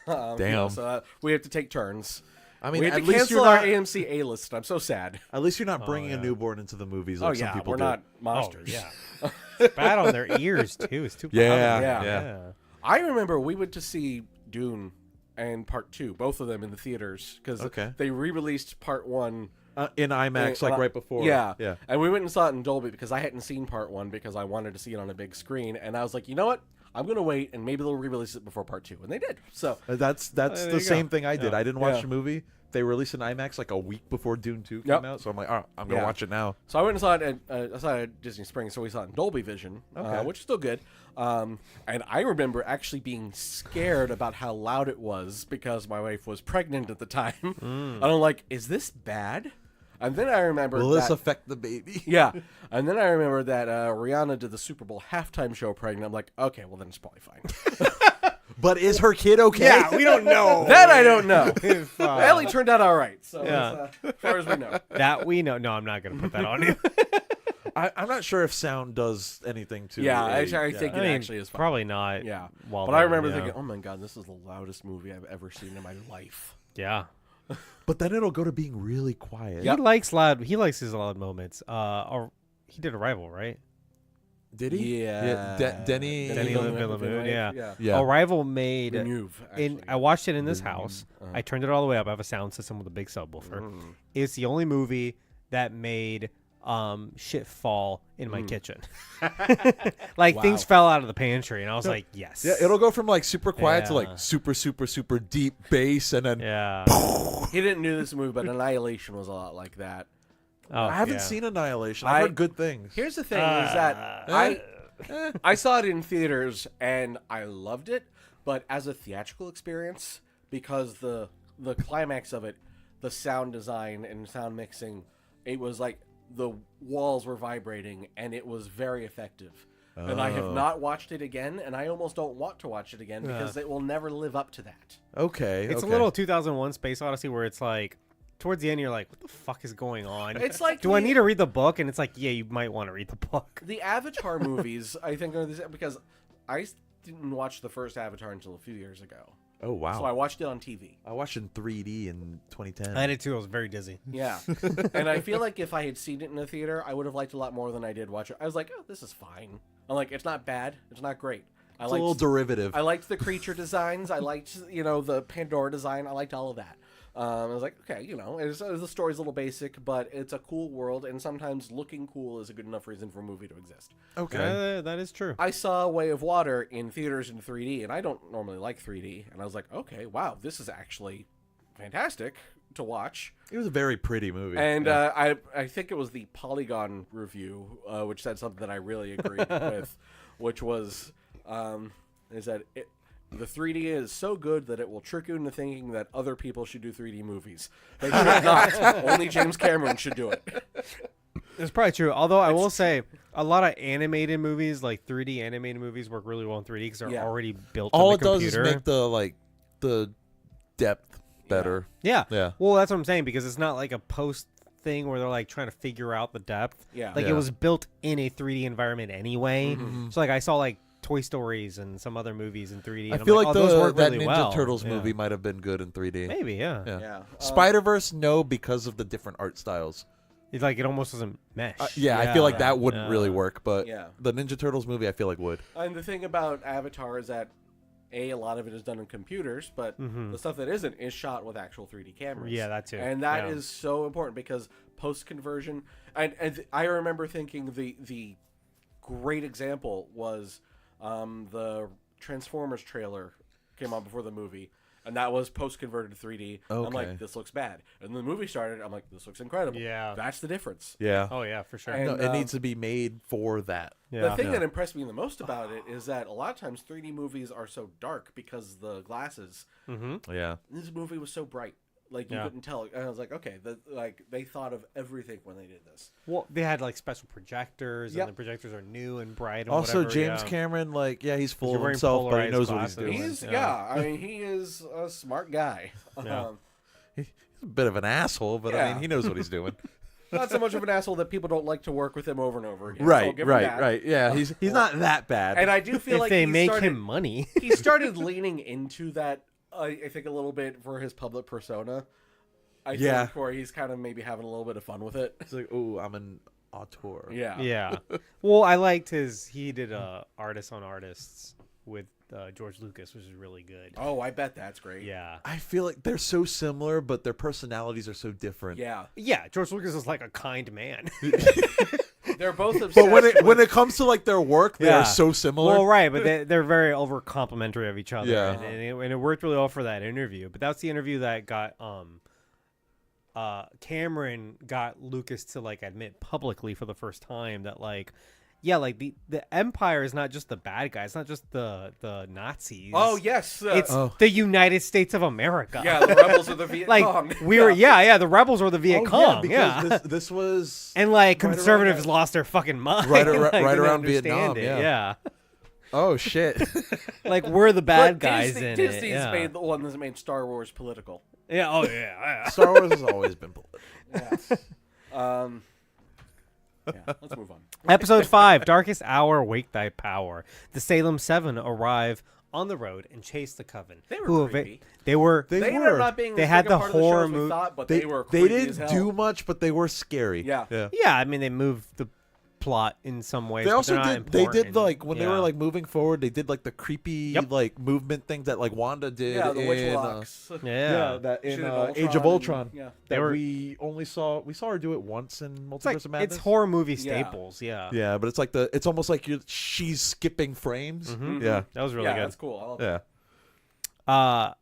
Damn. So we have to take turns. I mean, We have at to least cancel you're our not. AMC A list. I'm so sad. At least you're not bringing yeah. a newborn into the movies Oh like yeah, some people we're do. not Oh, monsters. yeah. It's bad on their ears too. It's too. Yeah, Yeah. yeah. I remember we went to see Dune and Part 2, both of them in the theaters because Okay. they re-released Part 1 In IMAX, like right before. Yeah, yeah. And we went and saw it in Dolby because I hadn't seen Part 1 because I wanted to see it on a big screen, and I was like, you know what? I'm gonna wait, and maybe they'll re-release it before Part 2, and they did. So That's there the you same go. thing I did. Yeah. I didn't watch Yeah. the movie. They released an IMAX like a week before Dune 2 came Yep. out, so I'm like, oh, I'm gonna Yeah. watch it now. I went and saw it at Disney Springs, so we saw it in Dolby Vision, Okay. which is still good. And I remember actually being scared about how loud it was because my wife was pregnant at the time. And I'm like, is this bad? And then I remember Will that, this affect the baby? yeah. And then I remember that Rihanna did the Super Bowl halftime show pregnant. I'm like, okay, well then it's probably fine. But is her kid okay? Yeah, we don't know. That I don't know. If, Ellie turned out all right. So Yeah. as far as we know. that we know. No, I'm not gonna put that on you. I'm not sure if sound does anything to. Yeah, a- I think I it mean, actually is fine. probably not. Yeah. Well But I done, remember yeah. thinking, oh my god, this is the loudest movie I've ever seen in my life. Yeah. But then it'll go to being really quiet. He likes loud. He likes his loud moments. Or he did Arrival, right? Did he? Yeah. Denny Villeneuve, yeah. Yeah. Arrival made. Villeneuve, In actually. I watched it in this house. Uh-huh. I turned it all the way up. I have a sound system with a big subwoofer. It's the only movie that made shit fall in my kitchen. Like things fell out of the pantry, and I was like, yes. Yeah, it'll go from like super quiet to Yeah. like super, super, super deep bass, and then Yeah. He didn't do this movie, but Annihilation was a lot like that. Oh, I haven't yeah. seen Annihilation. I've heard good things. Here's the thing: is that I saw it in theaters and I loved it, but as a theatrical experience, because the climax of it, the sound design and sound mixing, it was like the walls were vibrating and it was very effective. And I have not watched it again, and I almost don't want to watch it again because it will never live up to that. Okay, It's okay. a little 2001 Space Odyssey where it's like, towards the end, you're like, what the fuck is going on? It's like do I need to read the book? And it's like, yeah, you might want to read the book. The Avatar movies, I think, are this because I didn't watch the first Avatar until a few years ago. Oh wow! So I watched it on TV. I watched in 3D in 2010. I did too. I was very dizzy. Yeah. And I feel like if I had seen it in a theater, I would have liked it a lot more than I did watch it. I was like, oh, this is fine. I'm like, it's not bad. It's not great. It's a little derivative. I liked the creature designs. I liked, the Pandora design. I liked all of that. I was like, okay, the story's a little basic, but it's a cool world, and sometimes looking cool is a good enough reason for a movie to exist. Okay. That is true. I saw Way of Water in theaters in 3D, and I don't normally like 3D, and I was like, okay, wow, this is actually fantastic to watch. It was a very pretty movie. And I think it was the Polygon review, which said something that I really agreed with, which was is that the 3D is so good that it will trick you into thinking that other people should do 3D movies. They should not. Only James Cameron should do it. It's probably true. Although I will say, a lot of animated movies, like 3D animated movies, work really well in 3D because they're already built. All on the it computer. does is make the depth better. Yeah. Yeah. Well, that's what I'm saying, because it's not like a post thing where they're like trying to figure out the depth. Yeah. Like Yeah. it was built in a 3D environment anyway. Mm-hmm. So like I saw like Toy Stories and some other movies in 3D. I And feel I'm like those work that really Ninja well. Turtles Yeah. movie might have been good in 3D. Maybe, yeah. Yeah. Spider-Verse, no, because of the different art styles. It's like it almost doesn't mesh. I feel like that wouldn't really work, but Yeah. the Ninja Turtles movie I feel like would. And the thing about Avatar is that a lot of it is done on computers, but the stuff that isn't is shot with actual 3D cameras. Yeah, that too. And that is so important because post-conversion, and I remember thinking the great example was the Transformers trailer came on before the movie, and that was post-converted to 3D. I'm Okay. like, this looks bad. And the movie started, I'm like, this looks incredible. Yeah. That's the difference. Yeah. Oh yeah, for sure. And, No, it needs to be made for that. yeah. The thing that impressed me the most about it is that a lot of times 3D movies are so dark because the glasses. Yeah. This movie was so bright, like you couldn't tell. And I was like, okay, they thought of everything when they did this. Well, they had like special projectors, Yep. and the projectors are new and bright. And Also, whatever, James yeah. Cameron, he's full You're of wearing himself, but he polarized knows what he's glasses. doing. I mean, he is a smart guy. Yeah. He's a bit of an asshole, but I Yeah. mean, he knows what he's doing. Not so much of an asshole that people don't like to work with him over and over again. So I'll right, give him that. right. Yeah, he's not that bad. And I do feel If like they he make started, him money, he started leaning into that. I think a little bit for his public persona. I think where he's kind of maybe having a little bit of fun with it. It's like, oh, I'm an auteur. Yeah. yeah. Well, I liked he did Artists on Artists with George Lucas, which is really good. Oh, I bet that's great. Yeah. I feel like they're so similar, but their personalities are so different. Yeah. Yeah, George Lucas is like a kind man. They're both obsessed. But when with, it comes to like their work, they Yeah. are so similar. Well, right, but they're very over complimentary of each other. Yeah. And it worked really well for that interview. But that's the interview that got Cameron got Lucas to like admit publicly for the first time that like, yeah, like the Empire is not just the bad guys, it's not just the Nazis. oh yes, It's the United States of America. yeah, the rebels of the Viet like Cong. we were, the rebels were the Viet Cong. because this was And like around conservatives that- lost their fucking mind. Right Like, right didn't around understand Vietnam. it. Yeah. Oh shit. Like we're the bad But guys Disney, in Disney's it. Yeah. made the one that's made Star Wars political. Yeah. Oh yeah. Star Wars has always been political. Yeah. Yeah, let's move on. Episode 5, Darkest Hour, Wake Thy Power. The Salem 7 arrive on the road and chase the Coven. They were who creepy. They were. They ended up not being They as had big a the part of the show horror as we movie. thought, but They they were they creepy as didn't hell. do much, but they were scary. Yeah. Yeah. Yeah, I mean they moved the plot in some ways. They but also they're not did. They did important. like when they Yeah. were like moving forward. They did like the creepy Yep. like movement things that like Wanda did. Yeah, the witch in, locks. Yeah. that She in did Age of Ultron. and- yeah. That were- we saw her do it once in It's Multiverse like of Madness. it's horror movie Yeah. staples. Yeah. Yeah, but it's like it's almost like she's skipping frames. Mhm. Yeah, That was really Yeah, good. that's cool. I love that. yeah.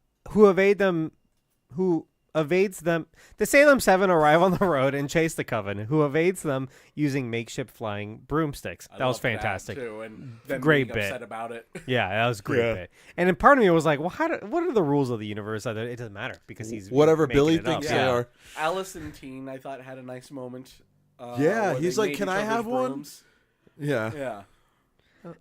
Who evades them. The Salem 7 arrive on the road and chase the Coven, who evades them using makeshift flying broomsticks. I That was loved fantastic. too, and then Great being bit. upset about it. Yeah, that was a great Yeah. bit. And then part of me was like, well, what are the rules of the universe? It doesn't matter because he's Whatever making Billy it up. thinks Yeah. they are. Alice and Teen, I thought, had a nice moment. Yeah, where he's they like, made "Can each I other's have one?" brooms. Yeah, Yeah,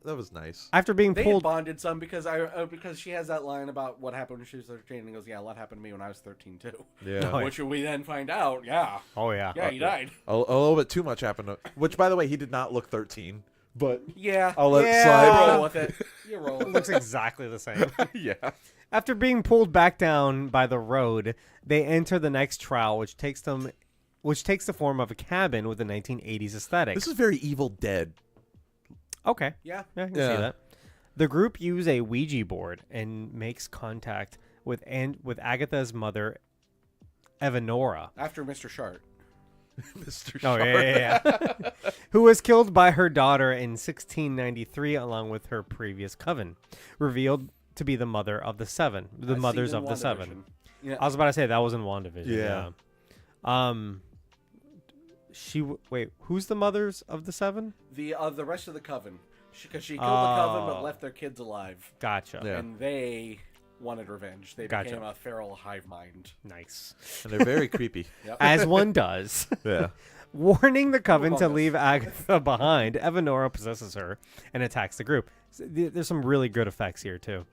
that was nice. After being they had pulled, bonded some because because she has that line about what happened when she was 13, and he goes, "Yeah, a lot happened to me when I was 13 too." Yeah, Oh, yeah. Which we then find out, yeah, oh yeah, he died. a little bit too much happened. Which, by the way, he did not look 13. But Yeah, I'll let it Yeah. slide. roll with it. You roll. it looks exactly the same. Yeah. After being pulled back down by the road, they enter the next trial, which takes the form of a cabin with a 1980s aesthetic. This is very Evil Dead. Okay. Yeah, Yeah, I can Yeah. see that. The group use a Ouija board and makes contact with Agatha's mother, Evanora. after Mr. Shart. Mr. Oh, Sharp. yeah. Who was killed by her daughter in 1693 along with her previous coven, revealed to be the mother of the seven, the As mothers seen of in the seven. WandaVision. Yeah. I was about to say that was in WandaVision. Yeah. Wait, who's the mothers of the 7? The rest of the coven, because she killed the coven but Oh. left their kids alive, Gotcha. Yeah. and they wanted revenge. They Gotcha. became a feral hive mind. Nice. And they're very creepy. Yep. As one does. Yeah. Warning the coven to Among Us. leave Agatha behind, Evanora possesses her and attacks the group. There's some really good effects here too,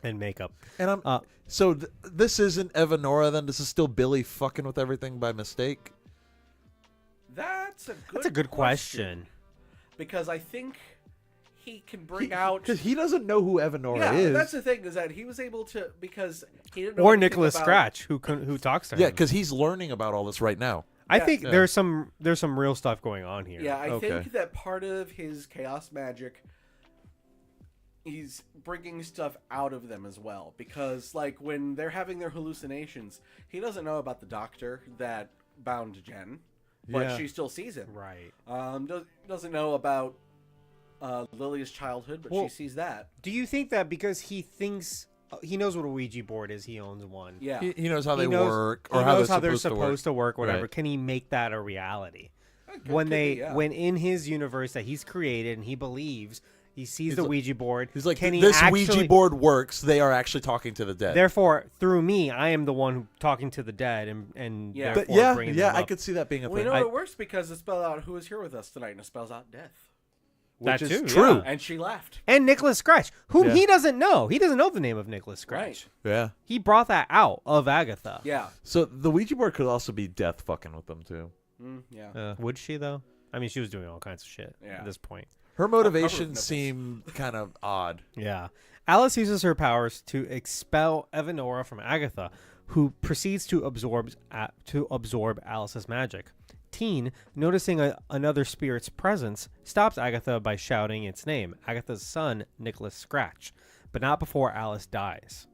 and makeup. And I'm so this isn't Evanora then. This is still Billy fucking with everything by mistake. That's That's a good question. Because I think he can bring out. Because he doesn't know who Evanora Yeah, is. that's the thing, is that he was able to, because he didn't know Or anything Nicholas about- Scratch, who talks to him. Yeah, because he's learning about all this right now. I Yeah. think Yeah. there's some real stuff going on here. Yeah, I Okay. think that part of his chaos magic, he's bringing stuff out of them as well. Because, like, when they're having their hallucinations, he doesn't know about the doctor that bound Jen, but Yeah. she still sees him. Right. Doesn't know about Lily's childhood, but Well, she sees that. Do you think that because he thinks he knows what a Ouija board is, he owns one? Yeah. He knows how He they knows- work, he or how knows they're they're supposed to work, whatever. Right. Can he make that a reality? Could be, yeah. When in his universe that he's created and he believes he sees the like- Ouija board, He's like, can he this actually, Ouija board works. They are actually talking to the dead. Therefore, through me, I am the one who talking to the dead, and Yeah. But therefore yeah, bringing yeah, them I up. could see that being a Well, you thing. know, it works because it spells out who is here with us tonight, and it spells out death. That which too, is true. yeah. And she laughed. And Nicholas Scratch, whom Yeah. he doesn't know. He doesn't know the name of Nicholas Scratch. Right. Yeah. He brought that out of Agatha. Yeah. So the Ouija board could also be death fucking with them too. Yeah. Would she though? I mean, she was doing all kinds of shit Yeah. at this point. Her covered with motivations nipples. seem kind of odd. Yeah. Alice uses her powers to expel Evanora from Agatha, who proceeds to absorb Alice's magic. Teen, noticing another spirit's presence, stops Agatha by shouting its name, Agatha's son, Nicholas Scratch, but not before Alice dies.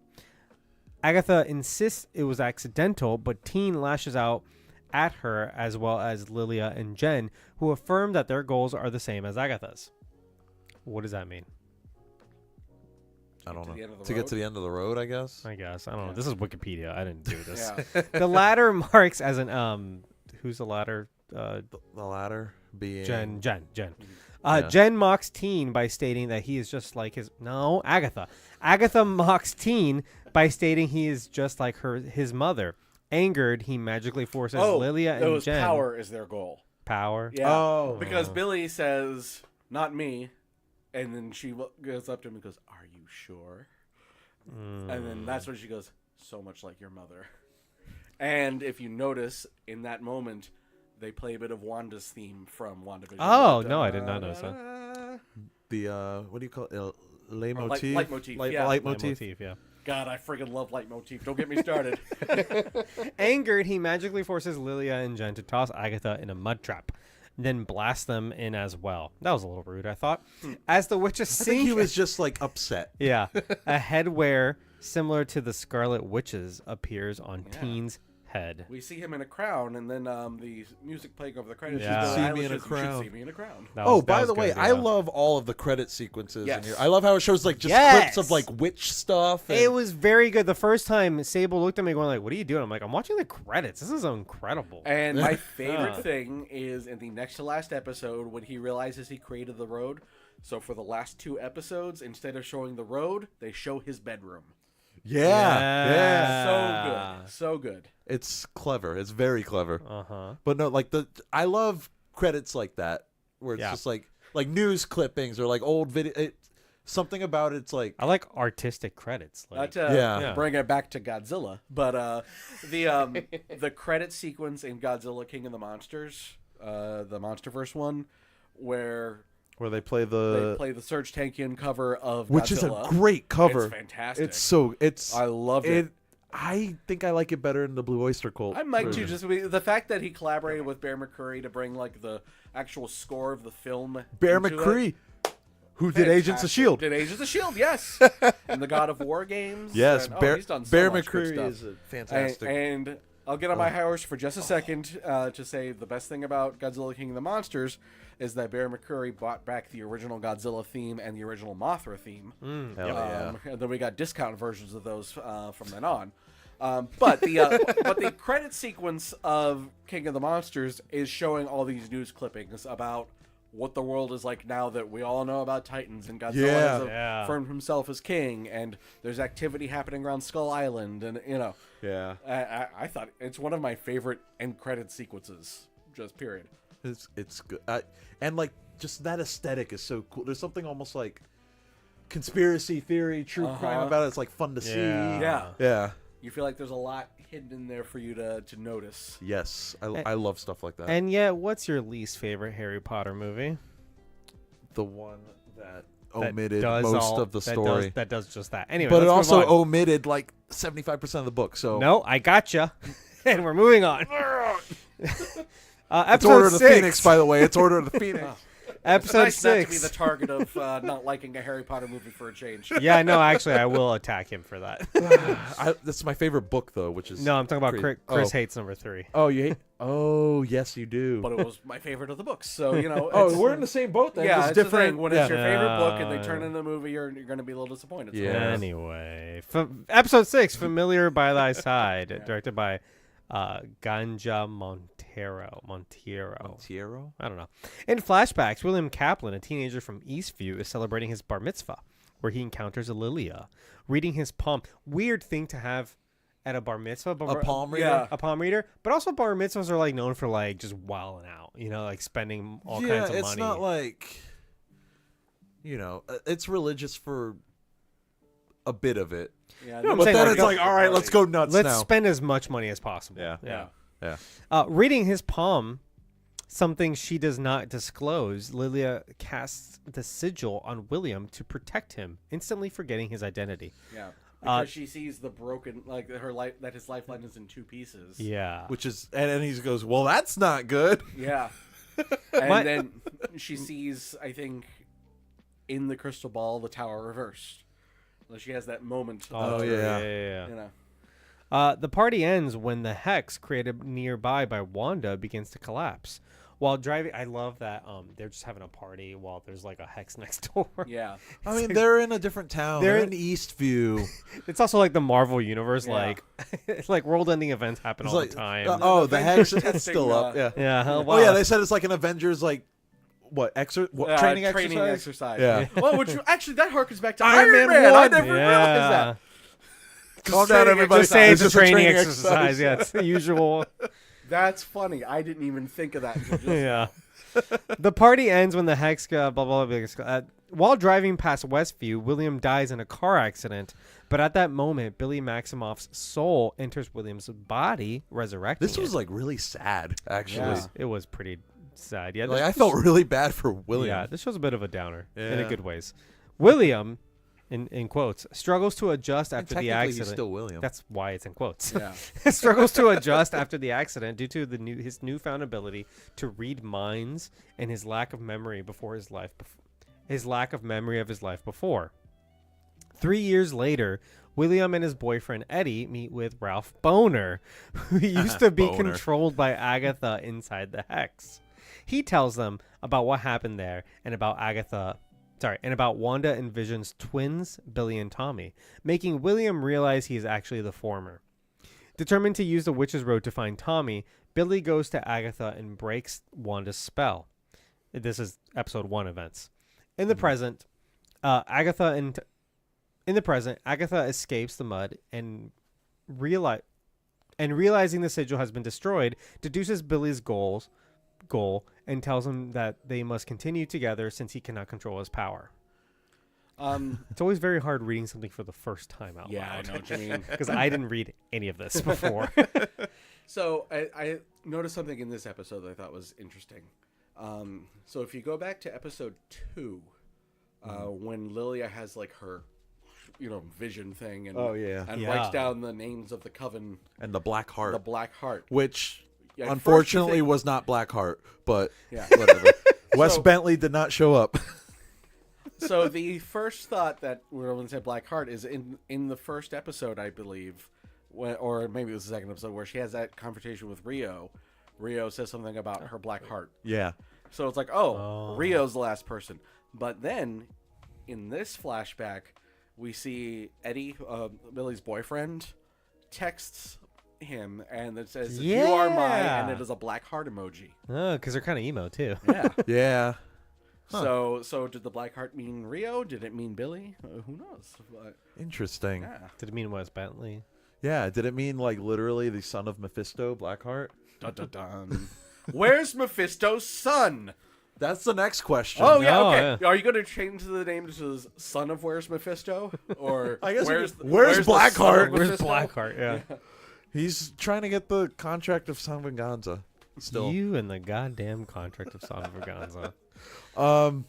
Agatha insists it was accidental, but Teen lashes out at her as well as Lilia and Jen, who affirm that their goals are the same as Agatha's. What does that mean? I don't to the end know. of the To get road? to the end of the road, I guess. I guess. I don't know. This is Wikipedia. I didn't do this. Yeah. The latter marks as an who's the latter? The latter being Jen. Yeah. Jen mocks Teen by stating that he is just like Agatha. Agatha mocks Teen by stating he is just like his mother. Angered, he magically forces Lilia and those Jen. power is their goal. Power. Yeah. Oh. Because Billy says, "Not me," and then she goes up to him and goes, "Are you sure?" And then that's when she goes, "So much like your mother." And if you notice in that moment, they play a bit of Wanda's theme from WandaVision. Oh, no, I did not notice that. the what do you call it? Leitmotif. Leitmotif, yeah. Leitmotif. Motif, yeah. God, I friggin' love leitmotif. Don't get me started. Angered, he magically forces Lilia and Jen to toss Agatha in a mud trap, then blast them in as well. That was a little rude, I thought. As the witches I think sink, he was just like upset. yeah, a headwear similar to the Scarlet Witch's appears on Yeah. Teen's head. We see him in a crown, and then the music playing over the credits. Yeah. is See Billie me in a Eilish's You crown. Should See Me in a Crown. That Oh, was- that by was the way, good, I yeah. love all of the credit sequences Yes. in here. I love how it shows like just Yes. clips of like witch stuff. And It was very good. The first time Sable looked at me going like, "What are you doing?" I'm like, "I'm watching the credits. This is incredible." And my favorite Yeah. thing is in the next to last episode when he realizes he created the road. So for the last 2 episodes, instead of showing the road, they show his bedroom. yeah. So good. So good. It's clever. It's very clever. Uh-huh. But no, like I love credits like that where it's Yeah. just like news clippings or like old video. Something about it's like I like artistic credits. Like, Not to Yeah. bring it back to Godzilla, but the credit sequence in Godzilla King of the Monsters, the MonsterVerse one, where where they play they the play the Serge Tankian cover of which is a Godzilla. great cover. It's fantastic. It's I loved it. I think I like it better in the Blue Oyster Cult. I might version. too. Just the fact that he collaborated with Bear McCreary to bring like the actual score of the film. Bear into it. McCreary, who did Agents of Fantastic. Shield. Did Agents of Shield? Yes. And the God of War games. Yes, and, Bear, he's done so Bear much good McCreary stuff. is fantastic. And I'll get on my high horse for just a second to say the best thing about Godzilla King of the Monsters is that Bear McCreary brought back the original Godzilla theme and the original Mothra theme. Hell yeah. And then we got discount versions of those from then on. But the credit sequence of King of the Monsters is showing all these news clippings about what the world is like now that we all know about Titans and Godzilla has affirmed himself as king, and there's activity happening around Skull Island, and I thought it's one of my favorite end credit sequences. Just period. It's good, and like just that aesthetic is so cool. There's something almost like conspiracy theory, true crime about it. It's like fun to see. Yeah. You feel like there's a lot hidden in there for you to notice. Yes, I love stuff like that. And yet, what's your least favorite Harry Potter movie? The one that omitted most of the story. That does just that. Anyway, but it let's also move on. omitted like 75% of the book. So No, I gotcha. And we're moving on. It's Episode Order of the 6. Phoenix, by the way. It's Order of the Phoenix. Episode It's nice 6. not to be the target of not liking a Harry Potter movie for a change. Yeah, no, actually, I will attack him for that. That's my favorite book, though, which is No, I'm talking about crazy. Chris hates number 3. Oh, you hate? Oh, yes, you do. But it was my favorite of the books, so Oh, we're in the same boat then. Yeah, it's different. different. When it's your favorite book and Yeah. they turn it into a movie, you're going to be a little disappointed. So Yeah. Anyway, episode 6, Familiar by Thy Side, directed by Ganja Monteiro. Montiero? I don't know. In flashbacks, William Kaplan, a teenager from Eastview, is celebrating his bar mitzvah, where he encounters Lilia, reading his palm. Weird thing to have at a bar mitzvah. But A palm reader? Yeah. A palm reader. But also bar mitzvahs are like known for like just wilding out, like spending all kinds of money. It's not like, it's religious for a bit of it. Yeah, No, I'm But saying, then like, it's like, all right, let's go nuts Let's now. spend as much money as possible. Yeah. Reading his palm, something she does not disclose, Lilia casts the sigil on William to protect him, instantly forgetting his identity. Yeah. Because she sees the broken, like that his lifeline is in 2 pieces. Yeah. Which is, and he goes, well, that's not good. Yeah. And then she sees, I think, in the crystal ball, the tower reversed. So she has that moment. Yeah. The party ends when the hex created nearby by Wanda begins to collapse. While driving, I love that they're just having a party while there's like a hex next door. Yeah. I mean, they're in a different town. They're in Eastview. It's also like the Marvel universe, Yeah. like it's like world-ending events happen It's all like, the time. the hex is testing, still up. Yeah. Yeah. Oh, yeah, they said it's like an Avengers, like, training exercise. Yeah. Well, which actually that harkens back to Iron Iron Man Man. I 1. never realized that. Calm down, everybody. Just say it's a just training exercise. Yeah, it's the usual. That's funny. I didn't even think of that. Until just Yeah. The party ends when the hex blah blah blah. While driving past Westview, William dies in a car accident. But at that moment, Billy Maximoff's soul enters William's body, resurrecting This was it. like really sad, actually. Yeah. It was pretty sad. Yeah, Like, I felt really bad for William. Yeah, this show's a bit of a downer in a Yeah. good ways. William, in quotes, struggles to adjust And after the technically, accident. he's still William. That's why it's in quotes. Yeah. Struggles to adjust after the accident due to his newfound ability to read minds and his lack of memory his lack of memory of his life before. 3 years later, William and his boyfriend Eddie meet with Ralph Boner, who used to be Boner. controlled by Agatha inside the hex. He tells them about what happened there and about Wanda and Vision's twins, Billy and Tommy, making William realize he is actually the former. Determined to use the witch's road to find Tommy, Billy goes to Agatha and breaks Wanda's spell. This is episode 1 events. In the present, Agatha escapes the mud and realizing the sigil has been destroyed, deduces Billy's goal and tells him that they must continue together since he cannot control his power. It's always very hard reading something for the first time out Yeah, I loud. know what you mean. Because I didn't read any of this before. So I noticed something in this episode that I thought was interesting. So if you go back to episode 2, when Lilia has like her, vision thing, and Yeah. writes down the names of the coven, And the Black Heart. the Black Heart, which Yeah, at first you unfortunately think- was not Blackheart, but Yeah. whatever. Wes So- Bentley did not show up. So the first thought that when I said Black Heart is in the first episode, I believe, or maybe it was the second episode, where she has that confrontation with Rio. Rio says something about her Black Heart. Yeah. So it's like, Rio's the last person. But then, in this flashback, we see Eddie, Billy's boyfriend, texts him, and it says, "You are mine," and it Yeah. is a black heart emoji. Oh, because they're kind of emo too. Yeah. Yeah. Huh. So did the black heart mean Rio? Did it mean Billy? Who knows? But, Interesting. yeah. Did it mean Wes Bentley? Yeah. Did it mean like literally the son of Mephisto, Blackheart? Dun, dun, dun. Where's Mephisto's son? That's the next question. Oh yeah, No, okay. Are you going to change the name to Son of Where's Mephisto? Or I guess where's where's the son Blackheart? of Where's Mephisto? Blackheart? Yeah. He's trying to get the contract of San Venganza. Still. You and the goddamn contract of Son of Organza. Oh,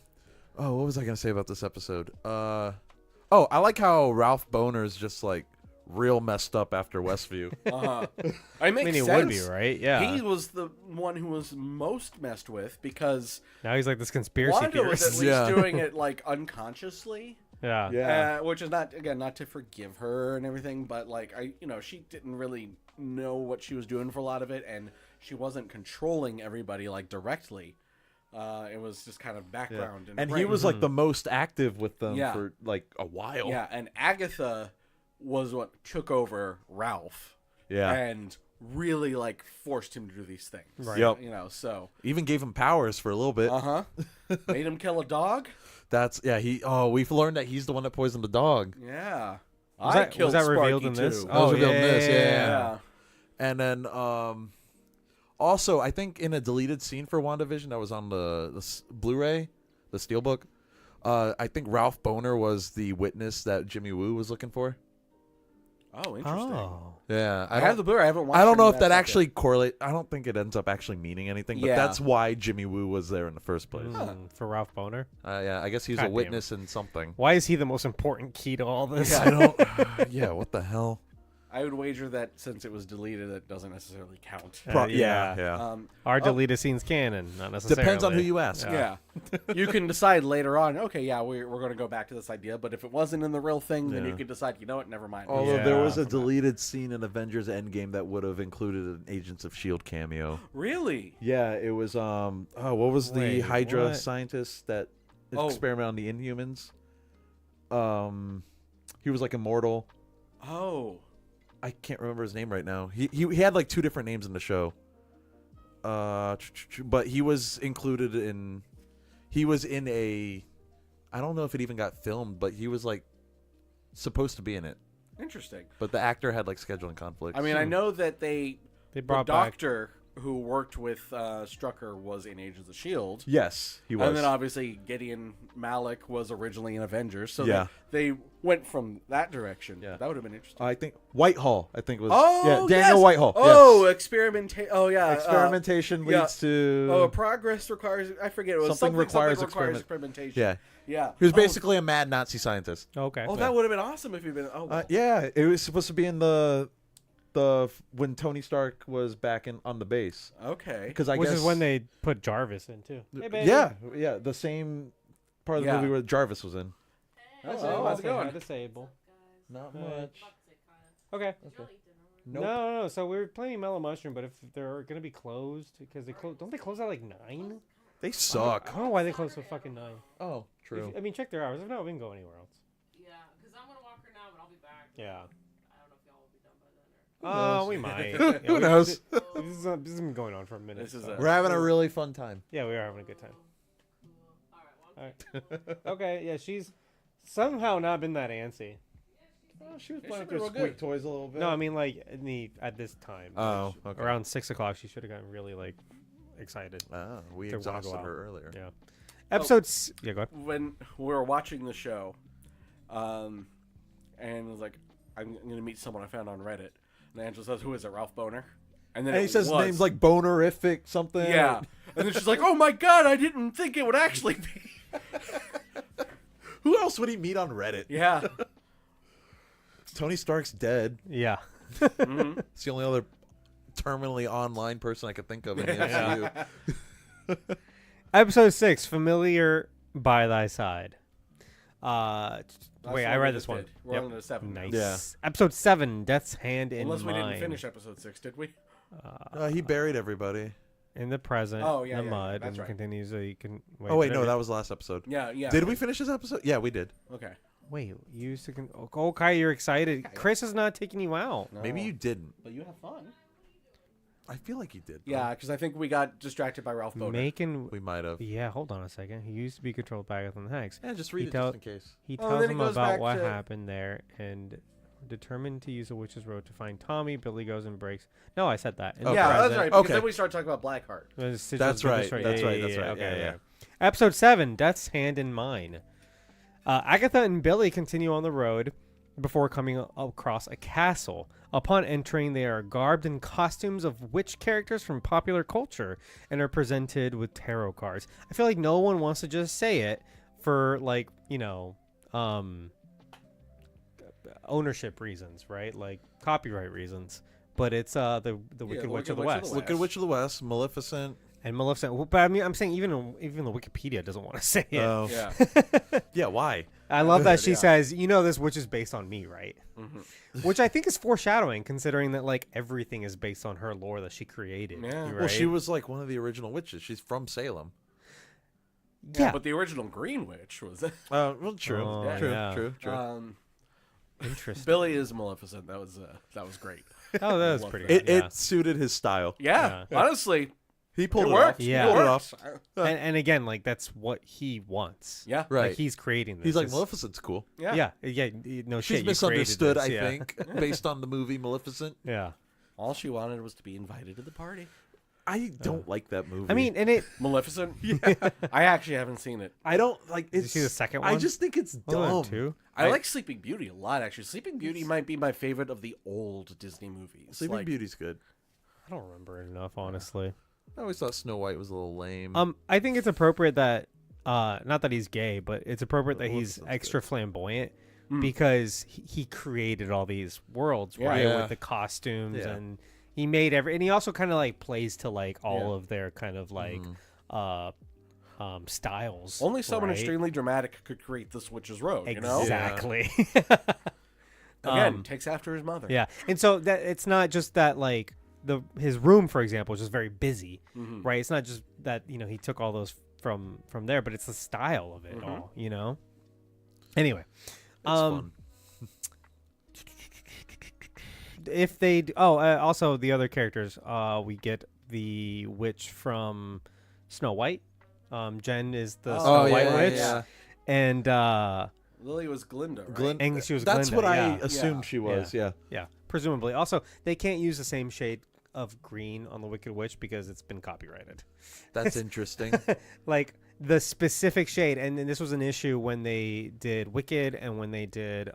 what was I gonna say about this episode? Oh, I like how Ralph Boner's just like real messed up after Westview. I mean, I mean, he sense. would be, right? Yeah. He was the one who was most messed with because Now he's like this conspiracy Wanda was at theorist. least Yeah. doing it like unconsciously. Yeah. Which is not to forgive her and everything, but like she didn't really know what she was doing for a lot of it, and she wasn't controlling everybody like directly. It was just kind of background And he brain. was like the most active with them Yeah. for like a while. Yeah, and Agatha was what took over Ralph. Yeah. And really like forced him to do these things. Right. Yep. So Even gave him powers for a little bit. made him kill a dog. That's we've learned that he's the one that poisoned the dog. Yeah. Was that revealed in this? Too. That was revealed in this, yeah. Yeah. And then also I think in a deleted scene for WandaVision that was on the Blu-ray, the Steelbook, I think Ralph Boner was the witness that Jimmy Woo was looking for. Oh, interesting. Oh. Yeah, I have the Blu-ray. I haven't watched I don't it know in if that second. actually correlate. I don't think it ends up actually meaning anything, but Yeah. that's why Jimmy Woo was there in the first place. For Ralph Boner? Yeah, I guess he's God a damn witness in something. Why is he the most important key to all this? I don't. Yeah, what the hell? I would wager that since it was deleted, it doesn't necessarily count. Yeah. Our deleted scenes canon, not necessarily. Depends on who you ask. Yeah. You can decide later on, okay, yeah, we're going to go back to this idea, but if it wasn't in the real thing, then Yeah. you can decide, you know what, never mind. Although there was a From that. deleted scene in Avengers Endgame that would have included an Agents of S.H.I.E.L.D. cameo. Really? Yeah, it was what was the Wait, Hydra what? scientist that Oh. experimented on the Inhumans? He was like immortal. Oh. I can't remember his name right now. He had like two different names in the show. But he was included in. He was in a. I don't know if it even got filmed, but he was like supposed to be in it. Interesting. But the actor had like scheduling conflicts. I mean, I know that the brought back. doctor who worked with Strucker was in Agents of S.H.I.E.L.D. Yes, he was. And then obviously Gideon Malik was originally in Avengers, so Yeah. they went from that direction. Yeah. That would have been interesting. I think Whitehall. I think was. Oh, yeah, Daniel yes! Whitehall. Oh, yes. Oh, yeah. Experimentation yeah. leads to. Oh, progress requires. I forget. It was Something requires experimentation. Yeah, Yeah. he was basically a mad Nazi scientist. Okay. Oh, that would have been awesome if he'd been. Oh, wow. Yeah, it was supposed to be in the when Tony Stark was back on the base. Okay. Because I Which guess is when they put Jarvis in too. Hey, baby. yeah, the same part of the Yeah. movie where Jarvis was in. Oh, how's it going? Disable. Not much. Okay. Nope. No. So we're playing Mellow Mushroom, but if they're gonna be closed because don't they close at like 9? They suck. I don't know why they close so fucking 9. Oh, true. I mean, check their hours. If not, we can go anywhere else. Yeah, because I'm gonna walk her now, but I'll be back. Yeah. I don't know if y'all will be done by then or. Oh, we might. Who knows? This has been going on for a minute. This is so- We're having a really fun time. Yeah, we are having a good time. All right, well, All right. Okay. Yeah, she's somehow not been that antsy. She was It playing should've with been her real squeak good. toys a little bit. No, I mean like at this time. Oh, okay. Around 6 o'clock, she should have gotten really like excited. We To wanna go exhausted out. her earlier. Yeah. Episodes. Yeah, go ahead. When we were watching the show, and it was like, I'm going to meet someone I found on Reddit. And Angela says, "Who is it? Ralph Boner?" And then And he it says his was. name's like Bonerific something. Yeah. And then she's like, "Oh my god, I didn't think it would actually be." Who else would he meet on Reddit? Yeah. Tony Stark's dead. Yeah. It's the only other terminally online person I could think of in the MCU. Episode 6, Familiar by Thy Side. Wait, I read this one. We're Yep. on to 7. Nice. Yeah. Episode 7, Death's Hand in Unless we Mine. didn't finish episode 6, did we? He buried everybody. In the present, Oh, yeah, the yeah, mud, that's and right. continues so you can... Oh wait, no, that was the last episode. Yeah, yeah. Did we finish this episode? Yeah, we did. Okay. Wait, you used to. Oh, Kai, you're excited. Chris is not taking you out. No. Maybe you didn't. But you have fun. I feel like you did. Yeah, because I think we got distracted by Ralph Boner. Making. We might have. Yeah, hold on a second. He used to be controlled by Agatha and the Hex. Yeah, just read He it tell- just in case. He Oh, tells then he him goes about back what to- happened there and determined to use a witch's road to find Tommy. Billy goes and breaks. No, I said that. In the Yeah, that's present. right. Because Okay. then we start talking about Blackheart. That's right. That's right. Yeah. Episode 7, Death's Hand in Mine. Agatha and Billy continue on the road before coming across a castle. Upon entering, they are garbed in costumes of witch characters from popular culture and are presented with tarot cards. I feel like no one wants to just say it for, like, ownership reasons, right? Like copyright reasons. But it's the Wicked Witch of the West. Wicked Witch of the West, Maleficent. And Maleficent. Well, but I mean, I'm saying even the Wikipedia doesn't want to say it. Oh. Yeah. Yeah, why? I love that she Yeah. says, this witch is based on me, right? Mm-hmm. Which I think is foreshadowing, considering that like everything is based on her lore that she created. Yeah. Right? Well, she was like one of the original witches. She's from Salem. yeah. But the original Green Witch was. Well, true. Oh, True. yeah. True. Interesting. Billy is Maleficent. That was great. Oh, that was Love pretty that. good. It suited his style. Yeah. Yeah. Honestly, He pulled it it worked. off. Yeah. He pulled it works. off. And again, like that's what he wants. Yeah. Right. Like he's creating this. He's like, It's- Maleficent's cool. Yeah. Yeah. No She's shit. misunderstood, I you created this, think, based on the movie Maleficent. Yeah. All she wanted was to be invited to the party. I don't like that movie. I mean, and it. Maleficent? Yeah. I actually haven't seen it. I don't like. Did you see the second one? I just think it's Wasn't there dumb. two? I like Sleeping Beauty a lot, actually. Sleeping Beauty might be my favorite of the old Disney movies. Sleeping Like, Beauty's good. I don't remember it enough, honestly. I always thought Snow White was a little lame. I think it's appropriate that, not that he's gay, but it's appropriate that Well, he's that's extra flamboyant because he created all these worlds, Yeah. right? Yeah. With the costumes Yeah. and he made and he also kind of like plays to like all Yeah. of their kind of like, styles. Only someone right? extremely dramatic could create this witch's road, you know? Exactly. Again, takes after his mother. Yeah, and so that it's not just that like his room, for example, is just very busy, right? It's not just that he took all those from there, but it's the style of it all, Anyway, it's fun. if they also the other characters, we get the witch from Snow White. Jen is the Snow White witch, yeah. and Lily was Glinda, right? Glen- and she was That's Glinda, what I yeah. assumed Yeah. she was. Yeah. Yeah, presumably. Also, they can't use the same shade of green on the Wicked Witch because it's been copyrighted. That's interesting. Like the specific shade, and this was an issue when they did Wicked and when they did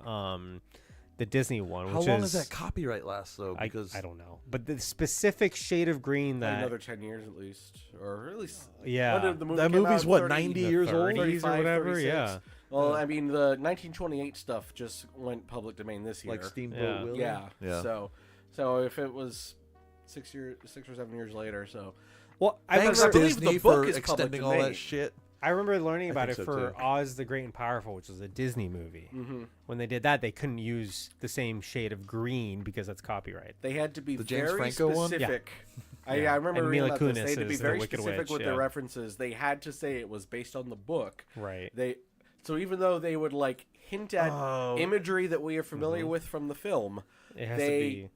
the Disney one. How Which long is does that copyright last though? Because I don't know, but the specific shade of green Like that another 10 years at least. Or at least... yeah, When did the movie that came movie's out? what 30? 90 the years old. 30s or 35, whatever. 36. Yeah, Well, I mean, the 1928 stuff just went public domain this year. Like Steamboat Yeah. Willie. Yeah. Yeah. So if it was 6 or 7 years later, so... well, I Thanks remember believe the Disney book for is public extending all domain. that shit. I remember learning about it think so, for too. Oz the Great and Powerful, which was a Disney movie. Mhm. When they did that, they couldn't use the same shade of green because that's copyright. They had to be The James very Franco one? specific. Yeah. I remember And reading Mila about this. They Kunis had to be is the very Wicked specific Witch, with yeah. their references. They had to say it was based on the book. Right. So even though they would like hint at Oh. imagery that we are familiar with from the film, It has to they be.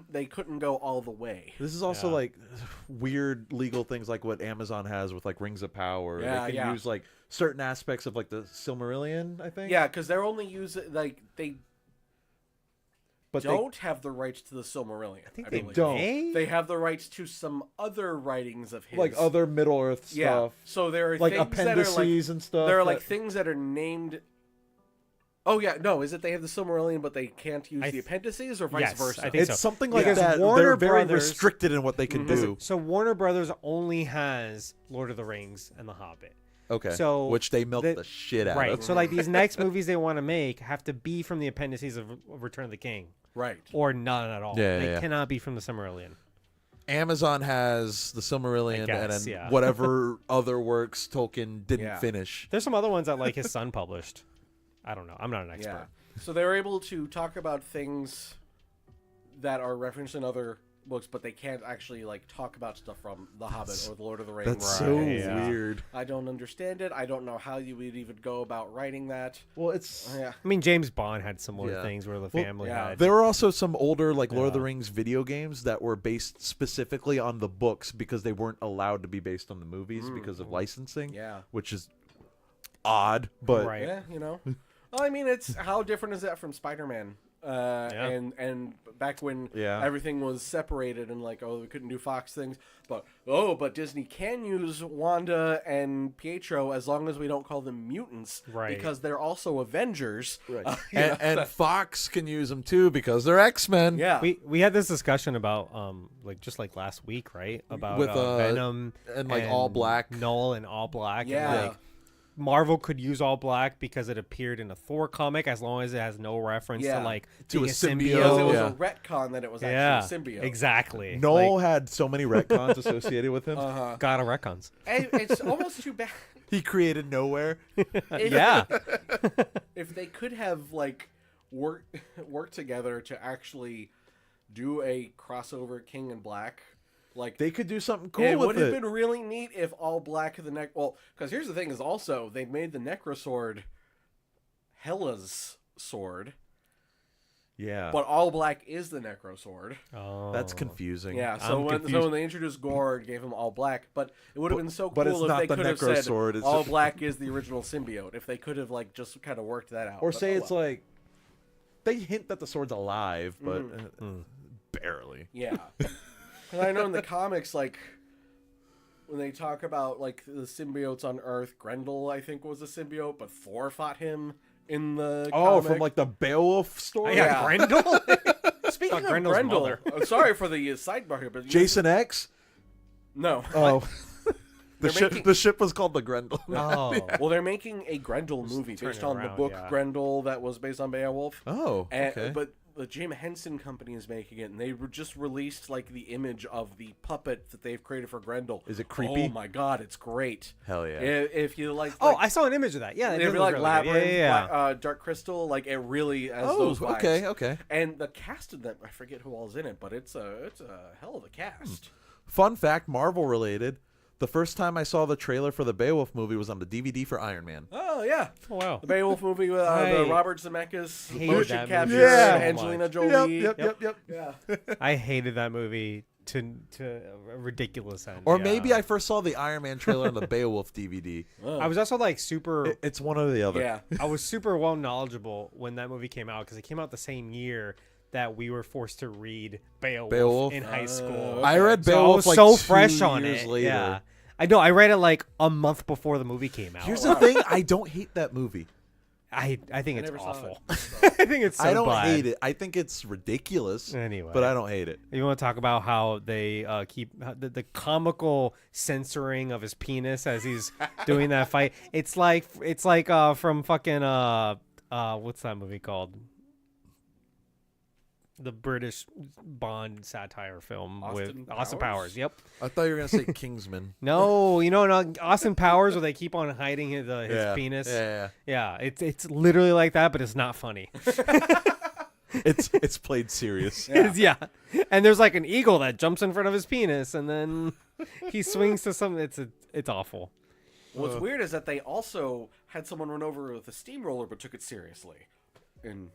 they couldn't go all the way. This is also Yeah. like weird legal things like what Amazon has with like Rings of Power. Yeah, they can yeah. use like certain aspects of like the Silmarillion, I think. Yeah, because they're only using like they but don't have the rights to the Silmarillion. I think they believe. don't. may? They have the rights to some other writings of his. like other Middle Earth yeah. stuff, So there are like things that are like appendices and stuff. there are like that- things that are named. Oh yeah, no, is it they have the Silmarillion but they can't use I the th- appendices or vice Yes, versa? I think it's so. something like Because that. Warner They're very Brothers- restricted in what they can do. So Warner Brothers only has Lord of the Rings and The Hobbit. Okay. So which they milk the- the shit out Right. of. So like these next movies they want to make have to be from the appendices of Return of the King, Right. or none at all. Yeah, they yeah. cannot be from the Silmarillion. Amazon has the Silmarillion, I guess, and then yeah. whatever other works Tolkien didn't Yeah. finish. There's some other ones that like his son published. I don't know. I'm not an expert. Yeah. So they're able to talk about things that are referenced in other books, but they can't actually like talk about stuff from The Hobbit or The Lord of the Rings. That's so yeah. weird. I don't understand it. I don't know how you would even go about writing that. Well, it's Yeah. I mean, James Bond had similar Yeah. things where the Well, family yeah. had. there were also some older like Lord of the Yeah. Rings video games that were based specifically on the books because they weren't allowed to be based on the movies because of licensing. Yeah. Which is odd, but Right. Yeah, you know. Well, I mean, it's how different is that from Spider-Man? And back when Yeah. everything was separated and like, oh, we couldn't do Fox things, but Disney can use Wanda and Pietro as long as we don't call them mutants, Right. Because they're also Avengers, right. you know, and Fox can use them too because they're X-Men. yeah, We had this discussion about like just like last week, right? About With, Venom and, like, All Black. Null and All Black. Yeah. And, like, Marvel could use All Black because it appeared in a Thor comic as long as it has no reference Yeah. to like To being a a symbiote. because it was Yeah. a retcon that it was Yeah, actually a symbiote. exactly. Noel Like, had so many retcons associated with him. got a retcons. And it's almost too bad. He created nowhere. Yeah, If they could have like work together to actually do a crossover King and Black, like They could do something cool it with would have it. been really neat if All Black the neck. Well, because here's the thing: is also they made the Necrosword Hela's sword, Yeah. but All Black is the Necrosword. oh, That's confusing. Yeah. So I'm when confused. they introduced Gord, gave him All Black, but it would have been so but it's cool if not they the could have said Necrosword, it's All just- Black is the original symbiote. If they could have like just kind of worked that out, Or But, say oh it's well. like they hint that the sword's alive, but barely. Yeah. 'Cause I know in the comics, like, when they talk about, like, the symbiotes on Earth, Grendel, I think, was a symbiote, but Thor fought him in the Oh, comic. from like the Beowulf story. Yeah. Grendel. Speaking of Grendel's Grendel, mother. I'm sorry for the sidebar here, but... Jason X. No. Oh, They're making- the ship was called the Grendel. Oh, Well, they're making a Grendel movie turn based it on the around, book yeah. Grendel that was based on Beowulf. Oh, And, okay. But the Jim Henson Company is making it, and they just released like the image of the puppet that they've created for Grendel. Is it creepy? Oh my god, it's great. Hell yeah. If you like, oh, I saw an image of that. Yeah, it if does you look like really good. Labyrinth, Yeah. Dark Crystal, like it really has Oh, those vibes. okay. And the cast of them, I forget who all's in it, but it's a hell of a cast. Fun fact, Marvel related. The first time I saw the trailer for the Beowulf movie was on the DVD for Iron Man. Oh yeah, Oh wow. the Beowulf movie with I the Robert Zemeckis hated motion that capture, movie so Angelina much. Jolie. Yep. Yeah. I hated that movie to a ridiculous end. Or yeah. maybe I first saw the Iron Man trailer on the Beowulf DVD. I was also like super. It's one or the other. Yeah. I was super well knowledgeable when that movie came out because it came out the same year that we were forced to read Beowulf, in high school. I read So I Beowulf was like so 2 fresh on years it. later. Yeah, I know. I read it like a month before the movie came out. Here's the thing, I don't hate that movie. I think it's never saw awful. it, I think it's so I don't bad. hate it. I think it's ridiculous. Anyway. But I don't hate it. You want to talk about how they keep the comical censoring of his penis as he's doing that fight? It's like from fucking what's that movie called? The British Bond satire film Austin with Austin Powers? Powers. Yep. I thought you were going to say Kingsman. No, no, Austin Powers where they keep on hiding his penis. Yeah. It's literally like that, but it's not funny. It's played serious. Yeah. And there's like an eagle that jumps in front of his penis, and then he swings to something. It's awful. What's weird is that they also had someone run over with a steamroller, but took it seriously. And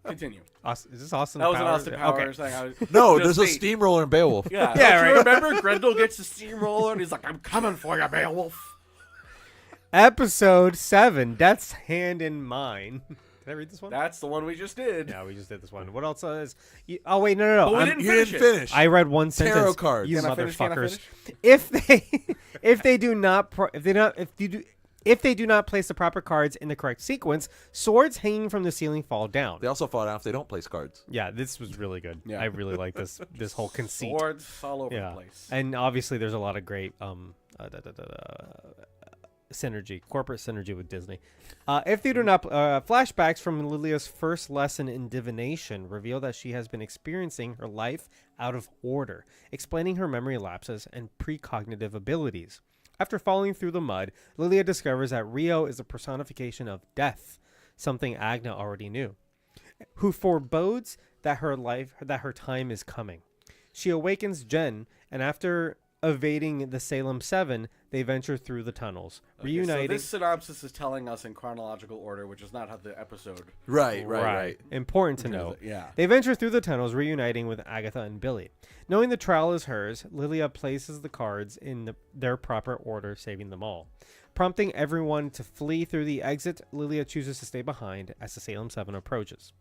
continue. Is this Austin? That was an Powers? Austin Okay. Powers thing. I was, No, just there's a me. steamroller in Beowulf. Yeah, Yeah, don't you right. remember Grendel gets the steamroller and he's like, "I'm coming for you, Beowulf." Episode 7. Death's Hand in Mine. Did I read this one? That's the one we just did. Yeah, we just did this one. What else is? Oh wait, no. But we I'm- didn't You finish didn't it. finish. I read one sentence. Tarot cards. You Can I finish? Can I motherfuckers. finish? If they do not place the proper cards in the correct sequence, swords hanging from the ceiling fall down. They also fought out if they don't place cards. Yeah, this was really good. Yeah. I really like this whole conceit. Swords all over Yeah, the place. and obviously there's a lot of great synergy, corporate synergy with Disney. If they do not, flashbacks from Lilia's first lesson in divination reveal that she has been experiencing her life out of order, explaining her memory lapses and precognitive abilities. After falling through the mud, Lilia discovers that Rio is a personification of death, something Agna already knew. who forebodes that her time is coming. She awakens Jen, and after evading the Salem 7, they venture through the tunnels, reuniting. So this synopsis is telling us in chronological order, which is not how the episode. Right. Important to know. Yeah. They venture through the tunnels, reuniting with Agatha and Billy. Knowing the trial is hers, Lilia places the cards in their proper order, saving them all. Prompting everyone to flee through the exit, Lilia chooses to stay behind as the Salem 7 approaches.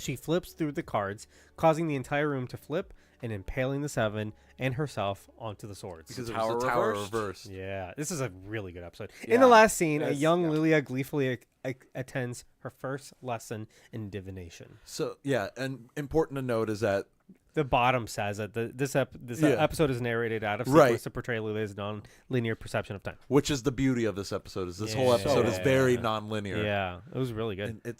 She flips through the cards, causing the entire room to flip and impaling the 7 and herself onto the swords. Because it Tower was the tower reversed. reversed. Yeah, this is a really good episode. Yeah. In the last scene, a Yes, young yeah. Lilia gleefully attends her first lesson in divination. So yeah, and important to note is that The bottom says that this Yeah. episode is narrated out of Right. sequence to portray Lilia's non-linear perception of time. which is the beauty of this episode is this whole Yeah. episode is very Yeah. non-linear. Yeah, it was really good. And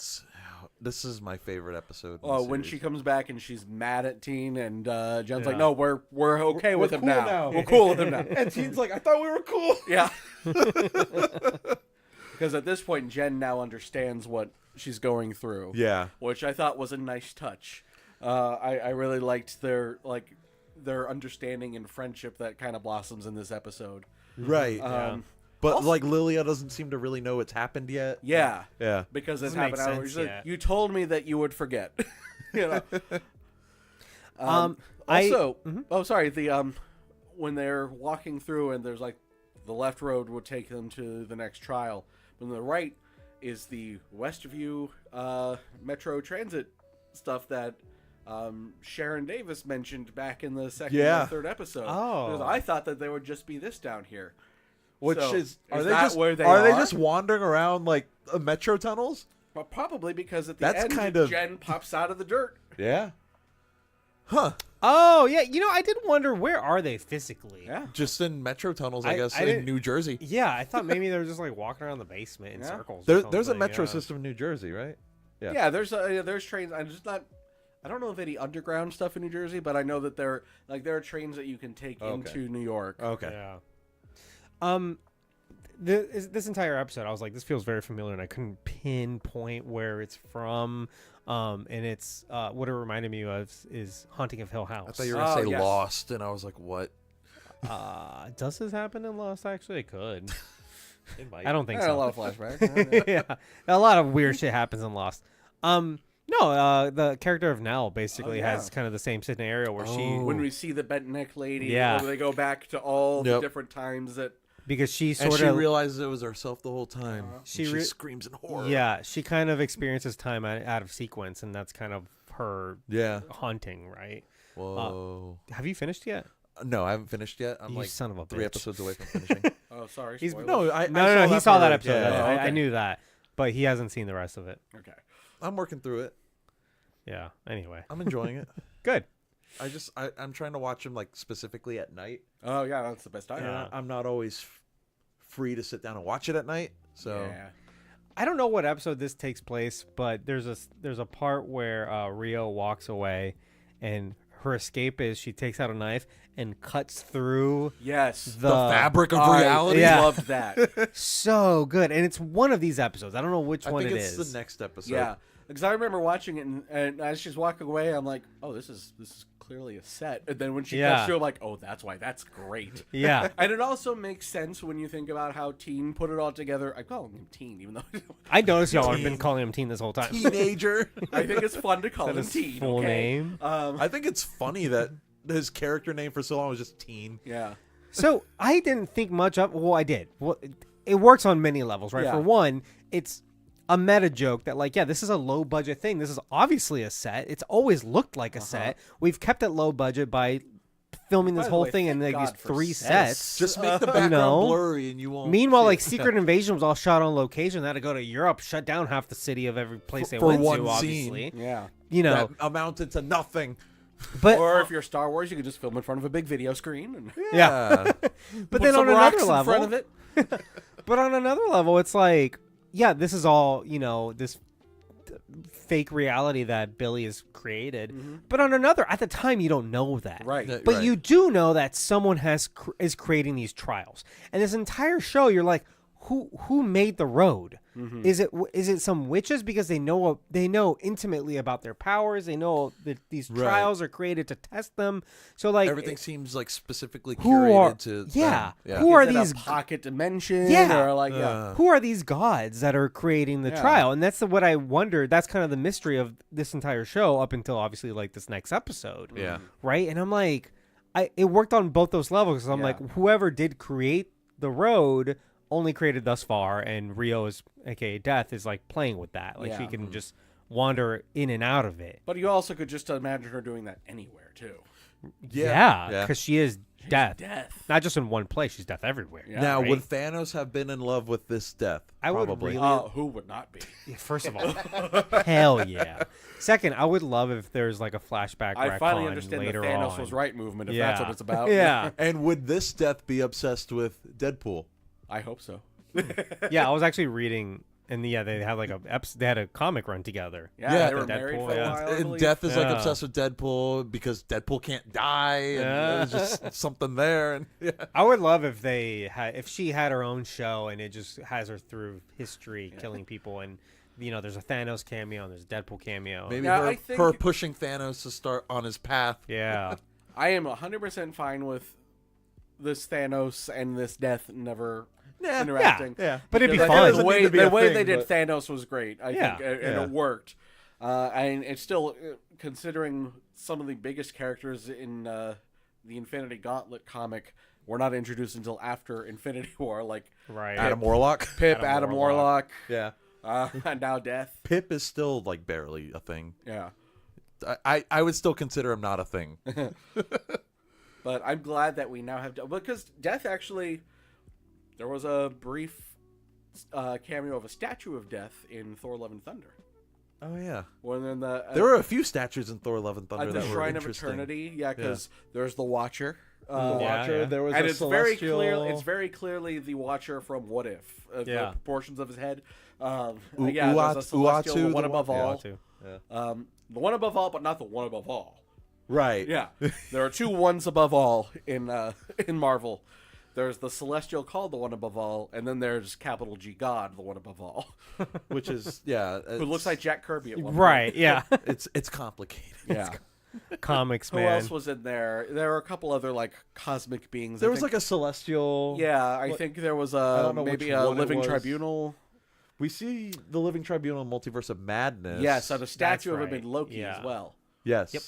this is my favorite episode. in Oh, the when series. she comes back and she's mad at Teen, and Jen's like, Yeah. "No, we're okay with we're him cool now. now." We're cool with him now." and Teen's like, I thought we were cool. Yeah. Because at this point, Jen now understands what she's going through. Yeah. Which I thought was a nice touch. I really liked their understanding and friendship that kind of blossoms in this episode. Right. But Also- like Lilia doesn't seem to really know it's happened yet. Yeah. Yeah. Because it Doesn't make happened. sense She's like, yet. you told me that you would forget. you know. I- Also, oh sorry, the when they're walking through and there's like the left road would take them to the next trial, but on the right is the Westview Metro Transit stuff that Sharon Davis mentioned back in the second Yeah. or third episode. Oh. Because I thought that there would just be this down here. Which So, is are is they that just where they are they are? just wandering around like metro tunnels? Well, probably because at the That's end, kind of- Jen pops out of the dirt. Yeah. Huh. Oh yeah, I did wonder where are they physically? Yeah. Just in metro tunnels, I I guess, didn't- in New Jersey. Yeah, I thought maybe they were just like walking around the basement in Yeah. circles. or There's a something, metro yeah. system in New Jersey, right? Yeah. Yeah, there's trains. I'm just not. I don't know of any underground stuff in New Jersey, but I know that there are trains that you can take Okay. into New York. Okay. Yeah. This entire episode, I was like, this feels very familiar, and I couldn't pinpoint where it's from. And it's what it reminded me of is Haunting of Hill House. I thought you were gonna say yes. Lost, and I was like, what? Does this happen in Lost? Actually, it could. It might. I don't think A so. lot of flashbacks. Yeah, a lot of weird shit happens in Lost. No, the character of Nell basically yeah. has kind of the same scenario where she, When we see the bent neck lady, Yeah. where they go back to all the Yep. different times that. because she And sort she of realizes it was herself the whole time. She She re- screams in horror. yeah, she kind of experiences time out of sequence, and that's kind of her Yeah. haunting, right? Whoa. Have you finished yet? No, I haven't finished yet. I'm You like son of a 3 bitch. episodes away from finishing. Oh, sorry. He's- spoilers. No, I No, he saw that part. episode. Yeah. That's- Oh, I okay. knew that, but he hasn't seen the rest of it. Okay. I'm working through it. Yeah. Anyway, I'm enjoying it. good. I'm trying to watch them like specifically at night. Oh yeah, that's the best time. Yeah. I'm not always free to sit down and watch it at night. So Yeah. I don't know what episode this takes place, but there's a part where Rio walks away, and her escape is she takes out a knife and cuts through Yes. the fabric of I reality. Yeah. loved that. so good, and it's one of these episodes. I don't know which I one think it it's is. the next episode. Yeah, because I remember watching it, and as she's walking away, I'm like, "Oh, this is clearly a set." And then when she Yeah. cuts through, I'm like, "Oh, that's why. That's great." Yeah. And it also makes sense when you think about how Teen put it all together. I call him Teen, even though I noticed y'all have been calling him Teen this whole time. Teenager. I think it's fun to call That him his Teen. full okay? name. I think it's funny that his character name for so long was just Teen. Yeah. So I didn't think much of. Well, I did. Well, it works on many levels, right? Yeah. For one, it's a meta joke that, like, yeah, this is a low budget thing. This is obviously a set. It's always looked like a set. We've kept it low budget by filming this By the whole way, thing in thank like these God for 3 sets. sets. Just make the background know? blurry and you won't. Meanwhile, see like it. Secret Invasion was all shot on location. They had to go to Europe, shut down half the city of every place they For went one to. scene. Obviously, Yeah. you know. that amounted to nothing. But Or if you're Star Wars, you could just film in front of a big video screen and yeah. But put then some on rocks another in front level, of it. But on another level, it's like, yeah, this is all, this fake reality that Billy has created. But on another, at the time, you don't know that. Right. Yeah. But you do know that someone is creating these trials. And this entire show, you're like, who made the road? Mhm. Is it some witches because they know intimately about their powers? They know that these Right. trials are created to test them. So like Everything seems like specifically who curated are to yeah, them. who are Is it a these pocket dimension? Yeah. Or like, yeah. who are these gods that are creating the Yeah. trial? And that's what I wondered. That's kind of the mystery of this entire show up until obviously like this next episode. Yeah. Right? And I'm like, it worked on both those levels. 'Cause I'm Yeah. like, whoever did create the road only created thus far, and Rio is, aka Death, is like playing with that. Like she Yeah. can just wander in and out of it. But you also could just imagine her doing that anywhere too. Yeah, Yeah. because she is Death. Death. Not just in one place, she's Death everywhere. Yeah. Now, right? would Thanos have been in love with this death? I would Probably. really- Who would not be? Yeah, first of all, hell yeah. Second, I would love if there's like a flashback. I finally retcon understand the later Thanos on. was right movement. If Yeah. that's what it's about. Yeah. And would this death be obsessed with Deadpool? I hope so. Yeah, I was actually reading, and yeah, they had like they had a comic run together. Yeah, they were Deadpool, married for a yeah. while. I And believe. Death is like Yeah. obsessed with Deadpool because Deadpool can't die, and Yeah. there's just something there. And yeah, I would love if if she had her own show and it just has her through history killing people, and there's a Thanos cameo and there's a Deadpool cameo. maybe Yeah, her, I think- her pushing Thanos to start on his path. Yeah. I am 100% fine with this Thanos and this Death never interacting. Yeah, But it'd be Because fun. The doesn't way, need to be the a way thing, they did but- Thanos was great. I Yeah. think, and Yeah. it worked. And it's still considering some of the biggest characters in the Infinity Gauntlet comic were not introduced until after Infinity War, like Right. Adam Warlock. Pip, Adam Adam Warlock. Warlock, Yeah, and now Death. Pip is still like barely a thing. Yeah. I would still consider him not a thing. But I'm glad that we now have because Death actually, there was a brief cameo of a statue of Death in Thor: Love and Thunder. Oh yeah, When then there were a few statues in Thor: Love and Thunder at the that were Shrine of interesting. Eternity, because there's the Watcher. The Yeah, Watcher. yeah. There was And a it's very celestial. clear. It's very clearly the Watcher from What If. Yeah. The portions of his head. Yeah, Uatu, there's a celestial, the one the above one- all. Too. The one above all, but not the one above all. Right. Yeah, there are two ones above all in Marvel. There's the Celestial called the one above all, and then there's capital G God, the one above all, Which is who who looks like Jack Kirby at one Right. Yeah. it's complicated. point. Yeah. Comics, Who man. else was in there? There were a couple other like cosmic beings. There I was think. like a celestial. Yeah, I think there was don't know maybe which a one it living was. tribunal. We see the Living Tribunal in Multiverse of Madness. Yes, and a statue of him right. in Loki Yeah. as well. Yes. Yep.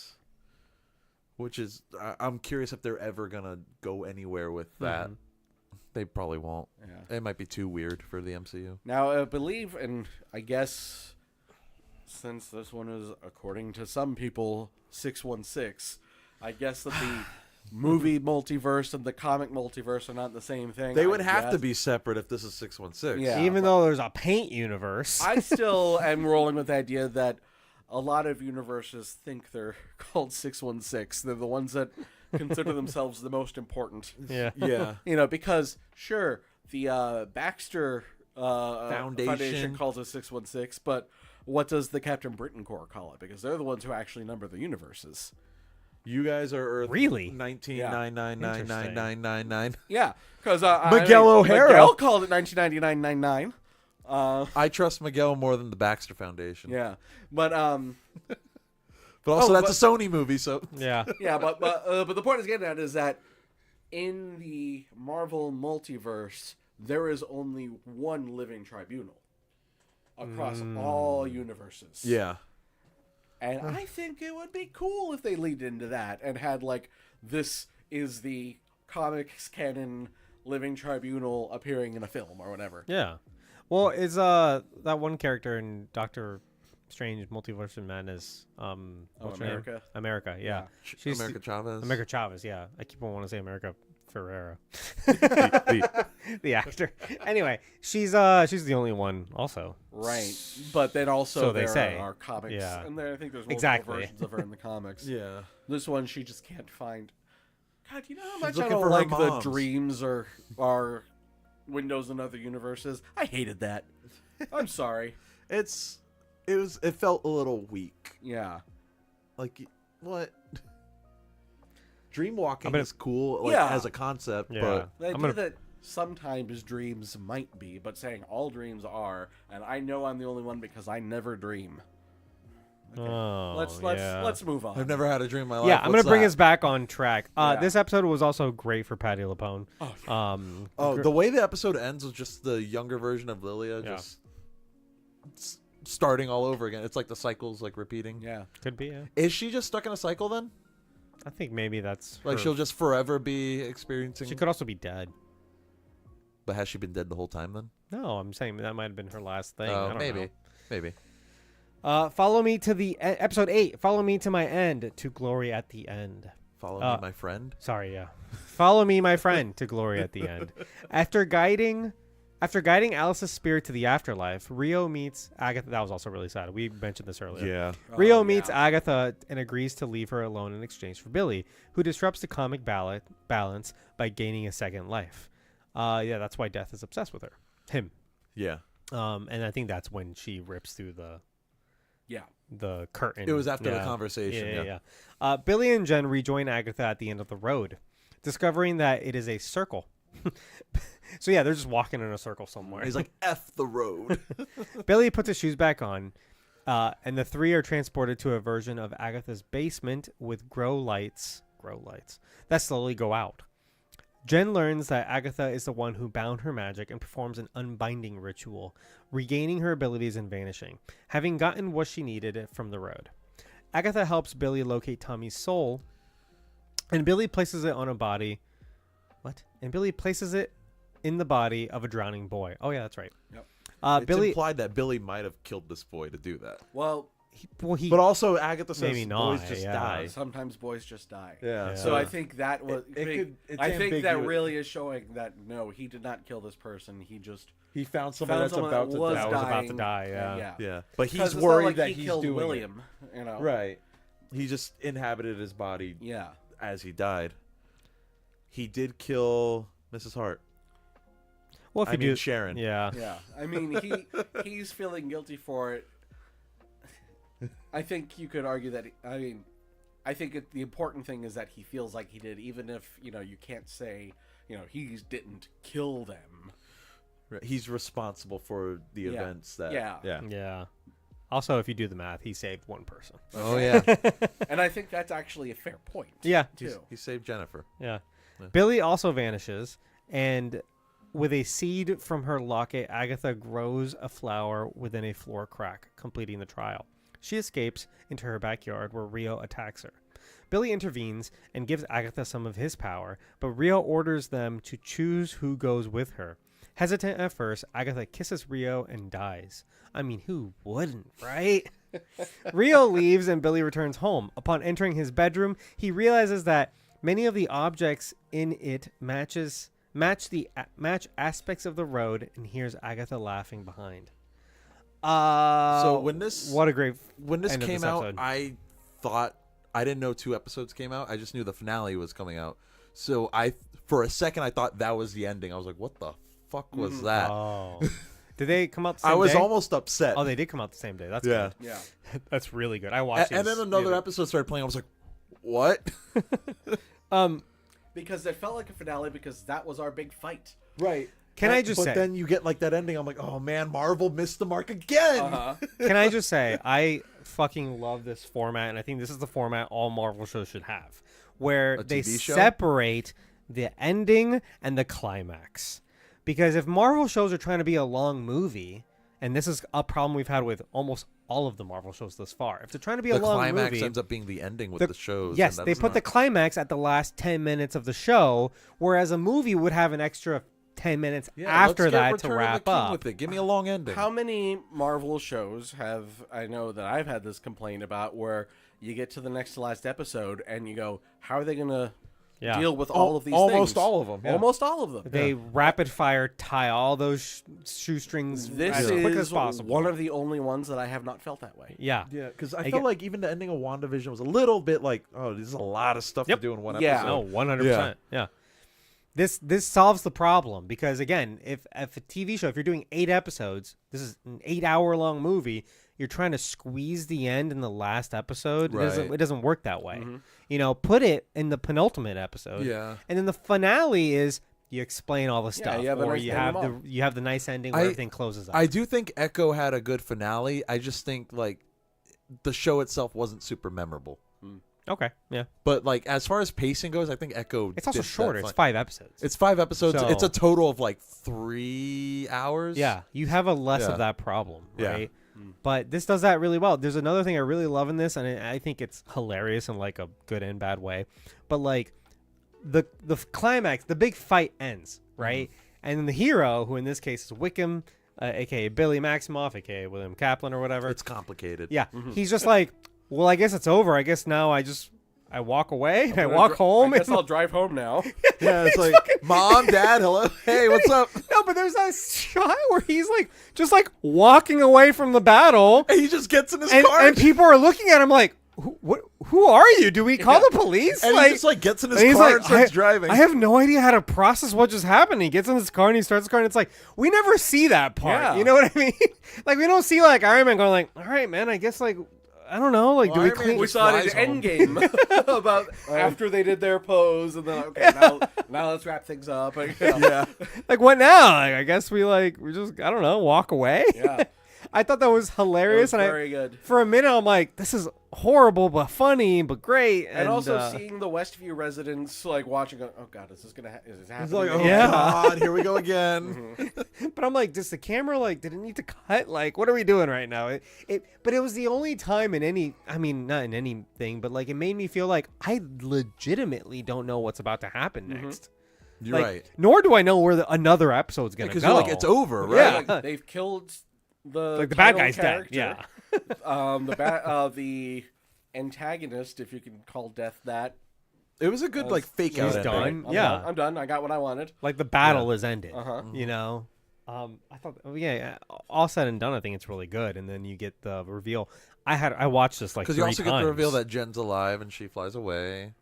Which is, I'm curious if they're ever gonna go anywhere with that. They probably won't. Yeah. It might be too weird for the MCU. Now, I believe, and I guess since this one is, according to some people, 616, I guess that the movie multiverse and the comic multiverse are not the same thing. They would I have to guess. be separate if this is 616. Yeah. Even though there's a paint universe. I still am rolling with the idea that a lot of universes think they're called 616. They're the ones that consider themselves the most important. Yeah. Yeah. Because, sure, the Baxter Foundation. Foundation calls it 616, but what does the Captain Britain Corps call it? Because they're the ones who actually number the universes. You guys are Earth Really? 19999999. Yeah, because Miguel O'Hara. Miguel called it 1999-99. I trust Miguel more than the Baxter Foundation. Yeah, but But also, Oh, that's a Sony movie, so. Yeah. yeah, but the point is getting at is that in the Marvel multiverse, there is only one living tribunal across all universes. Yeah. And I think it would be cool if they lead into that and had, like, this is the comics canon living tribunal appearing in a film or whatever. Yeah. Well, is that one character in Doctor Strange Multiverse of Madness? What's her name? America? America, yeah. She's America Chavez. America Chavez, yeah. I keep on wanting to say America Ferrera. The- The actor. Anyway, she's the only one also. Right. But then also So they there say. are comics. Yeah. And there, I think there's multiple Exactly. versions of her in the comics. yeah. This one she just can't find. God, you know how much I looking don't for her like the moms. dreams are windows in other universes? I hated that. I'm sorry. It felt a little weak. Yeah. Like, what? Dreamwalking gonna- is cool, like, Yeah. as a concept, Yeah. but The idea I'm gonna- that sometimes dreams might be, but saying all dreams are, and I know I'm the only one because I never dream. Okay. Oh, Let's move on. I've never had a dream in my life. Yeah, I'm gonna What's bring that? us back on track. Yeah. This episode was also great for Patti LuPone. The way the episode ends was just the younger version of Lilia Yeah. just starting all over again. It's like the cycle's like repeating. Yeah. Could be. Yeah. Is she just stuck in a cycle then? I think maybe that's Like her. she'll just forever be experiencing. She could also be dead. But has she been dead the whole time then? No, I'm saying that might have been her last thing. I Oh, don't maybe. Maybe. know. Follow me to the episode 8. Follow me to my end, to glory at the end. Follow me, my friend. Sorry, yeah. Follow me, my friend, to glory at the end. After guiding Alice's spirit to the afterlife, Rio meets Agatha. That was also really sad. We mentioned this earlier. Yeah. Rio Oh, meets yeah. Agatha and agrees to leave her alone in exchange for Billy, who disrupts the comic balance by gaining a second life. Yeah, that's why Death is obsessed with him. Yeah. And I think that's when she rips through the curtain. It was after the conversation. Yeah. Billy and Jen rejoin Agatha at the end of the road, discovering that it is a circle. So yeah, they're just walking in a circle somewhere. He's like, F the road. Billy puts his shoes back on, and the three are transported to a version of Agatha's basement with grow lights that slowly go out. Jen learns that Agatha is the one who bound her magic and performs an unbinding ritual, regaining her abilities and vanishing, having gotten what she needed from the road. Agatha helps Billy locate Tommy's soul, and Billy places it on a body. What? And Billy places it in the body of a drowning boy. Oh yeah, that's right. Yep. It's Billy. implied that Billy might have killed this boy to do that. Well, He But also, Agatha says Maybe not, boys just yeah. die. sometimes boys just die. Yeah. So I think that was. it's I think that ambiguous. really is showing that no, he did not kill this person. He just He found somebody found that's someone about that to was die. That was about to dying, die, and yeah. Yeah. But 'Cause he's it's not worried like that he he's killed doing William. You know. it. Right. He just inhabited his body Yeah. as he died. He did kill Mrs. Hart. well, if I you mean do, Sharon. yeah. Yeah. I mean, he's feeling guilty for it. I think you could argue that. I think the important thing is that he feels like he did, even if you can't say he didn't kill them. Right. He's responsible for the Yeah. events that. Yeah. Yeah. Also, if you do the math, he saved one person. Oh yeah. And I think that's actually a fair point. Yeah. Too. He saved Jennifer. Yeah. Yeah. Billy also vanishes, and with a seed from her locket, Agatha grows a flower within a floor crack, completing the trial. She escapes into her backyard where Rio attacks her. Billy intervenes and gives Agatha some of his power, but Rio orders them to choose who goes with her. Hesitant at first, Agatha kisses Rio and dies. I mean, who wouldn't, right? Rio leaves and Billy returns home. Upon entering his bedroom, he realizes that many of the objects in it match aspects of the road, and hears Agatha laughing behind. So when this what a great when this end of came this out, episode. I thought I didn't know 2 episodes came out. I just knew the finale was coming out. So for a second I thought that was the ending. I was like, what the fuck was that? Oh, did they come out the same I was day? almost upset. Oh, they did come out the same day. That's Yeah. good. Yeah. That's really good. I watched and then another episode started playing. I was like, what? Because it felt like a finale because that was our big fight. Right. Can I just but say? then you get like that ending. I'm like, oh man, Marvel missed the mark again. Uh-huh. Can I just say, I fucking love this format, and I think this is the format all Marvel shows should have, where A they TV show? separate the ending and the climax. Because if Marvel shows are trying to be a long movie, and this is a problem we've had with almost all of the Marvel shows thus far, if they're trying to be The a long climax movie, ends up being the ending with the- the shows. yes, and they that's put the not- climax at the last 10 minutes of the show, whereas a movie would have an extra 10 minutes Yeah, after let's get that to Return of the wrap King up. with it. Give me a long ending. How many Marvel shows I know that I've had this complaint about where you get to the next to last episode and you go, how are they going to Yeah. deal with all of these almost things? all of them, yeah. Almost all of them. They rapid fire tie all those shoestrings This as quick as is possible. one of the only ones that I have not felt that way. Yeah. Yeah, because I I felt get- like even the ending of WandaVision was a little bit like, oh, this is a lot of stuff Yep. to do in one Yeah. episode. No, 100%. Yeah. This solves the problem because again, if a TV show, if you're doing 8 episodes, this is an 8-hour long movie, you're trying to squeeze the end in the last episode. Right. It doesn't work that way. Put it in the penultimate episode. Yeah. And then the finale is you explain all the stuff, you have a or nice you ending have them you have the nice ending where everything closes up. I do think Echo had a good finale. I just think like the show itself wasn't super memorable. Okay, yeah. But like as far as pacing goes, I think Echo. It's also did that shorter. It's fine. 5 episodes. It's 5 episodes. So- It's a total of like 3 hours. Yeah, you have a less Yeah. of that problem, Yeah. right? But this does that really well. There's another thing I really love in this, and I think it's hilarious in like a good and bad way. But like the climax, the big fight ends, right? And then the hero, who in this case is Wickham, aka Billy Maximoff, aka William Kaplan or whatever. It's complicated. Yeah, he's just like, well, I guess it's over. I guess now I walk away and I walk home. I guess and I'll drive home now. Yeah, it's like Mom, Dad, hello, hey, what's up? no, but there's that shot where he's like just like walking away from the battle, And he just gets in his and, car and people are looking at him like, who are you? Do we call the police? and he just like gets in his and he's car like, and starts driving. I have no idea how to process what just happened. He gets in his car and he starts the car, and it's like we never see that part. Yeah. You know what I mean? Like we don't see like Iron Man going like, all right, man. I guess like I don't know. Like Well, do we Iron Man clean? We just saw it flies in Endgame about after they did their pose, and then okay, now let's wrap things up. yeah. Like what now? Like I guess we just I don't know walk away. Yeah. I thought that was It hilarious, was and very good. for a minute I'm like, this is horrible but funny but great, And also seeing the Westview residents like watching, oh god, is this happening? It's like, oh Yeah. God, here we go again. But I'm like, does the camera did it need to cut? Like, what are we doing right now? But it was the only time in any, I mean, not in anything, but like it made me feel like I legitimately don't know what's about to happen next. You're Like, right. Nor do I know where another episode's gonna Because go. you're like, it's over, right? Yeah. Like, they've killed the Like the bad title guy's dead. character. Yeah. The antagonist, if you can call death that. It was a good like fake out. He's ending. done. I'm Yeah. done. I'm done. I got what I wanted. Like the battle is ended. Uh-huh. You know. I thought, all said and done, I think it's really good. And then you get the reveal. I watched this like Because 3 you also times. get the reveal that Jen's alive and she flies away.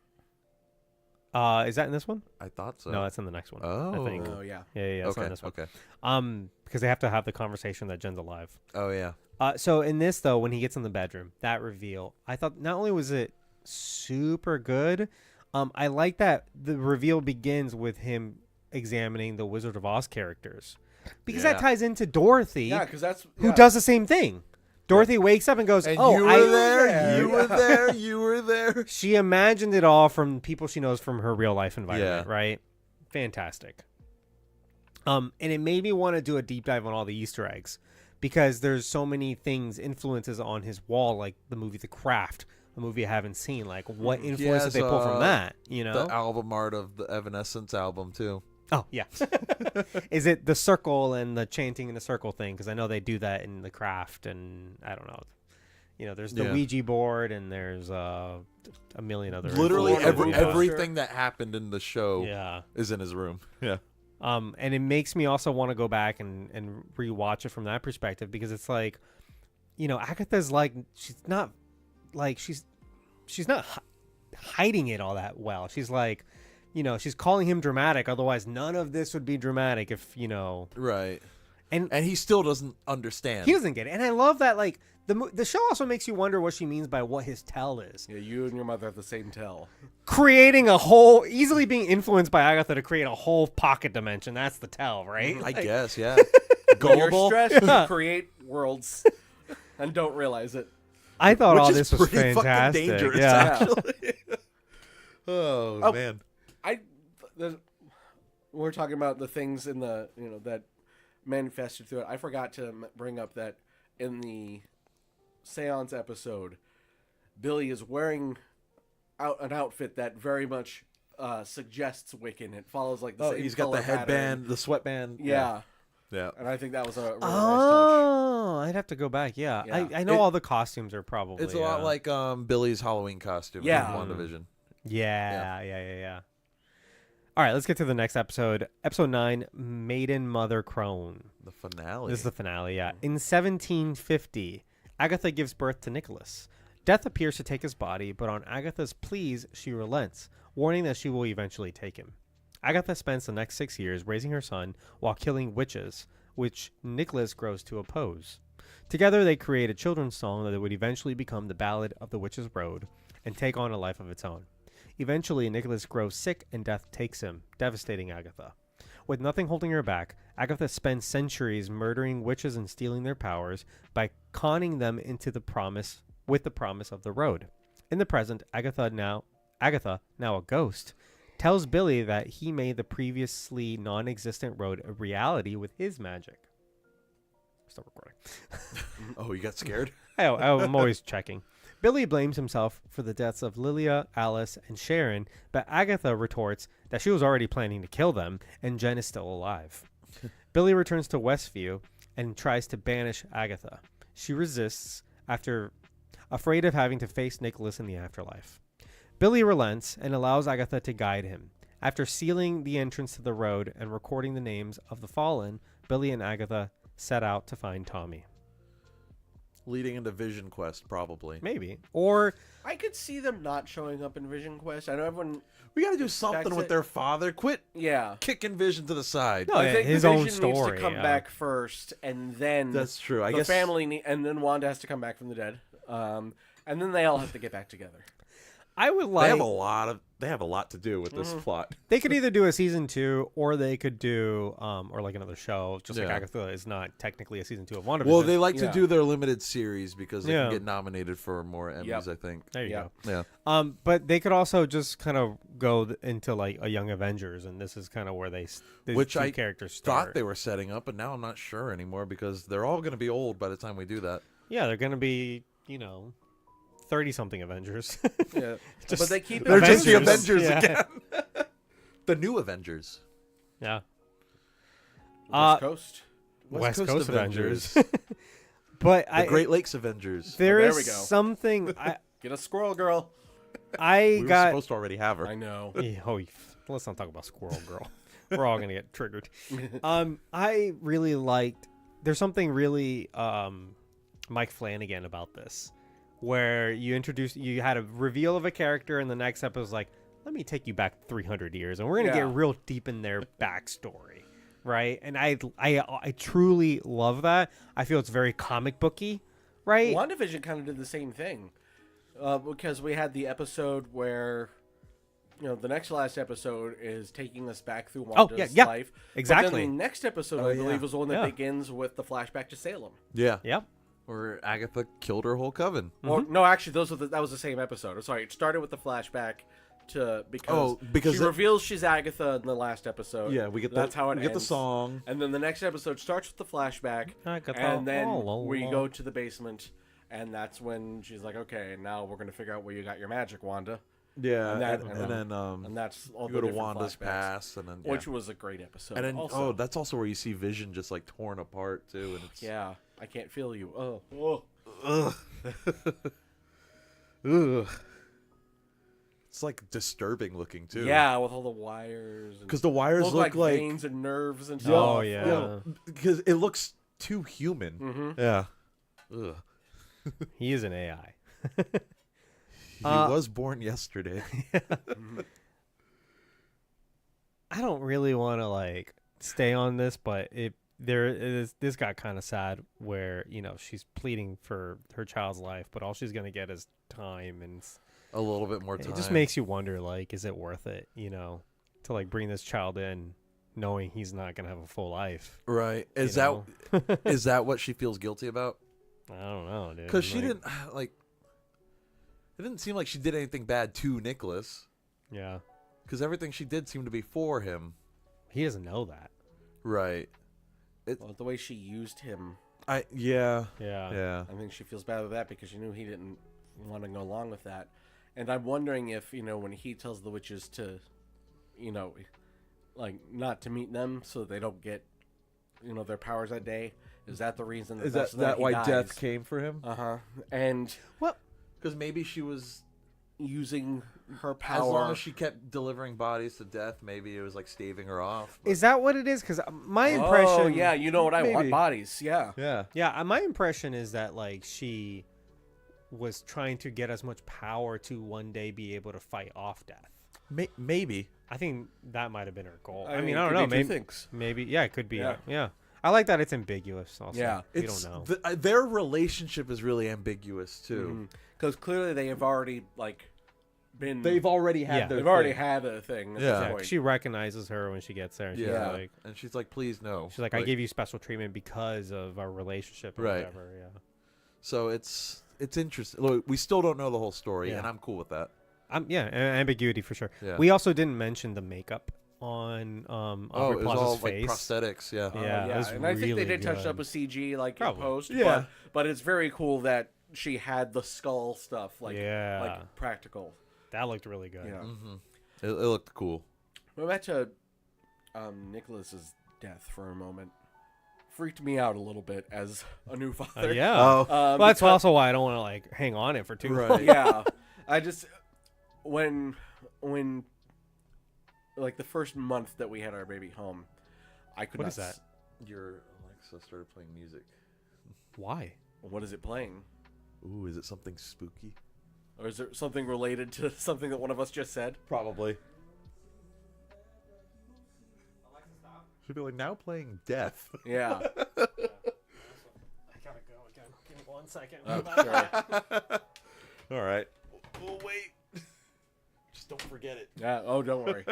Is that in this one? I thought so. No, that's in the next one. Oh. I think. Oh yeah. Yeah, it's not Okay. in this one. Okay. Because they have to have the conversation that Jen's alive. Oh yeah. So in this though, when he gets in the bedroom, that reveal, I thought not only was it super good, I like that the reveal begins with him examining the Wizard of Oz characters, because that Yeah. ties into Dorothy, Yeah, because that's who does the same thing. Dorothy wakes up and goes, And "Oh, you were I there. You were there. You were there. She imagined it all from people she knows from her real life environment, Yeah. right? Fantastic. And it made me want to do a deep dive on all the Easter eggs, because there's so many things, influences on his wall, like the movie The Craft, a movie I haven't seen. Like, what influence did they pull from that? You know? The album art of the Evanescence album too. Oh, yeah. Is it the circle and the chanting in the circle thing? Because I know they do that in The Craft, and I don't know. You know, there's the Yeah. Ouija board, and there's a million other. Literally Florida everything that happened in the show Yeah. is in his room. Yeah. And it makes me also want to go back and rewatch it from that perspective, because it's like, you know, Agatha's like, she's not hiding it all that well. She's like, you know, she's calling him dramatic. Otherwise, none of this would be dramatic if, you know. Right. And he still doesn't understand. he doesn't get it. And I love that, like, the show also makes you wonder what she means by what his tell is. Yeah, you and your mother have the same tell. Creating a whole, easily being influenced by Agatha to create a whole pocket dimension. That's the tell, right? I Like, guess, yeah. When you're Gullible. stressed, you create worlds and don't realize it. I thought all Which this is was pretty fantastic. fucking dangerous, Yeah. actually. oh, man. We're talking about the things in the, you know, that manifested through it. I forgot to bring up that in the seance episode, Billy is wearing an outfit that very much suggests Wiccan. It follows like the Oh, same he's got color the headband, pattern. the sweatband. Yeah. Yeah. And I think that was a really nice Oh, I'd have to go back. Yeah, Yeah. I know It- all the costumes are probably. It's a lot like Billy's Halloween costume Yeah. in WandaVision. Yeah. All right, let's get to the next episode. Episode 9, Maiden Mother Crone. The finale. This is the finale. Yeah, in 1750, Agatha gives birth to Nicholas. Death appears to take his body, but on Agatha's pleas, she relents, warning that she will eventually take him. Agatha spends the next 6 years raising her son while killing witches, which Nicholas grows to oppose. Together, they create a children's song that would eventually become the Ballad of the Witch's Road and take on a life of its own. Eventually, Nicholas grows sick and death takes him, devastating Agatha. With nothing holding her back, Agatha spends centuries murdering witches and stealing their powers by conning them into the promise of the road. In the present, Agatha, now a ghost, tells Billy that he made the previously non-existent road a reality with his magic. Stop recording. Oh, you got scared? I'm always checking. Billy blames himself for the deaths of Lilia, Alice, and Sharon, but Agatha retorts that she was already planning to kill them, and Jen is still alive. Billy returns to Westview and tries to banish Agatha. She resists, afraid of having to face Nicholas in the afterlife. Billy relents and allows Agatha to guide him. After sealing the entrance to the road and recording the names of the fallen, Billy and Agatha set out to find Tommy. Leading into Vision Quest, probably. Maybe. Or I could see them not showing up in Vision Quest. I know everyone. We got to do something with their father. Quit Yeah. kicking Vision to the side. No, I think his the own Vision needs story, to come yeah. back first, and then That's true. I the guess family and then Wanda has to come back from the dead, and then they all have to get back together. I would they like... have a lot to do with this plot. They could either do a season 2, or they could do, or like another show. Just like Yeah. Agatha is not technically a season 2 of WandaVision. Well, they like to Yeah. do their limited series because they Yeah. can get nominated for more Emmys, Yep. I think. There you Yeah. go. Yeah. But they could also just kind of go into like a Young Avengers, and this is kind of where these Which two I characters start. Thought they were setting up, but now I'm not sure anymore because they're all going to be old by the time we do that. Yeah, they're gonna be 30-something Avengers. Yeah, Just- but they keep it They're just the Avengers. Avengers Yeah. again. The new Avengers. Yeah. West Coast. West Coast Avengers. But The Great Lakes Avengers. there there is we go. something Get a squirrel girl. I We were got. supposed to already have her. I know. Let's not talk about Squirrel Girl. We're all gonna get triggered. I really liked. There's something really Mike Flanagan about this, where you had a reveal of a character, and the next episode was like, let me take you back 300 years, and we're gonna Yeah. get real deep in their backstory, right? And I truly love that. I feel it's very comic booky, right? WandaVision kind of did the same thing, because we had the episode where, the next last episode is taking us back through Wanda's yeah, life. exactly. But then the next episode, Oh, I yeah. believe, was the one that Yeah. begins with the flashback to Salem. Yeah. Yep. Where Agatha killed her whole coven. Or no, actually, that was the same episode. Sorry, it started with the flashback because because she that- reveals she's Agatha in the last episode. Yeah, we get that's how it we get the ends. song. And then the next episode starts with the flashback, Agatha and then all we along. go to the basement, and that's when she's like, "Okay, now we're gonna figure out where you got your magic, Wanda." Yeah, And that- and and then And that's all you the go to different Wanda's flashbacks, past, and then which was a great episode. and then also. that's also where you see Vision just like torn apart too, and it's Yeah, I can't feel you. Oh. ugh. Ugh. It's like disturbing looking too. Yeah, with all the wires. because the wires look look like veins and nerves and stuff. Oh, yeah. because it looks too human. Mm-hmm. Yeah. Ugh. He is an AI. He was born yesterday. I don't really want to stay on this, but this got kind of sad where she's pleading for her child's life, but all she's gonna get is time, and A little bit more time. it just makes you wonder, is it worth it, to bring this child in, knowing he's not gonna have a full life. right. Is you that know? is that what she feels guilty about? I don't know, dude. Because she didn't like. It didn't seem like she did anything bad to Nicholas. Yeah, Because everything she did seemed to be for him. he doesn't know that. Right. Well, the way she used him, Yeah. Yeah. I think she feels bad with that because she knew he didn't want to go along with that. And I'm wondering if, when he tells the witches to, not to meet them so they don't get, their powers that day, is that the reason? Is that's that he why dies? death came for him? Uh-huh. And What? Because maybe she was. using her As power. long as she kept delivering bodies to death, maybe it was like staving her off. but- Is that what it is? Because my impression. Oh, yeah, you know what I want? Maybe. Bodies, yeah. Yeah. Yeah, my impression is that she was trying to get as much power to one day be able to fight off death. Maybe. I think that might have been her goal. I mean, mean, it I don't could know. be two Maybe, things. maybe, yeah, it could be. Yeah. Yeah. I like that it's ambiguous. Also, Yeah. we don't know. Their relationship is really ambiguous too. Because clearly they have already, been. They've already had Yeah. their They've already thing. had a thing. At Yeah. this Yeah, point. she recognizes her when she gets there. And she's Yeah. like, And she's like, please no. she's like, I gave you special treatment because of our relationship or Right. whatever. Yeah. So it's interesting. Look, we still don't know the whole story, Yeah. and I'm cool with that. Ambiguity for sure. Yeah. We also didn't mention the makeup on Aubrey It was Plaza's all face. like prosthetics. Yeah. Yeah, it was and I think they really did touch good. up with CG like Probably. in post. Yeah. but it's very cool that she had the skull stuff like practical. That looked really good. Yeah. Mm-hmm. It looked cool. We're back to Nicholas's death for a moment. Freaked me out a little bit as a new father. Yeah. Oh. Well, that's also why I don't want to like hang on it for too long. Right. Yeah. I just when like the first month that we had our baby home, I could What not. is that? Your Alexa started playing music. Why? What is it playing? Ooh, is it something spooky? Or is there something related to something that one of us just said? Probably. Should be like now playing death. Yeah. I gotta go again. Give me 1 second. Sure. All right. We'll wait. Just don't forget it. Yeah. Oh, don't worry.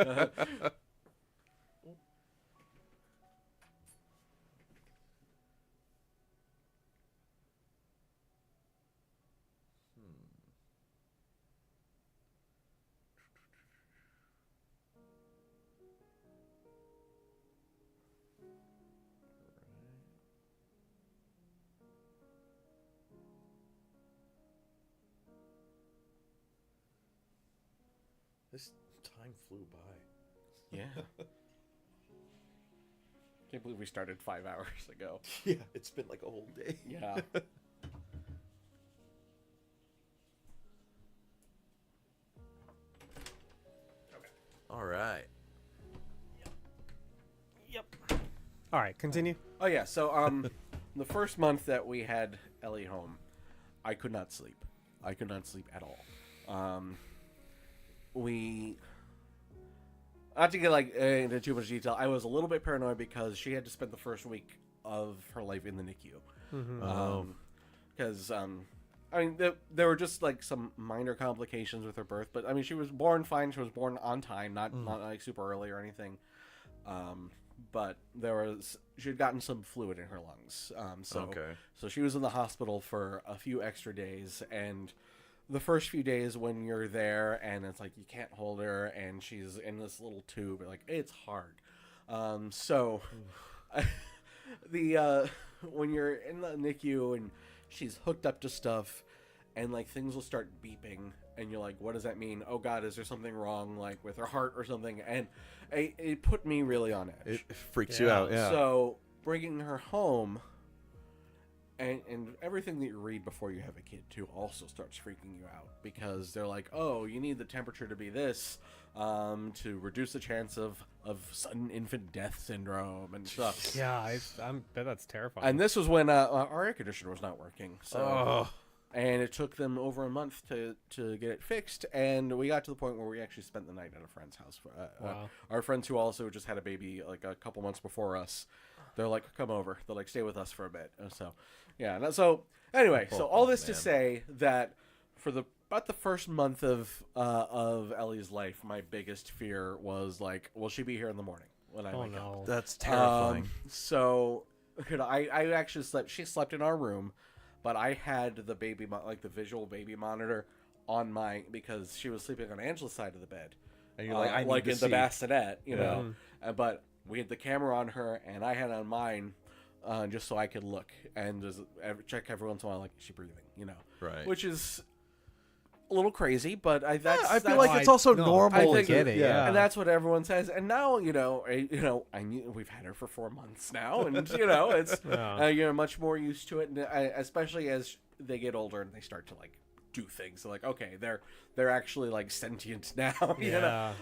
This time flew by. Yeah. Can't believe we started 5 hours ago. Yeah, it's been like a whole day. Yeah. All right. Yep. All right, continue. Oh yeah. So the first month that we had Ellie home, I could not sleep. I could not sleep at all. We. Not to get like into too much detail, I was a little bit paranoid because she had to spend the first week of her life in the NICU. Because I mean, there were just like some minor complications with her birth, but I mean, she was born fine. She was born on time, not like super early or anything. But she had gotten some fluid in her lungs. So she was in the hospital for a few extra days, and the first few days when you're there and it's like you can't hold her and she's in this little tube, like it's hard. When you're in the NICU and she's hooked up to stuff and like things will start beeping and you're like, what does that mean? Oh God, is there something wrong like with her heart or something? And it put me really on edge. It freaks you out. Yeah. So bringing her home and everything that you read before you have a kid too also starts freaking you out because they're like, oh, you need the temperature to be this to reduce the chance of sudden infant death syndrome and stuff. Yeah, I bet that's terrifying. And this was when our air conditioner was not working. So Oh. and it took them over a month to get it fixed, and we got to the point where we actually spent the night at a friend's house. Wow. Our friends who also just had a baby like a couple months before us, they're like, come over. They're like, stay with us for a bit. So, yeah. So anyway, so all this to say that for about the first month of Ellie's life, my biggest fear was like, will she be here in the morning when I wake up? That's terrifying. So I actually slept. She slept in our room. But I had the baby, the visual baby monitor on because she was sleeping on Angela's side of the bed. And you're like, I need like to in see. the bassinet, you know. But we had the camera on her, and I had it on mine, just so I could look and just check every once in a while, like, is she breathing, you know? Right. Which is a little crazy, but I feel like it's also normal. I think to get it. Yeah. and that's what everyone says. And now, I knew we've had her for 4 months now, and it's you're much more used to it, and especially as they get older and they start to like do things. So like, okay, they're actually like sentient now. You know?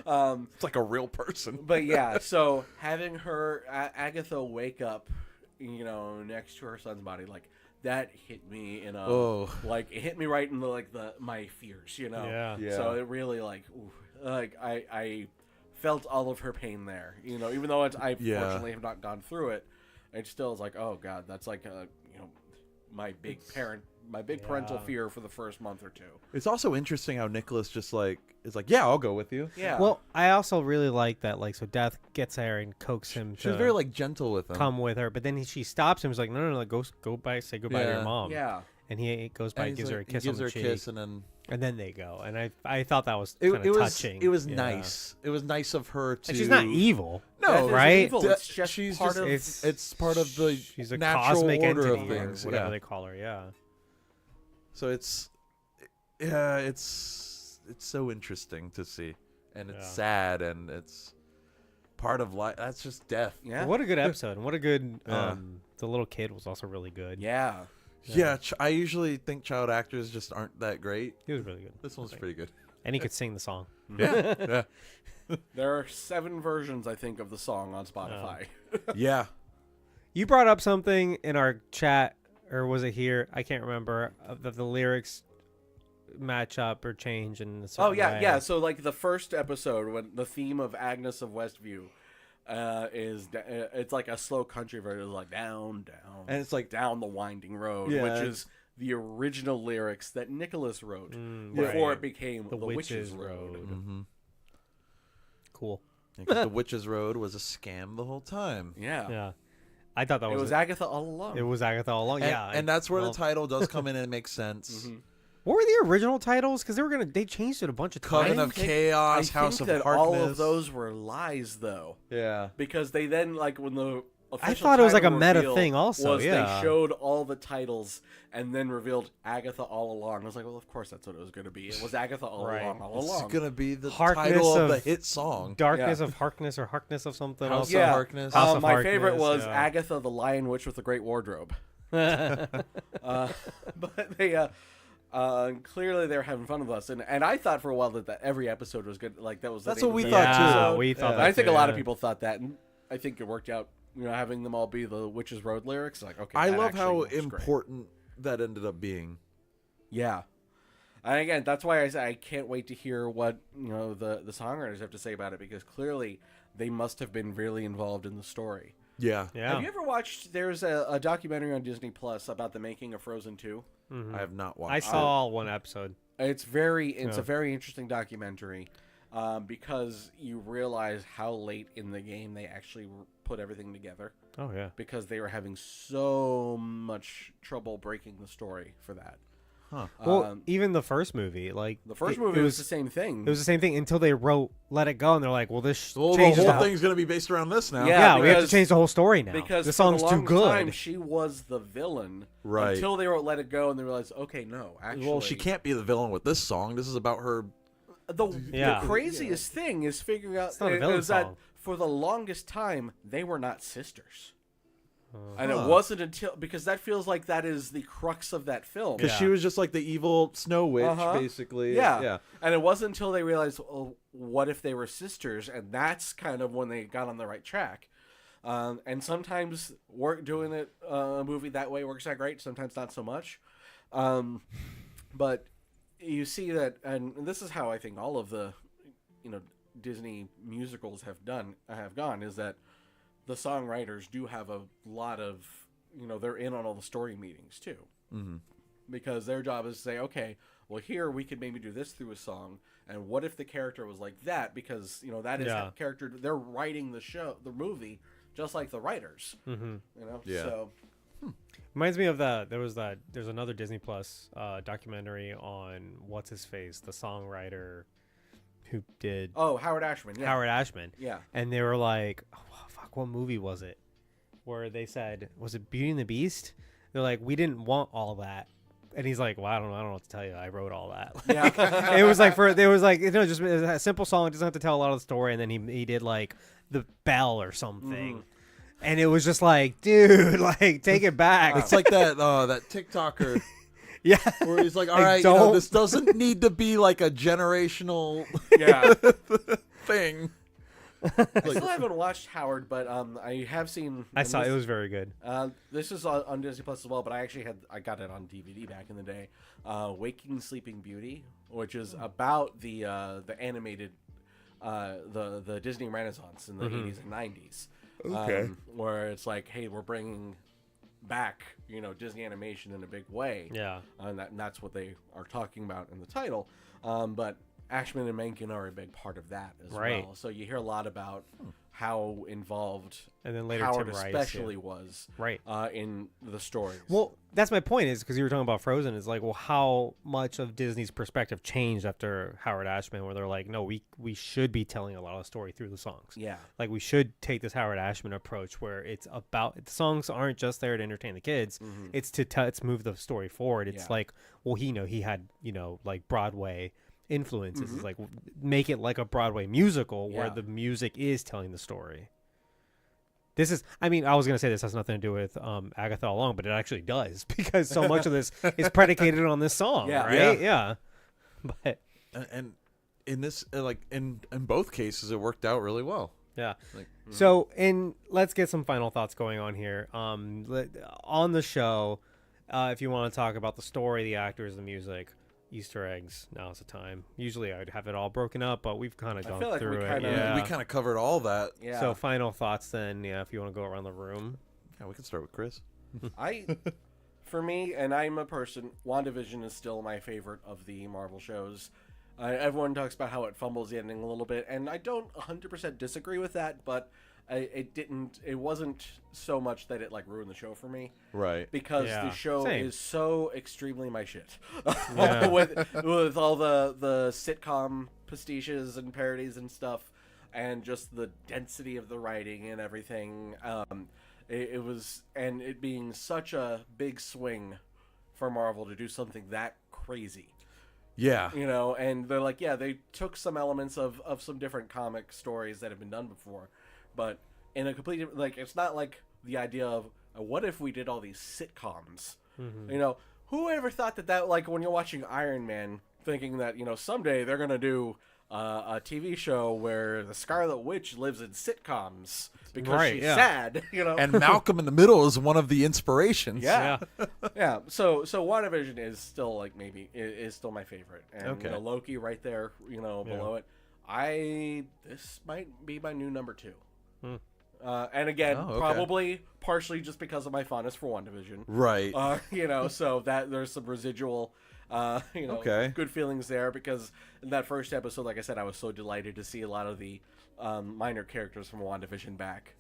It's like a real person. But yeah, so having her Agatha wake up, next to her son's body, like. That hit me in a like it hit me right in the my fears, Yeah. So it really I felt all of her pain there, even though I fortunately have not gone through it. It still is like, oh God, that's like my big parent my big parental Yeah. fear for the first month or two. It's also interesting how Nicholas just like is like, yeah, I'll go with you. Yeah. Well, I also really like that. Like, so Death gets there and coaxes him She was to very like gentle with him. come with her, but then she stops him. He's like, no, like, go by, say goodbye to your Yeah. mom. yeah. And he goes by And and he's gives her a like- he kiss gives on her the a cheek, kiss, and then they go. And I thought that was it, kind it of was touching. it was Yeah. nice. It was nice of her to. And she's not evil. Death No, isn't right? evil, It's just she's part just, of. it's part of the She's a natural cosmic order entity, of things. or whatever Yeah. they call her. Yeah. So it's so interesting to see, and it's Yeah. sad, and it's part of life. That's just death. yeah. What a good episode, and what a good. Yeah. The little kid was also really good. Yeah. Yeah, I usually think child actors just aren't that great. He was really good. This one's pretty good. And he could sing the song. Yeah, There are 7 versions, I think, of the song on Spotify. yeah. You brought up something in our chat, or was it here? I can't remember. That the lyrics match up or change in a certain Oh yeah, way. yeah. So like the first episode, when the theme of Agnes of Westview it's like a slow country version, it's like down, down, And it's like down the winding road, Yeah. which is the original lyrics that Nicholas wrote Mm, before right. it became the Witch's Road. mhm. Cool. Because the Witch's Road was a scam the whole time. Yeah. Yeah. I thought that It was was Agatha all along. It was Agatha all along. And, Yeah. and that's where well, the title does come in and it makes sense. Mhm. What were the original titles? Because they changed it a bunch of times. Coven of think- Chaos, I House think of that Harkness. all of those were lies, though, Yeah. because they then like when the official thought it was like title a meta reveal thing also, was yeah. they showed all the titles and then revealed Agatha all along. I was like, well, of course that's what it was going to be. It was Agatha all Right. along, all It's along. gonna be the Harkness title of the of hit song. Darkness Yeah. of Harkness or Harkness of something House else. of Yeah. Harkness. House of My favorite Harkness, was yeah. Agatha the Lion Witch with the Great Wardrobe. But they clearly they were having fun with us, and I thought for a while that every episode was good. Like that was the That's name what we of the thought, too. episode. Yeah, we thought Yeah. that I think too, a lot of yeah. people thought that, and I think it worked out. You know, having them all be the Witch's Road lyrics, like okay. I that love how actually was great. important that ended up being. Yeah, and again, that's why I say I can't wait to hear what the songwriters have to say about it, because clearly they must have been really involved in the story. Yeah. Yeah. Have you ever watched? There's a documentary on Disney Plus about the making of Frozen 2. Mhm. I have not watched. I saw one episode. It's a Yeah. very interesting documentary, because you realize how late in the game they actually put everything together, Oh yeah. because they were having so much trouble breaking the story for that. Huh. Well, even the first movie, like The first it- movie it was the same thing. It was the same thing until they wrote "Let It Go," and they're like, "Well, this Well, the changes whole the- thing's gonna be based around this now. Yeah. Yeah, we have to because- change the whole story now. because the for song's the too longest time, good." she was the villain, Right. until they wrote "Let It Go" and they realized, okay, no, actually, Well, she can't be the villain with this song. This is about her. Yeah. The craziest thing is figuring out It's not a villain is that song. for the longest time they were not sisters. And Huh. it wasn't until, because that feels like that is the crux of that film. Because Yeah. she was just like the evil snow witch, Uh-huh. basically. Yeah. Yeah. And it wasn't until they realized, well, what if they were sisters? And that's kind of when they got on the right track. And sometimes doing it a movie that way works out great. Sometimes not so much. But you see that, and this is how I think all of the, Disney musicals have gone, is that the songwriters do have a lot of, they're in on all the story meetings too. Mm-hmm. Because their job is to say, okay, well, here we could maybe do this through a song, and what if the character was like that? Because that is Yeah. how character. They're writing the movie, just like the writers. Mm-hmm. Yeah. So Reminds me of there's another Disney Plus documentary on what's his face, the songwriter who did Howard Ashman. Yeah. Howard Ashman, Yeah. and they were like, oh, fuck, what movie was it? Where they said, was it Beauty and the Beast? They're like, we didn't want all that. And he's like, well, I don't know what to tell you. I wrote all that. Yeah. It was like just a simple song. It doesn't have to tell a lot of the story. And then he did like the bell or something. Mhm. And it was just like, dude, like take it back. It's like that TikToker yeah. where he's like, all I right, don't- this doesn't need to be like a generational Yeah. thing. I still haven't watched Howard, but I have seen. I saw it this- was very good. This is on Disney Plus as well, but I got it on DVD back in the day. Waking Sleeping Beauty, which is about the animated the Disney Renaissance in the 80s and 90s. Okay. Where it's like, hey, we're bringing back, Disney animation in a big way. Yeah. And that's what they are talking about in the title. But Ashman and Menken are a big part of that as Right. well. So you hear a lot about how involved And then later Howard Tim Rice, especially was Right. in the stories. Well, that's my point, is because you were talking about Frozen. Is like, well, how much of Disney's perspective changed after Howard Ashman, where they're like, no, we should be telling a lot of story through the songs. Yeah. Like, we should take this Howard Ashman approach where it's about, the songs aren't just there to entertain the kids. Mm-hmm. It's to move the story forward. It's Yeah. like, well, he had, like Broadway influences. Mm-hmm. It's like, make it like a Broadway musical where Yeah. the music is telling the story. This is, I was going to say this has nothing to do with Agatha all along, but it actually does, because so much of this is predicated on this song, Yeah. right? Yeah. But, And in this, like in both cases, it worked out really well. yeah. Like, So, let's get some final thoughts going on here. On the show, if you want to talk about the story, the actors, the music, Easter eggs, now's the time. Usually I'd have it all broken up, but we've kind of I gone feel like through we it. kinda- Yeah. we kind of covered all that. Yeah. So final thoughts then, if you want to go around the room. Yeah, we can start with Chris. For me, and I'm a person, WandaVision is still my favorite of the Marvel shows. Everyone talks about how it fumbles the ending a little bit, and I don't 100% disagree with that, but it wasn't so much that it like ruined the show for me, Right. because Yeah, the show same. is so extremely my shit. Yeah. with all the sitcom pastiches and parodies and stuff, and just the density of the writing and everything. It was, and it being such a big swing for Marvel to do something that crazy. Yeah. And they're like, yeah, they took some elements of some different comic stories that have been done before, but in a completely, like, it's not like the idea of, what if we did all these sitcoms? Mm-hmm. Who ever thought that, like, when you're watching Iron Man, thinking that, someday they're going to do a TV show where the Scarlet Witch lives in sitcoms because Right, she's yeah. sad, And Malcolm in the Middle is one of the inspirations. Yeah. Yeah. So WandaVision is still like is still my favorite, and Okay. Loki right there, below it. This might be my new number 2. And again, Oh, okay. probably partially just because of my fondness for WandaVision. Right. So that there's some residual, Okay. good feelings there, because in that first episode, like I said, I was so delighted to see a lot of the minor characters from WandaVision back.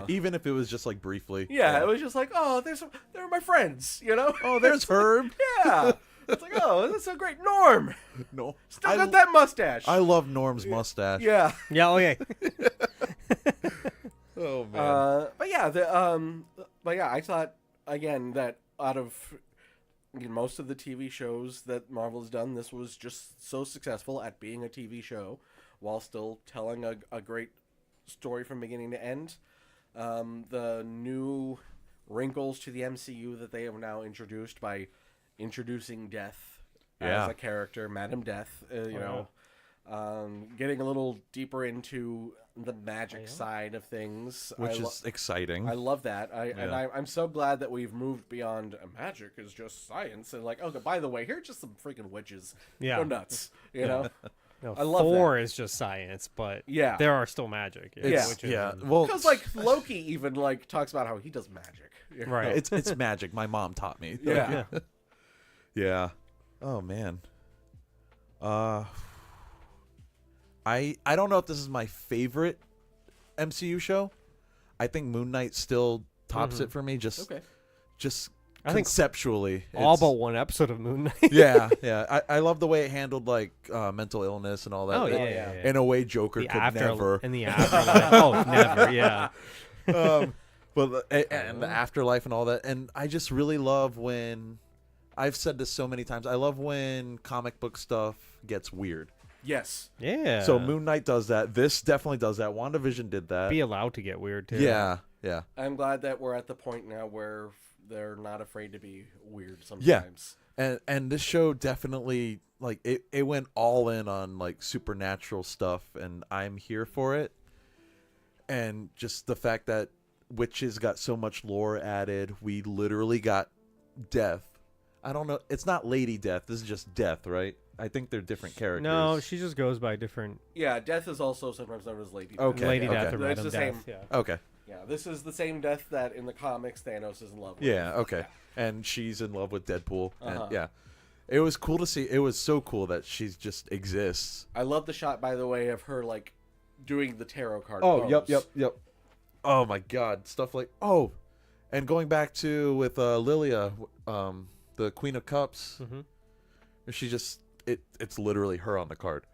Even if it was just like briefly. Yeah, it was just like, oh, they're my friends, Oh, there's Herb. Yeah. It's like, oh, that's so great. Norm! No. Still got that mustache. I love Norm's mustache. Yeah. Yeah, okay. Oh man. But yeah, I thought, again, that out of most of the TV shows that Marvel's done, this was just so successful at being a TV show while still telling a great story from beginning to end. The new wrinkles to the MCU that they have now introduced by introducing Death Yeah. as a character, Madam Death, getting a little deeper into the magic side of things, Which is exciting. I love that. I'm so glad that we've moved beyond magic is just science, and like, okay, by the way, here are just some freaking witches. Yeah. Go nuts, you know. No, I love 4 is just science, but Yeah. there are still magic. Yeah. which is- yeah. Well, Because like Loki even like talks about how he does magic. You know? Right. it's magic. My mom taught me. Yeah. Yeah. Oh man. I don't know if this is my favorite MCU show. I think Moon Knight still tops it for me. Just Okay. I think conceptually. all it's- but one episode of Moon Knight. yeah. I love the way it handled like mental illness and all that. Oh, yeah, yeah. yeah. In a way, Joker The could after never. and the afterlife. Oh, never. Yeah. But and the afterlife and all that. And I just really love when I've said this so many times. I love when comic book stuff gets weird. Yes. Yeah. So Moon Knight does that. This definitely does that. WandaVision did that. be allowed to get weird too. Yeah. Yeah. I'm glad that we're at the point now where they're not afraid to be weird sometimes. And this show definitely like it went all in on like supernatural stuff, and I'm here for it. And just the fact that witches got so much lore added. We literally got Death. I don't know. It's not Lady Death. This is just Death, right? I think they're different characters. No, she just goes by different Yeah, Death is also sometimes known as Lady. Okay. Lady okay. Death or It's Madam the Death. same. Yeah. Okay. Yeah, this is the same death that in the comics Thanos is in love with. Yeah, okay. And she's in love with Deadpool. Uh-huh. And yeah. It was cool to see. It was so cool that she just exists. I love the shot, by the way, of her like doing the tarot card. Oh, pose. yep. Oh my god, stuff like and going back to with Lilia, the Queen of Cups. Mm-hmm. She just it's literally her on the card.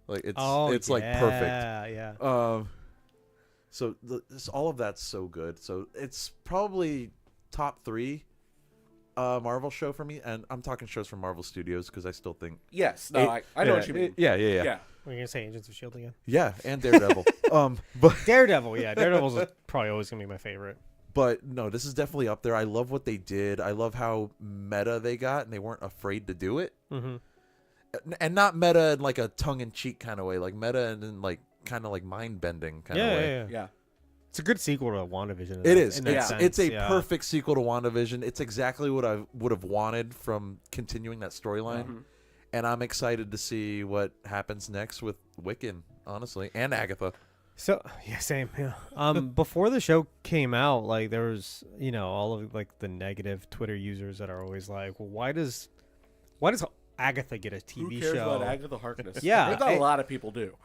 Like it's like perfect. Yeah. So all of that's so good. So it's probably top 3 Marvel show for me, and I'm talking shows from Marvel Studios because I still think Yes, no, I know what you mean. Yeah. We're gonna say Agents of Shield again. Yeah, and Daredevil. But Daredevil, yeah, Daredevil's probably always gonna be my favorite. But no, this is definitely up there. I love what they did. I love how meta they got, and they weren't afraid to do it. Mm-hmm. And not meta in like a tongue-in-cheek kind of way, like meta and in like kind of like mind-bending kind of way. Yeah. It's a good sequel to WandaVision. It is. Sense, It's a yeah. perfect sequel to WandaVision. It's exactly what I would have wanted from continuing that storyline. Mm-hmm. And I'm excited to see what happens next with Wiccan, honestly, and Agatha. So yeah, same. Yeah. Before the show came out, like there was, all of like the negative Twitter users that are always like, well, why does Agatha get a TV Who cares show? about Agatha Harkness? Yeah, I thought a lot of people do.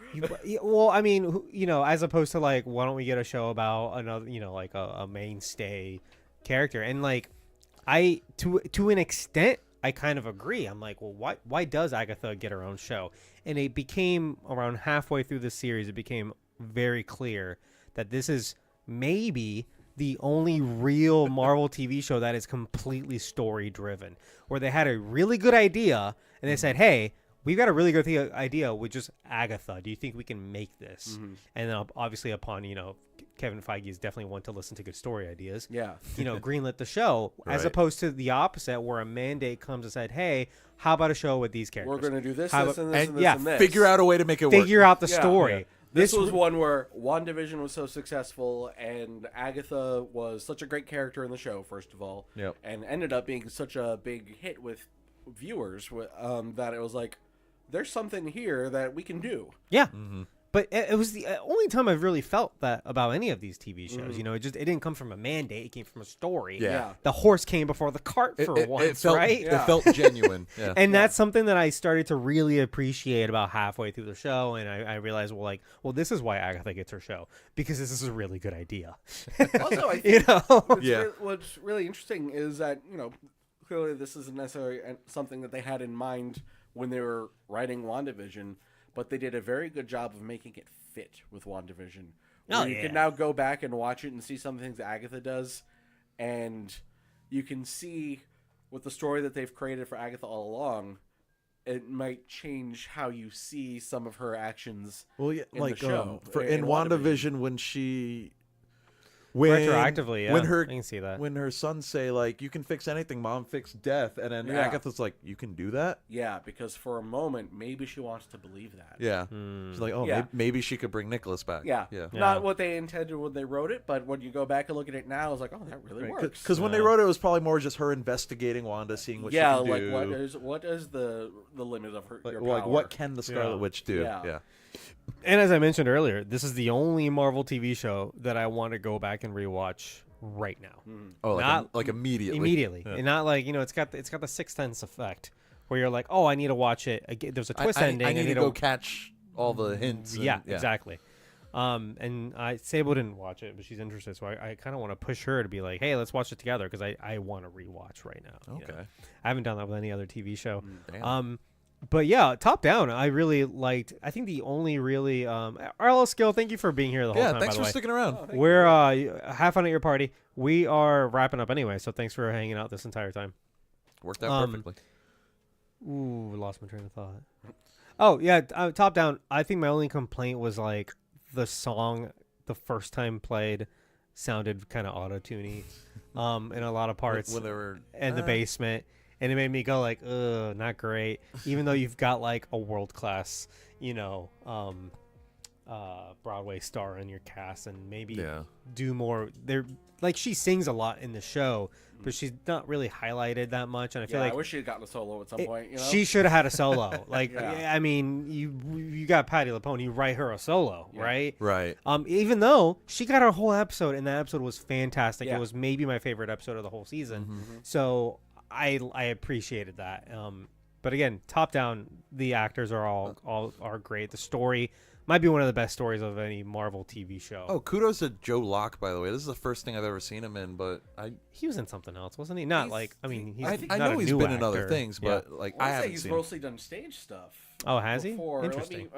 Well, I mean, as opposed to like, why don't we get a show about another, like a mainstay character? And like, I to an extent, I kind of agree. I'm like, well, why does Agatha get her own show? And it became around halfway through the series, it became very clear that this is maybe the only real Marvel TV show that is completely story driven, where they had a really good idea and they said, hey, we've got a really good idea with just Agatha. Do you think we can make this? Mm-hmm. And then obviously upon, Kevin Feige is definitely one to listen to good story ideas. Yeah. Greenlit the show, as Right. opposed to the opposite, where a mandate comes and said, hey, how about a show with these characters? We're going to do this, How this, about- and this, and and this, yeah, and this. Figure out a way to make it Figure work. out the Yeah. story. Yeah. This was one where WandaVision was so successful, and Agatha was such a great character in the show, first of all, Yep. and ended up being such a big hit with viewers that it was like, there's something here that we can do. Yeah. Mm-hmm. But it was the only time I've really felt that about any of these TV shows. It didn't come from a mandate; it came from a story. Yeah. The horse came before the cart for once, it felt, right? It felt genuine. Yeah. And that's something that I started to really appreciate about halfway through the show, and I realized, well, this is why Agatha gets her show, because this is a really good idea. Also, I think Yeah. what's really interesting is that, clearly this isn't necessarily something that they had in mind when they were writing WandaVision, but they did a very good job of making it fit with WandaVision. Oh, You yeah. can now go back and watch it and see some things that Agatha does, and you can see with the story that they've created for Agatha all along, it might change how you see some of her actions. Well, yeah, in like the show, in in WandaVision when she Retroactively, yeah, when her I can see that. when her sons say like, you can fix anything, Mom, fix death, and then Yeah. Agatha's like, you can do that. Yeah, because for a moment, maybe she wants to believe that. Yeah. Hmm. She's like, oh, Yeah. maybe she could bring Nicholas back. Yeah. Yeah. Not what they intended when they wrote it, but when you go back and look at it now, it's like, oh, that really works. Because when they wrote it, it was probably more just her investigating Wanda, seeing what Yeah, she can like do. what is the limit of her your Like power? what can the Scarlet Yeah. Witch do? Yeah. Yeah. And as I mentioned earlier, this is the only Marvel TV show that I want to go back and rewatch right now. Oh, Not- like immediately. Immediately, Yeah. and not like it's got the Sixth Sense effect where you're like, oh, I need to watch it again. There's a twist ending. I need to go catch all the hints. and- Yeah, exactly. And Sable didn't watch it, but she's interested, so I kind of want to push her to be like, hey, let's watch it together, because I want to rewatch right now. you know? Okay. I haven't done that with any other TV show. Damn. But yeah, top down, I really liked. I think the only really Arlo Skill, thank you for being here the whole Yeah, time. thanks by for the way. sticking around. We're have fun at your party. We are wrapping up anyway, so thanks for hanging out this entire time. Worked out perfectly. Ooh, lost my train of thought. Oh yeah, top down. I think my only complaint was like the song the first time played sounded kind of auto-tuney in a lot of parts When they were in the basement, and it made me go like, not great. Even though you've got like a world-class, Broadway star in your cast and maybe Yeah. do more. They're like she sings a lot in the show, but she's not really highlighted that much. And I feel Yeah, like I wish she had gotten a solo at some point. You know? she should have had a solo. Like, Yeah. I mean, you got Patti LuPone, you write her a solo, right? Right. Even though she got her whole episode, and that episode was fantastic. Yeah. It was maybe my favorite episode of the whole season. Mm-hmm. So I appreciated that. But again, top down, the actors are all are great. The story might be one of the best stories of any Marvel TV show. Oh, kudos to Joe Locke, by the way. This is the first thing I've ever seen him in, but He was in something else, wasn't he? Not He's- like I mean, he's I not know a he's new been in other actor. things, Yeah. but like I I say haven't he's seen. mostly done stage stuff. Oh, has he? Before. Interesting.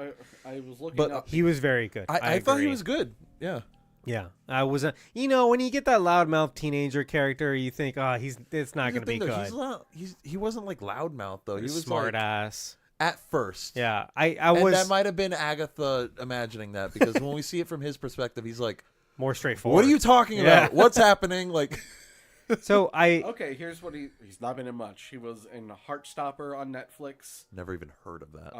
I was looking But, up. He was very good. I thought he agree. was good. Yeah. Yeah, I was. When you get that loudmouth teenager character, you think, it's not Here's going the to be thing, though, good. he wasn't like loudmouth though. He was smart like, ass. at first. Yeah, I And was that might have been Agatha imagining that because when we see it from his perspective, he's like, more straightforward. "What are you talking Yeah. about? What's happening?" Like, So Okay, here's what he's not been in much. He was in Heartstopper on Netflix. never even heard of that.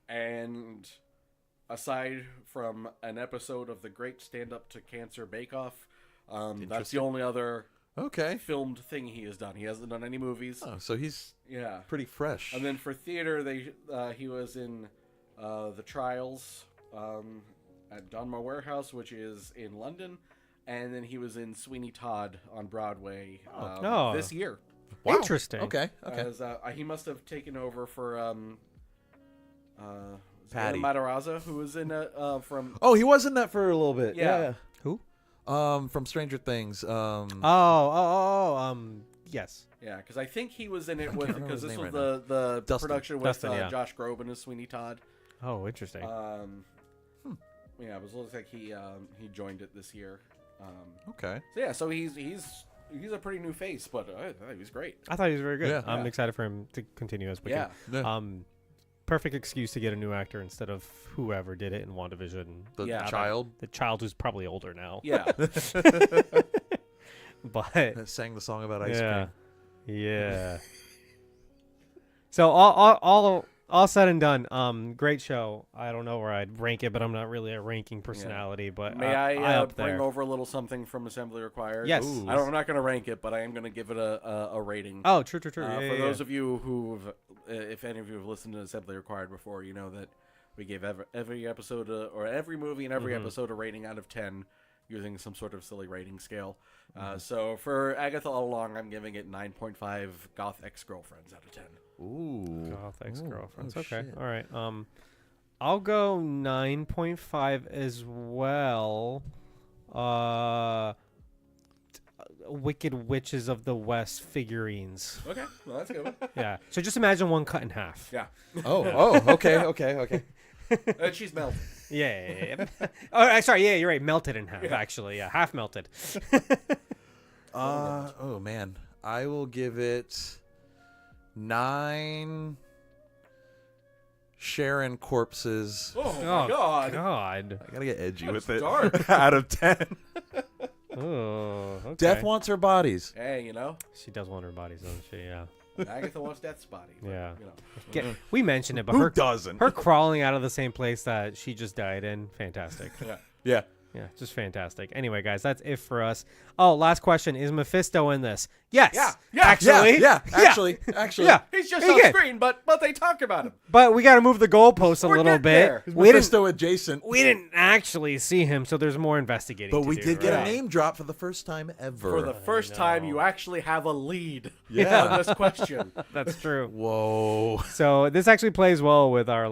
And aside from an episode of the Great Stand Up to Cancer Bake Off, that's the Interesting. only other Okay. filmed thing he has done. He hasn't done any movies. Oh, so he's Yeah. pretty fresh. And then for theater, he was in The Trials at Donmar Warehouse, which is in London. And then he was in Sweeney Todd on Broadway Oh. this year. Wow. Interesting. Okay. Okay. As he must have taken over for Patty. Matarazzo, who was in from Oh, he was in that for a little bit. Yeah. Who? From Stranger Things. Yes. yeah, because I think he was in it with remember because his this name was right the Dustin. production with Dustin, yeah. Josh Groban as Sweeney Todd. Oh, interesting. Yeah, it looks like he joined it this year. Okay. So yeah, so he's a pretty new face, but I thought he was great. I thought he was very good. Yeah. I'm Yeah. excited for him to continue as Wicked. Yeah. Perfect excuse to get a new actor instead of whoever did it in WandaVision. The Yeah. child The child who's probably older now. Yeah, But that sang the song about ice yeah. cream. Yeah. So all said and done, great show. I don't know where I'd rank it, but I'm not really a ranking personality. But may I up bring there. over a little something from Assembly Required? Yes. Ooh. I'm not going to rank it, but I am going to give it a rating. Oh, true. Yeah, For yeah, those yeah. of you who've, if any of you have listened to Assembly Required before, you know that we gave every episode or every movie and every episode a rating out of 10 using some sort of silly rating scale. So for Agatha All Along, I'm giving it 9.5 Goth Ex-Girlfriends out of 10. Ooh. Goth ex-girlfriends. Oh, Okay. shit. All right. I'll go 9.5 as well. Wicked Witches of the West figurines. Okay, well, that's good. Yeah. So just imagine one cut in half. Yeah. Oh. Okay. And she's melted. Yeah. Oh, sorry. Yeah, you're right. Melted in half, actually. Yeah, half melted. Oh man, I will give it 9 Sharon corpses. Oh, my God. God. I gotta get edgy That's with it. dark. Out of 10. Oh, okay. Death wants her bodies. Hey, you know, She does want her bodies, doesn't she? Yeah. Agatha wants Death's body. But, Yeah. You know. We mentioned it, but Who doesn't? her crawling out of the same place that she just died in, fantastic. Yeah. Yeah, just fantastic. Anyway, guys, that's it for us. Oh, last question. Is Mephisto in this? Yes. Yeah. Actually. Yeah. Actually. Yeah. He's just He on can. screen, but they talk about him. But we got to move the goalposts a We're little getting bit. there. We didn't, Mephisto adjacent. we didn't actually see him, so there's more investigating But to we do, did get right? a name drop for the first time ever. For the first time, know. you actually have a lead Yeah. on this question. That's true. Whoa. So this actually plays well with our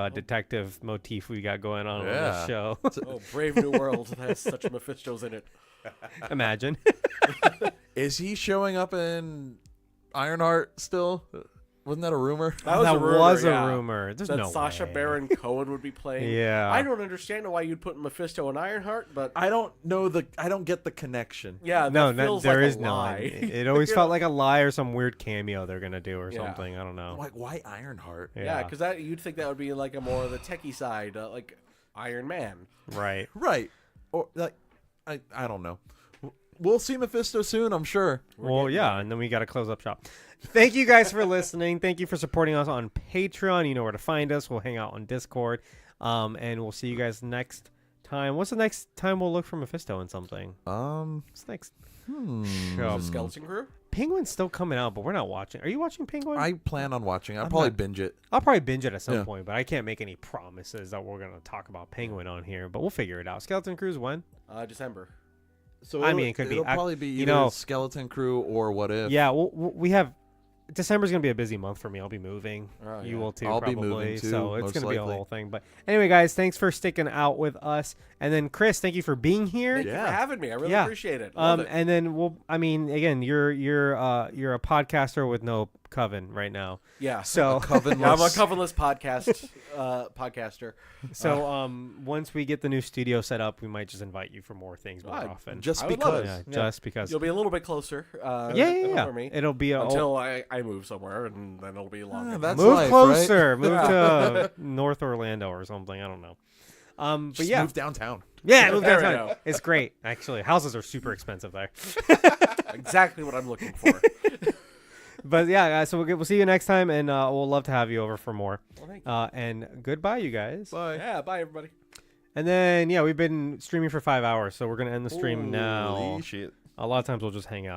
detective motif we got going on Yeah. this show. Oh, Brave New World has such Mephistos in it. Imagine. Is he showing up in Ironheart still? Wasn't that a rumor? That was a rumor. was yeah. a rumor. There's That no Sacha way. Baron Cohen would be playing. Yeah. I don't understand why you'd put Mephisto in Ironheart, but I don't get the connection. yeah, that No, feels there like is a none. lie. It always felt like a lie or some weird cameo they're gonna do or Yeah. something. I don't know. Like, why Ironheart? Yeah, because you'd think that would be like a more of the techie side, like Iron Man. Right. Right. Or like, I don't know. We'll see Mephisto soon, I'm sure. Well, yeah, and then we got to close up shop. Thank you guys for listening. Thank you for supporting us on Patreon. You know where to find us. We'll hang out on Discord. And we'll see you guys next time. What's the next time we'll look for Mephisto and something? What's next? The Skeleton Crew? Penguin's still coming out, but we're not watching. Are you watching Penguin? I plan on watching. I'll probably binge it. I'll probably binge it at some Yeah. point, but I can't make any promises that we're going to talk about Penguin on here. But we'll figure it out. Skeleton Crew's when? December. So I mean, it could be. It'll probably be you either know- Skeleton Crew or What If. Yeah, we have. December's gonna be a busy month for me. I'll be moving. Oh, You yeah. will too. I'll be probably. moving too, So it's most gonna be a likely. whole thing. But anyway, guys, thanks for sticking out with us. And then Chris, thank you for being here. Thank you for having me. I really Yeah. appreciate it. Love it. And then again, you're a podcaster with no coven right now. Yeah. So Covenless. Yeah, I'm a covenless podcaster. So once we get the new studio set up, we might just invite you for more things more often. Just I would love because. it. yeah, just because. You'll be a little bit closer. Yeah. For me. It'll be Until I move somewhere, and then it'll be longer. That's move life, closer. right? Move to North Orlando or something. I don't know. But Just yeah, move downtown. yeah, move There we downtown. go. It's great. Actually, houses are super expensive there. Exactly what I'm looking for. But yeah, guys. So we'll see you next time, and we'll love to have you over for more. Well, thank you. And goodbye, you guys. Bye. Yeah, bye, everybody. And then we've been streaming for 5 hours, so we're gonna end the stream now. Holy shit. A lot of times we'll just hang out.